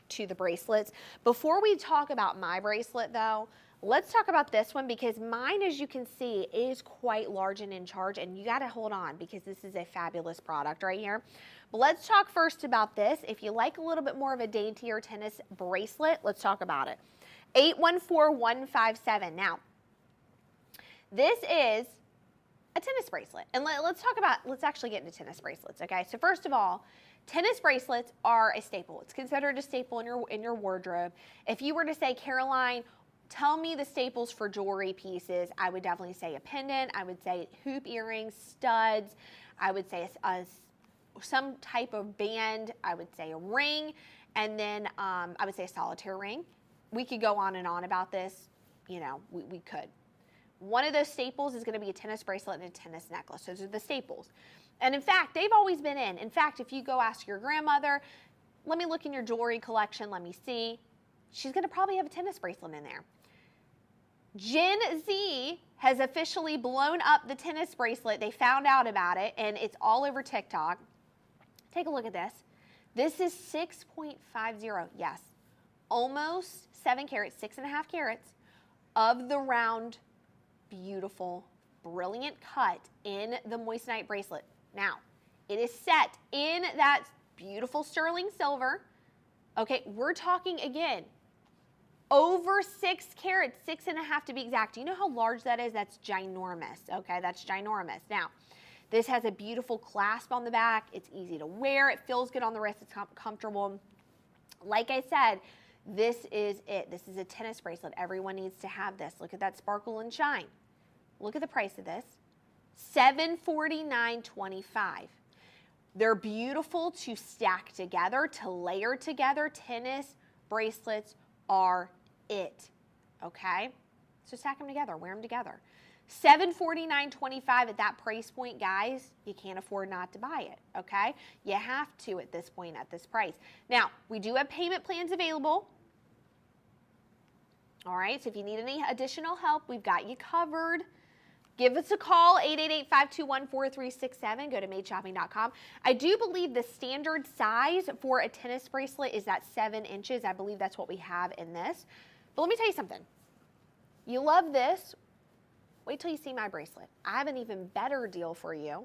to the bracelets. Before we talk about my bracelet though, let's talk about this one, because mine, as you can see, is quite large and in charge, and you gotta hold on because this is a fabulous product right here. But let's talk first about this. If you like a little bit more of a daintier tennis bracelet, let's talk about it. 814157. Now, this is a tennis bracelet. And let's actually get into tennis bracelets, okay? So first of all, tennis bracelets are a staple. It's considered a staple in your wardrobe. If you were to say, Caroline, tell me the staples for jewelry pieces, I would definitely say a pendant. I would say hoop earrings, studs. I would say some type of band. I would say a ring. And then I would say a solitaire ring. We could go on and on about this. You know, we could. One of those staples is going to be a tennis bracelet and a tennis necklace. Those are the staples. And in fact, they've always been in. In fact, if you go ask your grandmother, let me look in your jewelry collection, let me see. She's going to probably have a tennis bracelet in there. Gen Z has officially blown up the tennis bracelet. They found out about it, and it's all over TikTok. Take a look at this. This is 6.50, yes, almost 7 carats, 6.5 carats of the round, beautiful, brilliant cut in the moissanite bracelet. Now, it is set in that beautiful sterling silver. Okay, we're talking again, over 6 carats, 6.5 to be exact. Do you know how large that is? That's ginormous, okay? That's ginormous. Now, this has a beautiful clasp on the back. It's easy to wear. It feels good on the wrist. It's comfortable. Like I said, this is it. This is a tennis bracelet. Everyone needs to have this. Look at that sparkle and shine. Look at the price of this. $749.25. They're beautiful to stack together, to layer together. Tennis bracelets are it, okay? So stack them together, wear them together. $749.25 at that price point, guys, you can't afford not to buy it, okay? You have to at this point, at this price. Now, we do have payment plans available. All right, so if you need any additional help, we've got you covered. Give us a call, 888-521-4367. Go to madeshopping.com. I do believe the standard size for a tennis bracelet is that 7 inches. I believe that's what we have in this. But let me tell you something. You love this. Wait till you see my bracelet. I have an even better deal for you.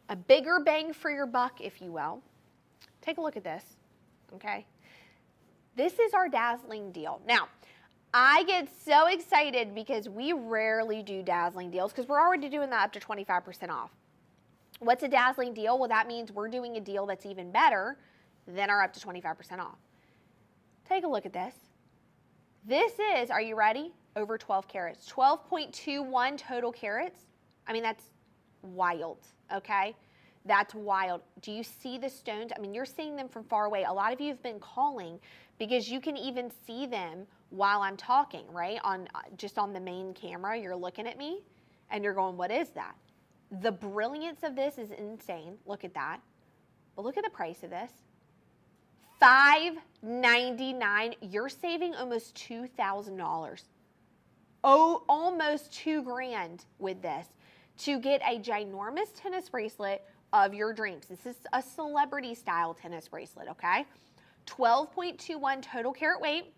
A bigger bang for your buck, if you will. Take a look at this, okay? This is our dazzling deal. Now, I get so excited because we rarely do dazzling deals because we're already doing that up to 25% off. What's a dazzling deal? Well, that means we're doing a deal that's even better than our up to 25% off. Take a look at this. This is, are you ready? Over 12 carats. 12.21 total carats. I mean, that's wild, okay? That's wild. Do you see the stones? I mean, you're seeing them from far away. A lot of you have been calling because you can even see them while I'm talking, right? Just on the main camera, you're looking at me and you're going, what is that? The brilliance of this is insane. Look at that. But look at the price of this. $599. You're saving almost $2,000. Oh, almost $2,000 with this to get a ginormous tennis bracelet of your dreams. This is a celebrity style tennis bracelet, okay? 12.21 total carat weight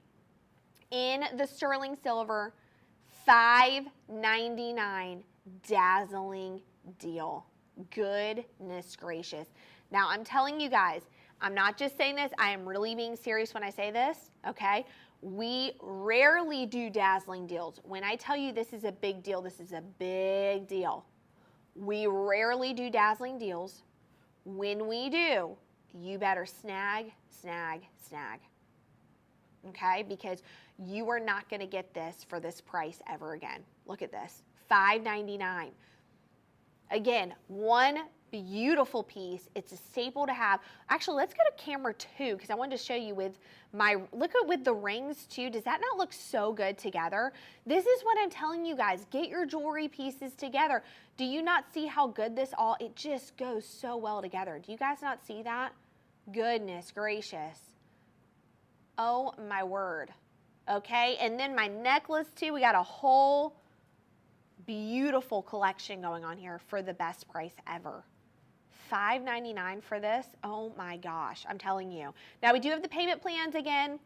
in the sterling silver, $599, dazzling deal. Goodness gracious. Now, I'm telling you guys, I'm not just saying this, I am really being serious when I say this, okay? We rarely do dazzling deals. When I tell you this is a big deal, this is a big deal. We rarely do dazzling deals. When we do, you better snag, snag, snag. Okay? Because you are not going to get this for this price ever again. Look at this. $599. Again, one beautiful piece. It's a staple to have. Actually, let's go to camera 2 because I wanted to show you with look at with the rings too. Does that not look so good together? This is what I'm telling you guys. Get your jewelry pieces together. Do you not see how good it just goes so well together? Do you guys not see that? Goodness gracious. Oh my word. Okay, and then my necklace too. We got a whole beautiful collection going on here for the best price ever. $599 for this. Oh my gosh, I'm telling you. Now we do have the payment plans again.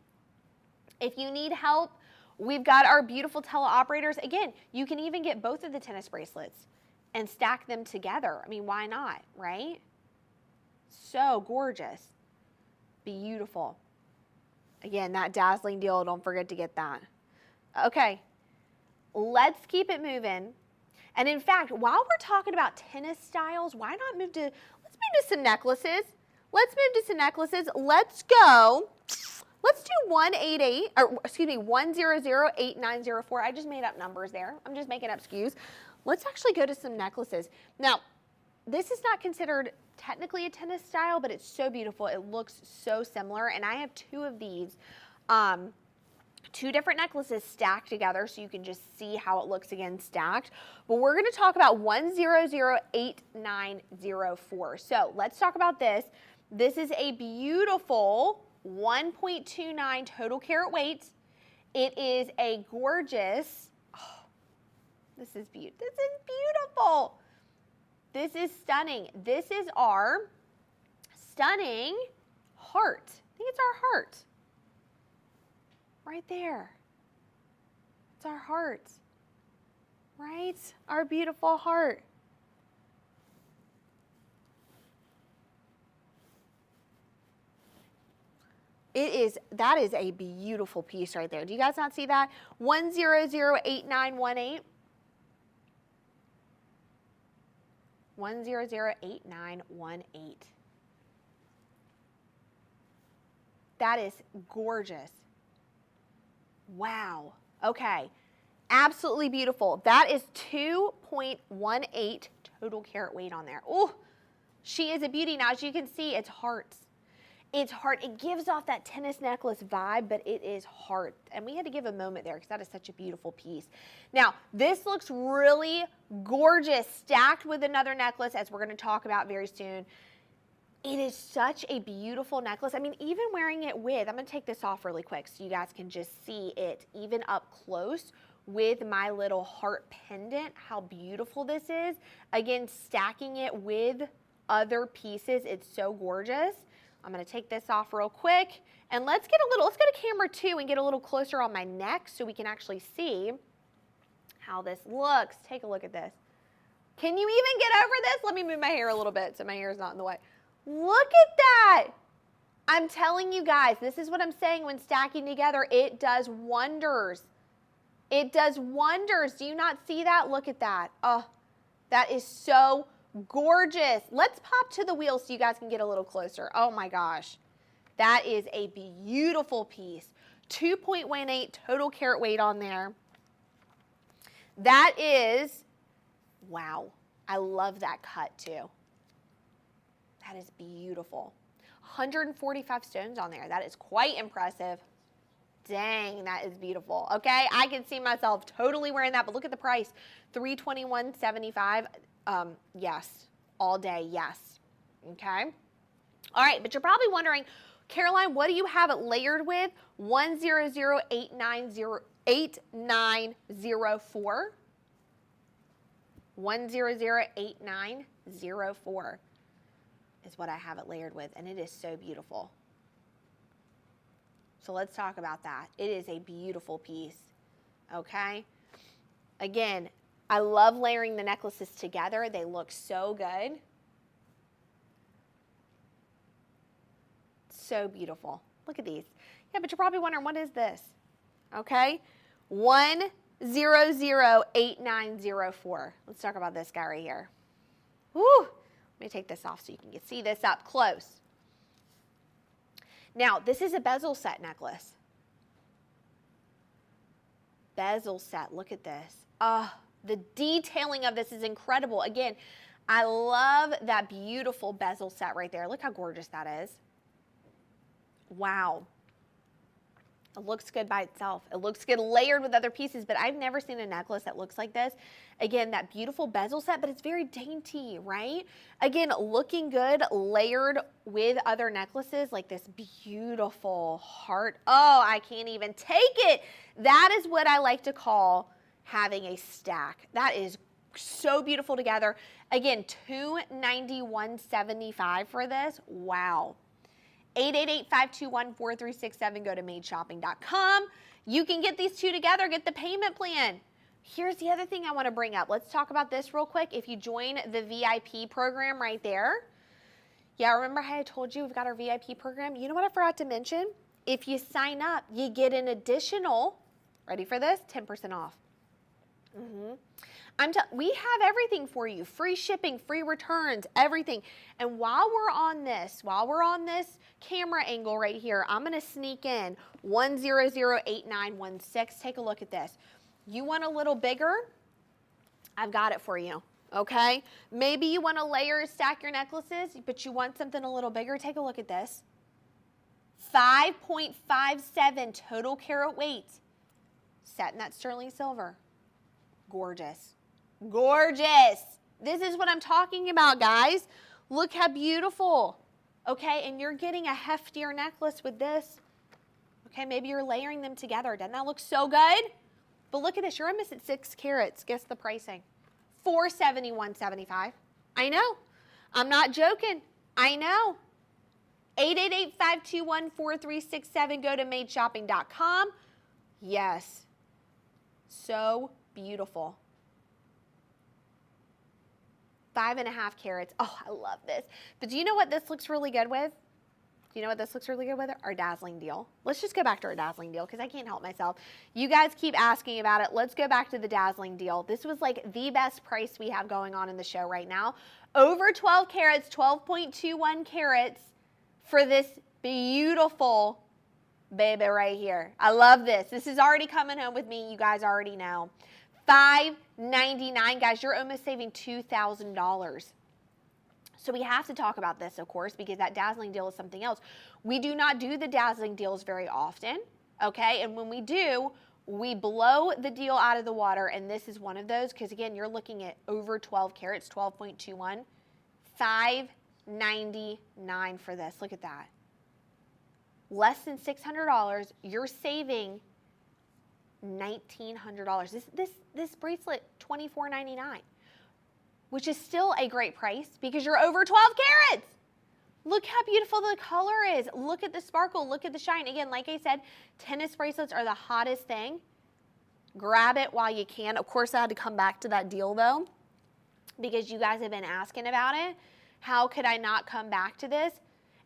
If you need help, we've got our beautiful teleoperators. Again, you can even get both of the tennis bracelets and stack them together. I mean, why not, right? So gorgeous. Beautiful. Again, that dazzling deal, don't forget to get that. Okay, let's keep it moving. And in fact, while we're talking about tennis styles, why not let's move to some necklaces. Let's move to some necklaces. Let's go. Let's do 1008904. I just made up numbers there. I'm just making up SKUs. Let's actually go to some necklaces. Now, this is not considered technically a tennis style, but it's so beautiful. It looks so similar. And I have two of these, two different necklaces stacked together so you can just see how it looks again stacked. But we're going to talk about 1008904. So let's talk about this. This is a beautiful 1.29 total carat weight. It is a gorgeous, this is beautiful. This is stunning. This is our stunning heart. I think it's our heart. Right there. It's our heart. Right? Our beautiful heart. That is a beautiful piece right there. Do you guys not see that? 1008918. 1008918. That is gorgeous. Wow. Okay. Absolutely beautiful. That is 2.18 total carat weight on there. Oh, she is a beauty. Now, as you can see, it's hearts. It's heart. It gives off that tennis necklace vibe, but it is heart. And we had to give a moment there because that is such a beautiful piece. Now, this looks really gorgeous, stacked with another necklace, as we're going to talk about very soon. It is such a beautiful necklace. I mean, even wearing it with, I'm going to take this off really quick so you guys can just see it even up close with my little heart pendant, how beautiful this is. Again, stacking it with other pieces, it's so gorgeous. I'm going to take this off real quick, and let's go to camera 2 and get a little closer on my neck so we can actually see how this looks. Take a look at this. Can you even get over this? Let me move my hair a little bit so my hair is not in the way. Look at that. I'm telling you guys, this is what I'm saying when stacking together, it does wonders. It does wonders. Do you not see that? Look at that. Oh, that is so gorgeous. Let's pop to the wheel so you guys can get a little closer. Oh my gosh. That is a beautiful piece. 2.18 total carat weight on there. That is, wow. I love that cut too. That is beautiful. 145 stones on there. That is quite impressive. Dang, that is beautiful. Okay, I can see myself totally wearing that, but look at the price. $321.75. Yes, all day, yes. Okay. All right, but you're probably wondering, Caroline, what do you have it layered with? 1008904. 1008904 is what I have it layered with, and it is so beautiful. So let's talk about that. It is a beautiful piece, okay? Again, I love layering the necklaces together. They look so good. So beautiful. Look at these. Yeah, but you're probably wondering, what is this? Okay, 1008904. Let's talk about this guy right here. Woo! Let me take this off so you can see this up close. Now, this is a bezel set necklace. Bezel set, look at this. The detailing of this is incredible. Again, I love that beautiful bezel set right there. Look how gorgeous that is. Wow. It looks good by itself. It looks good layered with other pieces, but I've never seen a necklace that looks like this. Again, that beautiful bezel set, but it's very dainty, right? Again, looking good layered with other necklaces like this beautiful heart. Oh, I can't even take it. That is what I like to call having a stack. That is so beautiful together. Again, $291.75 for this. Wow. 888-521-4367. Go to madeshopping.com. You can get these two together, get the payment plan. Here's the other thing I want to bring up. Let's talk about this real quick. If you join the VIP program right there. Yeah, remember how I told you we've got our VIP program? You know what I forgot to mention? If you sign up, you get an additional, ready for this, 10% off. We have everything for you. Free shipping, free returns, everything. And while we're on this camera angle right here, I'm going to sneak in 1008916. Take a look at this. You want a little bigger? I've got it for you. Okay? Maybe you want to layer or stack your necklaces, but you want something a little bigger. Take a look at this. 5.57 total carat weight. Set in that sterling silver. Gorgeous. Gorgeous. This is what I'm talking about, guys. Look how beautiful. Okay, and you're getting a heftier necklace with this. Okay, maybe you're layering them together. Doesn't that look so good? But look at this. You're almost at 6 carats. Guess the pricing. $471.75. I know. I'm not joking. I know. 888-521-4367. Go to madeshopping.com. Yes. So beautiful. 5.5 carats. Oh, I love this. But do you know what this looks really good with? Do you know what this looks really good with? Our dazzling deal. Let's just go back to our dazzling deal because I can't help myself. You guys keep asking about it. Let's go back to the dazzling deal. This was like the best price we have going on in the show right now. Over 12 carats, 12.21 carats for this beautiful baby right here. I love this. This is already coming home with me. You guys already know. $599, guys. You're almost saving $2,000. So we have to talk about this, of course, because that dazzling deal is something else. We do not do the dazzling deals very often, okay? And when we do, we blow the deal out of the water, and this is one of those because, again, you're looking at over 12 carats, 12.21, $599 for this. Look at that. Less than $600, you're saving $1,900. This bracelet, $24.99, which is still a great price because you're over 12 carats. Look how beautiful the color is. Look at the sparkle. Look at the shine. Again, like I said, tennis bracelets are the hottest thing. Grab it while you can. Of course, I had to come back to that deal, though, because you guys have been asking about it. How could I not come back to this?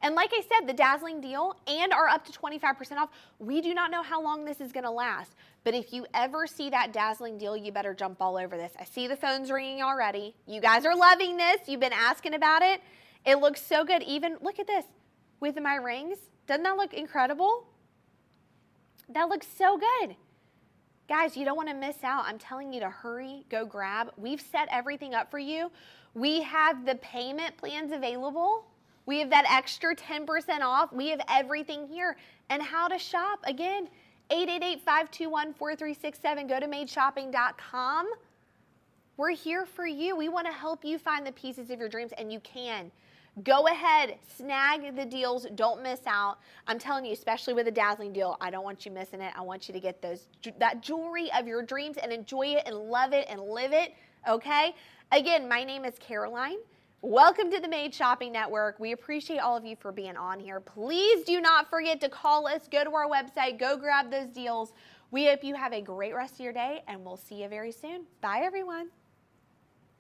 And like I said, the dazzling deal and our up to 25% off, we do not know how long this is going to last. But if you ever see that dazzling deal, you better jump all over this. I see the phones ringing already. You guys are loving this. You've been asking about it. It looks so good. Even, look at this, with my rings. Doesn't that look incredible? That looks so good. Guys, you don't want to miss out. I'm telling you to hurry, go grab. We've set everything up for you. We have the payment plans available. We have that extra 10% off. We have everything here. And how to shop, again, 888-521-4367. Go to madeshopping.com. We're here for you. We want to help you find the pieces of your dreams, and you can. Go ahead, snag the deals. Don't miss out. I'm telling you, especially with a dazzling deal, I don't want you missing it. I want you to get that jewelry of your dreams and enjoy it and love it and live it, okay? Again, my name is Caroline. Welcome to the Made Shopping Network. We appreciate all of you for being on here. Please do not forget to call us, go to our website, go grab those deals. We hope you have a great rest of your day, and we'll see you very soon. Bye, everyone.